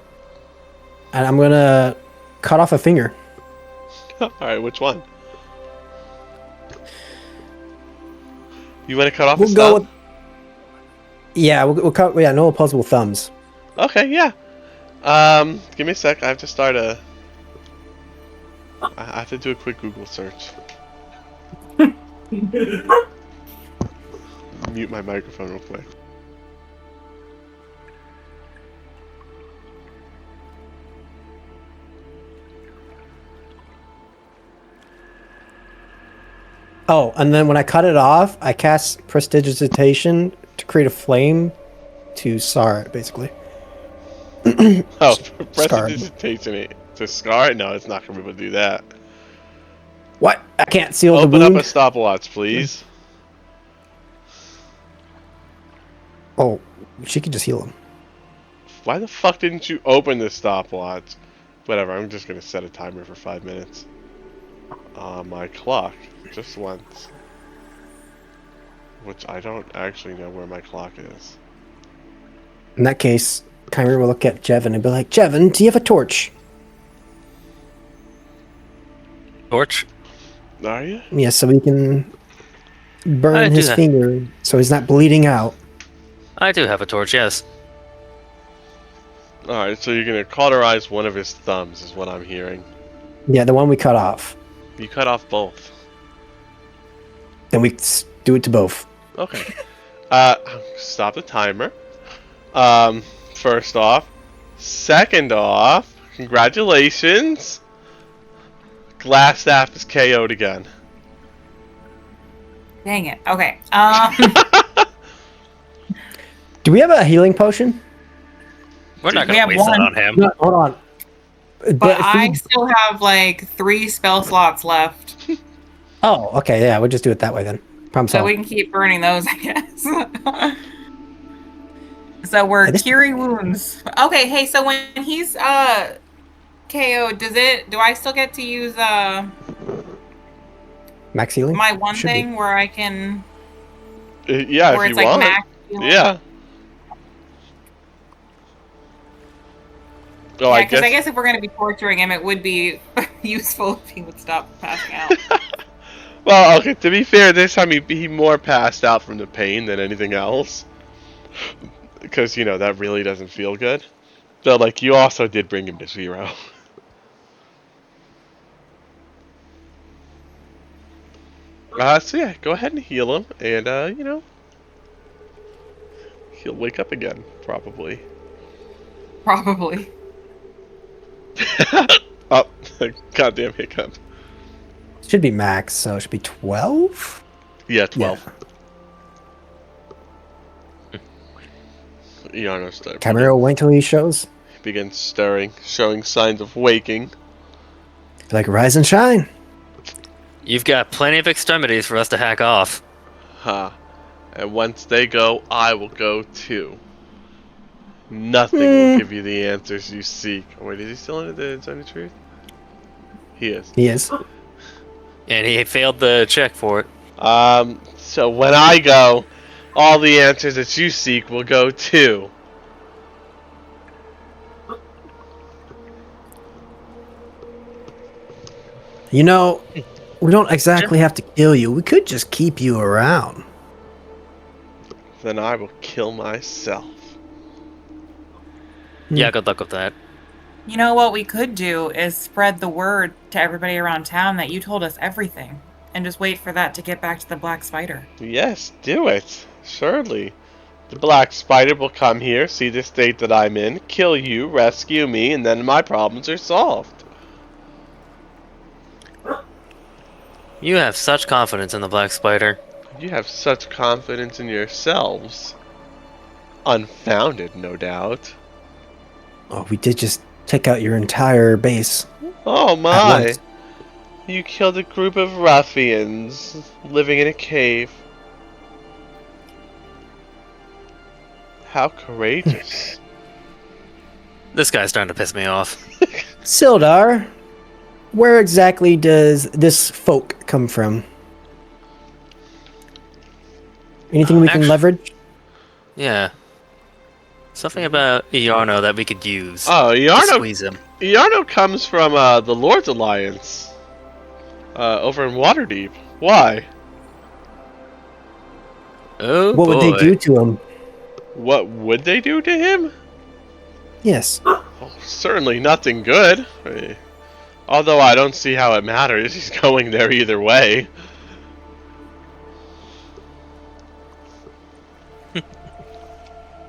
and I'm gonna cut off a finger. Alright, which one? You want to cut off We'll his go thumb? Yeah, we'll cut. Yeah, no opposable thumbs. Okay, yeah. Give me a sec. I have to start a. I have to do a quick Google search. Mute my microphone real quick. Oh, and then when I cut it off, I cast Prestidigitation to create a flame to scar it, basically. Oh, Scar. prestidigitation to scar it? No, it's not gonna be able to do that. What? I can't seal Open the up wound? a stopwatch, please. Oh, she could just heal him. Why the fuck didn't you open the stopwatch? Whatever, I'm just gonna set a timer for 5 minutes. My clock just went. Which I don't actually know where my clock is. In that case, Kyrie will look at Jevin and be like, Jevin, do you have a torch? Torch. Are you? Yeah, so we can I burn do his have- finger so he's not bleeding out. I do have a torch. Yes. Alright, so you're gonna cauterize one of his thumbs, is what I'm hearing. Yeah, the one we cut off. You cut off both. Then we do it to both. Okay. Stop the timer. First off. Second off, congratulations. Glass staff is KO'd again. Dang it. Okay. Do we have a healing potion? We're not We gonna have waste that one. on him. No, hold on. But if I we- still have like 3 spell slots left. Oh, okay, yeah, we'll just do it that way then. Problem So solved. we can keep burning those, I guess. So we're This- curing wounds. Okay, hey, so when he's KO, do I still get to use Max healing? my one Should be. thing where I can Yeah, where if it's you like want. max healing? Yeah. Oh, Yeah, I because guess. I guess if we're gonna be torturing him, it would be useful if he would stop passing out. Well, okay. To be fair, this time he more passed out from the pain than anything else, because you know that really doesn't feel good. So like, you also did bring him to 0. So yeah, go ahead and heal him, and you know, he'll wake up again probably. Probably. Oh, goddamn hiccup. Should be max, so it should be 12? Yeah, 12. Yarno's there. Chimera will wait till he shows. Begins stirring, showing signs of waking. Like, rise and shine. You've got plenty of extremities for us to hack off. Huh. And once they go, I will go too. Nothing will give you the answers you seek. Oh, wait, is he still in the Zone of Truth? He is. He is. And he failed the check for it. So when I go, all the answers that you seek will go too. You know, we don't exactly have to kill you. We could just keep you around. Then I will kill myself. Yeah, good luck with that. You know what we could do is spread the word to everybody around town that you told us everything, and just wait for that to get back to the Black Spider. Yes, do it. Surely. The Black Spider will come here, see the state that I'm in, kill you, rescue me, and then my problems are solved. You have such confidence in the Black Spider. You have such confidence in yourselves. Unfounded, no doubt. Oh, we did just take out your entire base. Oh At my! once. You killed a group of ruffians living in a cave. How courageous. This guy's starting to piss me off. Sildar, where exactly does this folk come from? Anything we can Actu- leverage? Yeah. Something about Iarno that we could use Oh, to Yarno, squeeze him. Yarno comes from the Lord's Alliance. Over in Waterdeep. Why? Oh What boy. would they do to him? What would they do to him? Yes. Oh, certainly nothing good. Although I don't see how it matters. He's going there either way.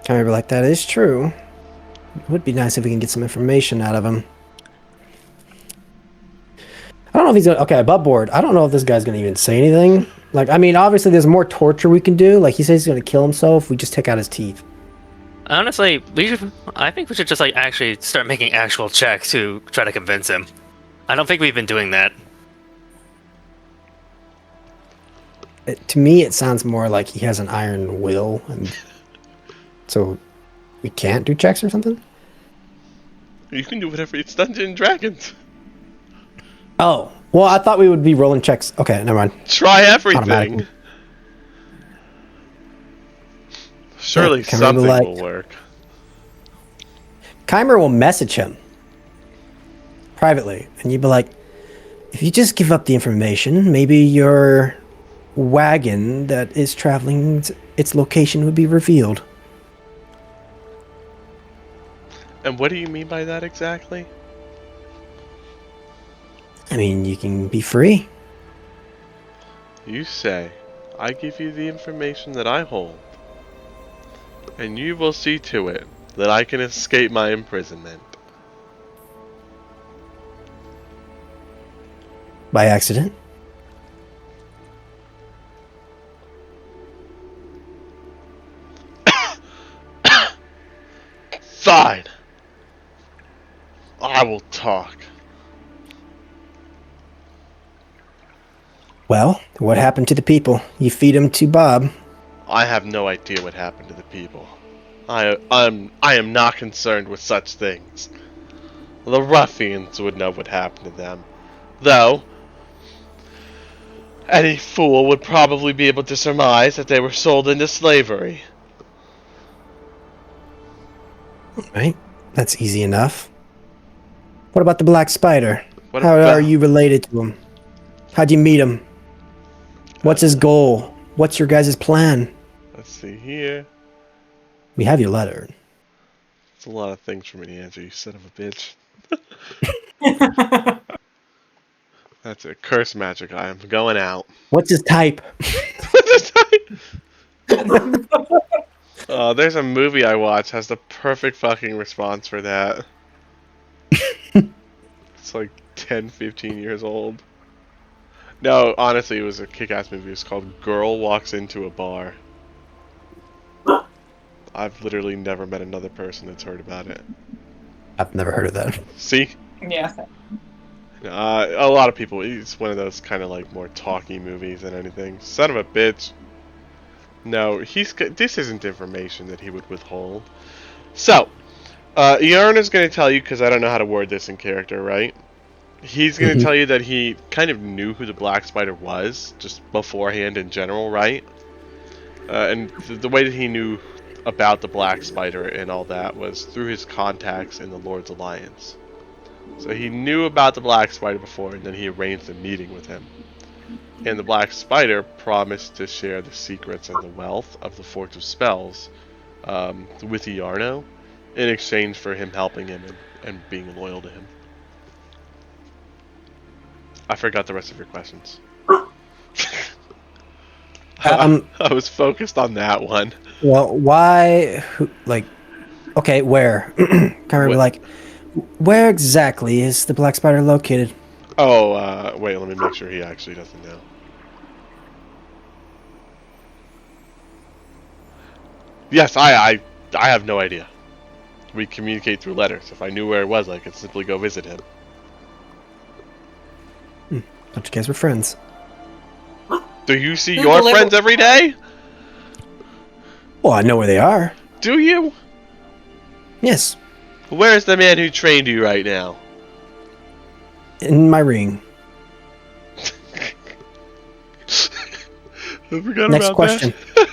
Kind of like, that is true. It would be nice if we can get some information out of him. I don't know if he's gonna... Okay, above board. I don't know if this guy's gonna even say anything. Like, I mean, obviously there's more torture we can do. Like, he says he's gonna kill himself. We just take out his teeth. Honestly, I think we should just like actually start making actual checks to try to convince him. I don't think we've been doing that. To me, it sounds more like he has an iron will, and so we can't do checks or something. You can do whatever. It's Dungeons and Dragons. Oh, well, I thought we would be rolling checks. Okay, never mind. Try everything. Automatic. Surely Yeah, can we, something like- will work. Keimer will message him privately, and you'd be like, if you just give up the information, maybe your wagon that is traveling, its location would be revealed. And what do you mean by that exactly? I mean, you can be free. You say, I give you the information that I hold, and you will see to it that I can escape my imprisonment. By accident. Fine. I will talk. Well, what happened to the people? You feed them to Bob. I have no idea what happened to the people. I am not concerned with such things. The ruffians would know what happened to them. Though, any fool would probably be able to surmise that they were sold into slavery. Right? That's easy enough. What about the Black Spider? What How about- are you related to him? How'd you meet him? What's his goal? What's your guys' plan? Let's see here. We have your letter. It's a lot of things for me to answer, you son of a bitch. That's it. Curse magic. I am going out. What's his type? There's a movie I watch has the perfect fucking response for that. It's like 10, 15 years old. No, honestly, it was a kick-ass movie. It's called Girl Walks Into a Bar. I've literally never met another person that's heard about it. I've never heard of that. See? Yeah. A lot of people, it's one of those kind of like more talky movies than anything. Son of a bitch. No, this isn't information that he would withhold. So, Yarn is going to tell you, because I don't know how to word this in character, right? He's going to tell you that he kind of knew who the Black Spider was, just beforehand in general, right? And the way that he knew about the Black Spider and all that was through his contacts in the Lord's Alliance. So he knew about the Black Spider before, and then he arranged a meeting with him. And the Black Spider promised to share the secrets and the wealth of the Forge of Spells with Iarno in exchange for him helping him and being loyal to him. I forgot the rest of your questions. I was focused on that one. Well, why? Okay, where? Can't remember. Like, where exactly is the Black Spider located? Oh, wait, let me make sure he actually doesn't know. Yes, I have no idea. We communicate through letters. If I knew where it was, I could simply go visit him. Thought you guys were friends. Do you see your friends every day? Well, I know where they are. Do you? Yes, Where's the man who trained you right now? in my ring. I forgot Next about question. that.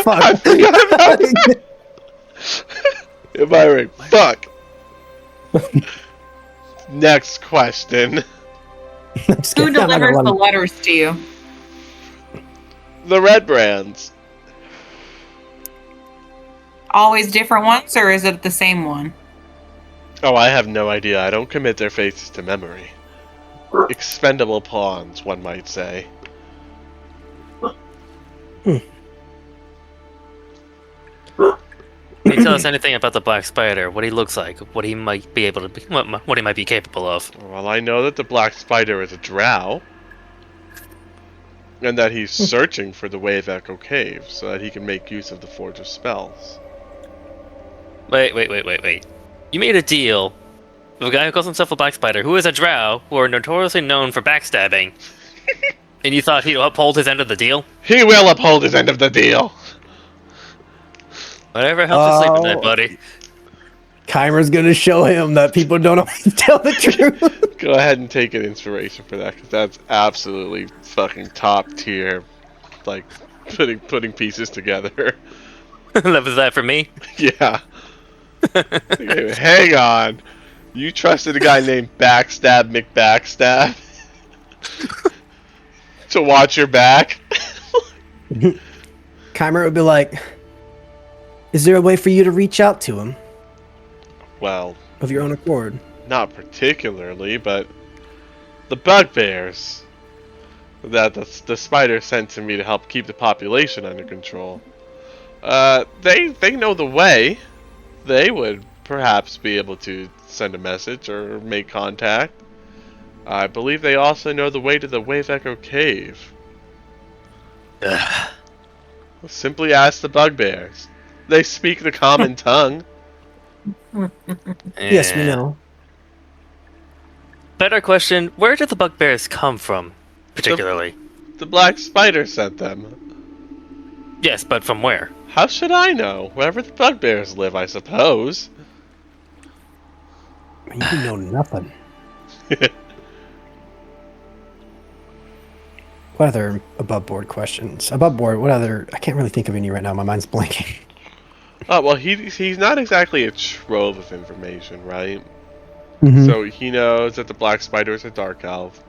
Fuck. I forgot about it. In my ring. Fuck. Next question. I'm just Who kidding. I'm not gonna delivers let the him- letters to you? The Red Brands. always different ones, or is it the same one? Oh, I have no idea. I don't commit their faces to memory. Expendable pawns, one might say. Can you tell us anything about the Black Spider? What he looks like? What he might be able to be? What he might be capable of? Well, I know that the Black Spider is a drow. And that he's searching for the Way of Echo Cave so that he can make use of the Forge of Spells. Wait. You made a deal with a guy who calls himself a Black Spider, who is a drow, who are notoriously known for backstabbing. And you thought he'd uphold his end of the deal? He will uphold his end of the deal! Whatever helps you sleep at night, buddy. Chimer's gonna show him that people don't always tell the truth. Go ahead and take an inspiration for that, because that's absolutely fucking top tier. Like, putting pieces together. That was that for me? Yeah. Hang on. You trusted a guy named Backstab McBackstab to watch your back? Chimer would be like, is there a way for you to reach out to him Well, of your own accord? not particularly, but the bugbears that the spider sent to me to help keep the population under control. They know the way. They would perhaps be able to send a message or make contact. I believe they also know the way to the Wave Echo Cave. Ugh. Simply ask the bugbears. They speak the common tongue. Yes, we Yeah. know. Better question, where did the bugbears come from, particularly? The black spider sent them. Yes, but from where? How should I know? Wherever the bugbears live, I suppose. You know nothing. What other above board questions? Above board, what other? I can't really think of any right now. My mind's blanking. Oh, well, he's not exactly a trove of information, right? Mhm. So he knows that the black spider is a dark elf.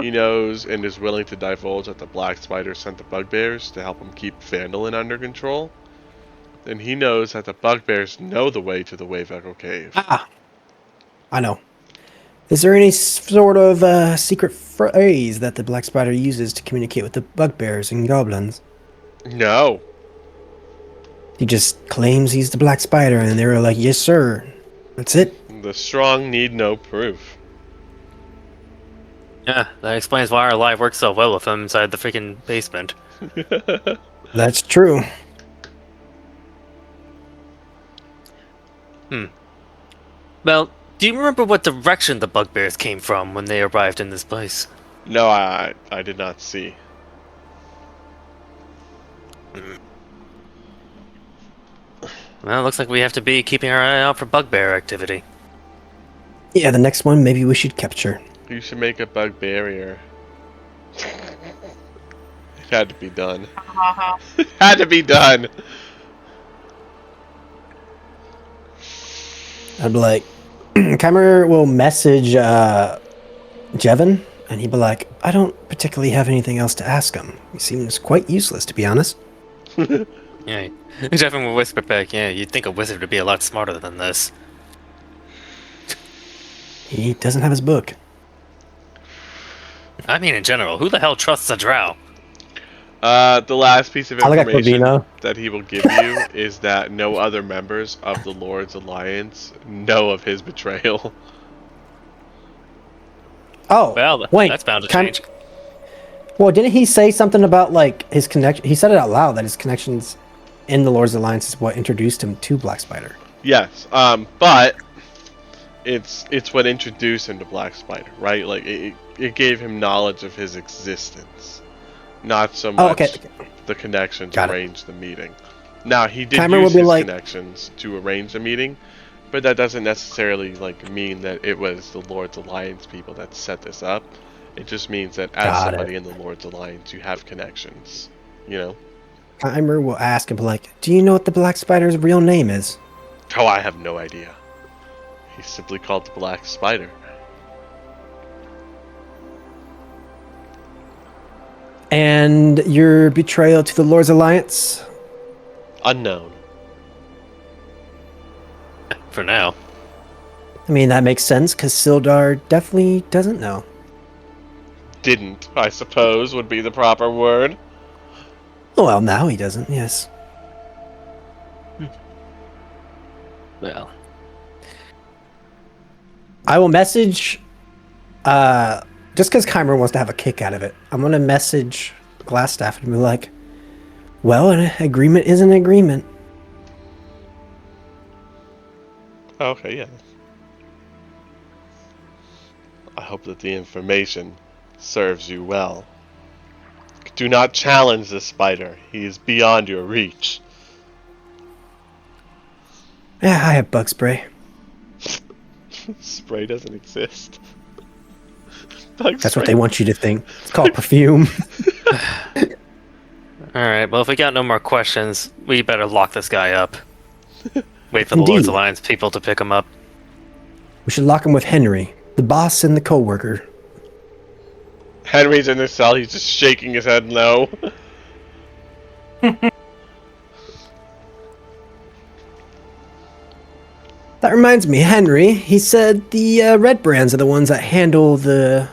He knows and is willing to divulge that the black spider sent the bugbears to help him keep Phandelver under control. And he knows that the bugbears know the way to the Wave Echo Cave. I know. Is there any sort of secret phrase that the black spider uses to communicate with the bugbears and goblins? No. He just claims he's the black spider, and they're like, "Yes, sir." That's it. The strong need no proof. Yeah, that explains why our life works so well with him inside the freaking basement. That's true. Well, do you remember what direction the bugbears came from when they arrived in this place? No, I did not see. Well, it looks like we have to be keeping our eye out for bugbear activity. Yeah, the next one maybe we should capture. You should make a bug barrier. It had to be done. It had to be done. I'd be like, Chimer will message Jevin, and he'd be like, I don't particularly have anything else to ask him. He seems quite useless, to be honest. Yeah, Jeffin will whisper back, yeah, you'd think a wizard would be a lot smarter than this. He doesn't have his book. I mean, in general, who the hell trusts a drow? The last piece of I like information Corvina. that he will give you is that no other members of the Lord's Alliance know of his betrayal. Oh, Well, wait. that's bound to Chim- change. Well, didn't he say something about, like, his connection? He said it out loud that his connections in the Lord's Alliance is what introduced him to Black Spider. Yes, but it's what introduced him to Black Spider, right? Like it gave him knowledge of his existence, not so much Oh, okay. the connections Got it. arranged the meeting. Now he did Chimer use will be his like- connections to arrange the meeting, but that doesn't necessarily like mean that it was the Lord's Alliance people that set this up. It just means that as Got somebody it. in the Lord's Alliance, you have connections. You know? Chimer will ask and be like, do you know what the Black Spider's real name is? Oh, I have no idea. He's simply called the Black Spider. And your betrayal to the Lord's Alliance? Unknown. For now. I mean, that makes sense, because Sildar definitely doesn't know. Didn't, I suppose, would be the proper word. Well, now he doesn't, yes. Well, I will message, just because Chimer wants to have a kick out of it, I'm going to message Glassstaff and be like, well, an agreement is an agreement. Okay, yeah. I hope that the information serves you well. Do not challenge this spider. He is beyond your reach. Yeah, I have bug spray. Spray doesn't exist. Bug That's spray. what they want you to think. It's called perfume. alright, well, if we got no more questions, we better lock this guy up. Wait for the Indeed. Lord's Alliance people to pick him up. We should lock him with Henry, the boss and the co-worker. Henry's in his cell. He's just shaking his head no. That reminds me, Henry, he said the Red Brands are the ones that handle the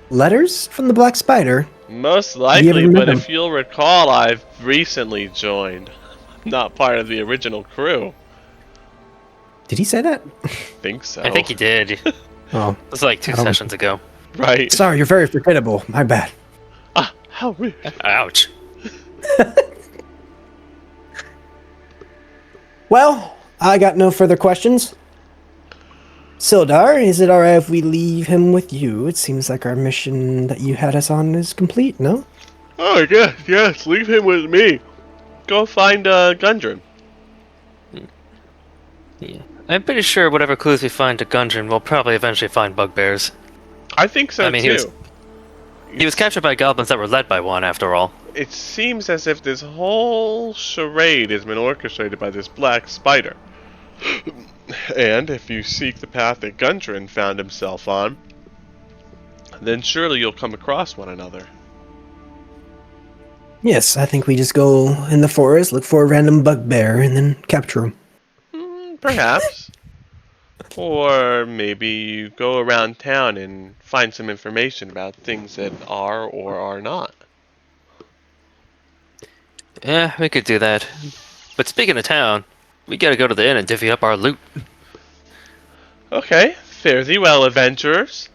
letters from the Black Spider. Most ever likely, met but him? if you'll recall, I've recently joined. I'm not part of the original crew. Did he say that? Think so. I think he did. It Oh, was like 2 I don't- sessions ago. Right. sorry, you're very forgettable. My bad. Ah, how rude. Ouch. Well, I got no further questions. Sildar, is it alright if we leave him with you? It seems like our mission that you had us on is complete, no? Oh, yes, leave him with me. Go find Gundren. Yeah. I'm pretty sure whatever clues we find to Gundren, we'll probably eventually find bugbears. I think so, I mean, too. He was captured by goblins that were led by one, after all. It seems as if this whole charade has been orchestrated by this black spider. And if you seek the path that Gundren found himself on, then surely you'll come across one another. Yes, I think we just go in the forest, look for a random bugbear, and then capture him. Perhaps. Or maybe you go around town and find some information about things that are or are not. Yeah, we could do that. But speaking of town, we gotta go to the inn and divvy up our loot. Okay, fare thee well, adventurers.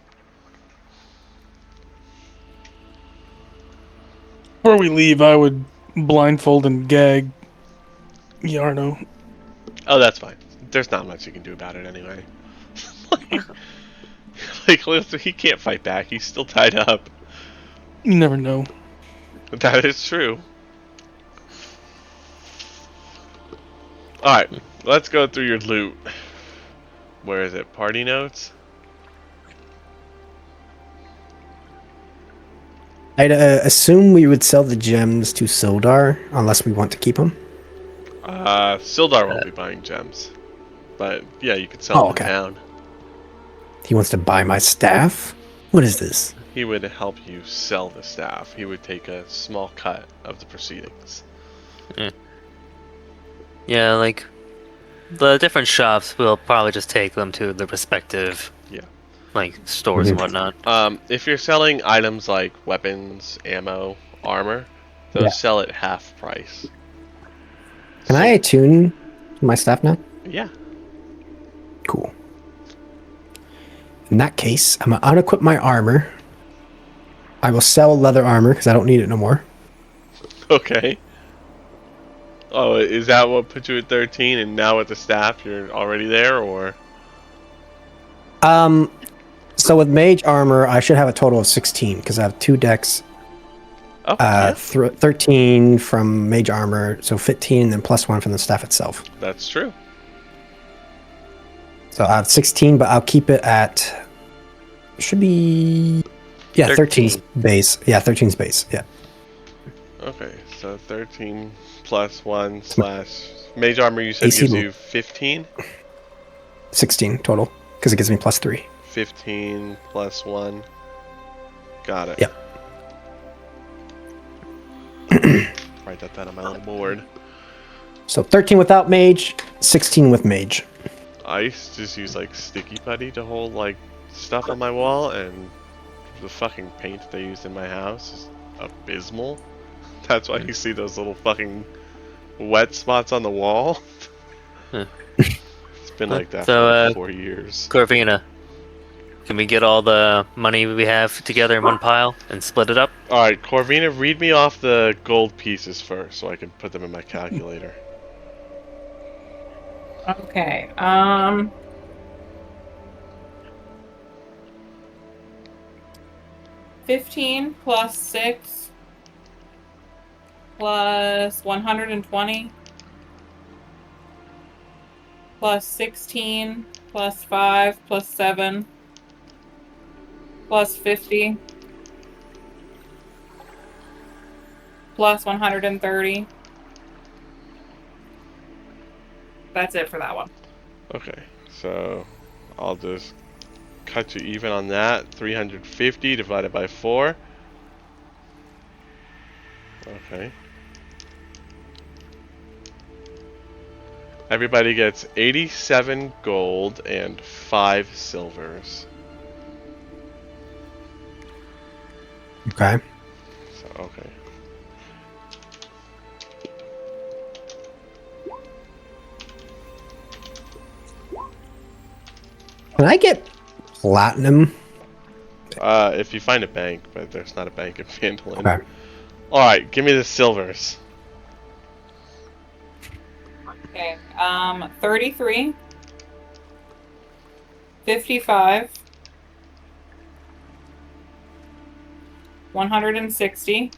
Before we leave, I would blindfold and gag Yarno. Oh, that's fine. There's not much you can do about it anyway. like, listen, he can't fight back. He's still tied up. You never know. That is true. Alright, let's go through your loot. Where is it? Party notes? I'd assume we would sell the gems to Sildar, unless we want to keep them. Sildar won't be buying gems. But, yeah, you could sell them okay. down. He wants to buy my staff? What is this? He would help you sell the staff. He would take a small cut of the proceedings. Yeah, like, the different shops will probably just take them to the respective, Yeah. like, stores and whatnot. If you're selling items like weapons, ammo, armor, those Yeah. sell at half price. Can I attune my staff now? Yeah. Cool. In that case, I'm gonna unequip my armor. I will sell leather armor because I don't need it no more. Okay. Oh, is that what put you at 13 and now with the staff you're already there, or? So with mage armor, I should have a total of 16 because I have 2 decks. Oh, yeah. 13 from mage armor, so 15, and then plus 1 from the staff itself. That's true. So I have 16, but I'll keep it at. Should be. Yeah, 13's base. Yeah, 13's base. Yeah. Okay, so 13 plus 1 slash... Mage armor you said AC gives move. you 15? 16 total because it gives me plus 3. 15 plus 1. Got it. Yep. Write that down on my little board. So 13 without mage, 16 with mage. I used to just use like sticky putty to hold like stuff on my wall, and the fucking paint they used in my house is abysmal. That's why you see those little fucking wet spots on the wall. Huh. It's been like that So, for like 4 years. Corvina, can we get all the money we have together in one pile and split it up? Alright, Corvina, read me off the gold pieces first so I can put them in my calculator. Okay. 15 plus 6 plus 120 plus 16 plus 5 plus 7 plus 50 plus 130. That's it for that one. Okay, so I'll just cut you even on that. 350 divided by 4. Okay. Everybody gets 87 gold and 5 silvers. Okay. So, okay. Can I get platinum? If you find a bank, but there's not a bank in Phandelver. Okay. Alright, give me the silvers. Okay. 33 55 160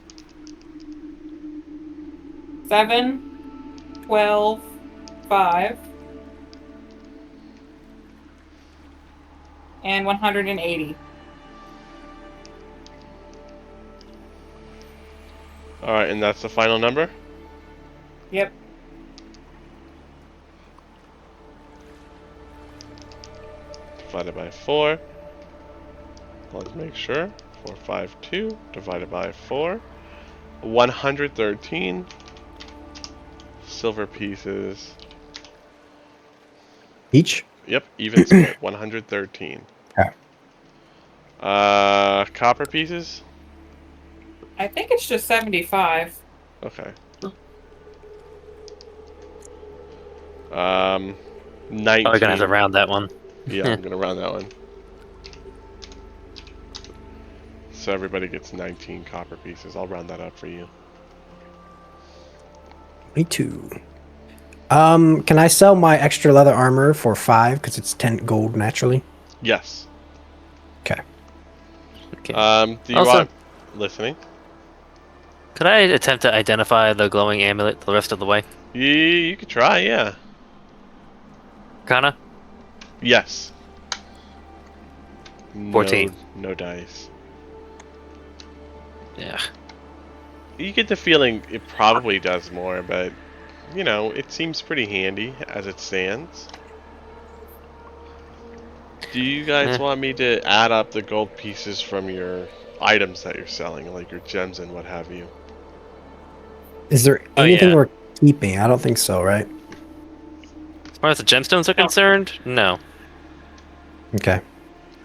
7 12 5 and 180. Alright, and that's the final number? Yep. Divided by 4. Let's make sure. 452 divided by 4. 113 silver pieces. Each? Yep, even split. 113. Okay. Copper pieces? I think it's just 75. Okay. 19. Oh, we're gonna have to round that one. Yeah, I'm gonna round that one. So everybody gets 19 copper pieces. I'll round that up for you. Me too. Can I sell my extra leather armor for 5 because it's 10 gold naturally? Yes. Okay. Okay. Do you Also- want listening? Could I attempt to identify the glowing amulet the rest of the way? You could try, yeah. Kana? Yes. 14. No dice. Yeah. You get the feeling it probably does more, but you know, it seems pretty handy as it stands. Do you guys want me to add up the gold pieces from your items that you're selling, like your gems and what have you? Is there Oh, anything yeah. we're keeping? I don't think so, right? As far as the gemstones are concerned, no. Okay.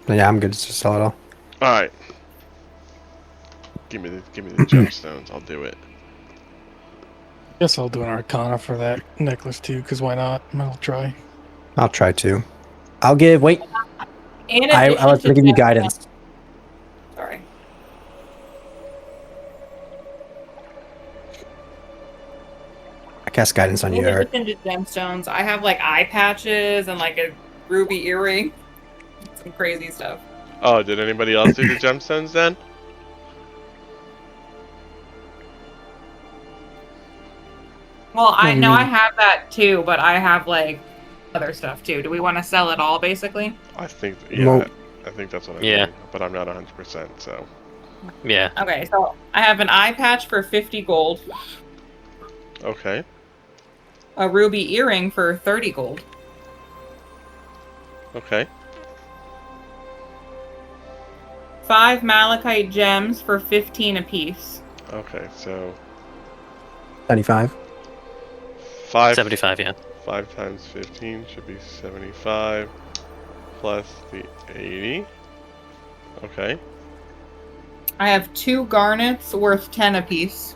Yeah, I'm good to sell it all. All right. Give me the gemstones. I'll do it. Guess I'll do an Arcana for that necklace too, because why not? I'll try. I'll try to. I'll give. Wait. In I addition was to going to give you gemstones- guidance. Sorry. I cast guidance on In you, Eric. addition to gemstones, I have like eye patches and like a ruby earring. Some crazy stuff. Oh, did anybody else do the gemstones then? Well, I know I Hmm. have that too, but I have like other stuff too. Do we want to sell it all basically? I think, yeah, Well- I think that's what I'm Yeah. doing, but I'm not 100%, so. Yeah. Okay, so I have an eye patch for 50 gold, Okay. a ruby earring for 30 gold, Okay. 5 malachite gems for 15 apiece. Okay, so 75. 5. 75, yeah. 5 times 15 should be 75 plus the 80. Okay. I have 2 garnets worth 10 apiece.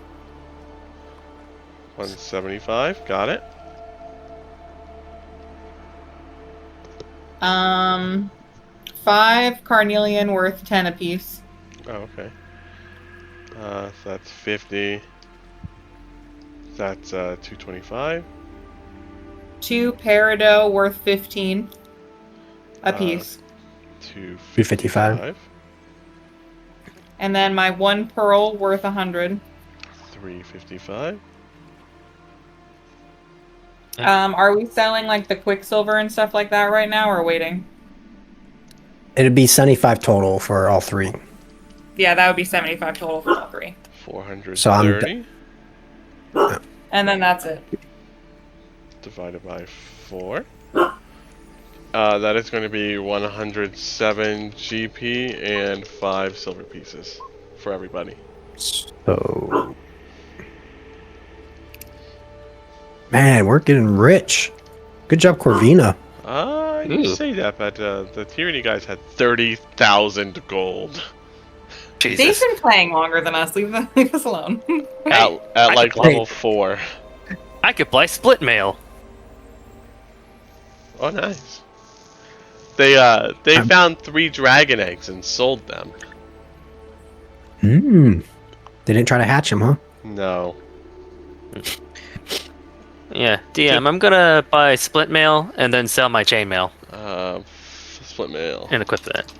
175. Got it. 5 carnelian worth 10 apiece. Oh, okay. So that's 50. That's 225. 2 peridot worth 15 apiece. 255. And then my 1 pearl worth 100. 355. Are we selling like the quicksilver and stuff like that right now, or waiting? It'd be 75 total for all 3. Yeah, that would be 75 total for all 3. 430. So I'm And then that's it. Divided by 4. That is going to be 107 GP and 5 silver pieces for everybody. So, man, we're getting rich. Good job, Corvina. You Ooh. say that, but the Tyranny guys had 30,000 gold. They've Jesus. been playing longer than us. Leave us alone. At I like could- level 4. I could buy split mail. Oh, nice. They found 3 dragon eggs and sold them. Hmm. They didn't try to hatch him, huh? No. Yeah, DM, I'm gonna buy split mail and then sell my chainmail Split mail. and equip that.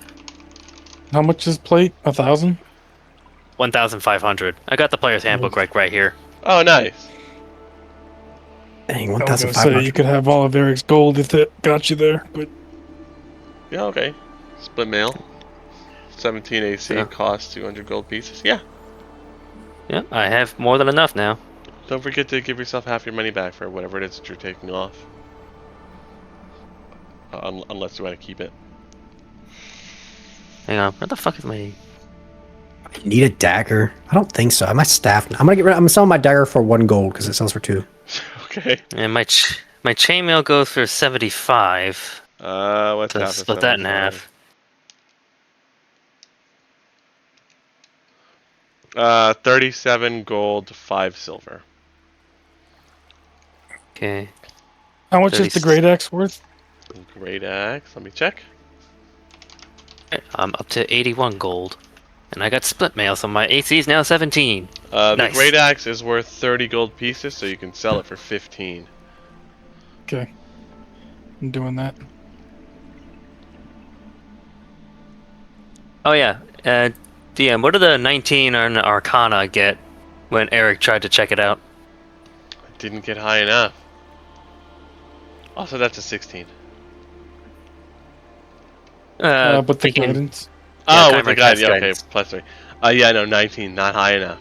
How much is plate? 1,000? 1,500. I got the player's handbook right here. Oh, nice. Dang, I was gonna say 1,500. you could have all of Eric's gold if it got you there, but Yeah, okay. Split mail. 17 AC, Yeah. cost 200 gold pieces. Yeah. Yeah, I have more than enough now. Don't forget to give yourself half your money back for whatever it is that you're taking off. Unless you want to keep it. Hang on, where the fuck is my... I need a dagger. I don't think so. My staff. I'm gonna sell my dagger for 1 gold because it sells for 2. Okay. And my chainmail goes for 75. What's To half of split that in 75? half. 37 gold, 5 silver. Okay. how much is the 30 great axe worth? Great axe. Let me check. I'm up to 81 gold. And I got split mail, so my AC is now 17. The Nice. great axe is worth 30 gold pieces, so you can sell it for 15. Okay. I'm doing that. Oh yeah, DM, what did the 19 on Arcana get when Eric tried to check it out? Didn't get high enough. Also, that's a 16. But the thinking- guidance. Oh, Yeah, with the Kymer guide. cast Yeah, okay, guidance. plus 3. Yeah, no, 19. Not high enough.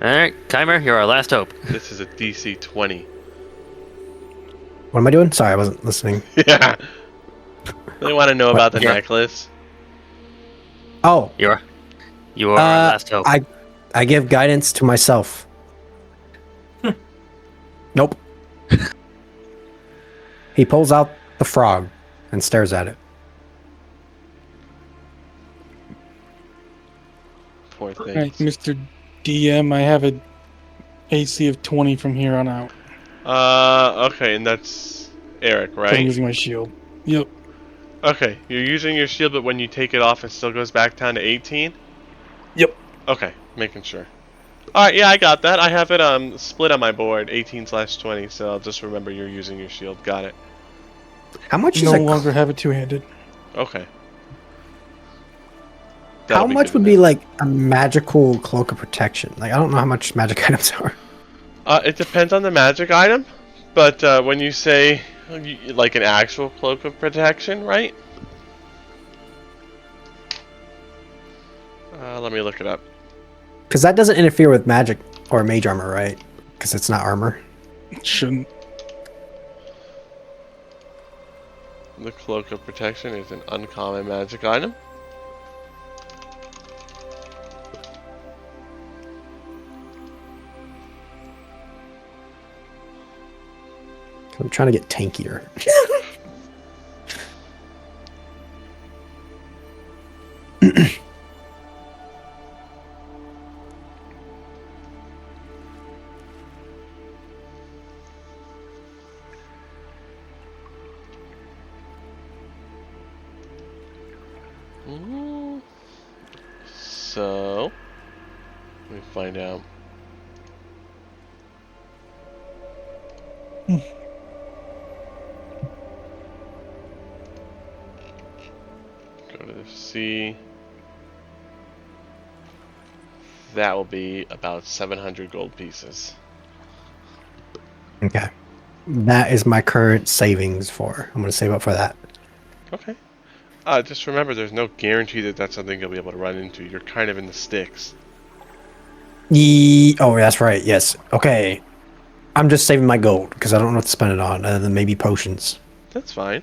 Alright, Kymer, you're our last hope. This is a DC 20. What am I doing? Sorry, I wasn't listening. Yeah. They want to know about the Yeah. necklace. Oh, You are our last hope. I give guidance to myself. Nope. He pulls out the frog and stares at it. Poor thing. Alright, Mr. DM, I have a AC of 20 from here on out. Okay, and that's Eric, So I'm right? using my shield. Yep. Okay, you're using your shield, but when you take it off, it still goes back down to 18? Yep. Okay, making sure. Alright, yeah, I got that. I have it split on my board, 18/20, so I'll just remember you're using your shield. Got it. How much No is a longer have it two-handed. Okay. How That'll be much good to would be know. like a magical cloak of protection? Like I don't know how much magic items are. It depends on the magic item, but when you say like an actual cloak of protection, right? Let me look it up. Because that doesn't interfere with magic or mage armor, right? Because it's not armor. Shouldn't. The cloak of protection is an uncommon magic item. I'm trying to get tankier. So, let me find out. Go to the C. That will be about 700 gold pieces. Okay. That is my current savings for. I'm going to save up for that. Okay. Just remember, there's no guarantee that that's something you'll be able to run into. You're kind of in the sticks. Oh, that's right. Yes. Okay. I'm just saving my gold because I don't know what to spend it on other than maybe potions. That's fine.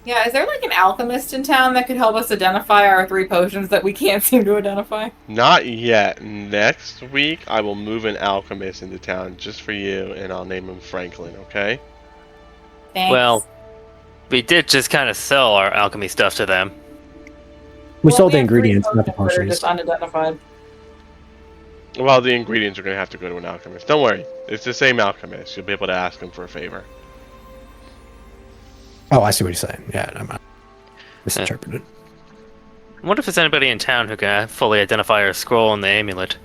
Yeah, is there like an alchemist in town that could help us identify our 3 potions that we can't seem to identify? Not yet. Next week, I will move an alchemist into town just for you, and I'll name him Franklin, okay? Thanks. Well, we did just kind of sell our alchemy stuff to them. We sold the have 3 ingredients, not the potions that are potions. just unidentified. Well, the ingredients are going to have to go to an alchemist. Don't worry. It's the same alchemist. You'll be able to ask him for a favor. Oh, I see what you're saying. Yeah, I'm misinterpreted. I wonder if there's anybody in town who can fully identify our scroll and the amulet.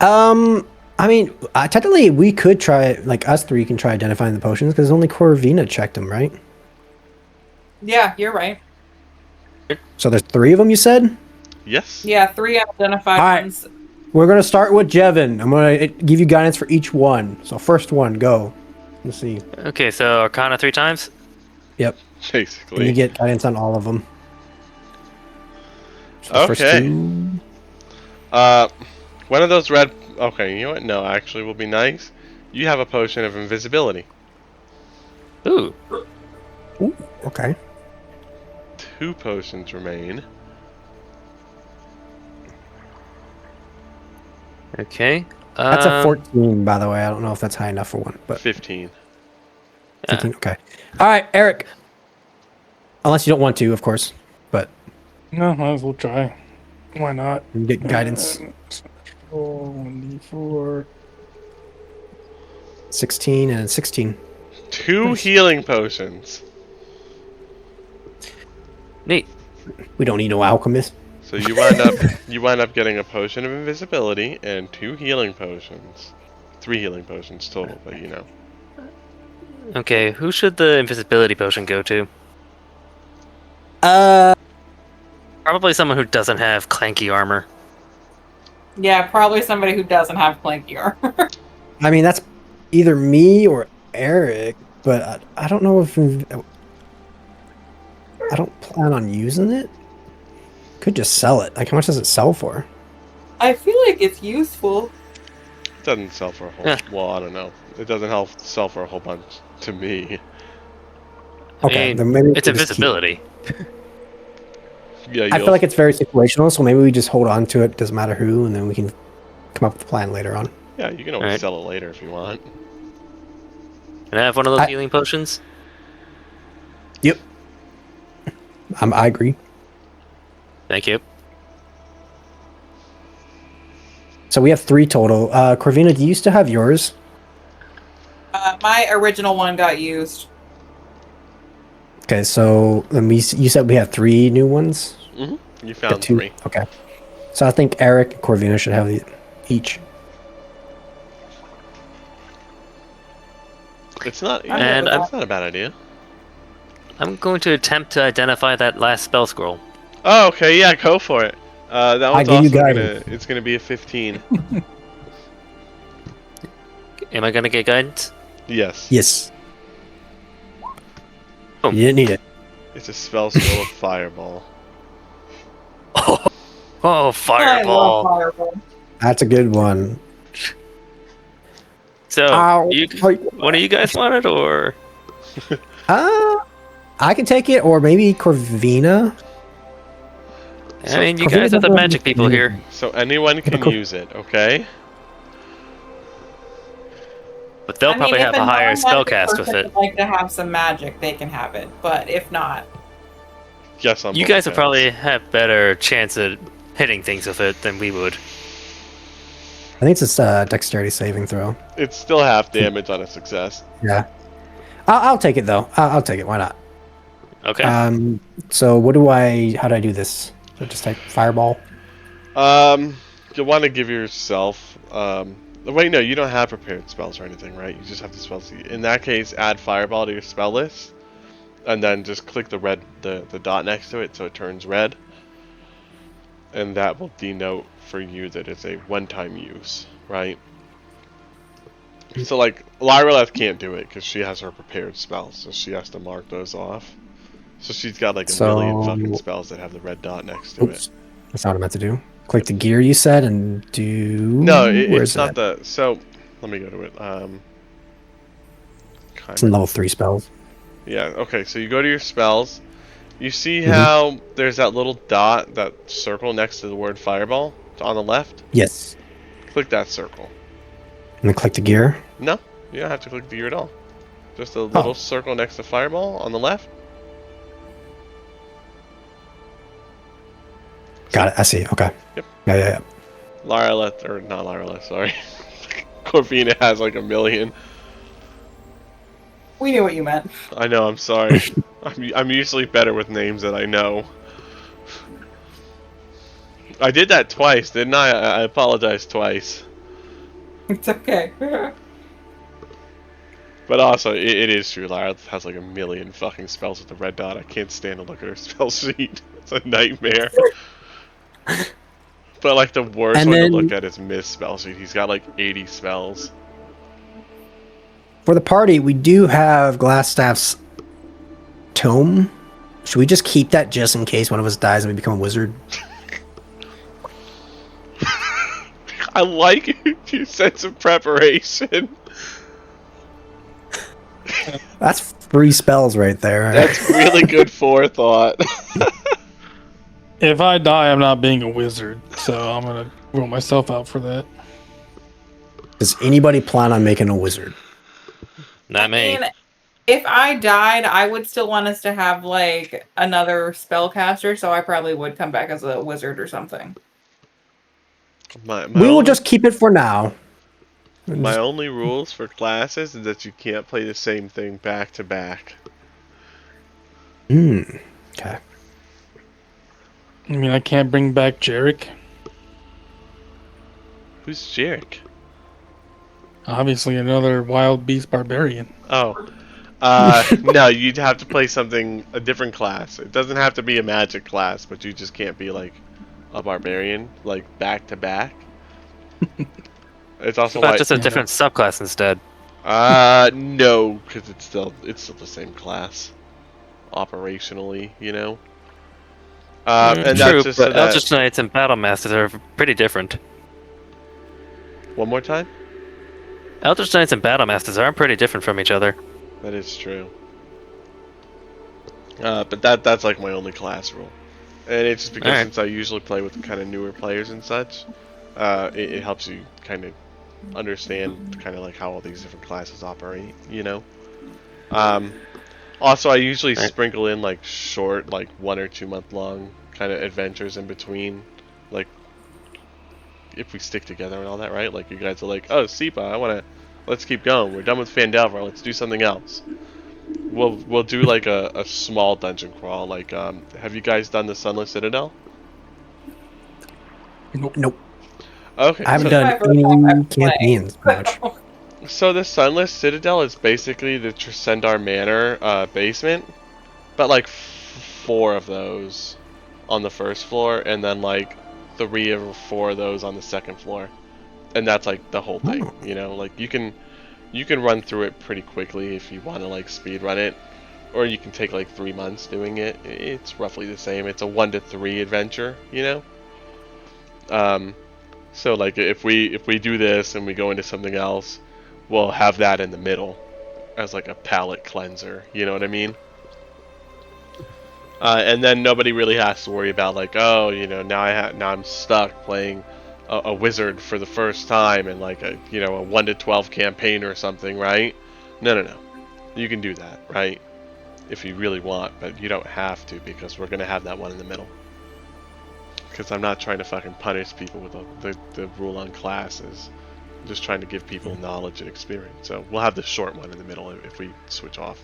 I mean, technically, we could try, like, us 3 can try identifying the potions because only Corvina checked them, right? Yeah, you're right. So there's 3 of them, you said? Yes? Yeah, 3 unidentified All right. ones. We're going to start with Jevin. I'm going to give you guidance for each one. So first one, go. Let's see. Okay, so Arcana 3 times? Yep. And Basically. you get guidance on all of them. So the first Okay. 2. One of those red... Okay, you know what? No, actually, will be nice. You have a potion of invisibility. Ooh. Ooh, okay. 2 potions remain. Okay. That's a 14, by the way. I don't know if that's high enough for one, but 15. 15, okay. All right, Eric. Unless you don't want to, of course, but No, might as well try. Why not? you get guidance. 1d4. 16 and 16. 2 healing potions. Neat. We don't need no alchemist. So you wind up getting a potion of invisibility and 2 healing potions. 3 healing potions total, but you know. Okay, who should the invisibility potion go to? Probably someone who doesn't have clanky armor. Yeah, probably somebody who doesn't have clanky armor. I mean, that's either me or Eric, but I don't know if I don't plan on using it. Could just sell it. Like, how much does it sell for? I feel like it's useful. It doesn't sell for a whole... Yeah. Well, I don't know. It doesn't help sell for a whole bunch to me. Okay, I mean, then maybe we it's can just keep it. invisibility. Yeah, I feel like it's very situational, so maybe we just hold on to it. Doesn't matter who, and then we can come up with a plan later on. Yeah, you can always Alright. sell it later if you want. Can I have one of those I- healing potions? Yep. I agree. Thank you. So we have 3 total. Corvina, do you still have yours? My original one got used. Okay, so you said we have 3 new ones? You Got found 2. 3. Okay. So I think Eric and Corvina should have each. It's not... And it's not a bad idea. I'm going to attempt to identify that last spell scroll. Oh, okay, yeah, go for it. That one's give you also gonna... guidance. It's gonna be a 15. Am I gonna get guidance? Yes. Yes. Boom. You didn't need it. It's a spell scroll of Fireball. Oh, I love fireball! fireball. That's a good one. So, Ow. one of you guys want it, or I can take it, or maybe Corvina. I mean, you Corvina guys are the doesn't magic have people any- here. So anyone can Cool. use it, okay? But they'll I mean, probably if have a higher spell non-magic cast with person it. would like to have some magic, they can have it. But if not, Yes, on You both guys would counts. probably have better chance at hitting things with it than we would. I think it's just a dexterity saving throw. It's still half damage on a success. Yeah. I'll take it though. I'll take it. Why not? Okay. So how do I do this? So just type fireball. You want to give yourself. Wait, no, you don't have prepared spells or anything, right? You just have the spells. In that case, add fireball to your spell list, and then just click the red, the dot next to it, so it turns red, and that will denote for you that it's a one-time use, right? So like Lyreleth can't do it because she has her prepared spells, so she has to mark those off. So she's got like a million fucking spells that have the red dot next to it. That's not what I meant to do. Click the gear you said and do. No, Where's it's not it? the. So let me go to it. It's in level 3 spells. Yeah. Okay. So you go to your spells. You see how there's that little dot, that circle next to the word fireball on the left. Yes. Click that circle. And then click the gear. No, you don't have to click the gear at all. Just a little circle next to fireball on the left. Got it. I see. Okay. Yep. Yeah. Lyreleth, or not Lyreleth, sorry. Corvina has like a million. we knew what you meant. I know, I'm sorry. I'm usually better with names that I know. I did that twice, didn't I? I apologize twice. It's okay. But also, it is true. Lyreleth has like a million fucking spells with the red dot. I can't stand to look at her spell sheet. It's a nightmare. But like the worst one to look at is Mist's spell sheet. He's got like 80 spells. For the party, we do have Glassstaff's tome. Should we just keep that just in case one of us dies and we become a wizard? I like your sense of preparation. That's 3 spells right there. That's really good forethought. If I die, I'm not being a wizard, so I'm gonna rule myself out for that. Does anybody plan on making a wizard? Not me. I mean, if I died, I would still want us to have like another spellcaster, so I probably would come back as a wizard or something. My We will only- just keep it for now. My only rules for classes is that you can't play the same thing back to back. Okay. I mean, I can't bring back Jarek. Who's Jarek? Obviously, another wild beast barbarian. Oh. No, you'd have to play a different class. It doesn't have to be a magic class, but you just can't be like a barbarian, like back to back. It's also But like just a different subclass instead. no, because it's still the same class, operationally, you know. And True, that's just so but that... Eldritch Knights and Battle Masters are pretty different. One more time. Eldritch Knights and Battle Masters are pretty different from each other. That is true. But that's like my only class rule, and it's just because Alright. since I usually play with kind of newer players and such, it helps you kind of understand kind of like how all these different classes operate, you know. Also, I usually sprinkle in like short, like 1 or 2 month long kind of adventures in between, like if we stick together and all that, right? Like you guys are like, oh, Sipa, let's keep going. We're done with Phandelver. Let's do something else. We'll do like a small dungeon crawl. Like, have you guys done the Sunless Citadel? Nope. Okay. I haven't so, done any campaigns much. so the Sunless Citadel is basically the Tresendar Manor basement, but like 4 of those on the first floor, and then like 3 or 4 of those on the second floor, and that's like the whole thing. You know, like you can run through it pretty quickly if you want to like speed run it, or you can take like 3 months doing it. It's roughly the same. It's a 1 to 3 adventure, you know. So like if we do this and we go into something else, we'll have that in the middle as like a palate cleanser. You know what I mean? And then nobody really has to worry about like, oh, you know, now I'm stuck playing a wizard for the first time in like a, you know, a 1 to 12 campaign or something, right? No. You can do that, right? If you really want, but you don't have to, because we're gonna have that one in the middle. Because I'm not trying to fucking punish people with the rule on classes. I'm just trying to give people knowledge and experience. So we'll have the short one in the middle if we switch off.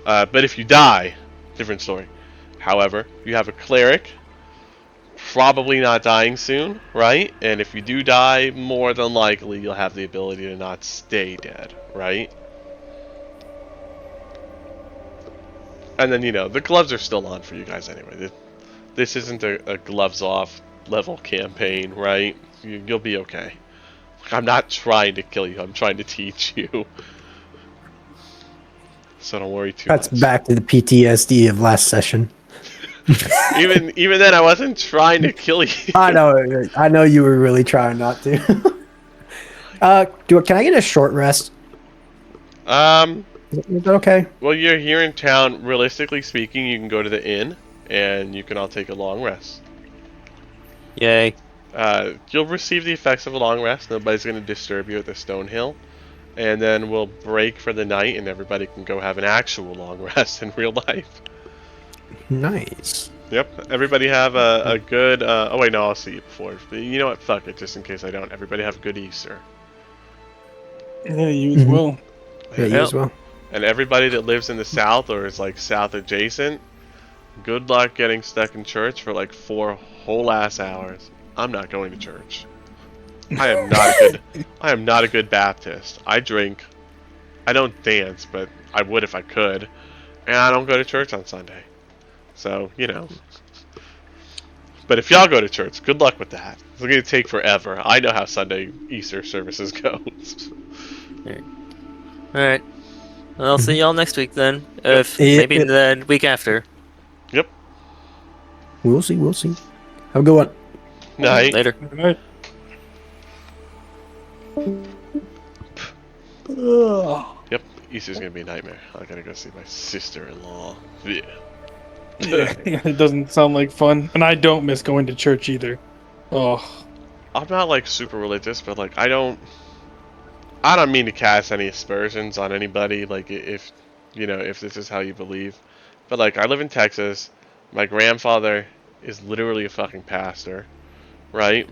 But if you die, different story. However, you have a cleric, probably not dying soon, right? And if you do die, more than likely you'll have the ability to not stay dead, right? And then, you know, the gloves are still on for you guys anyway. This isn't a gloves off level campaign, right? You'll be okay. I'm not trying to kill you, I'm trying to teach you. So don't worry too much. That's back to the PTSD of last session. Even then, I wasn't trying to kill you. I know you were really trying not to. Can I get a short rest? Is that okay? Well, you're here in town. Realistically speaking, you can go to the inn, and you can all take a long rest. Yay. You'll receive the effects of a long rest. Nobody's going to disturb you at the Stonehill. And then we'll break for the night, and everybody can go have an actual long rest in real life. Nice. Yep. Everybody have a good... oh, wait, no, I'll see you before. You know what? Fuck it, just in case I don't. Everybody have a good Easter. Yeah, you as well. Yeah, you as well. And everybody that lives in the south or is like south adjacent, good luck getting stuck in church for like 4 whole ass hours. I'm not going to church. I am not a good Baptist. I drink. I don't dance, but I would if I could. And I don't go to church on Sunday. So, you know. But if y'all go to church, good luck with that. It's going to take forever. I know how Sunday Easter services go. Alright. I'll see y'all next week then. If Yeah. maybe the week after. Yep. We'll see. Have a good one. Night. Later. Good night. Yep. Easter's going to be a nightmare. I got to go see my sister-in-law. Yeah. Yeah, it doesn't sound like fun, and I don't miss going to church either. Oh, I'm not like super religious, but like I don't mean to cast any aspersions on anybody. Like if you know, if this is how you believe, but like I live in Texas. My grandfather is literally a fucking pastor, right?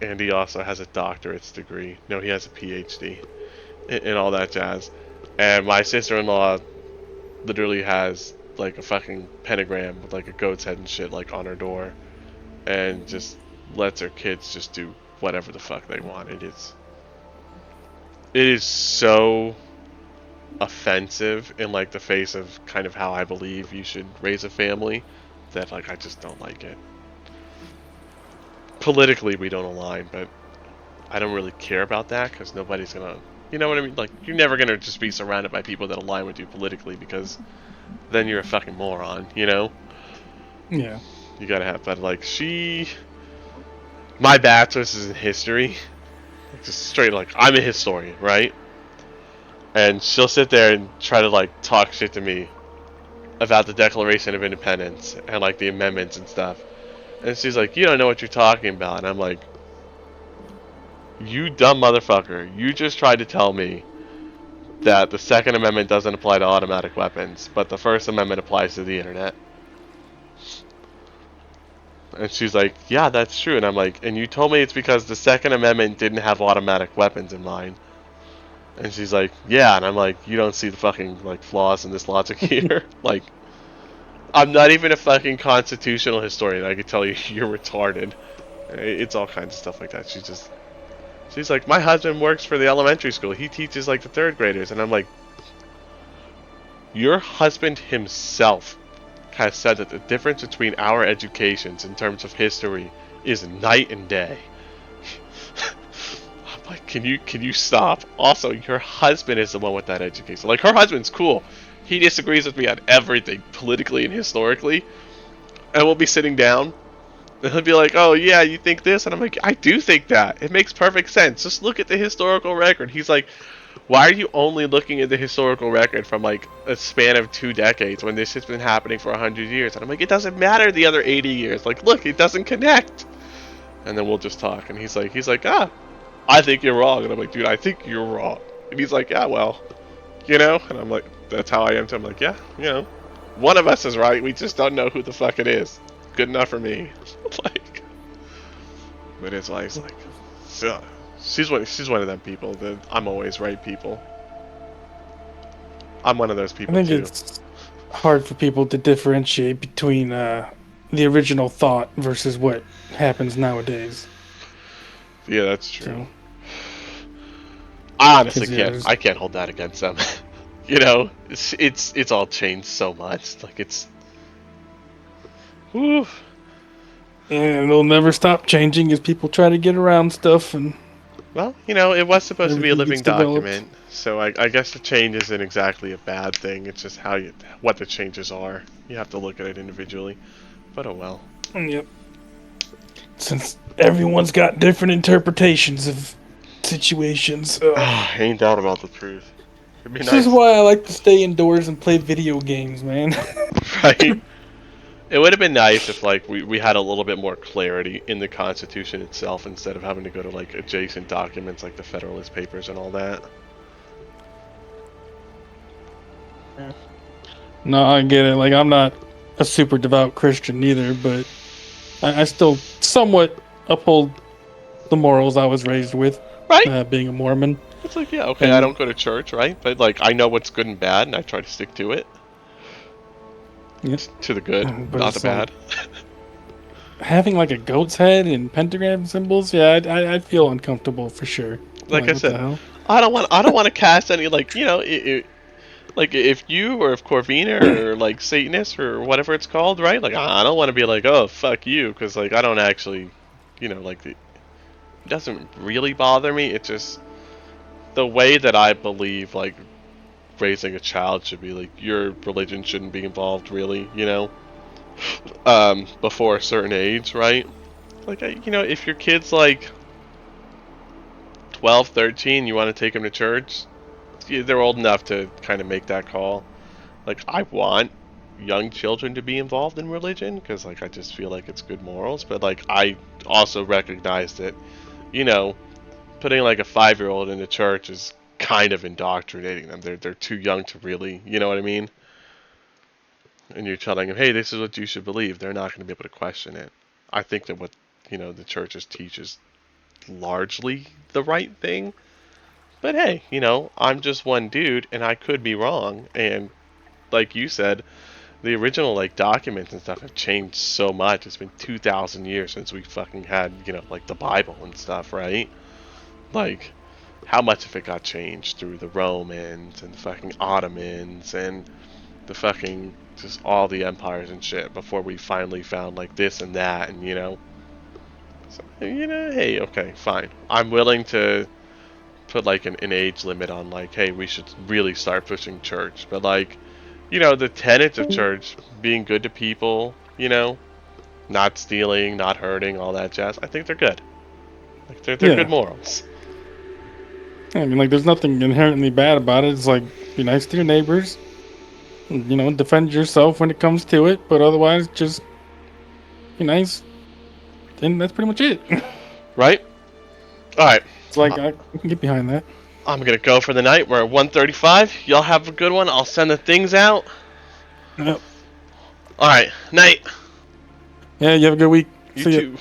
And he also has a doctorate's degree. No, he has a PhD and all that jazz. And my sister-in-law literally has like a fucking pentagram with like a goat's head and shit like on her door, and just lets her kids just do whatever the fuck they want. It is so offensive in like the face of kind of how I believe you should raise a family that like I just don't like it. Politically we don't align, but I don't really care about that because nobody's gonna, you know what I mean? Like you're never gonna just be surrounded by people that align with you politically, because then you're a fucking moron, you know? yeah. You gotta have, but like my bachelor's is in history. Just straight like, I'm a historian, right? And she'll sit there and try to like talk shit to me about the Declaration of Independence and like the amendments and stuff. And she's like, you don't know what you're talking about. And I'm like, you dumb motherfucker. You just tried to tell me that the Second Amendment doesn't apply to automatic weapons, but the First Amendment applies to the internet. And she's like, yeah, that's true. And I'm like, and you told me it's because the Second Amendment didn't have automatic weapons in mind. And she's like, yeah. And I'm like, you don't see the fucking like flaws in this logic here? Like, I'm not even a fucking constitutional historian. I can tell you you're retarded. It's all kinds of stuff like that. She's like, my husband works for the elementary school. He teaches like the 3rd graders. And I'm like, your husband himself has said that the difference between our educations in terms of history is night and day. I'm like, can you stop? Also, your husband is the one with that education. Like, her husband's cool. He disagrees with me on everything, politically and historically. And we'll be sitting down, and he'll be like, oh yeah, you think this? And I'm like, I do think that. It makes perfect sense. Just look at the historical record. He's like, why are you only looking at the historical record from like a span of 2 decades when this has been happening for 100 years? And I'm like, it doesn't matter the other 80 years. Like, look, it doesn't connect. and then we'll just talk. And he's like, I think you're wrong. And I'm like, dude, I think you're wrong. And he's like, yeah, well, you know. And I'm like, that's how I am too. I'm like, yeah, you know, one of us is right. We just don't know who the fuck it is. Good enough for me. Like, but his wife's like, so, she's one of them people that I'm always right people. I'm one of those I people think too. it's hard for people to differentiate between the original thought versus what happens nowadays. Yeah, that's true. So, I honestly 'cause, yeah, can't. there's- I can't hold that against them. You know, it's all changed so much. Like it's. Whew. and it'll never stop changing as people try to get around stuff. And Well, you know, it was supposed to be a Everything living gets developed. document, so I guess the change isn't exactly a bad thing. It's just what the changes are. You have to look at it individually. But oh well. yep. Since everyone's got different interpretations of situations, Ain't doubt about the truth. It'd be this nice, is why I like to stay indoors and play video games, man. right? It would have been nice if like we had a little bit more clarity in the Constitution itself instead of having to go to like adjacent documents like the Federalist Papers and all that. No, I get it. Like, I'm not a super devout Christian either, but I still somewhat uphold the morals I was raised with, Right? being a Mormon. It's like, yeah, okay, I And- don't go to church, right? But like I know what's good and bad and I try to stick to it. Yep. To the good, But not the it's like- bad. Having like a goat's head and pentagram symbols, yeah, I'd feel uncomfortable for sure. Like I what the said, hell? I don't want to cast any like, you know, like if you or if Corvina or like Satanist or whatever it's called, right? Like I don't want to be like, oh fuck you, because like I don't actually, you know, like it doesn't really bother me. It's just the way that I believe like raising a child should be. Like your religion shouldn't be involved, really, you know, before a certain age, right? Like you know, if your kid's like 12, 13, you want to take them to church, they're old enough to kind of make that call. Like I want young children to be involved in religion because like I just feel like it's good morals, but like I also recognize that, you know, putting like a 5-year-old into church is kind of indoctrinating them. They're too young to really, you know what I mean? And you're telling them, hey, this is what you should believe. They're not going to be able to question it. I think that what, you know, the churches teach is largely the right thing. But hey, you know, I'm just one dude and I could be wrong. And like you said, the original like documents and stuff have changed so much. It's been 2,000 years since we fucking had, you know, like the Bible and stuff, right? Like, how much of it got changed through the Romans and the fucking Ottomans and the fucking just all the empires and shit before we finally found like this and that, and you know, so, you know, hey, okay, fine, I'm willing to put like an age limit on like, hey, we should really start pushing church, but like, you know, the tenets of church, being good to people, you know, not stealing, not hurting, all that jazz, I think they're good. Like they're Yeah. good morals. I mean, like, there's nothing inherently bad about it. It's like, be nice to your neighbors. You know, defend yourself when it comes to it, but otherwise, just be nice. And that's pretty much it. Right? Alright, It's like, I can get behind that. I'm gonna go for the night. We're at 1:35. Y'all have a good one. I'll send the things out. Yep. Alright, night. Yeah, you have a good week. You See ya. too.